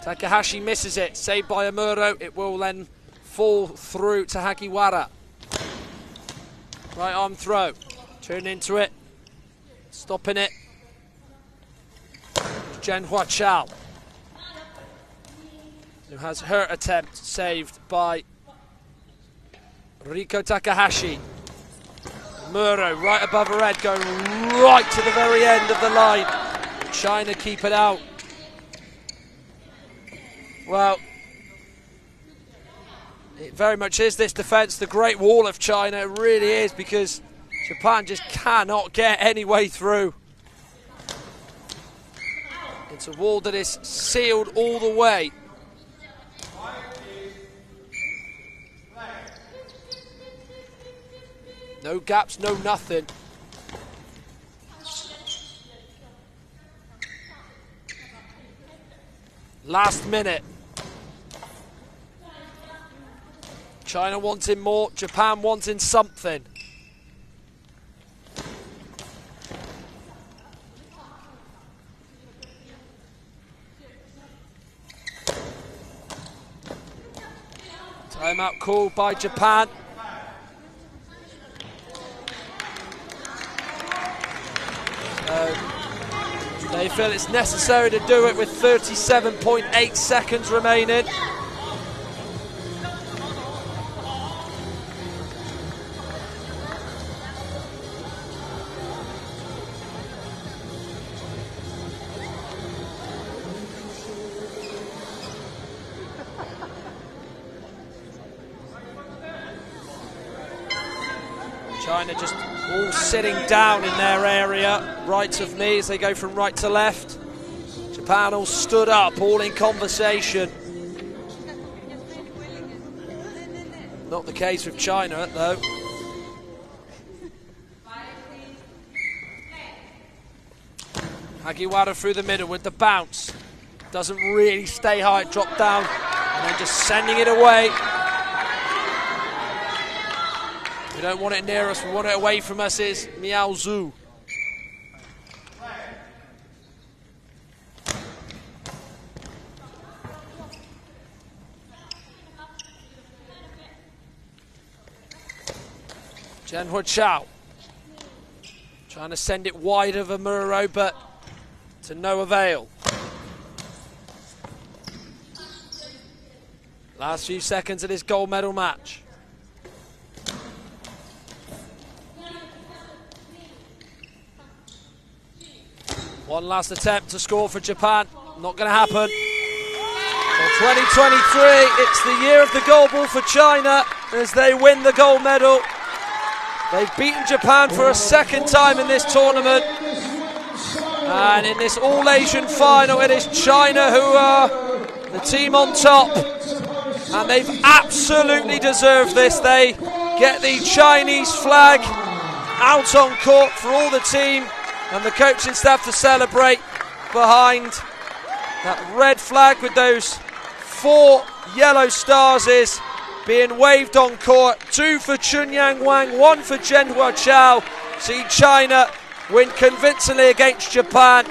Takahashi misses it. Saved by Amuro. It will then fall through to Hagiwara. Right arm throw. Turn into it. Stopping it. Zhenhua Chao, who has her attempt saved by Riko Takahashi. Muro right above her head, going right to the very end of the line. China keep it out. Well, it very much is this defence, the Great Wall of China. It really is, because Japan just cannot get any way through. It's a wall that is sealed all the way. No gaps, no nothing. Last minute. China wanting more, Japan wanting something. Timeout called by Japan. They feel it's necessary to do it with 37.8 seconds remaining. China just all sitting down in their area, right of me as they go from right to left. Japan all stood up, all in conversation. Not the case with China, though. Hagiwara through the middle with the bounce. Doesn't really stay high, drop down, and then just sending it away. We don't want it near us, we want it away from us, is Miao Zhu. Zhenhua Chao trying to send it wide of Amuro, but to no avail. Last few seconds of this gold medal match. One last attempt to score for Japan. Not going to happen. For 2023, it's the year of the gold ball for China as they win the gold medal. They've beaten Japan for a second time in this tournament. And in this all-Asian final, it is China who are the team on top. And they've absolutely deserved this. They get the Chinese flag out on court for all the team and the coaching staff to celebrate behind that red flag with those 4 yellow stars is being waved on court. 2 for Chunyang Wang, 1 for Zhenhua Chao. See China win convincingly against Japan.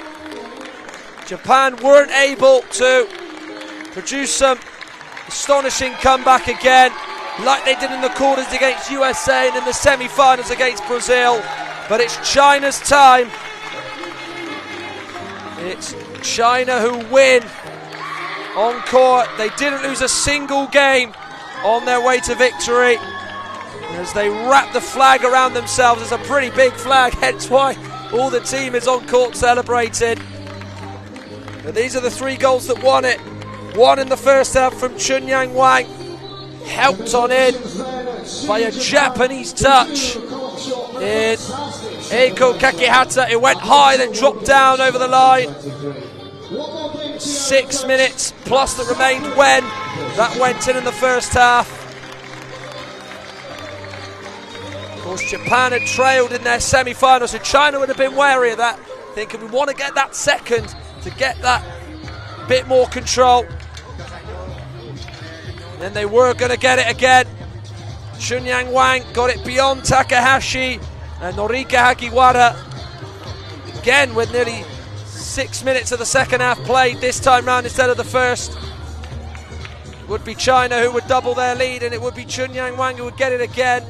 Japan weren't able to produce some astonishing comeback again, like they did in the quarters against USA and in the semi-finals against Brazil. But it's China's time. It's China who win on court. They didn't lose a single game on their way to victory. As they wrap the flag around themselves, it's a pretty big flag, hence why all the team is on court celebrating. But these are the 3 goals that won it. 1 in the first half from Chunyang Wang, helped on in by a Japanese touch in Eiko Kakihata. It went high, then dropped down over the line. 6 minutes plus that remained when that went in the first half. Of course, Japan had trailed in their semi-final, so China would have been wary of that, thinking we want to get that second to get that bit more control. Then they were going to get it again. Chunyang Wang got it beyond Takahashi and Norika Hagiwara. Again with nearly 6 minutes of the second half played this time round instead of the first. It would be China who would double their lead, and it would be Chunyang Wang who would get it again.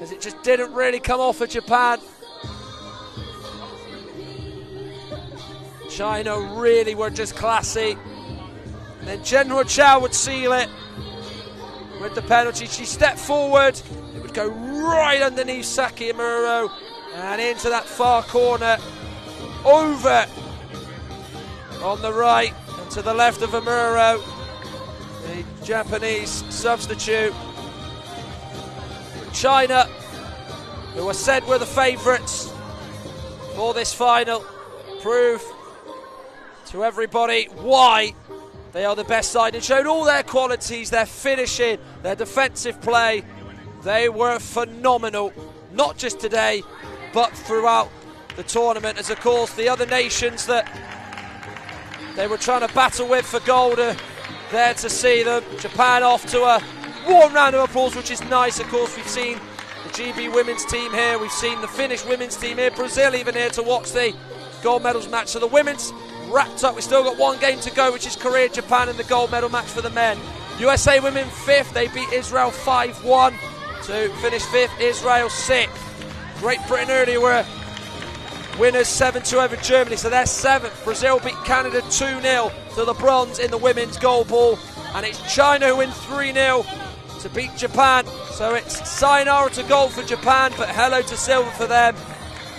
as it just didn't really come off for Japan. China really were just classy. And then General Chow would seal it with the penalty. She stepped forward, it would go right underneath Saki Amuro and into that far corner, over on the right and to the left of Amuro, the Japanese substitute. China, who were said were the favourites for this final, prove to everybody why they are the best side and showed all their qualities, their finishing, their defensive play. They were phenomenal, not just today, but throughout the tournament, as of course the other nations that they were trying to battle with for gold are there to see them. Japan off to a warm round of applause, which is nice. Of course, we've seen the GB women's team here, we've seen the Finnish women's team here, Brazil even here to watch the gold medals match. So the women's wrapped up. We've still got one game to go, which is Korea, Japan, and the gold medal match for the men. USA women 5th, they beat Israel 5-1 to finish 5th, Israel 6th. Great Britain earlier were winners 7-2 over Germany, so they're 7th. Brazil beat Canada 2-0 to the bronze in the women's goalball, and it's China who win 3-0 to beat Japan. So it's sayonara to gold for Japan, but hello to silver for them.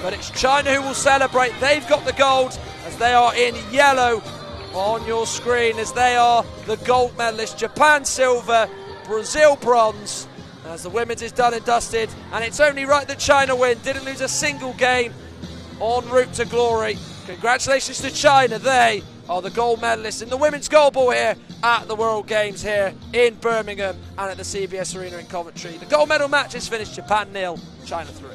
But it's China who will celebrate. They've got the gold, as they are in yellow on your screen, as they are the gold medalists. Japan silver, Brazil bronze, as the women's is done and dusted. And it's only right that China win. Didn't lose a single game en route to glory. Congratulations to China. They are the gold medalists in the women's goalball here at the World Games here in Birmingham and at the CBS Arena in Coventry. The gold medal match is finished. Japan 0, China 3.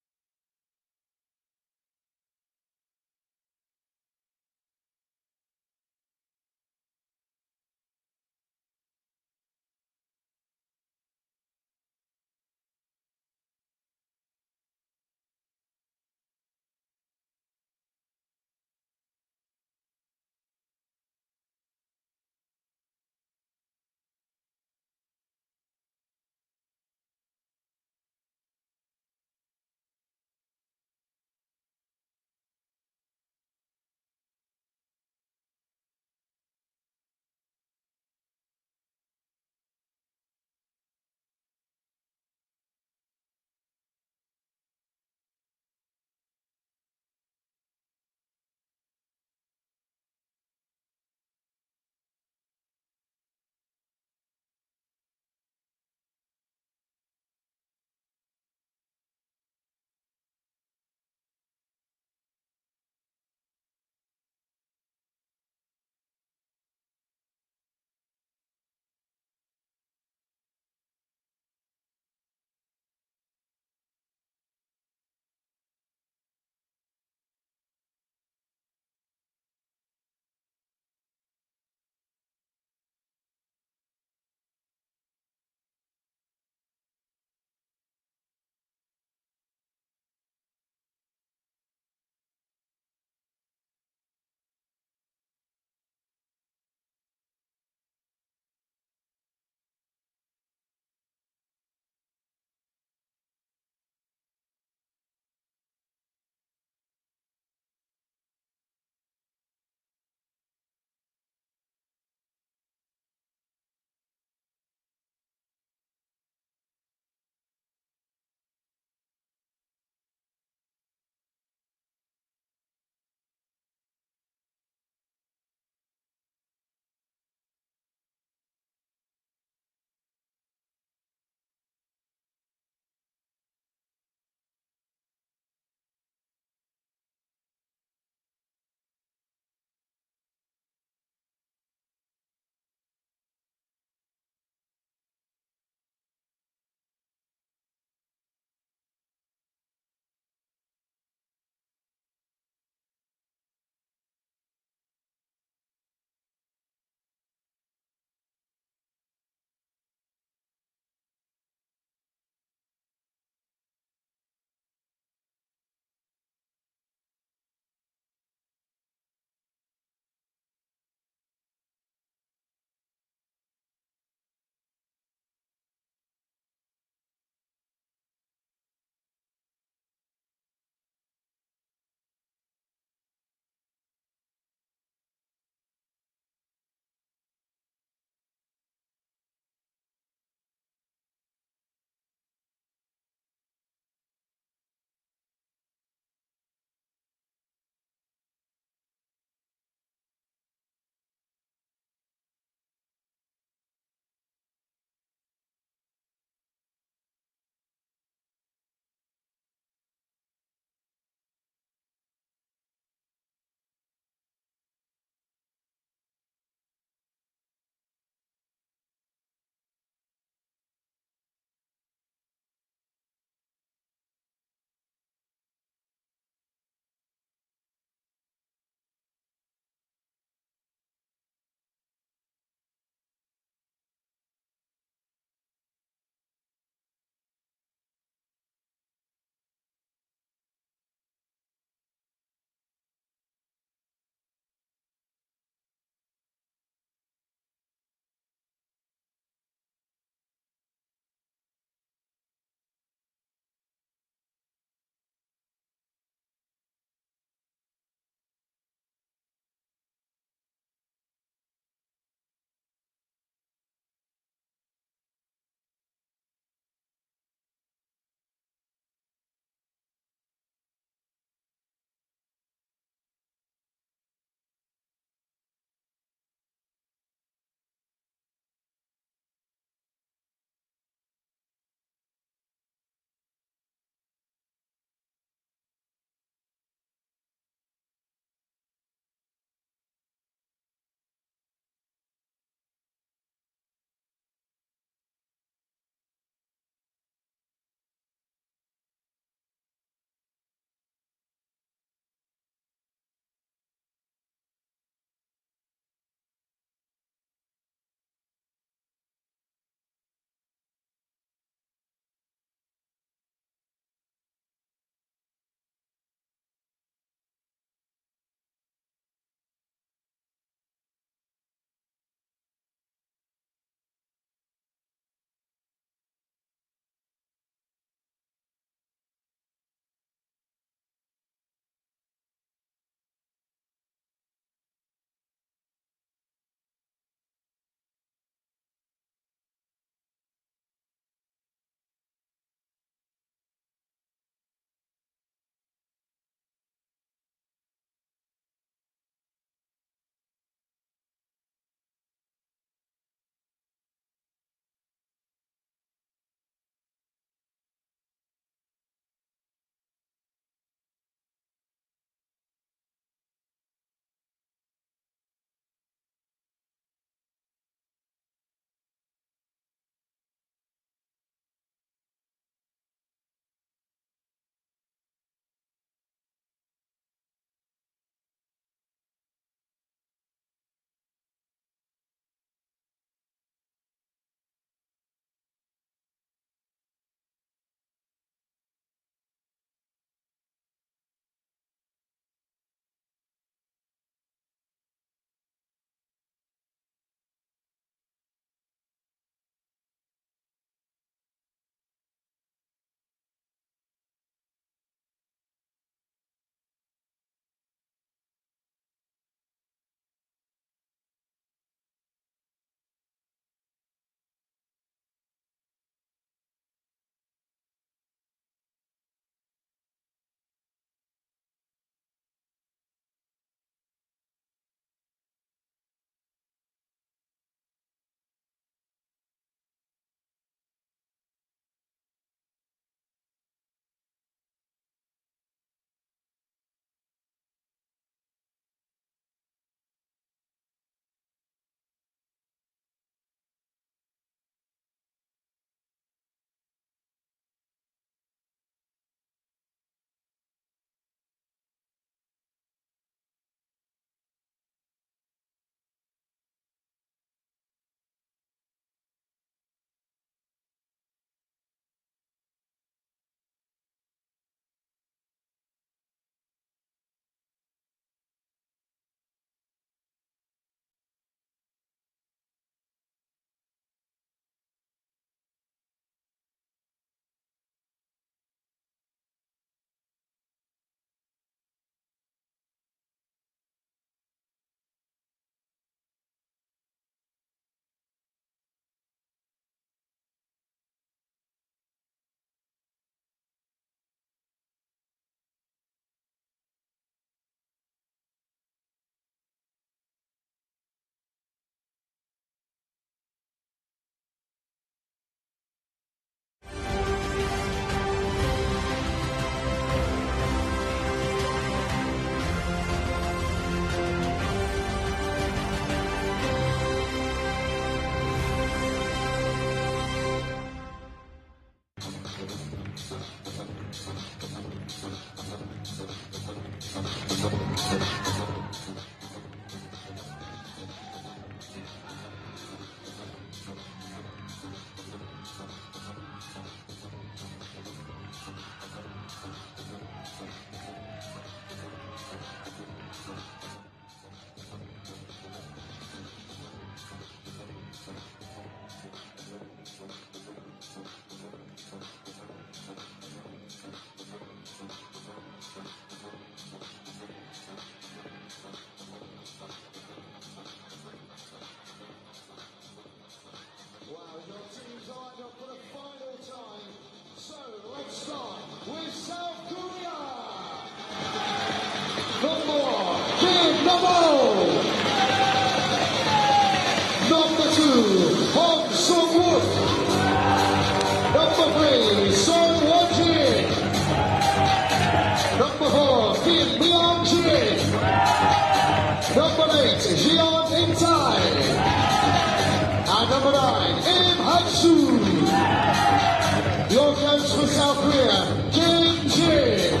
Your coach for South Korea, Kim Shin.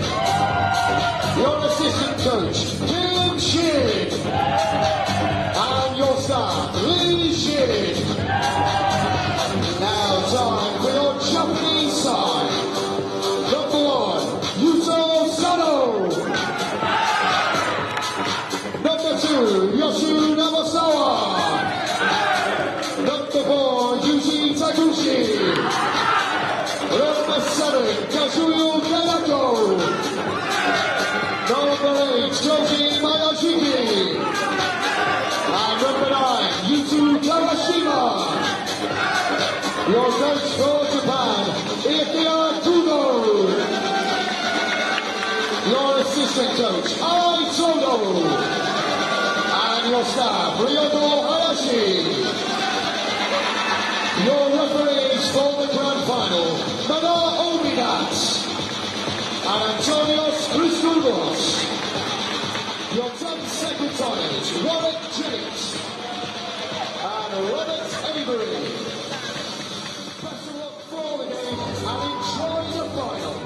Your assistant coach, Kim Shin. And your staff, Lee Shin. Now time for your Japanese side. Number 1, Yuto Sano. Number 2, Yosu Namasawa. Number 4, Yuji Takushi. Number 7, Kazuyo Kanako. Number 8, Joji Mayashiki. And number 9, Yutu Kawashima. Your coach for Japan, Ikea Kudo. Your assistant coach, Ai Sono. And your staff, Ryoto Hayashi. Your referees for the grand final, Mana Omidat and Antonios Christoudos. Your 10 secretaries, Robert Jennings and Robert Avery. Best of luck for the game and enjoy the final.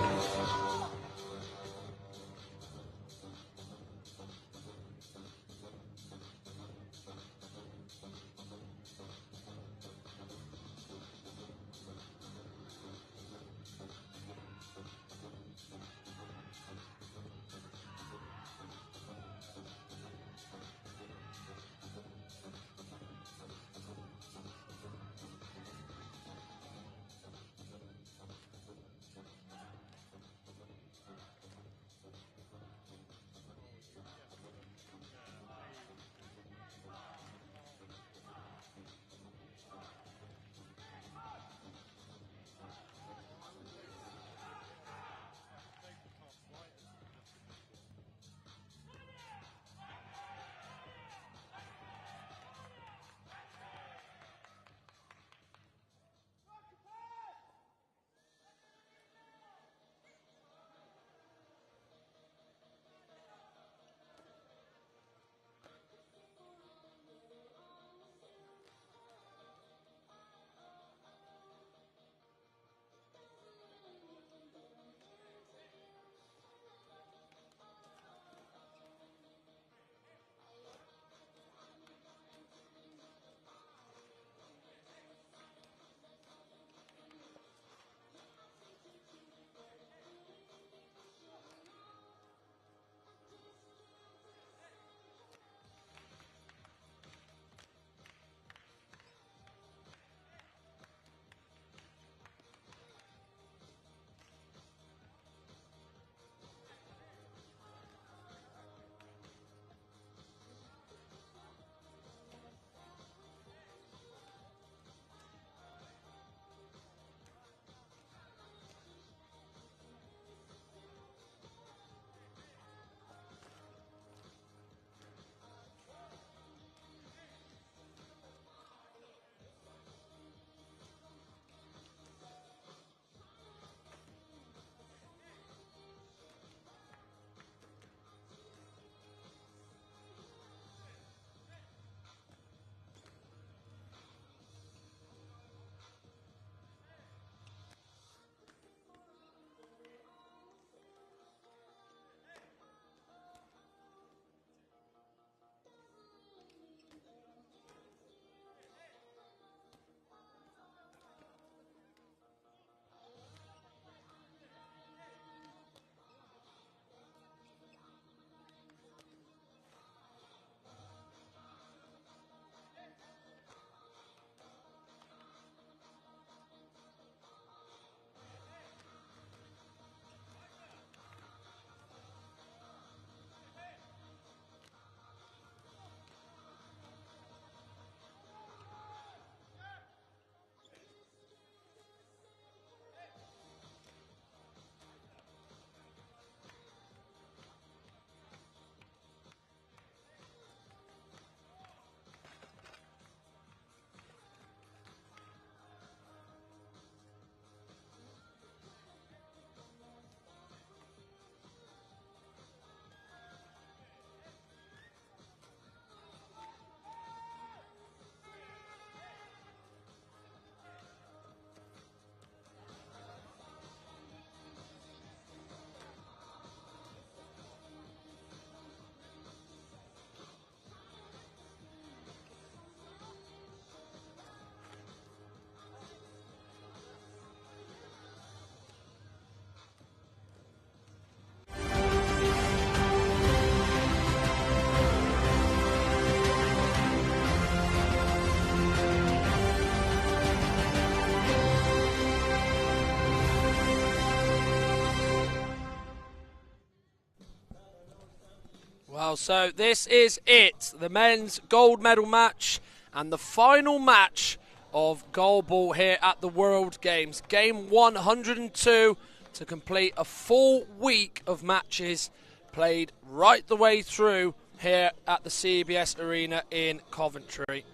Well, so this is it. The men's gold medal match and the final match of goalball here at the World Games. Game 102 to complete a full week of matches played right the way through here at the CBS Arena in Coventry.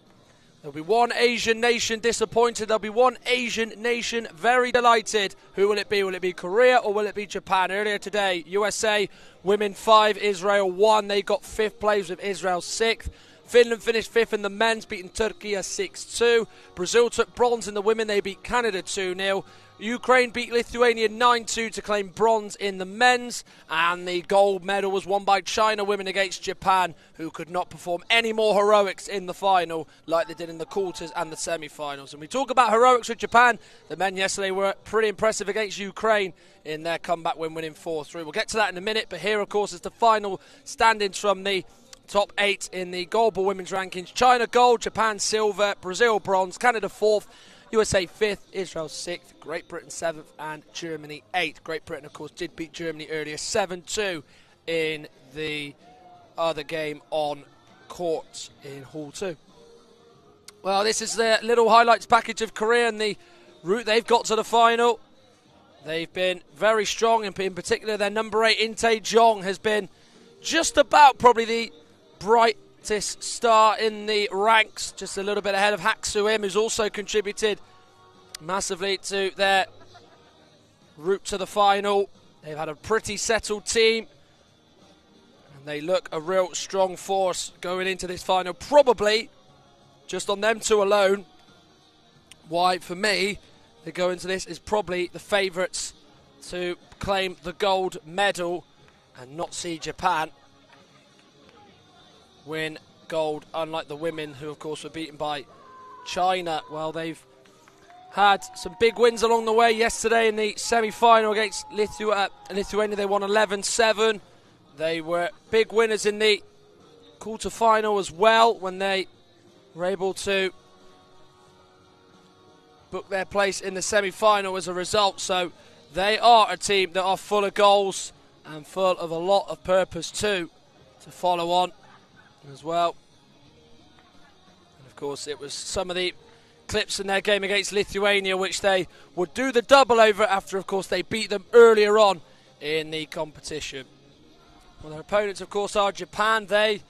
There'll be one Asian nation disappointed. There'll be one Asian nation very delighted. Who will it be? Will it be Korea or will it be Japan? Earlier today, USA, women 5, Israel 1. They got 5th place with Israel 6th. Finland finished 5th in the men's, beating Turkey 6-2. Brazil took bronze in the women. They beat Canada 2-0. Ukraine beat Lithuania 9-2 to claim bronze in the men's, and the gold medal was won by China women against Japan, who could not perform any more heroics in the final like they did in the quarters and the semi-finals. And we talk about heroics with Japan. The men yesterday were pretty impressive against Ukraine in their comeback win, winning 4-3. We'll get to that in a minute, but here, of course, is the final standings from the top 8 in the goalball women's rankings. China gold, Japan silver, Brazil bronze, Canada 4th, USA 5th, Israel 6th, Great Britain 7th, and Germany 8th. Great Britain, of course, did beat Germany earlier 7-2 in the other game on court in Hall 2. Well, this is the little highlights package of Korea and the route they've got to the final. They've been very strong, and in particular their number 8, Tae-jong, has been just about probably the brightest star in the ranks, just a little bit ahead of Hak Soo-im, who's also contributed massively to their route to the final. They've had a pretty settled team, and they look a real strong force going into this final. Probably, just on them two alone, why, for me, they go into this is probably the favourites to claim the gold medal and not see Japan win gold, unlike the women, who of course were beaten by China. Well, they've had some big wins along the way. Yesterday in the semi-final against Lithuania, they won 11-7. They were big winners in the quarter-final as well, when they were able to book their place in the semi-final as a result. So they are a team that are full of goals and full of a lot of purpose too to follow on as well. And of course, it was some of the clips in their game against Lithuania which they would do the double over after, of course, they beat them earlier on in the competition. Well, their opponents, of course, are Japan. They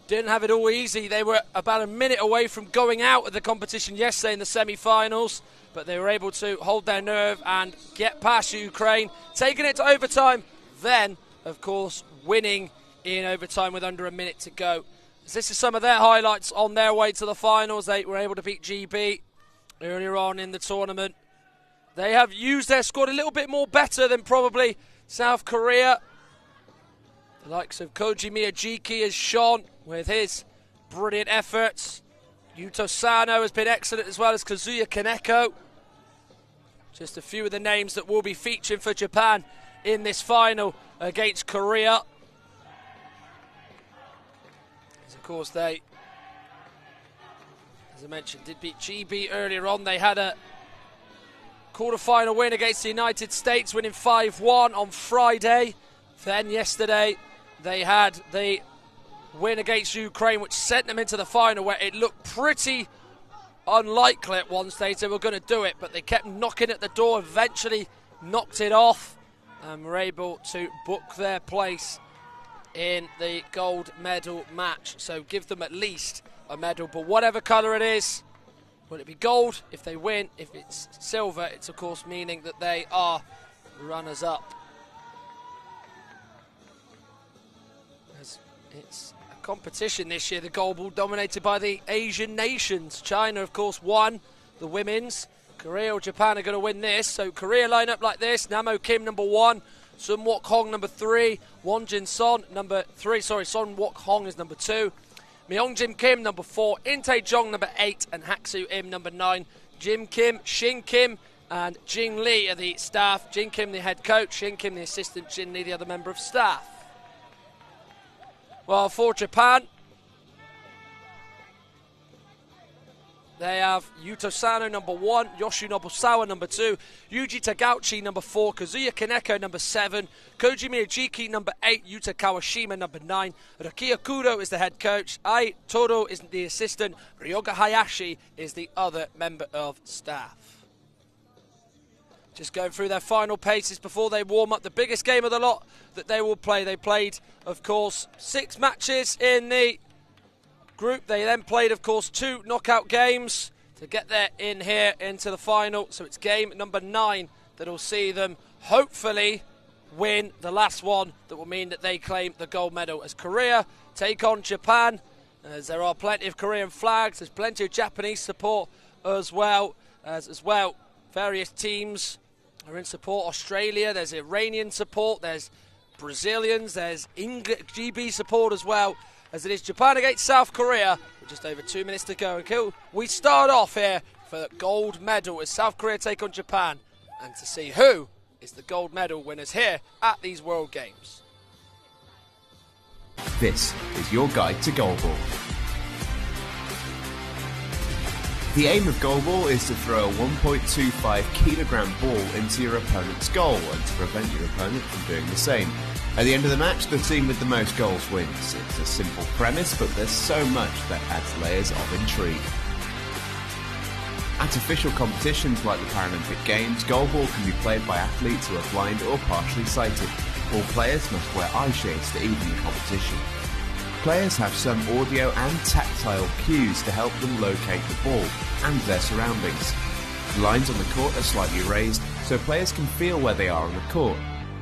didn't have it all easy. They were about a minute away from going out of the competition yesterday in the semi-finals, but they were able to hold their nerve and get past Ukraine, taking it to overtime, then, of course, winning in overtime with under a minute to go. This is some of their highlights on their way to the finals. They were able to beat GB earlier on in the tournament. They have used their squad a little bit more better than probably South Korea. The likes of Koji Miyajiki has shone with his brilliant efforts. Yuto Sano has been excellent, as well as Kazuya Kaneko. Just a few of the names that will be featuring for Japan in this final against Korea. Of course, they, as I mentioned, did beat GB earlier on. They had a quarter-final win against the United States, winning 5-1 on Friday. Then yesterday, they had the win against Ukraine, which sent them into the final, where it looked pretty unlikely at one stage they were going to do it, but they kept knocking at the door, eventually knocked it off, and were able to book their place in the gold medal match. So give them at least a medal, but whatever colour it is, will it be gold if they win? If it's silver, it's of course meaning that they are runners-up. As it's a competition this year, the goalball dominated by the Asian nations. China, of course, won the women's. Korea or Japan are going to win this. So Korea line up like this: Namo Kim number 1, Sun Wook Hong number 3, Won Jin Son number 3, Son Wook Hong is number 2, Myung Jim Kim number 4, In Tae-jong number 8, and Hak Soo-im number 9. Jim Kim, Shin Kim, and Jing Lee are the staff. Jin Kim the head coach, Shin Kim the assistant, Jin Lee the other member of staff. Well, for Japan, They have Yuto Sano, number 1, Yoshi Nobusawa, number 2, Yuji Tagauchi, number 4, Kazuya Kaneko, number 7, Koji Miyajiki, number 8, Yuta Kawashima, number 9, Rakia Kudo is the head coach, Ai Toro is the assistant, Ryoga Hayashi is the other member of staff. Just going through their final paces before they warm up. The biggest game of the lot that they will play. They played, of course, 6 matches in the group. They then played, of course, 2 knockout games to get there in here into the final. So it's game number 9 that will see them hopefully win the last one. That will mean that they claim the gold medal as Korea take on Japan. As there are plenty of Korean flags. There's plenty of Japanese support as well. Various teams are in support. Australia, there's Iranian support, there's Brazilians, there's GB support as well, as it is Japan against South Korea with just over 2 minutes to go. And we start off here for the gold medal as South Korea take on Japan, and to see who is the gold medal winners here at these World Games. This is your guide to Goalball. The aim of Goalball is to throw a 1.25 kilogram ball into your opponent's goal and to prevent your opponent from doing the same. At the end of the match, the team with the most goals wins. It's a simple premise, but there's so much that adds layers of intrigue. At official competitions like the Paralympic Games, Goalball can be played by athletes who are blind or partially sighted. All players must wear eye shades to even the competition. Players have some audio and tactile cues to help them locate the ball and their surroundings. The lines on the court are slightly raised so players can feel where they are on the court.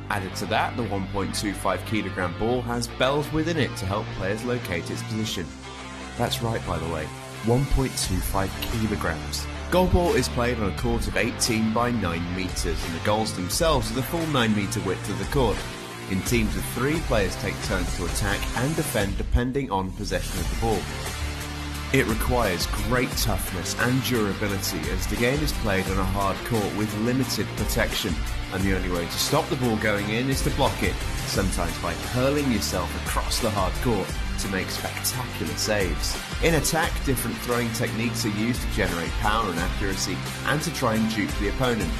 Added to that, the 1.25 kilogram ball has bells within it to help players locate its position. That's right, by the way, 1.25 kilograms. Goalball is played on a court of 18 by 9 metres, and the goals themselves are the full 9 metre width of the court. In teams of 3, players take turns to attack and defend depending on possession of the ball. It requires great toughness and durability as the game is played on a hard court with limited protection, and the only way to stop the ball going in is to block it, sometimes by hurling yourself across the hard court to make spectacular saves. In attack, different throwing techniques are used to generate power and accuracy and to try and dupe the opponent.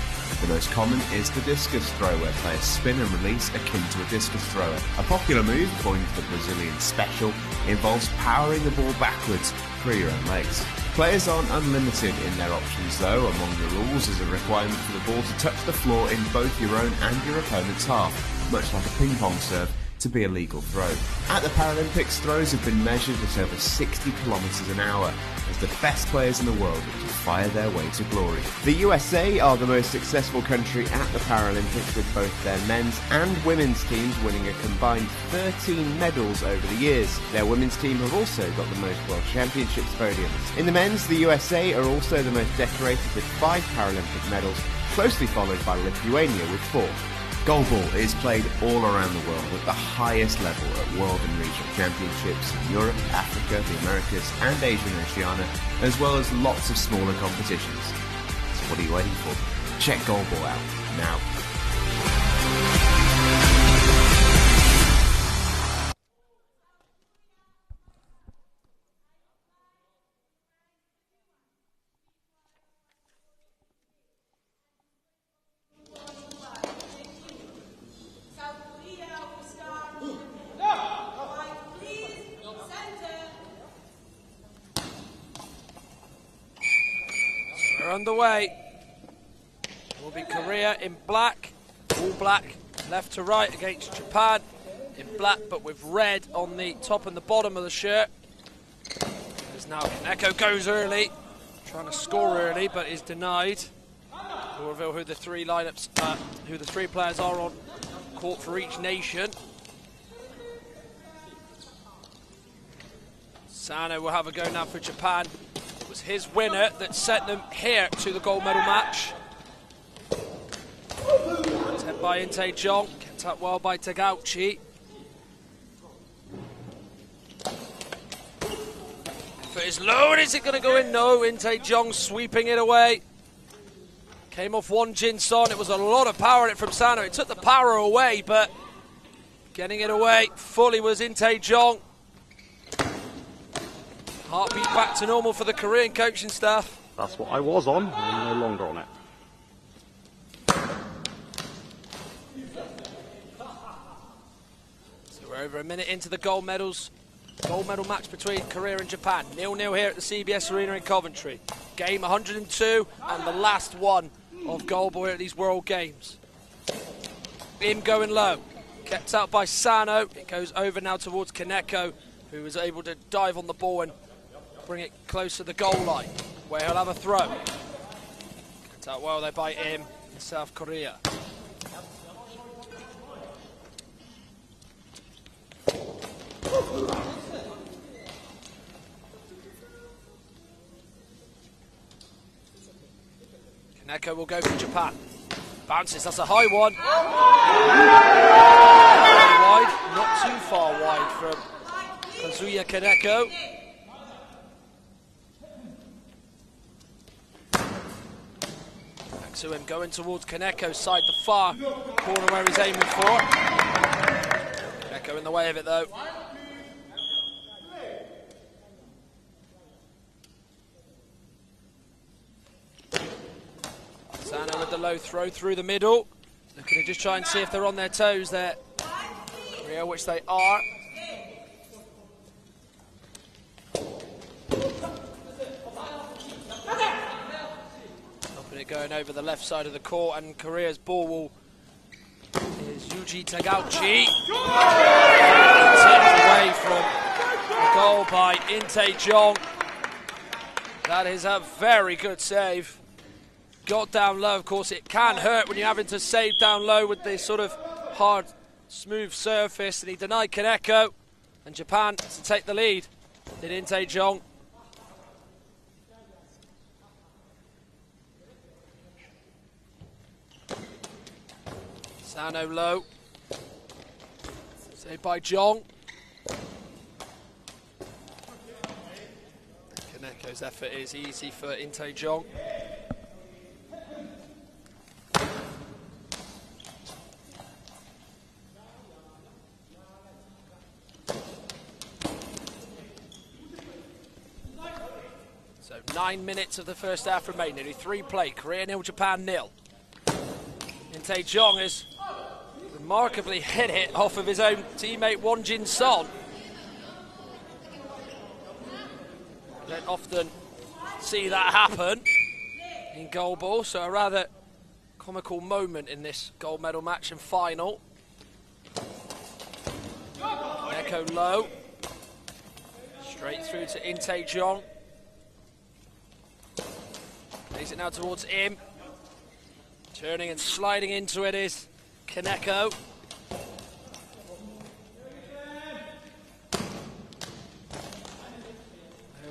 The most common is the discus throw, where players spin and release akin to a discus thrower. A popular move, coined the Brazilian special, involves powering the ball backwards through your own legs. Players aren't unlimited in their options though. Among the rules is a requirement for the ball to touch the floor in both your own and your opponent's half, much like a ping pong serve, to be a legal throw. At the Paralympics, throws have been measured at over 60 kilometres an hour, as the best players in the world will fire their way to glory. The USA are the most successful country at the Paralympics, with both their men's and women's teams winning a combined 13 medals over the years. Their women's team have also got the most World Championships podiums. In the men's, the USA are also the most decorated with 5 Paralympic medals, closely followed by Lithuania with 4. Goalball is played all around the world at the highest level at world and regional championships in Europe, Africa, the Americas and Asia and Oceania, as well as lots of smaller competitions. So what are you waiting for? Check Goalball out now. Underway will be Korea in black, all black, left to right against Japan in black but with red on the top and the bottom of the shirt. As now Kaneko goes early, trying to score early but is denied. We'll reveal who the 3 lineups, who the 3 players are on court for each nation. Sano will have a go now for Japan. It was his winner that sent them here to the gold medal match. Attempt by Inte Jong, kept up well by Tagauchi. Effort is low, and is it going to go in? No, Inte Jong sweeping it away. Came off one Jin Son. It was a lot of power in it from Sano. It took the power away, but getting it away fully was Inte Jong. Heartbeat back to normal for the Korean coaching staff. That's what I was on. I'm no longer on it. So we're over a minute into the gold medal match between Korea and Japan. 0-0 here at the CBS Arena in Coventry. Game 102 and the last one of Goalball at these World Games. Im going low. Kept out by Sano. It goes over now towards Kaneko, who was able to dive on the ball and bring it close to the goal line, where he'll have a throw. Kept out well there by Im in South Korea. Kaneko will go for Japan. Bounces, that's a high one. Wide, not too far wide from Kazuya Kaneko. Maxuim going towards Kaneko's side, the far corner where he's aiming for. Kaneko in the way of it though. Sano with the low throw through the middle. Looking to just try and see if they're on their toes there. Korea, which they are. Stopping it going over the left side of the court, and Korea's ball is Yuji Tagauchi. Tipped away from the goal by Inte Jong. That is a very good save. Got down low, of course. It can hurt when you're having to save down low with this sort of hard, smooth surface. And he denied Kaneko, and Japan to take the lead. Did Inte Jong. Sano low. Saved by Jong. Kaneko's effort is easy for Inte Jong. So 9 minutes of the first half remain. Nearly 3 play. Korea 0, Japan 0. Inte Jong has remarkably hit it off of his own teammate Won Jin Son. Don't often see that happen in goalball, so a rather comical moment in this gold medal match and final. Echo low. Straight through to Inte Jong. Plays it now towards Im. Turning and sliding into it is Kaneko.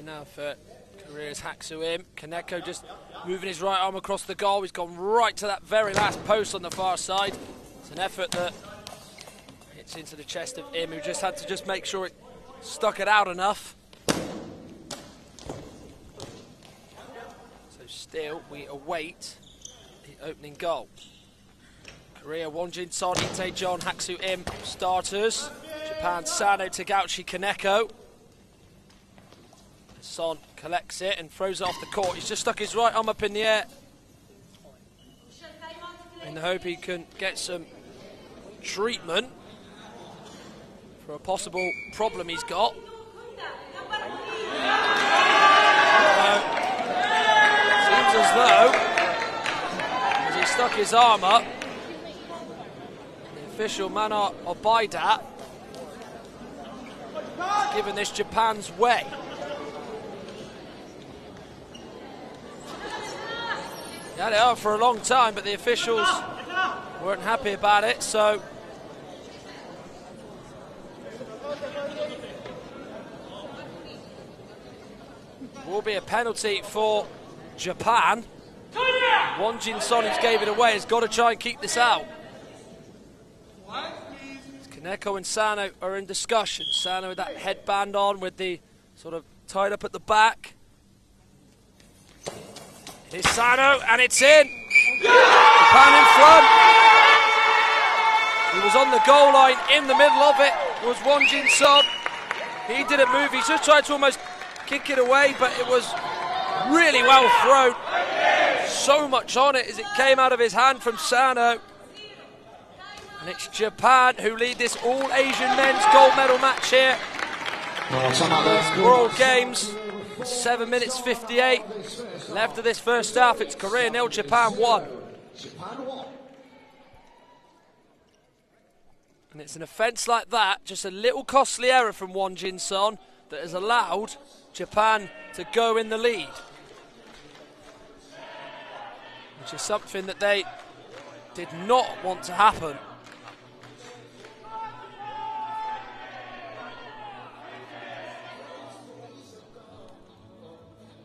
Now for Korea's Haksu Im. Kaneko just moving his right arm across the goal. He's gone right to that very last post on the far side. It's an effort that hits into the chest of Im, who just had to just make sure it stuck it out enough. So still we await the opening goal. Korea, Won Jin Son, Inte Jong, Haksu Im starters. Japan, Sano, Tagauchi, Kaneko. Son collects it and throws it off the court. He's just stuck his right arm up in the air in the hope he can get some treatment for a possible problem he's got. Seems as though, as he stuck his arm up, the official Mana Obaidat has given this Japan's way. He had it out for a long time, but the officials weren't happy about it, so will be a penalty for Japan. Won Jin Son, who gave it away, has got to try and keep this out. Kaneko and Sano are in discussion. Sano with that headband on, with the sort of tied up at the back. Here's Sano, and it's in. Japan in front. He was on the goal line. In the middle of it was Won Jin Son. He didn't move. He just tried to almost kick it away, but it was really well thrown. So much on it as it came out of his hand from Sano. And it's Japan who lead this all-Asian men's gold medal match here. World Games. 7 minutes 58 left of this first half. It's Korea 0, Japan 1. And it's an offence like that, just a little costly error from Won Jin-son, that has allowed Japan to go in the lead. Which is something that they did not want to happen.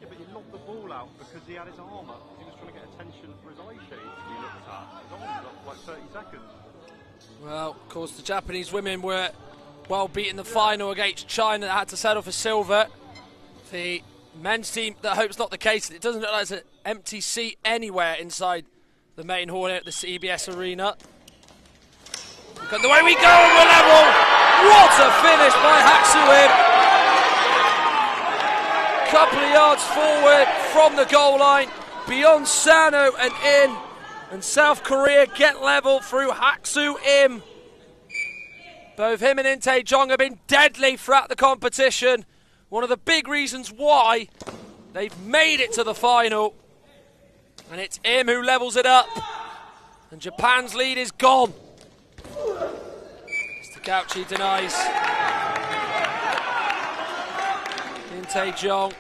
Yeah, but he knocked the ball out because he had his arm up. He was trying to get attention for his eye shade to be looked at. His arm was up for like 30 seconds. Well, of course, the Japanese women were well beaten in the final against China that had to settle for silver. The men's team, that hope's not the case. It doesn't look like there's an empty seat anywhere inside the main hall here at the IBSA arena. Look at the way we go, and we're level. What a finish by Haksuim. Couple of yards forward from the goal line, beyond Sano and in. And South Korea get level through Haksu Im. Both him and In Tae-jong have been deadly throughout the competition. One of the big reasons why they've made it to the final. And it's Im who levels it up. And Japan's lead is gone. Mr. Gauchi denies. In Tae-jong.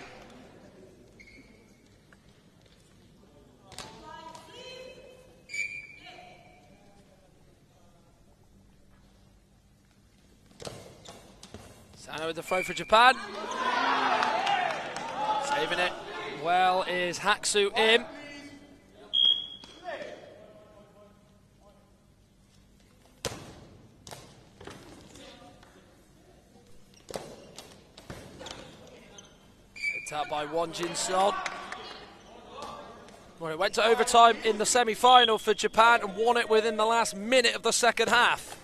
Sano with the throw for Japan. Saving it well is Haksu Im. Picked out by Won Jin-son. Well, it went to overtime in the semi-final for Japan and won it within the last minute of the second half.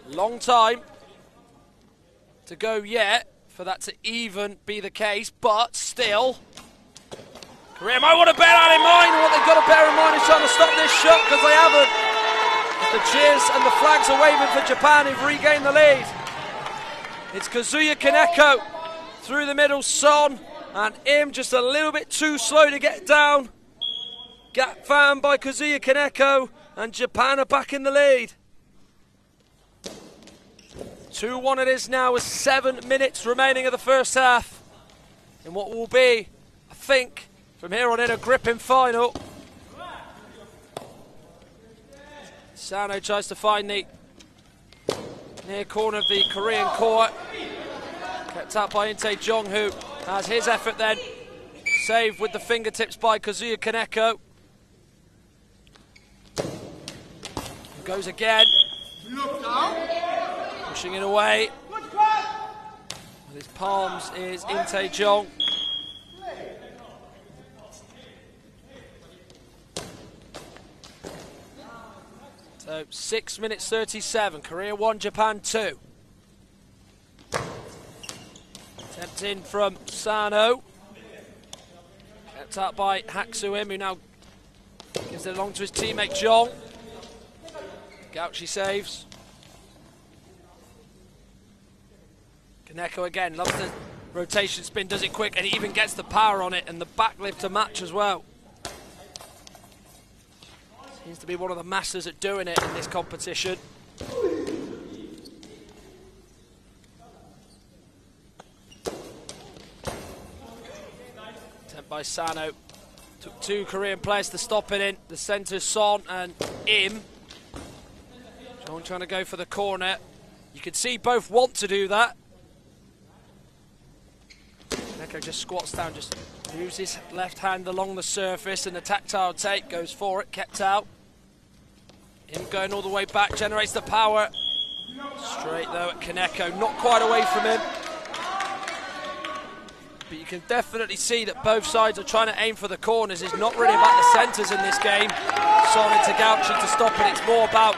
Long time to go yet for that to even be the case, but still, Korea might want to bear that in mind. What they've got to bear in mind is trying to stop this shot, because they haven't. The cheers and the flags are waving for Japan, who've regained the lead. It's Kazuya Kaneko through the middle, Son, and Im just a little bit too slow to get down. Gap found by Kazuya Kaneko, and Japan are back in the lead. 2-1 it is now with 7 minutes remaining of the first half. In what will be, I think, from here on in, a gripping final. Sano tries to find the near corner of the Korean court. Kept up by In Tae-jong, who has his effort then. Saved with the fingertips by Kazuya Kaneko. Goes again. Pushing it away. With his palms is In Tae-jong. So 6 minutes 37. Korea 1, Japan 2. Attempt in from Sano. Kept up by Haksu Im, who now gives it along to his teammate Jong. Gauchi saves. Kaneko again, loves the rotation spin, does it quick, and he even gets the power on it and the backlift to match as well. Seems to be one of the masters at doing it in this competition. Attempt by Sano. Took 2 Korean players to stop it in. The centre, Son and Im. Jong trying to go for the corner. You can see both want to do that. Kaneko just squats down, just moves his left hand along the surface, and the tactile take goes for it, kept out. Him going all the way back, generates the power. Straight though at Kaneko, not quite away from him. But you can definitely see that both sides are trying to aim for the corners. It's not really about the centres in this game. Son and Tagauchi to stop it. It's more about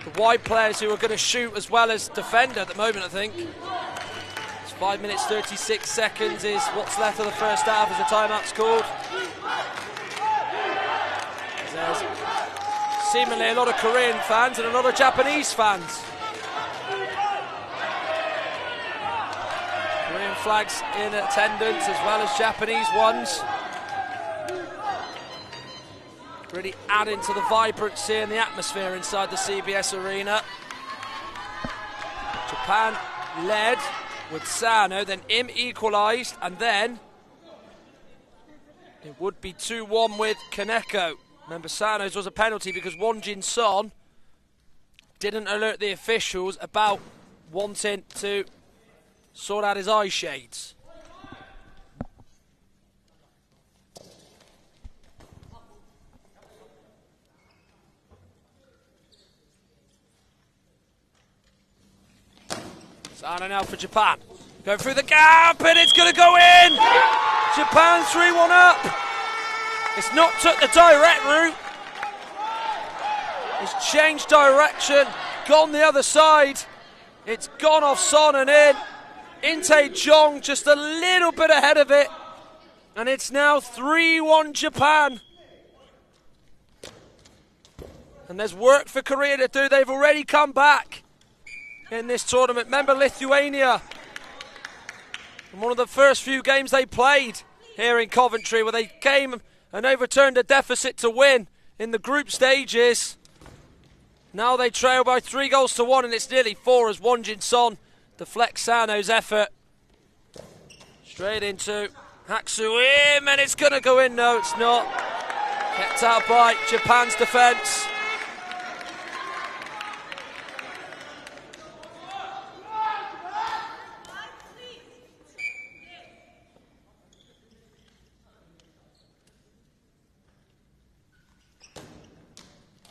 the wide players who are going to shoot as well as defend at the moment, I think. It's 5 minutes 36 seconds is what's left of the first half as the timeout's called. There's seemingly a lot of Korean fans and a lot of Japanese fans. Korean flags in attendance as well as Japanese ones. Really adding to the vibrancy and the atmosphere inside the CBS arena. Japan led with Sano, then Im equalised, and then it would be 2-1 with Kaneko. Remember, Sano's was a penalty because Won Jin Son didn't alert the officials about wanting to sort out his eye shades. Sano now for Japan. Going through the gap, and it's going to go in! Japan 3-1 up. It's not took the direct route. It's changed direction, gone the other side. It's gone off Son and in. Inte Jong just a little bit ahead of it. And it's now 3-1 Japan. And there's work for Korea to do. They've already come back in this tournament. Remember Lithuania, in one of the first few games they played here in Coventry, where they came and overturned a deficit to win in the group stages. Now they trail by 3-1, and it's nearly 4 as Won Jin Son deflects Sano's effort. Straight into Haksu Im, and it's going to go in. No, it's not. Kept out by Japan's defence.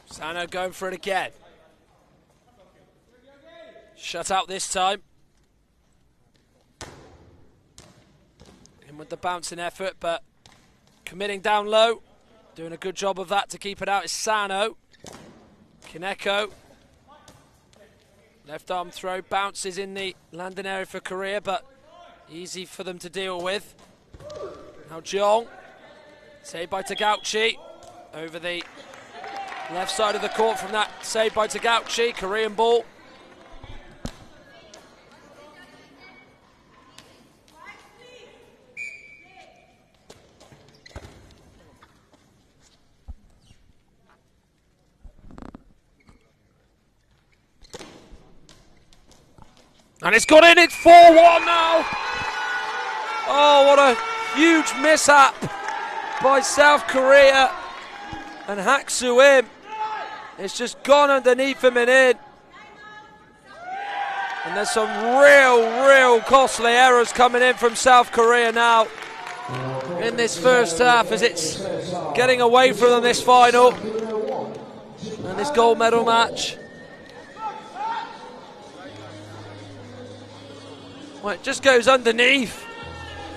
Sano going for it again. Shut out this time. In with the bouncing effort, but committing down low. Doing a good job of that to keep it out is Sano. Kaneko. Left arm throw, bounces in the landing area for Korea, but easy for them to deal with. Now Jong. Saved by Tagauchi. Over the left side of the court from that save by Tagauchi. Korean ball. And it's got in, it's 4-1 now. Oh, what a huge mishap by South Korea. And Haksu Im, it's just gone underneath him and in. And there's some real costly errors coming in from South Korea now in this first half, as it's getting away from them this final and this gold medal match. Well, it just goes underneath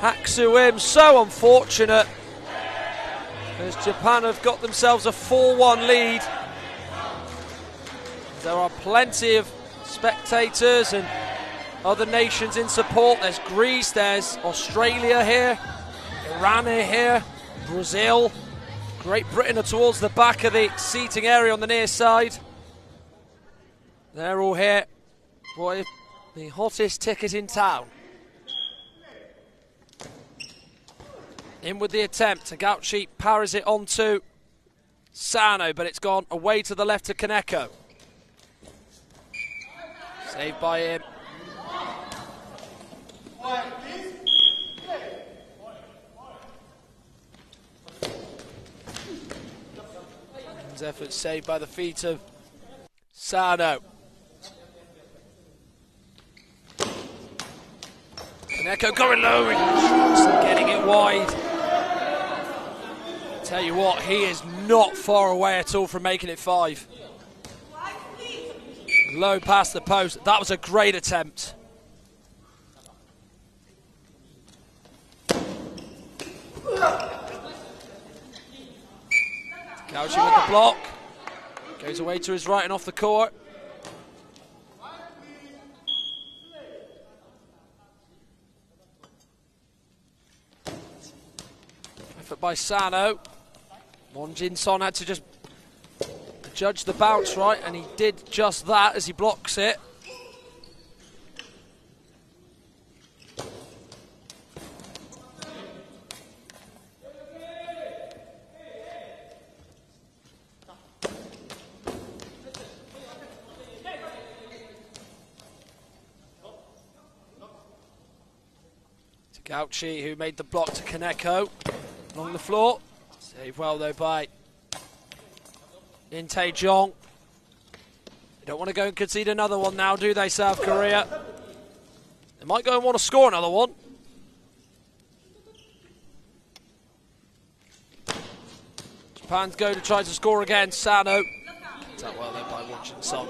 Haksu Im. So unfortunate, as Japan have got themselves a 4-1 lead. There are plenty of spectators and other nations in support. There's Greece, there's Australia here, Iran are here, Brazil, Great Britain are towards the back of the seating area on the near side. They're all here. Boy, the hottest ticket in town. In with the attempt. Tagauchi powers it onto Sano, but it's gone away to the left to Kaneko. Saved by him. His effort saved by the feet of Sano. Kaneko going low and just getting it wide. Tell you what, he is not far away at all from making it 5. Low past the post. That was a great attempt. Gauchi with the block. Goes away to his right and off the court. effort by Sano. Wonjin Son had to just judge the bounce right, and he did just that as he blocks it. Gauchi, who made the block to Kaneko along the floor. Saved well though by In Tae-jong. They don't want to go and concede another one now, do they, South Korea? They might go and want to score another one. Japan's go to try to score again. Sano. That well there by Wonjin Son.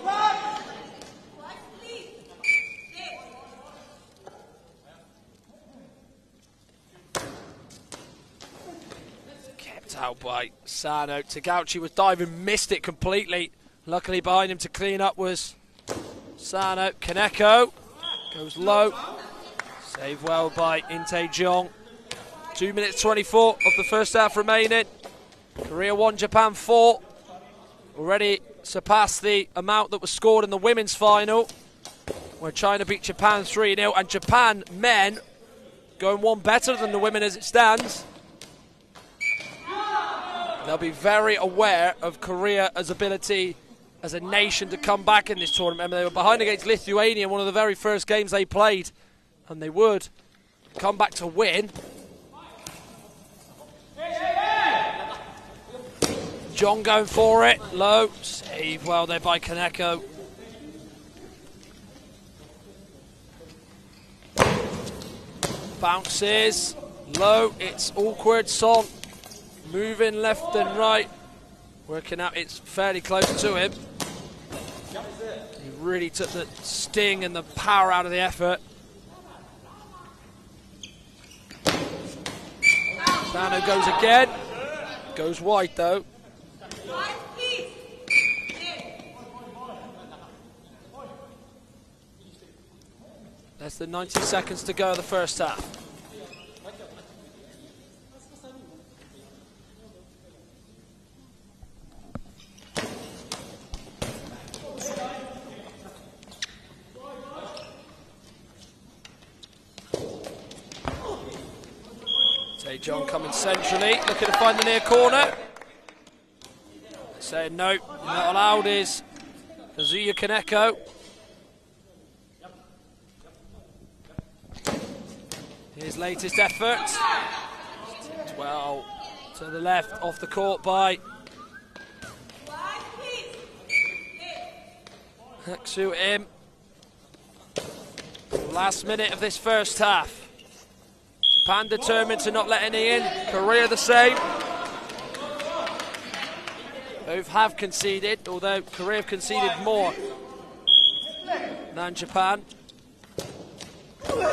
Out by Sano. Tagauchi was diving, missed it completely. Luckily behind him to clean up was Sano. Kaneko goes low. Save well by In Tae-jong. 2 minutes 24 of the first half remaining. Korea 1, Japan 4. Already surpassed the amount that was scored in the women's final, where China beat Japan 3-0, and Japan men going one better than the women as it stands. They'll be very aware of Korea's ability as a nation to come back in this tournament. They were behind against Lithuania in one of the very first games they played, and they would come back to win. John going for it, low, save well there by Kaneko. Bounces, low, it's awkward, Son. Moving left and right, working out it's fairly close to him. He really took the sting and the power out of the effort. Sano goes again, goes wide though. Less than 90 seconds to go in the first half. John coming centrally, looking to find the near corner. Saying no, not allowed is Kazuya Kaneko. His latest effort. Well, to the left, off the court by Haksu Im. Last minute of this first half. Japan determined to not let any in. Korea the same. Both have conceded, although Korea have conceded more than Japan.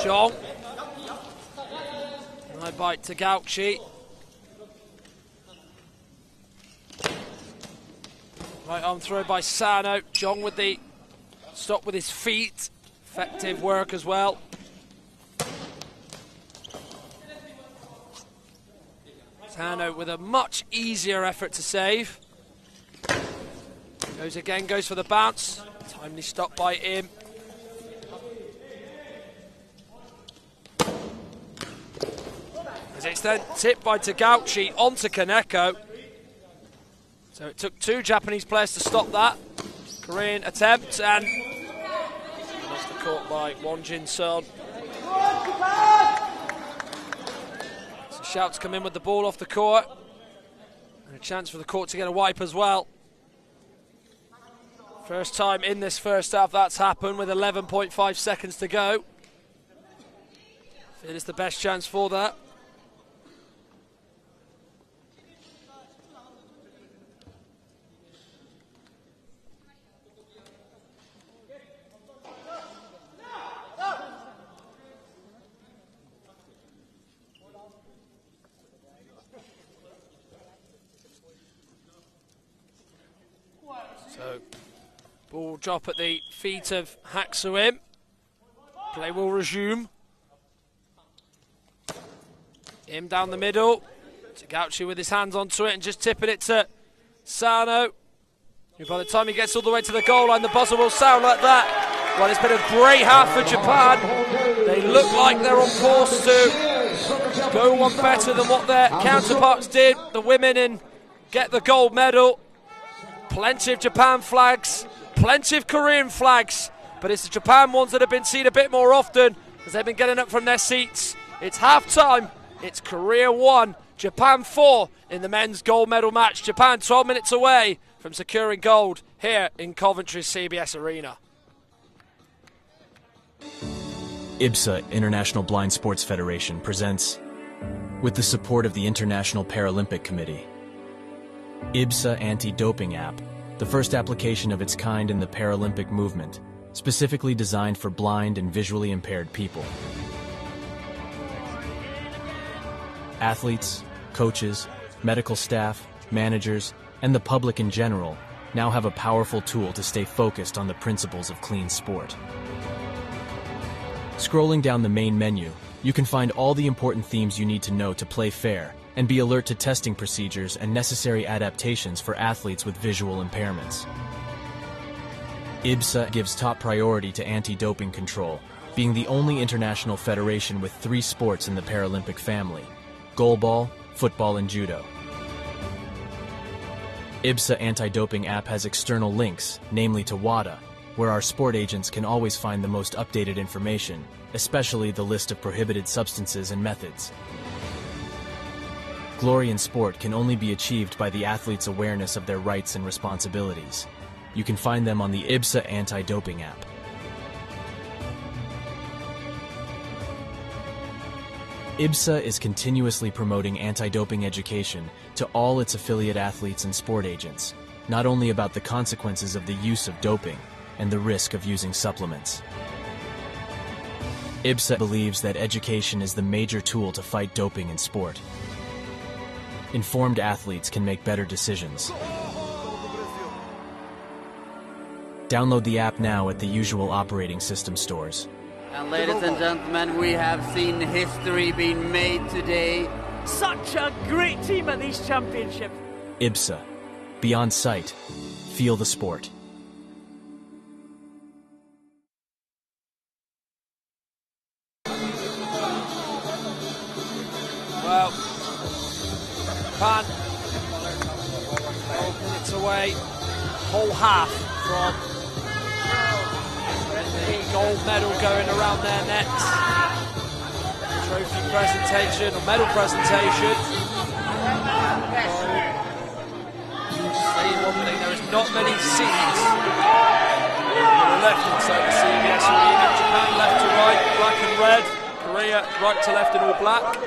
Jong. High bite to Gauchi. Right arm throw by Sano. Jong with the stop with his feet. Effective work as well. Sano with a much easier effort to save. Goes again, goes for the bounce. Timely stop by Im. As it's then tipped by Tagauchi onto Kaneko. So it took two Japanese players to stop that. Korean attempt, and lost the court by Wonjin Son. So shouts come in with the ball off the court. And a chance for the court to get a wipe as well. First time in this first half that's happened with 11.5 seconds to go. It is the best chance for that. So, ball drop at the feet of Haksu Im. Play will resume. Im down the middle. Tagauchi with his hands onto it and just tipping it to Sano. Who by the time he gets all the way to the goal line, the buzzer will sound like that. Well, it's been a great half for Japan. They look like they're on course to go one better than what their counterparts did, the women, and get the gold medal. Plenty of Japan flags, plenty of Korean flags, but it's the Japan ones that have been seen a bit more often as they've been getting up from their seats. It's half-time. It's Korea 1, Japan 4 in the men's gold medal match. Japan 12 minutes away from securing gold here in Coventry's CBS Arena. IBSA, International Blind Sports Federation, presents, with the support of the International Paralympic Committee, IBSA Anti-Doping App, the first application of its kind in the Paralympic movement, specifically designed for blind and visually impaired people. Athletes, coaches, medical staff, managers, and the public in general now have a powerful tool to stay focused on the principles of clean sport. Scrolling down the main menu, you can find all the important themes you need to know to play fair and be alert to testing procedures and necessary adaptations for athletes with visual impairments. IBSA gives top priority to anti-doping control, being the only international federation with 3 sports in the Paralympic family: goalball, football, and judo. IBSA anti-doping app has external links, namely to WADA, where our sport agents can always find the most updated information, especially the list of prohibited substances and methods. Glory in sport can only be achieved by the athlete's awareness of their rights and responsibilities. You can find them on the IBSA anti-doping app. IBSA is continuously promoting anti-doping education to all its affiliate athletes and sport agents, not only about the consequences of the use of doping and the risk of using supplements. IBSA believes that education is the major tool to fight doping in sport. Informed athletes can make better decisions. Download the app now at the usual operating system stores. And ladies and gentlemen, we have seen history being made today. Such a great team at these championships. IBSA. Beyond sight. Feel the sport. Well, Japan, 12 minutes away, whole half from the gold medal going around their necks. Trophy presentation, or medal presentation. Say one thing, there is not many seats on the left inside the CBS Arena. Japan left to right, black and red. Korea right to left in all black.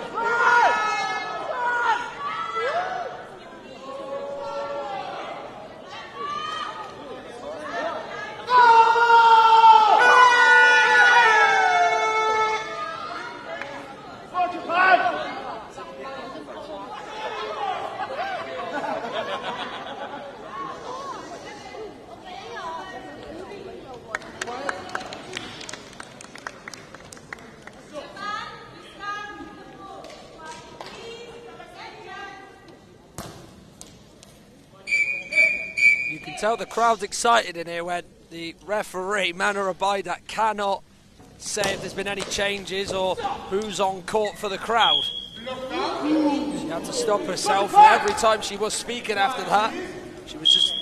Tell the crowd's excited in here when the referee, Manu Abaidak, cannot say if there's been any changes or who's on court for the crowd. She had to stop herself, and every time she was speaking after that, she was just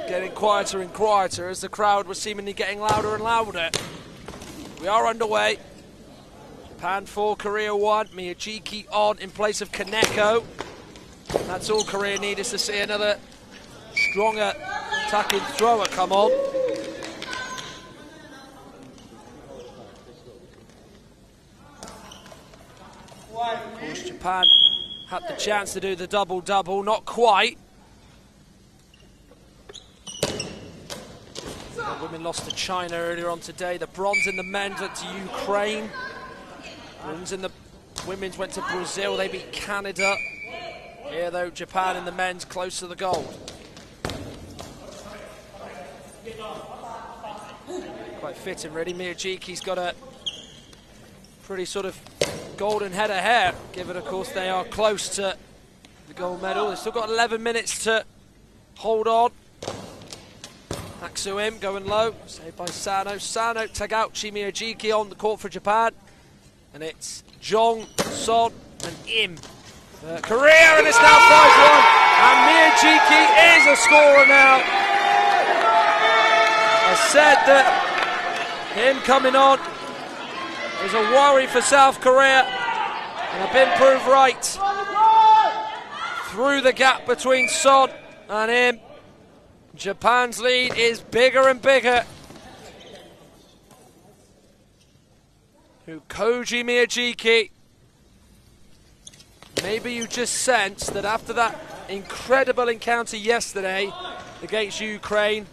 getting quieter and quieter as the crowd was seemingly getting louder and louder. We are underway. Japan 4, Korea 1, Miyajiki on in place of Kaneko. That's all Korea need, is to see another stronger attacking thrower come on. Of course, Japan had the chance to do the double-double, not quite. The women lost to China earlier on today. The bronze in the men's went to Ukraine. Bronze in the women's went to Brazil. They beat Canada. Here, though, Japan in the men's close to the gold. Quite fitting, really. Miyajiki's got a pretty sort of golden head of hair, given, of course, they are close to the gold medal. They've still got 11 minutes to hold on. Maxuim going low, saved by Sano. Sano, Tagauchi, Miyajiki on the court for Japan. And it's Jong, Son, and Im. Korea, and it's now 5-1. And Miyajiki is a scorer now. I said that him coming on is a worry for South Korea. And I've been proved right. Through the gap between Son and Im. Japan's lead is bigger and bigger. Koji Miyajiki. Maybe you just sense that after that incredible encounter yesterday against Ukraine,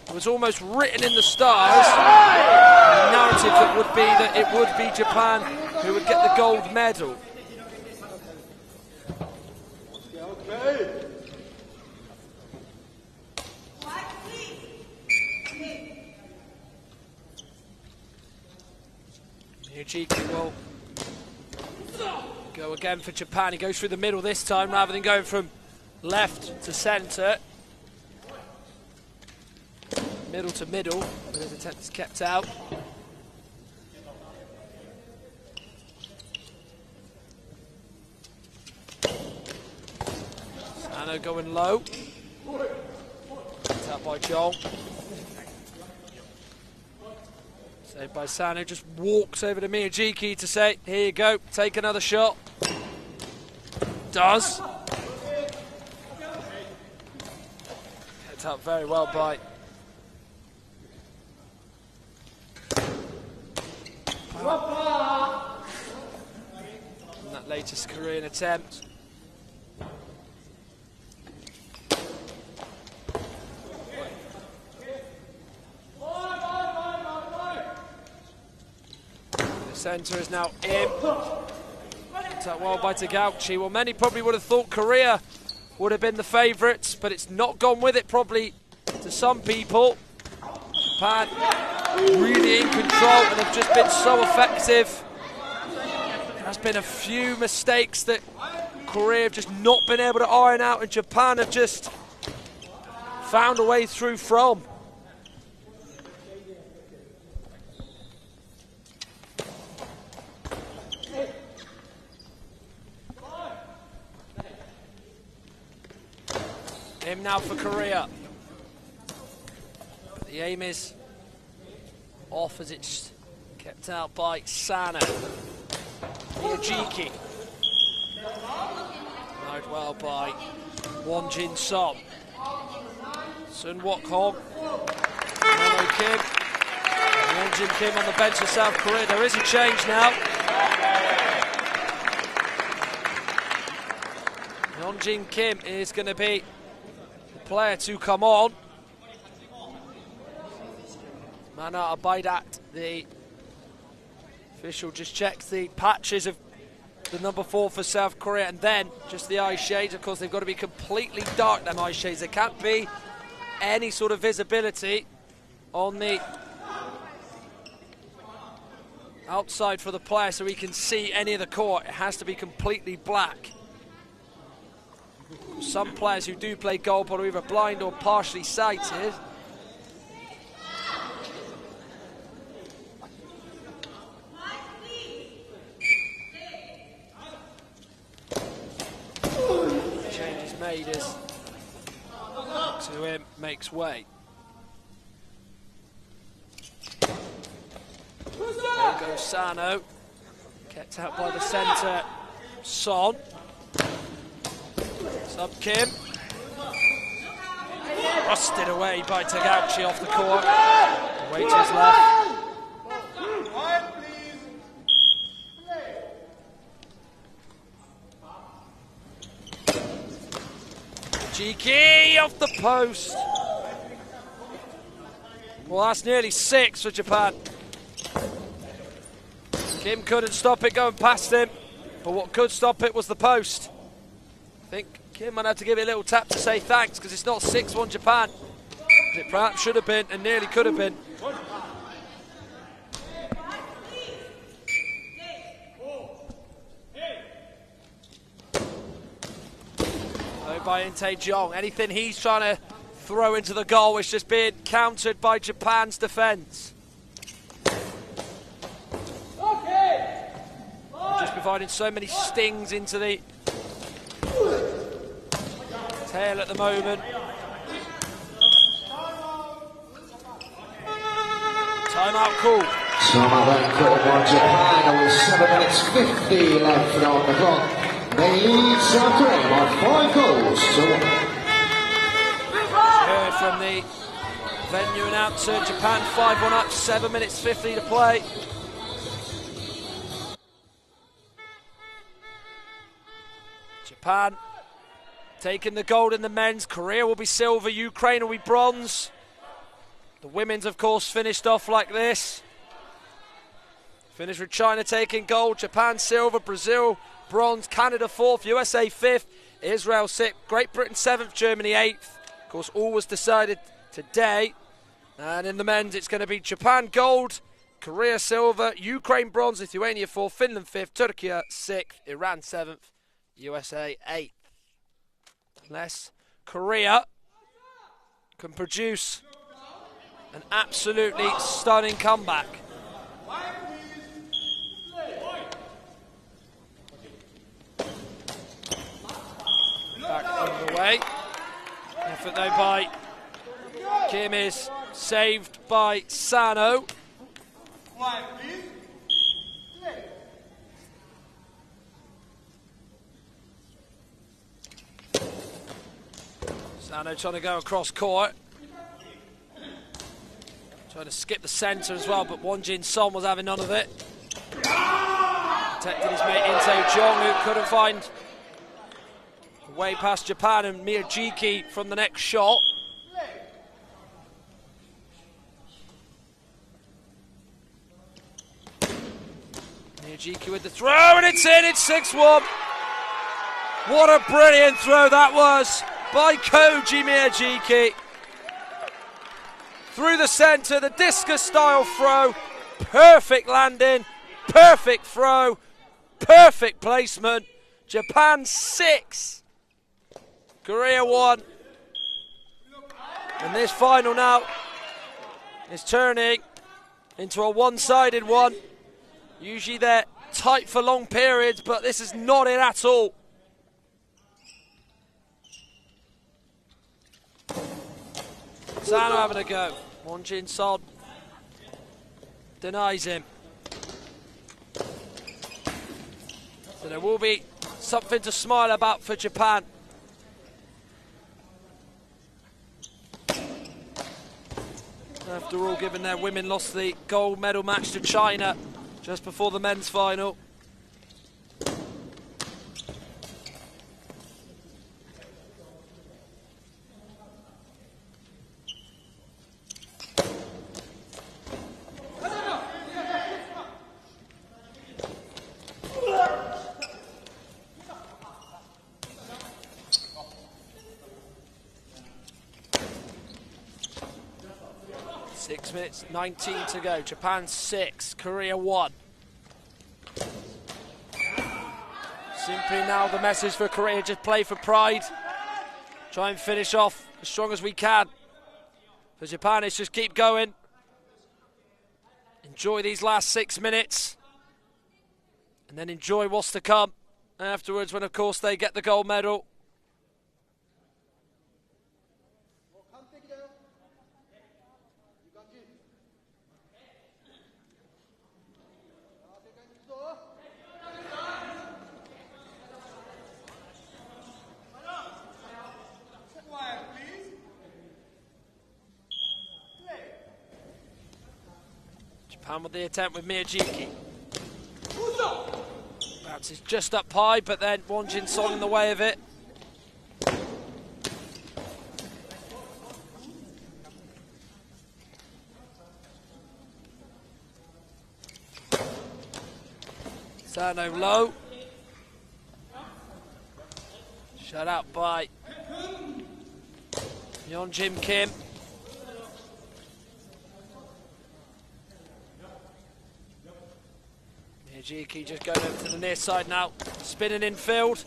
it was almost written in the stars, the narrative that would be that it would be Japan who would get the gold medal. Miyajiki will go again for Japan. He goes through the middle this time rather than going from left to centre. Middle to middle, but his attempt is kept out. Sano going low. Kept out by Joel. Saved by Sano, just walks over to Miyajiki to say, here you go, take another shot. Does. Kept out very well by in that latest Korean attempt. The centre is now in. That well by Tagauchi. Well, many probably would have thought Korea would have been the favourites, but it's not gone with it probably to some people. Japan really in control and have just been so effective. There's been a few mistakes that Korea have just not been able to iron out, and Japan have just found a way through from. Him now for Korea. The aim is off as it's kept out by Sano. Miyajiki. Rode well by Wonjin Son. Sun Wok Hong. Nano Kim. Wonjin Kim on the bench of South Korea. There is a change now. Wonjin Kim is going to be the player to come on. Mana Abaidat, the official, just checks the patches of the number 4 for South Korea, and then just the eye shades. Of course, they've got to be completely dark, them eye shades. There can't be any sort of visibility on the outside for the player so he can see any of the court. It has to be completely black. Some players who do play goalball are either blind or partially sighted. Made as to him makes way. There goes Sano, kept out by the centre Son. Sub Kim, rusted away by Tagauchi off the court. The weight is left. Jiki off the post. Well, that's nearly 6 for Japan. Kim couldn't stop it going past him, but what could stop it was the post. I think Kim might have to give it a little tap to say thanks, because it's not 6-1 Japan. It perhaps should have been and nearly could have been. by In Tae-jong. Anything he's trying to throw into the goal is just being countered by Japan's defence. Just providing so many stings into the tail at the moment. Timeout call. Timeout then called by Japan with 7 minutes 50 left on the clock. They lead South Korea by 5 goals to 1. Heard from the venue announcer, Japan 5-1 up, 7 minutes 50 to play. Japan taking the gold in the men's. Korea will be silver, Ukraine will be bronze. The women's, of course, finished off like this. Finished with China taking gold, Japan silver, Brazil bronze, Canada 4th, USA 5th, Israel 6th, Great Britain 7th, Germany 8th. Of course, all was decided today. And in the men's, it's going to be Japan gold, Korea silver, Ukraine bronze, Lithuania 4th, Finland 5th, Turkey 6th, Iran 7th, USA 8th. Unless Korea can produce an absolutely stunning comeback. Back underway. Effort though by Kim is saved by Sano. Sano trying to go across court. Trying to skip the centre as well, but Won Jin Son was having none of it. Protected his mate In Tae-jong, who couldn't find a way past Japan, and Miyajiki from the next shot. Miyajiki with the throw, and it's in, it's 6-1. What a brilliant throw that was by Koji Miyajiki. Through the centre, the discus-style throw, perfect landing, perfect throw, perfect placement. Japan 6, Korea 1. And this final now is turning into a one-sided one. Usually they're tight for long periods, but this is not it at all. Sano having a go. Won Jin Son denies him. So there will be something to smile about for Japan. After all, given their women lost the gold medal match to China just before the men's final. Minutes 19 to go. Japan 6, Korea 1. Simply now the message for Korea, just play for pride. Try and finish off as strong as we can. For Japan, it's just keep going. Enjoy these last 6 minutes. And then enjoy what's to come afterwards when, of course, they get the gold medal. Japan with the attempt with Miyajiki. Bounces just up high, but then Won Jin Son in the way of it. Sano low. Shut out by Yeon Jim Kim. Miyajiki just going over to the near side now, spinning in field.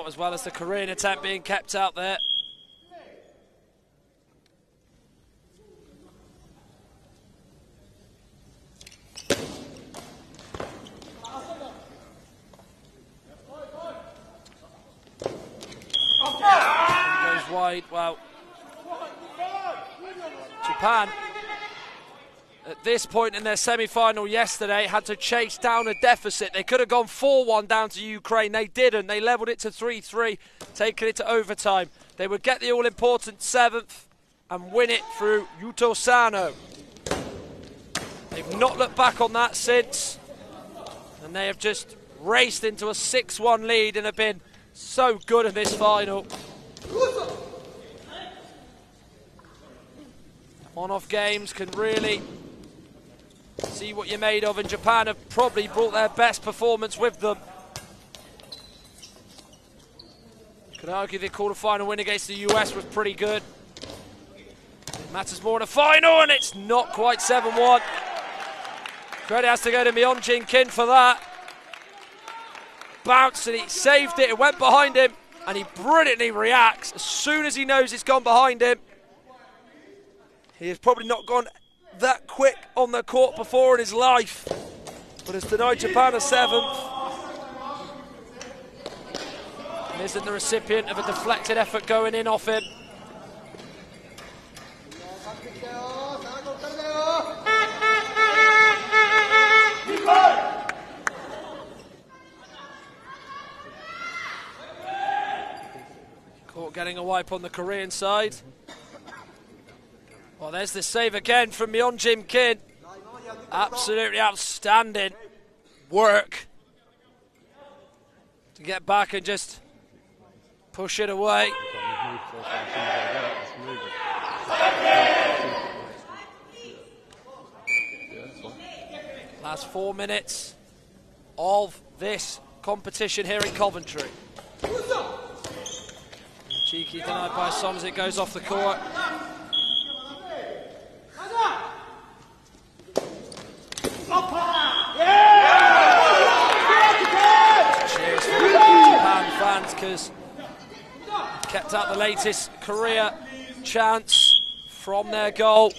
out, as well as the Korean attempt being kept out there. Goes wide. Well, Japan, at this point in their semi-final yesterday, had to chase down a deficit. They could have gone 4-1 down to Ukraine. They didn't. They levelled it to 3-3, taking it to overtime. They would get the all-important 7th and win it through Yuto Sano. They've not looked back on that since, and they have just raced into a 6-1 lead and have been so good in this final. On-off games can really see what you're made of, and Japan have probably brought their best performance with them. You could argue the quarter-final win against the US was pretty good. It matters more in a final, and it's not quite 7-1. Credit has to go to Myeonjin Kim for that. Bounced and he saved it. It went behind him, and he brilliantly reacts as soon as he knows it's gone behind him. He has probably not gone that quick on the court before in his life, but has denied Japan a 7th. And isn't the recipient of a deflected effort going in off him. Court getting a wipe on the Korean side. Well, there's the save again from Myeonjin Kim. Absolutely outstanding work to get back and just push it away. Last 4 minutes of this competition here in Coventry. Cheeky denied by Son as it goes off the court. Cheers for Japan fans, because kept out the latest Korea chance from their goal.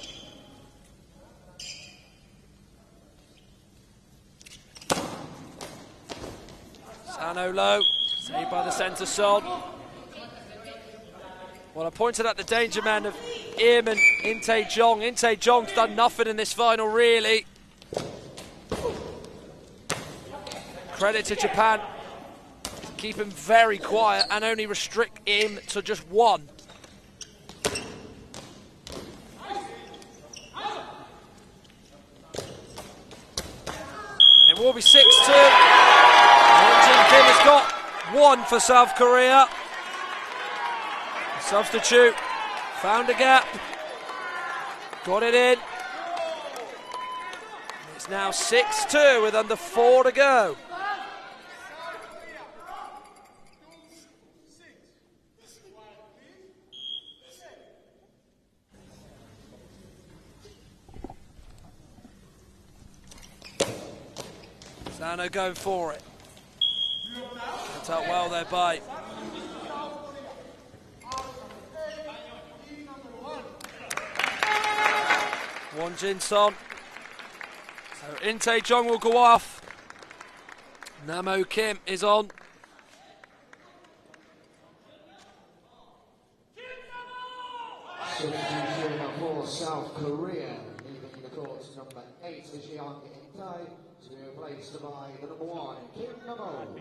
Sano low, saved by the centre Son. Well, I pointed out the danger man of Im and In Tae-jong. In Tae-jong's done nothing in this final, really. Credit to Japan. Keep him very quiet and only restrict him to just 1. And it will be 6-2. Myeonjin Kim has got 1 for South Korea. Substitute, found a gap, got it in. It's now 6-2 with under 4 to go. Sano going for it. Cut out well there by Wonjin Son. So In Tae-jong will go off. Namo Kim is on. Substitution for South Korea, leaving the court number 8, Jiang In-tae, to be replaced by the number 1, Kim Namo.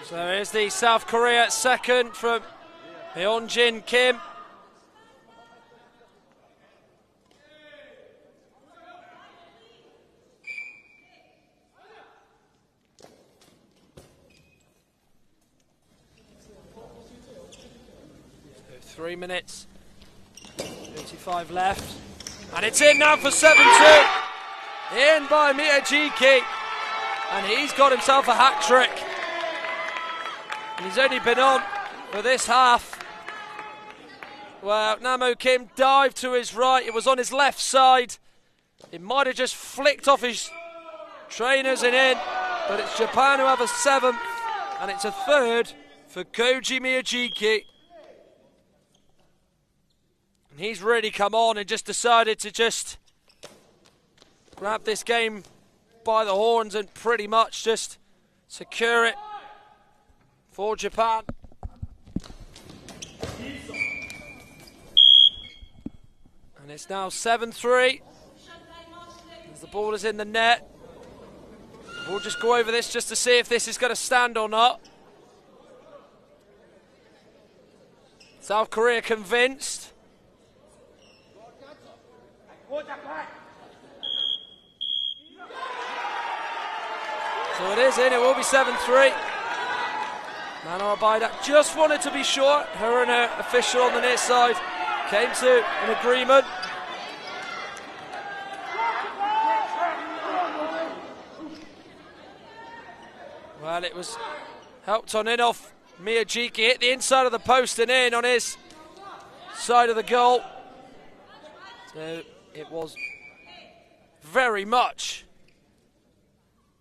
So here's the South Korea second from Myeonjin Kim. So 3 minutes, 35 left, and it's in now for 7-2. In by Miyajiki, and he's got himself a hat trick. And he's only been on for this half. Well, Namo Kim dived to his right. It was on his left side. It might have just flicked off his trainers and in, but it's Japan who have a 7th, and it's a 3rd for Koji Miyajiki. And he's really come on and just decided to just grab this game by the horns and pretty much just secure it for Japan. And it's now 7-3. As the ball is in the net. We'll just go over this just to see if this is going to stand or not. South Korea convinced. So it is in, it will be 7-3. Nano Abida just wanted to be sure. Her and her official on the near side came to an agreement. Well, it was helped on in off Miyajiki, hit the inside of the post and in on his side of the goal. So it was very much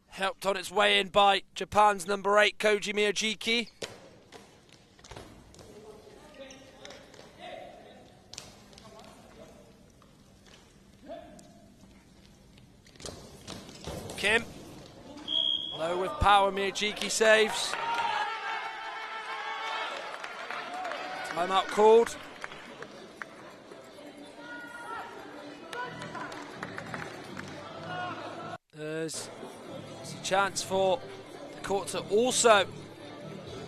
helped on its way in by Japan's number 8, Koji Miyajiki. Kim. Low with power, Miyajiki saves. Timeout called. There's a chance for the court to also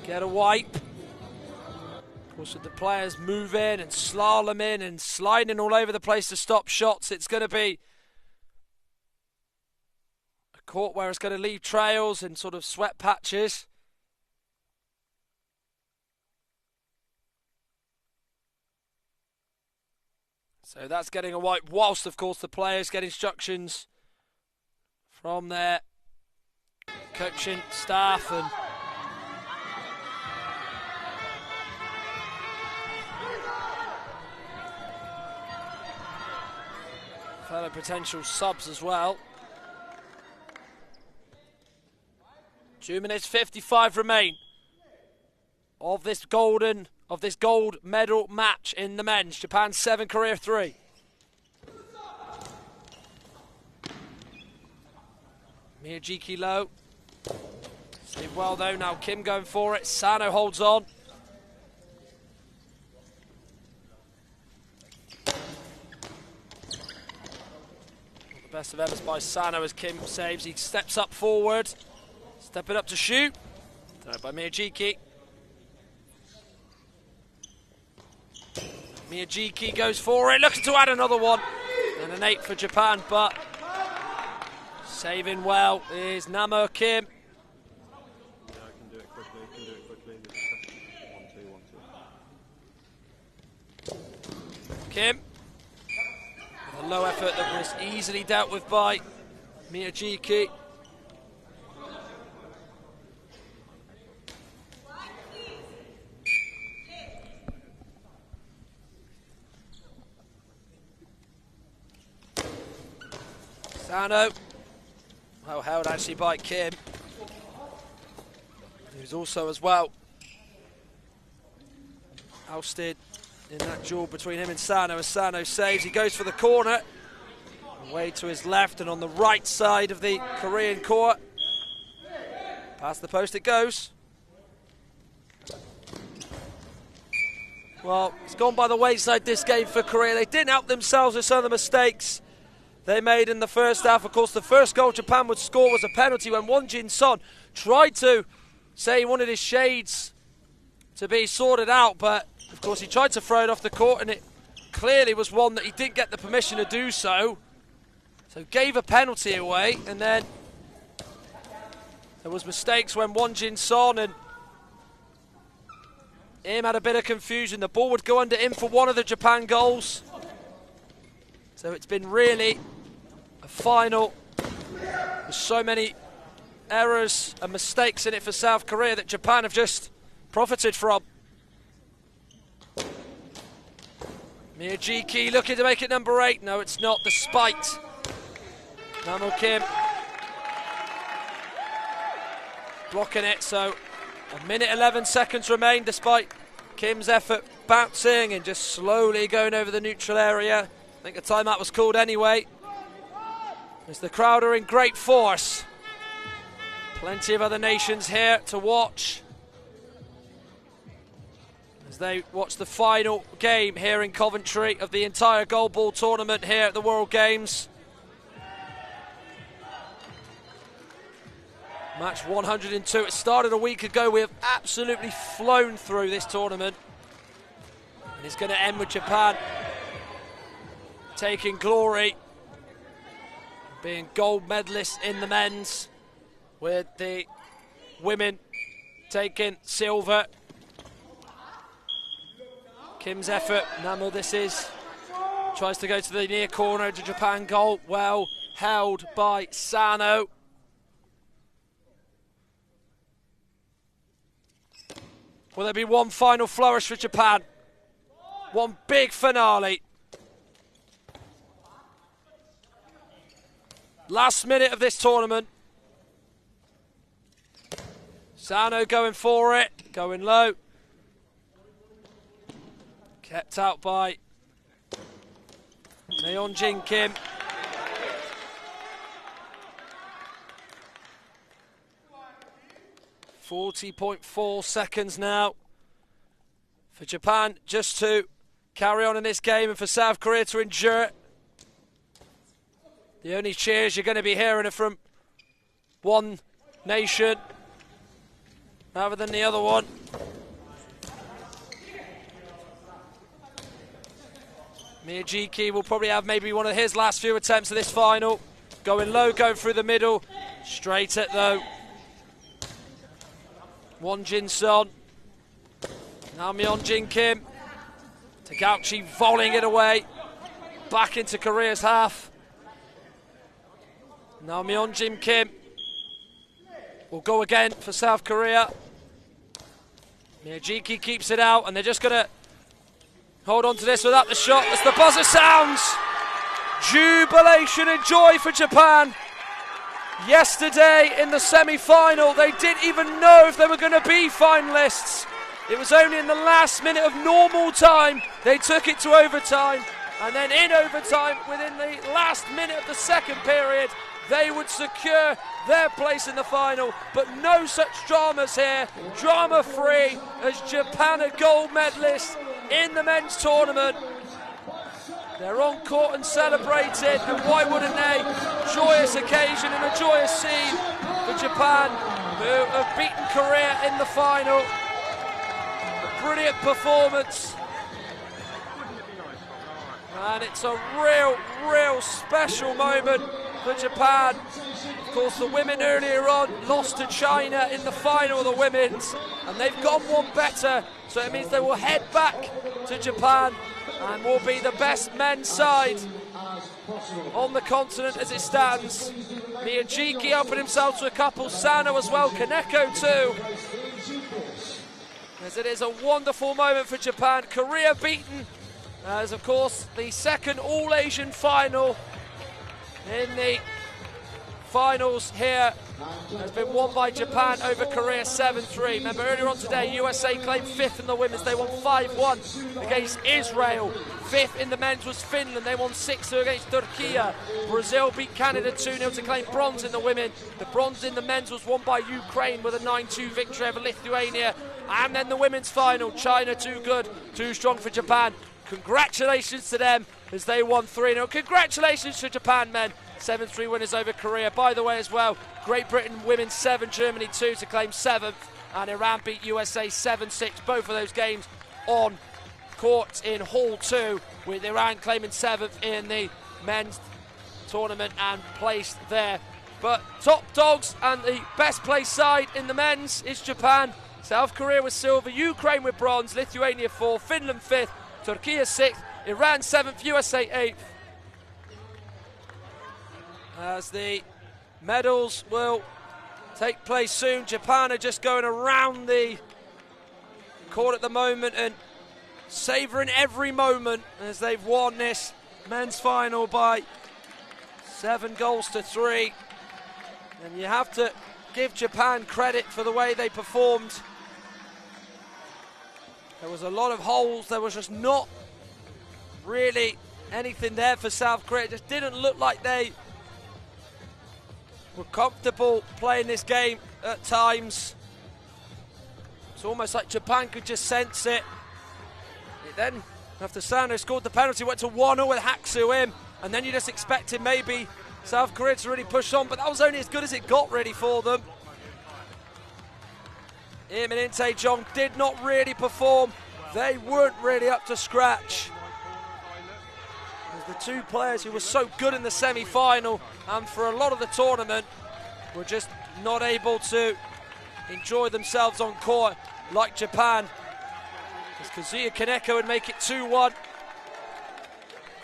get a wipe. Of course, with the players move in and slalom in and sliding all over the place to stop shots, it's going to be court where it's going to leave trails and sort of sweat patches. So that's getting a wipe, whilst of course the players get instructions from their coaching staff and fellow potential subs as well. 2 minutes 55 remain of this gold medal match in the men's. Japan 7, Korea 3. Miyajiki low. Stayed well though, now Kim going for it. Sano holds on. Not the best of efforts by Sano as Kim saves. He steps up forward. Stepping up to shoot. Throw by Miyajiki. Miyajiki goes for it, looking to add another one. And an 8 for Japan, but saving well is Namo Kim. Yeah, I can do it quickly, Kim. With a low effort that was easily dealt with by Miyajiki. Sano, well held actually by Kim, who's also as well ousted in that duel between him and Sano. As Sano saves, he goes for the corner, away to his left and on the right side of the Korean court. Past the post it goes. Well, it's gone by the wayside this game for Korea. They didn't help themselves with some of the mistakes they made in the first half. Of course, the first goal Japan would score was a penalty when Won Jin-son tried to say he wanted his shades to be sorted out, but of course he tried to throw it off the court and it clearly was one that he didn't get the permission to do so. So gave a penalty away, and then there was mistakes when Won Jin-son and him had a bit of confusion. The ball would go under him for one of the Japan goals. So it's been really a final with so many errors and mistakes in it for South Korea that Japan have just profited from. Miyajiki looking to make it number 8. No, it's not, despite Namo Kim blocking it. So 1:11 remain, despite Kim's effort bouncing and just slowly going over the neutral area. I think a timeout was called anyway, as the crowd are in great force. Plenty of other nations here to watch as they watch the final game here in Coventry of the entire goalball tournament here at the World Games. Match 102. It started a week ago. We have absolutely flown through this tournament. And it's going to end with Japan taking glory, being gold medalists in the men's, with the women taking silver. Kim's effort, Namo this is, tries to go to the near corner to Japan goal, well held by Sano. Will there be one final flourish for Japan? One big finale. Last minute of this tournament. Sano going for it, going low. Kept out by Yeonjin Kim. .4 seconds now for Japan just to carry on in this game and for South Korea to endure it. The only cheers you're going to be hearing are from one nation rather than the other one. Miyajiki will probably have maybe one of his last few attempts of this final. Going low, going through the middle. Straight at though. Won Jin Son. Now Yeonjin Kim. Tagauchi volleying it away. Back into Korea's half. Now Yeonjin Kim will go again for South Korea. Miyajiki keeps it out, and they're just going to hold on to this without the shot as the buzzer sounds. Jubilation and joy for Japan. Yesterday in the semi-final, they didn't even know if they were going to be finalists. It was only in the last minute of normal time they took it to overtime, and then in overtime, within the last minute of the second period, they would secure their place in the final. But no such dramas here, drama-free, as Japan are gold medalists in the men's tournament. They're on court and celebrating, and why wouldn't they? Joyous occasion and a joyous scene for Japan, who have beaten Korea in the final. A brilliant performance. And it's a real special moment for Japan. Of course, the women earlier on lost to China in the final of the women's, and they've gone one better, so it means they will head back to Japan and will be the best men's side on the continent as it stands. Miyajiki helping himself to a couple, Sano as well, Kaneko too. As it is a wonderful moment for Japan. Korea beaten, as of course the second All-Asian final in the finals here has been won by Japan over Korea 7-3. Remember earlier on today, USA claimed 5th in the women's. They won 5-1 against Israel. 5th in the men's was Finland. They won 6-2 against Turkey. Brazil beat Canada 2-0 to claim bronze in the women. The bronze in the men's was won by Ukraine with a 9-2 victory over Lithuania. And then the women's final, China too good, too strong for Japan. Congratulations to them as they won 3-0. Congratulations to Japan men. 7-3 winners over Korea. By the way as well, Great Britain women 7, Germany 2 to claim 7th, and Iran beat USA 7-6. Both of those games on court in Hall 2, with Iran claiming 7th in the men's tournament and placed there. But top dogs and the best placed side in the men's is Japan. South Korea with silver, Ukraine with bronze, Lithuania 4th, Finland 5th, Turkey 6th, Iran 7th, USA 8th. As the medals will take place soon. Japan are just going around the court at the moment and savouring every moment as they've won this men's final by 7 goals to 3. And you have to give Japan credit for the way they performed. There was a lot of holes. There was just not really anything there for South Korea. It just didn't look like they were comfortable playing this game at times. It's almost like Japan could just sense it. Then, after Sano scored the penalty, went to 1-0 with Hak-Soo-im, and then you just expected maybe South Korea to really push on, but that was only as good as it got really for them. Im and In-tae-jong did not really perform. They weren't really up to scratch. The two players who were so good in the semi-final and for a lot of the tournament were just not able to enjoy themselves on court like Japan. As Kazuya Kaneko would make it 2-1. Of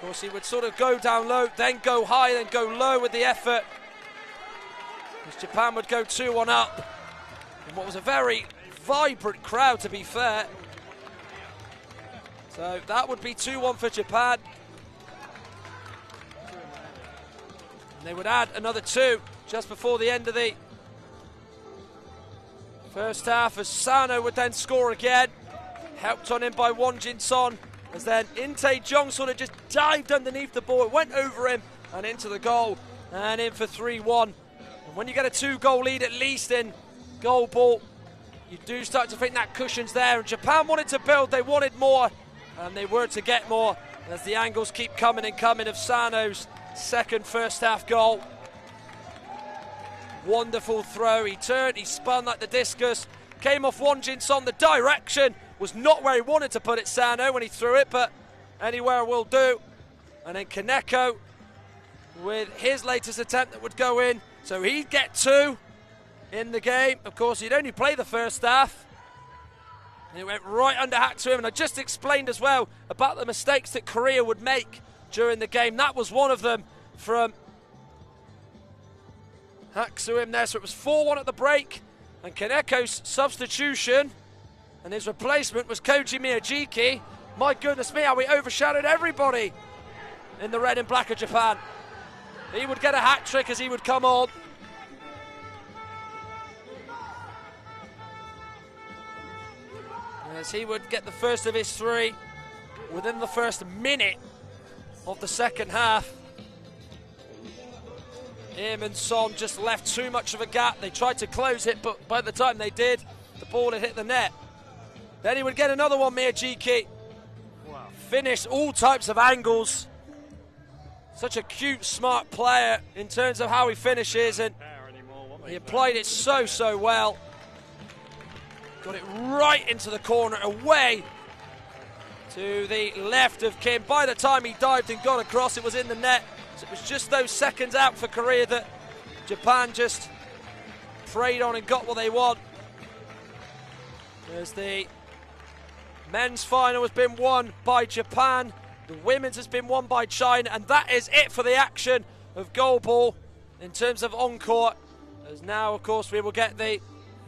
course, he would sort of go down low, then go high, then go low with the effort. As Japan would go 2-1 up in what was a very vibrant crowd, to be fair. So that would be 2-1 for Japan. And they would add another 2 just before the end of the first half, as Sano would then score again. Helped on him by Won Jin-son, as then In-tae-jong sort of just dived underneath the ball. It went over him and into the goal, and in for 3-1. And when you get a 2-goal lead at least in Goalball, you do start to think that cushion's there. And Japan wanted to build, they wanted more, and they were to get more, as the angles keep coming and coming of Sano's second first half goal. Wonderful throw, he turned, he spun like the discus, came off Won Jin-son. The direction was not where he wanted to put it, Sano, when he threw it, but anywhere will do. And then Kaneko with his latest attempt that would go in, so he'd get 2 in the game. Of course, he'd only play the first half, and it went right under Hak-Soo-im. And I just explained as well about the mistakes that Korea would make during the game. That was one of them from Hak-Soo-im there. So it was 4-1 at the break, and Kaneko's substitution and his replacement was Koji Miyajiki. My goodness me, how he overshadowed everybody in the red and black of Japan. He would get a hat-trick as he would come on. As he would get the first of his 3 within the first minute of the second half. Im and Son just left too much of a gap. They tried to close it, but by the time they did, the ball had hit the net. Then he would get another one, Miyajiki. Wow. Finish all types of angles. Such a cute, smart player in terms of how he finishes, and he applied it so well. Got it right into the corner, away to the left of Kim. By the time he dived and got across, it was in the net. So it was just those seconds out for Korea that Japan just preyed on and got what they want. As the men's final has been won by Japan, the women's has been won by China, and that is it for the action of Goalball in terms of on-court. As now, of course, we will get the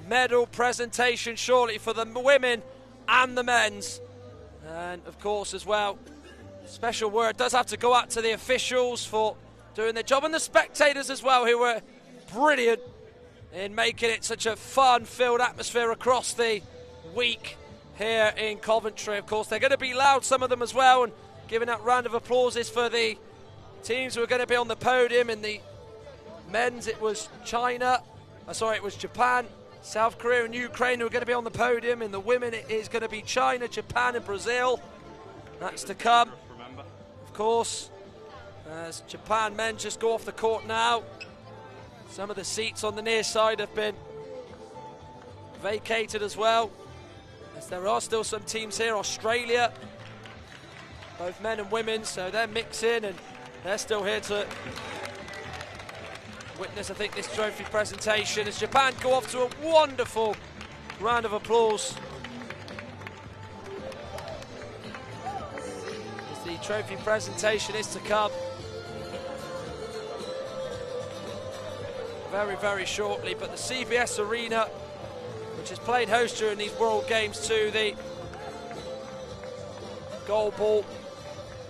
medal presentation shortly for the women and the men's. And, of course, as well, special word does have to go out to the officials for doing their job, and the spectators as well, who were brilliant in making it such a fun-filled atmosphere across the week here in Coventry. Of course, they're going to be loud, some of them as well, and giving out round of applauses for the teams who are going to be on the podium. In the men's, it was it was Japan, South Korea and Ukraine who are going to be on the podium. In the women, it is going to be China, Japan and Brazil. That's to come, of course, as Japan men just go off the court now. Some of the seats on the near side have been vacated as well, as there are still some teams here. Australia, both men and women, so they're mixing and they're still here to witness, I think, this trophy presentation as Japan go off to a wonderful round of applause. As the trophy presentation is to come very shortly, but the CBS Arena, which has played host during these World Games to the Goalball,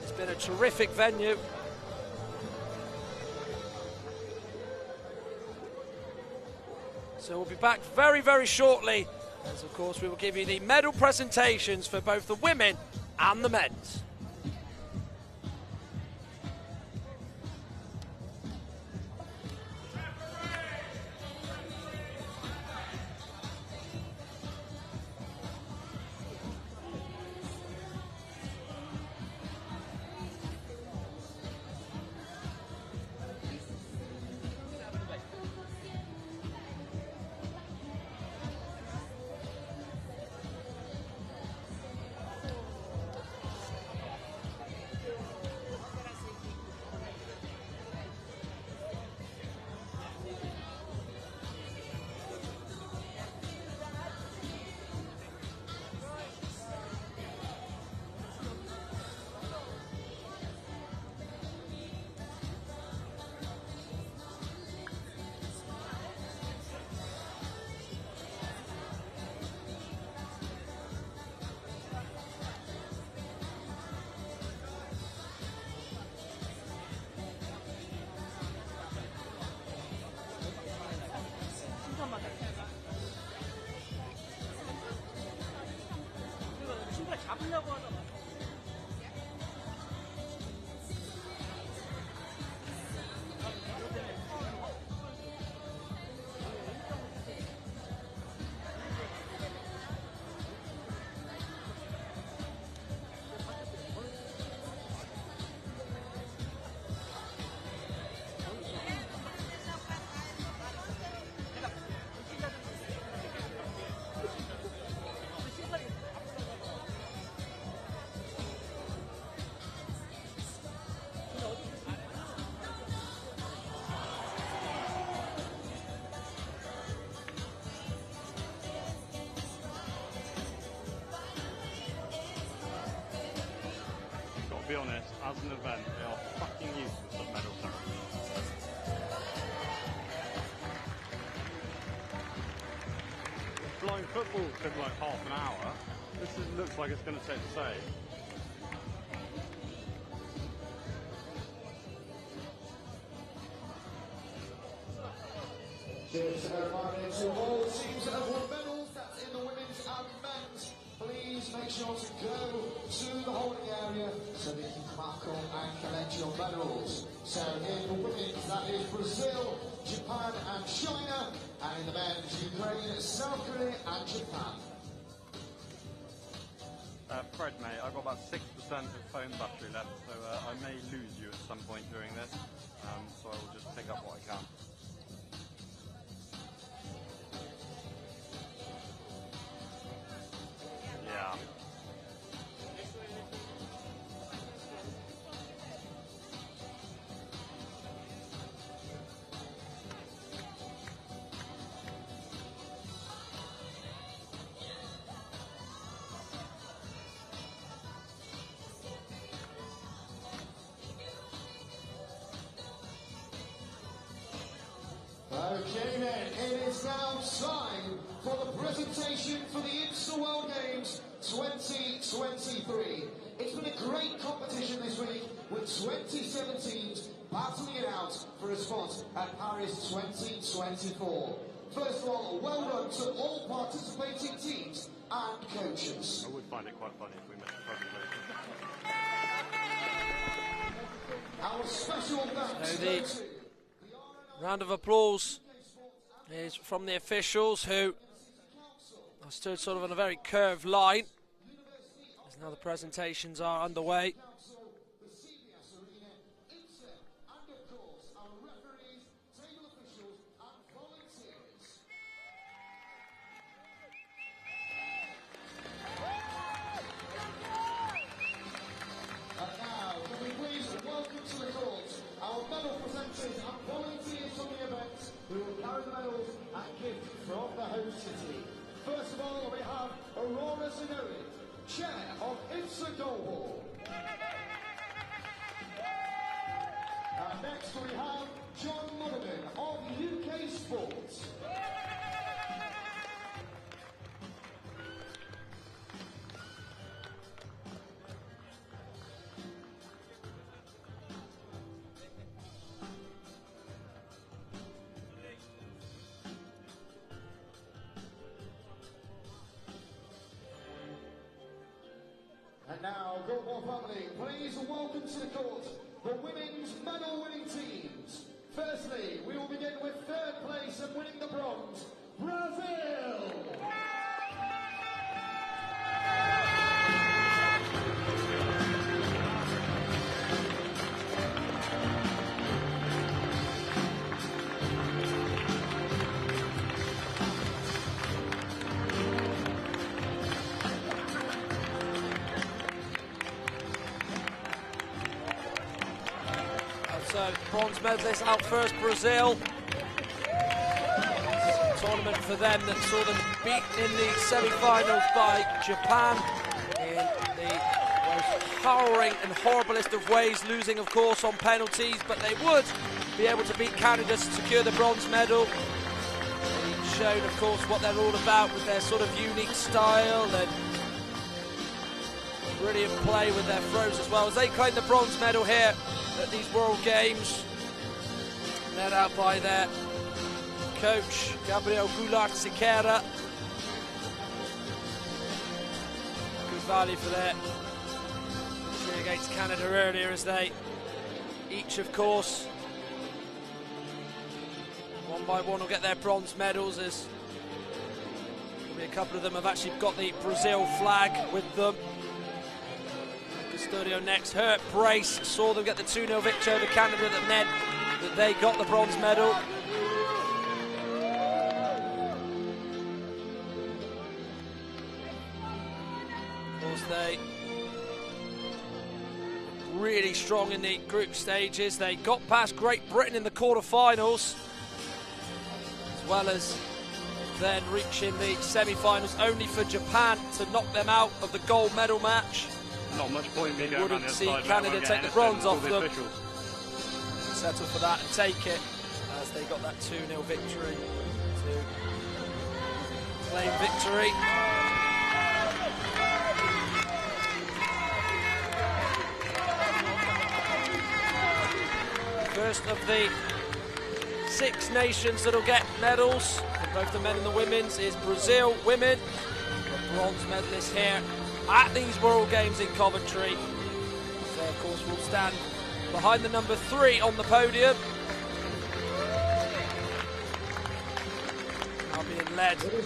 has been a terrific venue. So we'll be back very, very shortly, as of course we will give you the medal presentations for both the women and the men's. Be honest, as an event, they are fucking useless at medal ceremonies. Flying football took like half an hour. Looks like it's going to take the same. Cheers to everybody, to all the teams that have won medals, that's in the women's and men's. Please make sure to go to the holding area so that you can mark on and collect your medals. So in the women's, that is Brazil, Japan and China, and in the men's, Ukraine, South Korea and Japan. Fred, mate, I've got about 6% of phone battery left, so I may lose you at some point during this, so I will just pick up what I can. Yeah. Okay then, it is now time for the presentation for the IBSA World Games 2023. It's been a great competition this week with 27 teams battling it out for a spot at Paris 2024. First of all, well done to all participating teams and coaches. I would find it quite funny if we missed the presentation. Our special thanks So round of applause is from the officials who are stood sort of on a very curved line as now the presentations are underway. First of all, we have Aurora Zinuri, Chair of IBSA Goalball. And next we have John Mulligan of UK Sports. And now, Goalball family, please welcome to the court the women's medal-winning teams. Firstly, we will begin with third place and winning the bronze, Brazil! So, bronze medalist out first, Brazil. Tournament for them that saw them beat in the semi-finals by Japan in the most harrowing and horriblest of ways, losing of course on penalties, but they would be able to beat Canada to secure the bronze medal. They've shown of course what they're all about with their sort of unique style and brilliant play with their throws as well, as they claim the bronze medal here at these World Games, led out by their coach Gabriel Goulart-Siqueira. Good value for their victory against Canada earlier, as they each of course one by one will get their bronze medals, as probably a couple of them have actually got the Brazil flag with them. Studio next, Hurt brace, saw them get the 2-0 victory over Canada that meant that they got the bronze medal. Of course, they really strong in the group stages. They got past Great Britain in the quarter-finals, as well as then reaching the semi-finals, only for Japan to knock them out of the gold medal match. Not much point me going wouldn't see Canada take the bronze off them. Settle for that and take it, as they got that 2-0 victory to claim victory. First of the 6 nations that'll get medals, in both the men and the women's, is Brazil women. The bronze medalists here at these World Games in Coventry. So of course we'll stand behind the number 3 on the podium. Now being led towards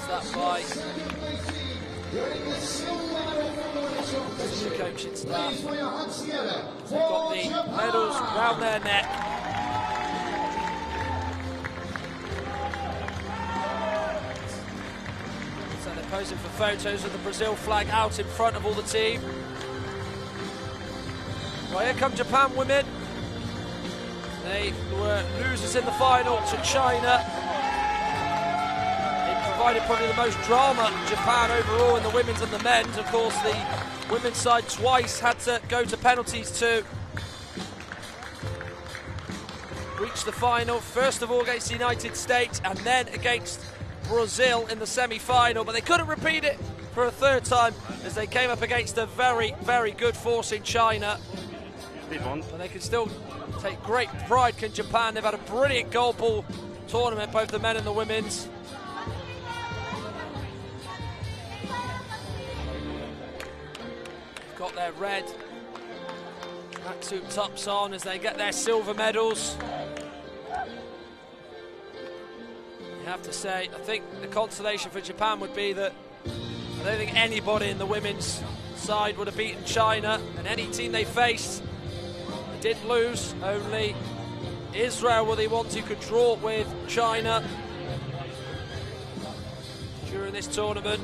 that by the coaching staff. They've got the medals round their neck. Posing for photos of the Brazil flag out in front of all the team. Well, here come Japan women. They were losers in the final to China. They provided probably the most drama, Japan overall, in the women's and the men's. Of course, the women's side twice had to go to penalties to reach the final. First of all against the United States, and then against Brazil in the semi-final, but they couldn't repeat it for a third time, as they came up against a very, very good force in China. But they can still take great pride, can Japan. They've had a brilliant goalball tournament, both the men and the women's. Got their red tracksuit tops on as they get their silver medals. You have to say, I think the consolation for Japan would be that I don't think anybody in the women's side would have beaten China, and any team they faced, they did lose. Only Israel were the ones who could draw with China during this tournament.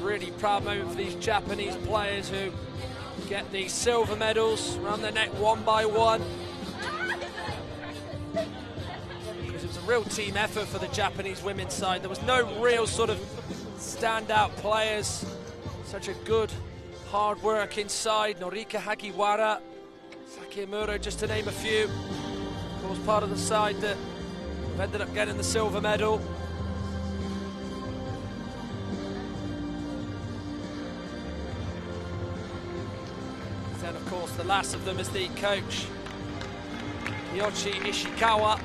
Really proud moment for these Japanese players who get these silver medals around their neck one by one. Real team effort for the Japanese women's side. There was no real sort of standout players. Such a good, hard-working side. Norika Hagiwara, Sakimura, just to name a few. Of course, part of the side that ended up getting the silver medal. Then, of course, the last of them is the coach, Yoshi Ishikawa.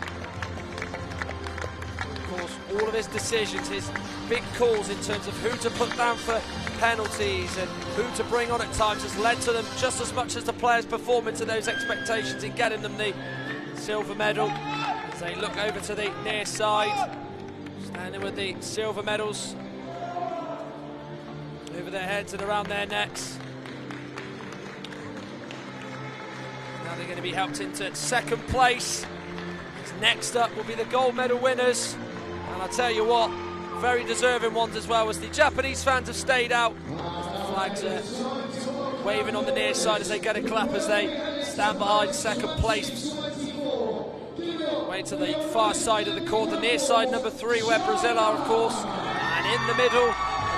Of course, all of his decisions, his big calls in terms of who to put down for penalties and who to bring on at times has led to them just as much as the players' performance to those expectations in getting them the silver medal. As they look over to the near side, standing with the silver medals over their heads and around their necks. Now they're going to be helped into second place. Next up will be the gold medal winners, and I'll tell you what, very deserving ones as well, as the Japanese fans have stayed out. The flags are waving on the near side as they get a clap as they stand behind second place. Way to the far side of the court, the near side, number 3, where Brazil are, of course, and in the middle,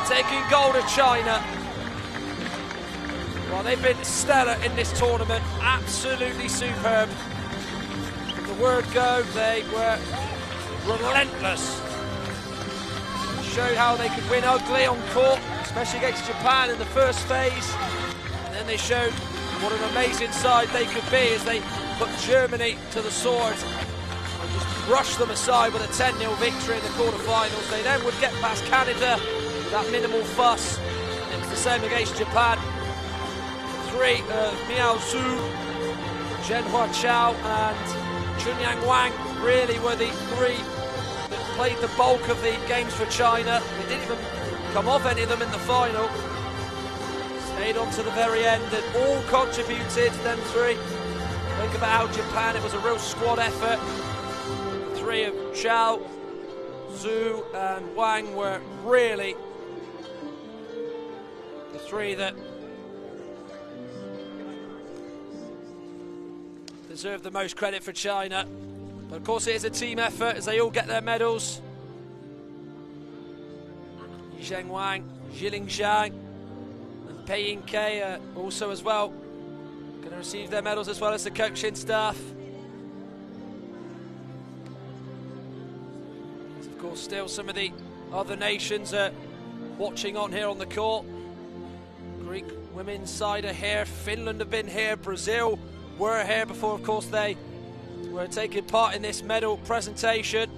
taking gold of China. Well, they've been stellar in this tournament, absolutely superb. From the word go, they were relentless. Showed how they could win ugly on court, especially against Japan in the first phase. And then they showed what an amazing side they could be as they put Germany to the sword and just brushed them aside with a 10-0 victory in the quarterfinals. They then would get past Canada with that minimal fuss. And it was the same against Japan. 3 Miao Zhu, Zhenhua Chao and Chunyang Wang really were the 3 that played the bulk of the games for China. They didn't even come off any of them in the final. Stayed on to the very end and all contributed, them 3. Think about how Japan, it was a real squad effort. The 3 of Chao, Zhu and Wang were really the 3 that deserve the most credit for China. But of course it is a team effort as they all get their medals. Zheng Wang, Jiling Zhang and Pei Ying-Kei are also as well going to receive their medals, as well as the coaching staff. There's of course still some of the other nations watching on here on the court. Greek women's side are here, Finland have been here, Brazil were here before of course they were taking part in this medal presentation.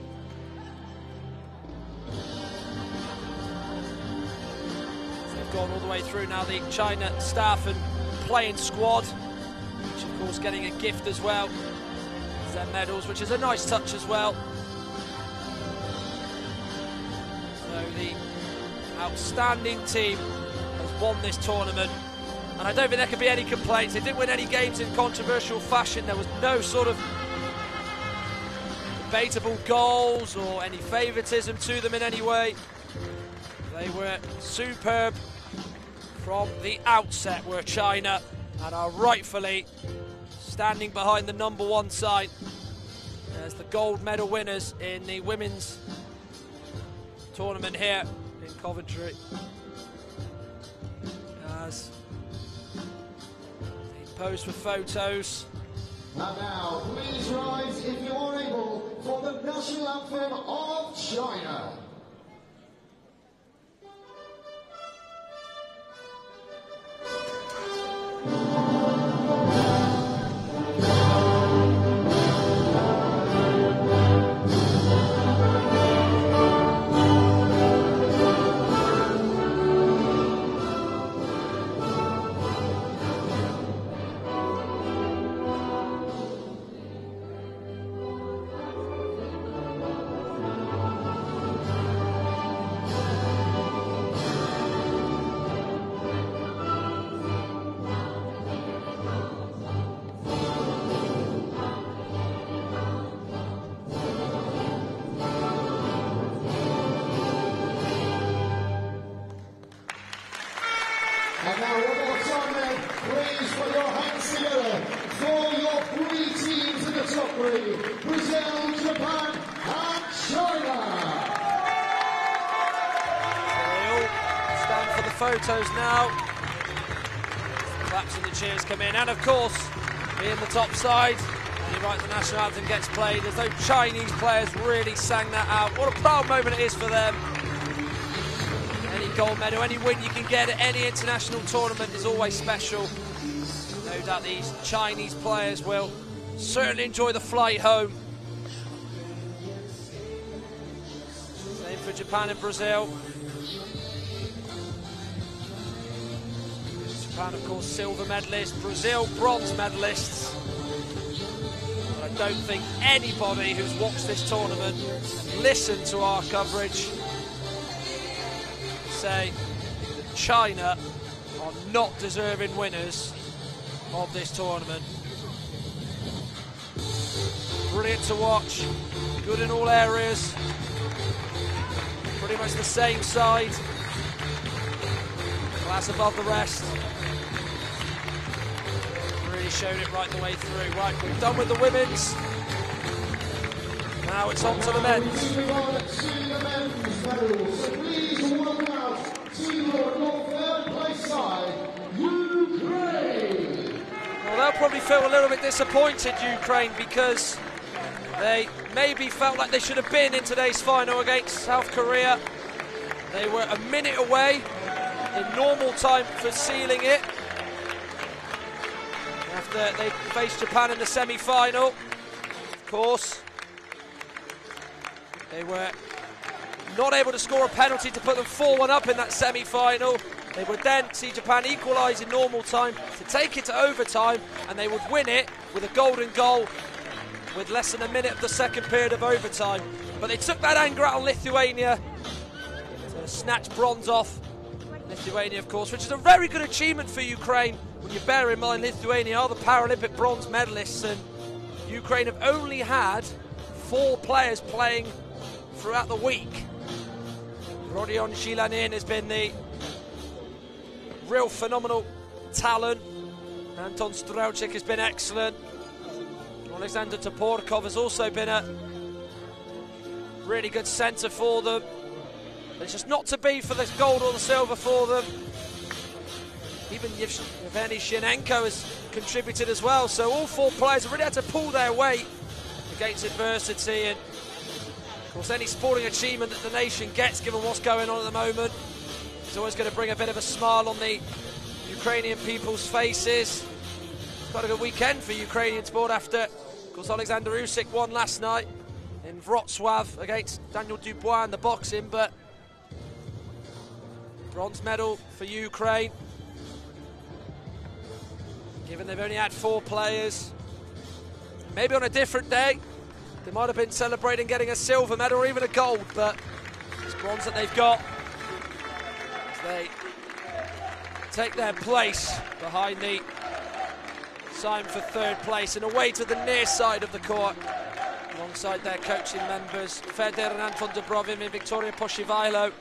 They've gone all the way through now, the China staff and playing squad, which of course getting a gift as well, their medals, which is a nice touch as well. So the outstanding team has won this tournament, and I don't think there can be any complaints. They didn't win any games in controversial fashion. There was no sort of debatable goals or any favouritism to them in any way. They were superb from the outset, were China, and are rightfully standing behind the number 1 side as the gold medal winners in the women's tournament here in Coventry. As they pose for photos. And now, please rise if you are able for the national anthem of China. And now one more time then, please put your hands together for your 3 teams in the top 3, Brazil, Japan and China. They all stand for the photos now. The claps and the cheers come in, and of course, being the top side, and you're right, the national anthem gets played as though Chinese players really sang that out. What a proud moment it is for them. Any gold medal, any win you can get at any international tournament is always special. No doubt these Chinese players will certainly enjoy the flight home. Same for Japan and Brazil. Japan, of course, silver medalist. Brazil, bronze medalists. But I don't think anybody who's watched this tournament and listened to our coverage say that China are not deserving winners of this tournament. Brilliant to watch, good in all areas, pretty much the same side, class above the rest. Really showed it right the way through. Right, we're done with the women's. Now it's on to the men's. Well, they'll probably feel a little bit disappointed, Ukraine, because they maybe felt like they should have been in today's final against South Korea. They were a minute away in normal time for sealing it after they faced Japan in the semi-final. Of course, they were not able to score a penalty to put them 4-1 up in that semi-final. They would then see Japan equalise in normal time to take it to overtime, and they would win it with a golden goal with less than a minute of the second period of overtime. But they took that anger out on Lithuania to snatch bronze off Lithuania, of course, which is a very good achievement for Ukraine when you bear in mind Lithuania are the Paralympic bronze medalists, and Ukraine have only had 4 players playing throughout the week. Rodion Zilanin has been the real phenomenal talent. Anton Strelchik has been excellent. Alexander Toporkov has also been a really good centre for them. But it's just not to be for the gold or the silver for them. Even Yevgeny Shinenko has contributed as well. So all 4 players have really had to pull their weight against adversity. And of course, any sporting achievement that the nation gets, given what's going on at the moment, is always going to bring a bit of a smile on the Ukrainian people's faces. It's quite a good weekend for Ukrainian sport after, of course, Alexander Usyk won last night in Wrocław against Daniel Dubois in the boxing, but bronze medal for Ukraine. Given they've only had 4 players, maybe on a different day they might have been celebrating getting a silver medal or even a gold, but it's bronze that they've got as they take their place behind the sign for 3rd place and away to the near side of the court alongside their coaching members Feder and Anton Dubrovin and Victoria Poshivailo.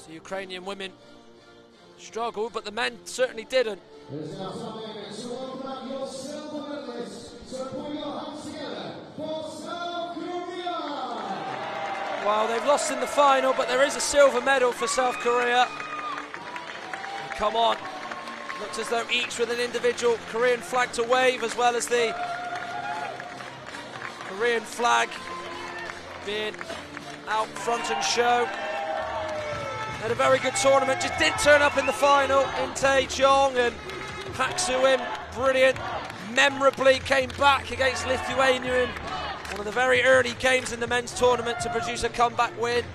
The Ukrainian women struggled, but the men certainly didn't. Well, they've lost in the final, but there is a silver medal for South Korea. And come on. Looks as though each with an individual Korean flag to wave, as well as the Korean flag being out front and show. Had a very good tournament, just didn't turn up in the final. In Tae-Chong and Pak Soo-im, brilliant. Memorably came back against Lithuania in one of the very early games in the men's tournament to produce a comeback win.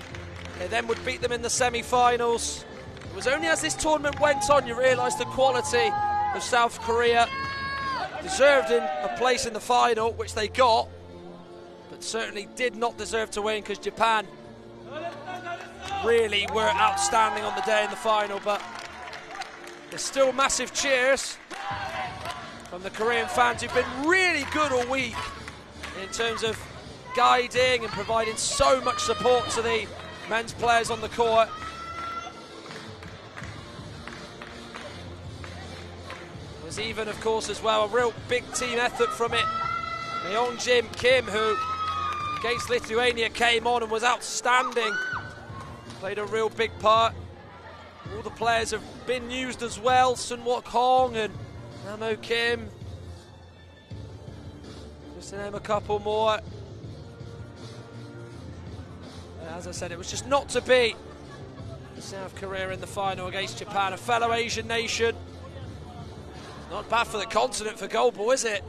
They then would beat them in the semi-finals. It was only as this tournament went on you realised the quality of South Korea. Deserved in a place in the final, which they got, but certainly did not deserve to win because Japan really were outstanding on the day in the final. But there's still massive cheers from the Korean fans who've been really good all week in terms of guiding and providing so much support to the men's players on the court. There was even, of course, as well, a real big team effort from it. Yeonjim Kim, who against Lithuania came on and was outstanding, played a real big part. All the players have been used as well. Sun Wook Hong and Namo Kim. Just to name a couple more. As I said, it was just not to be. South Korea in the final against Japan, a fellow Asian nation. Not bad for the continent for Goalball, is it?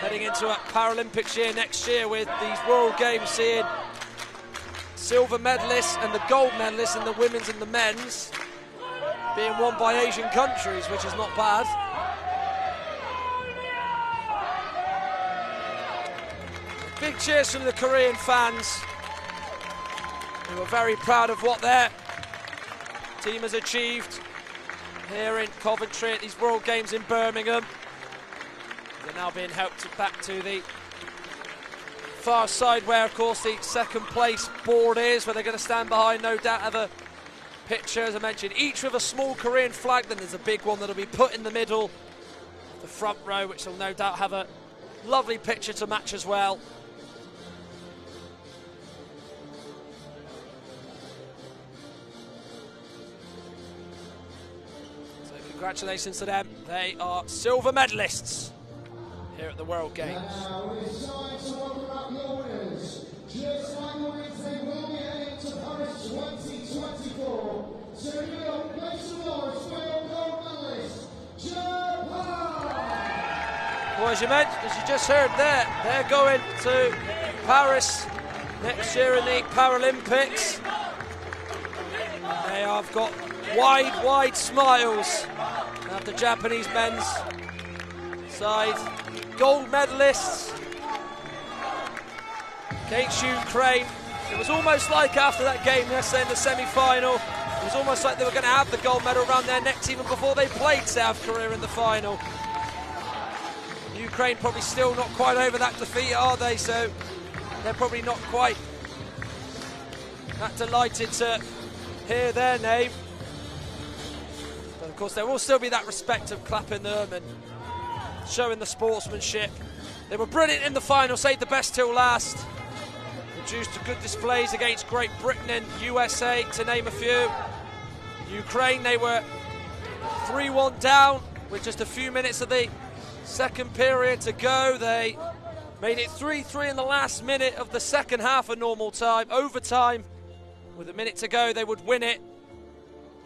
heading into a Paralympics year next year with these World Games seeing silver medalists and the gold medalists in the women's and the men's being won by Asian countries, which is not bad. Big cheers from the Korean fans, who are very proud of what their team has achieved here in Coventry at these World Games in Birmingham. They're now being helped back to the far side where, of course, the second place board is, where they're going to stand behind, no doubt have a picture, as I mentioned, each with a small Korean flag. Then there's a big one that'll be put in the middle, the front row, which will no doubt have a lovely picture to match as well. So congratulations to them. They are silver medalists here at the World Games. Now it's time to welcome up your winners. Just like the winners, they will be heading to Paris 2024. So here on place of honor, gold medalist, Japan! Well, as you just heard there, they're going to Paris next year in the Paralympics. They have got wide smiles at the Japanese men's side. Gold medalists against Ukraine. It was almost like after that game yesterday in the semi-final, it was almost like they were going to have the gold medal around their necks even before they played South Korea in the final. Ukraine probably still not quite over that defeat, are they? So they're probably not quite that delighted to hear their name. But of course there will still be that respect of clapping them and showing the sportsmanship. They were brilliant in the final, saved the best till last. Produced good displays against Great Britain and USA, to name a few. Ukraine, they were 3-1 down with just a few minutes of the second period to go. They made it 3-3 in the last minute of the second half of normal time. Overtime, with a minute to go, they would win it.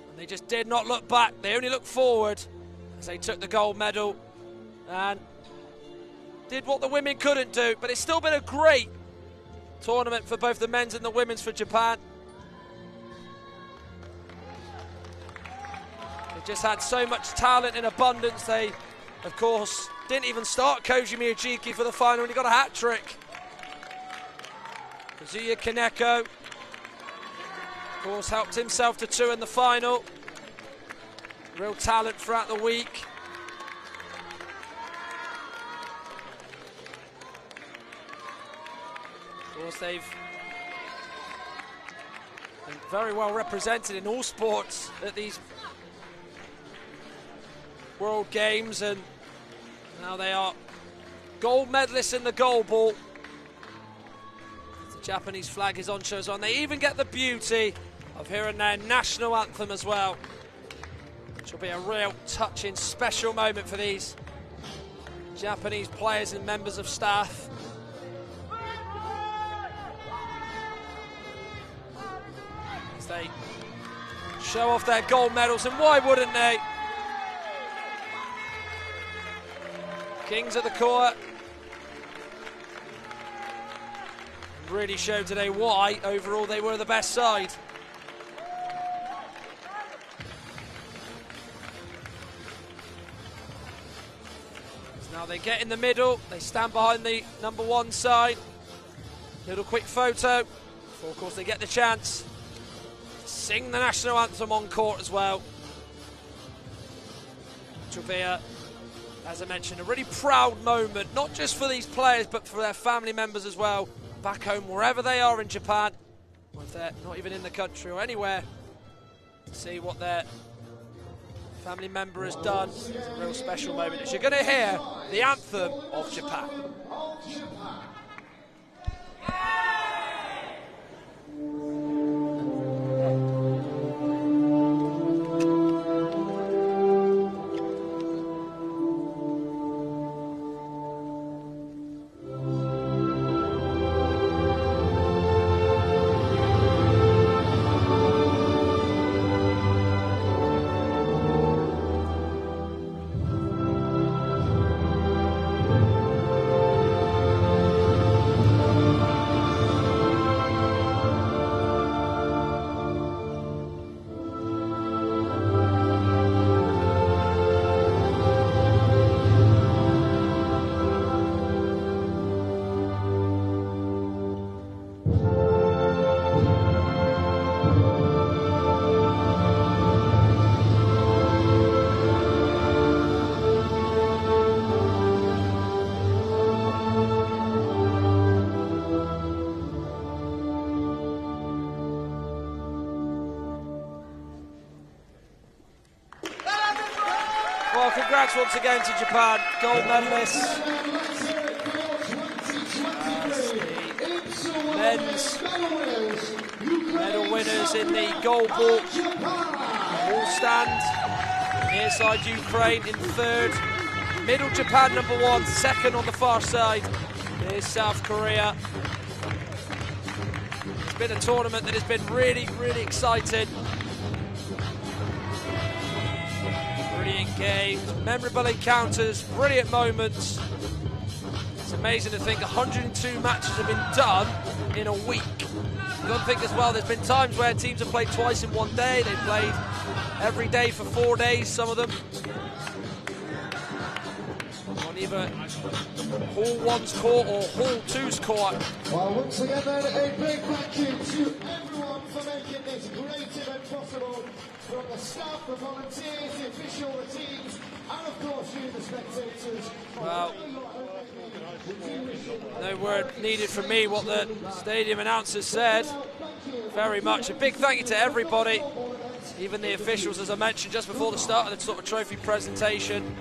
And they just did not look back. They only looked forward as they took the gold medal and did what the women couldn't do. But it's still been a great tournament for both the men's and the women's for Japan. They just had so much talent in abundance. They, of course, didn't even start Koji Miyajiki for the final, and he got a hat-trick. Kazuya Kaneko, of course, helped himself to 2 in the final. Real talent throughout the week. Of course, they've been very well represented in all sports at these World Games, and now they are gold medalists in the goalball. The Japanese flag is on show as well, and they even get the beauty of hearing their national anthem as well, which will be a real touching, special moment for these Japanese players and members of staff. They show off their gold medals, and why wouldn't they? Kings of the court. Really showed today why overall they were the best side. So now they get in the middle, they stand behind the number 1 side. Little quick photo before, of course, they get the chance. Sing the national anthem on court as well. Which will be, as I mentioned, a really proud moment, not just for these players, but for their family members as well, back home, wherever they are in Japan, or if they're not even in the country or anywhere, to see what their family member has done. It's a real special moment, as you're going to hear the anthem of Japan. Well, congrats once again to Japan, gold medalists. Men's medal winners in the goalball all stand. Near side Ukraine in third. Middle Japan number 1, second on the far side is South Korea. It's been a tournament that has been really, really exciting. Brilliant games, memorable encounters, brilliant moments. It's amazing to think 102 matches have been done in a week. You've got to think as well, there's been times where teams have played twice in one day. They've played every day for 4 days, some of them. On either Hall 1's court or Hall 2's court. Well, once again then, a big thank you to everyone for making this great event possible. From the staff, the volunteers, the official, the teams, and of course you, the spectators. Well, no word needed from me what the stadium announcers said. Very much. A big thank you to everybody, even the officials, as I mentioned just before the start of the sort of trophy presentation.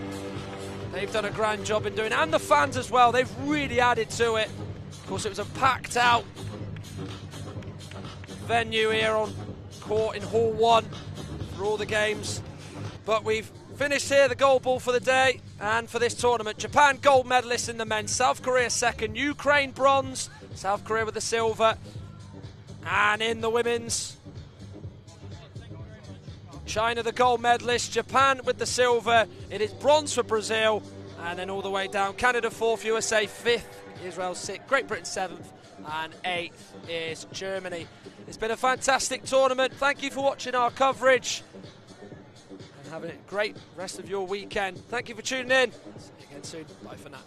They've done a grand job in doing it, and the fans as well. They've really added to it. Of course, it was a packed out venue here on court in Hall 1 for all the games. But we've finished here the gold ball for the day and for this tournament. Japan gold medalists in the men's, South Korea second, Ukraine bronze, South Korea with the silver. And in the women's, China the gold medalist, Japan with the silver. It is bronze for Brazil, and then all the way down, Canada 4th, USA 5th, Israel 6th, Great Britain 7th, and 8th is Germany. It's been a fantastic tournament. Thank you for watching our coverage, and have a great rest of your weekend. Thank you for tuning in. See you again soon. Bye for now.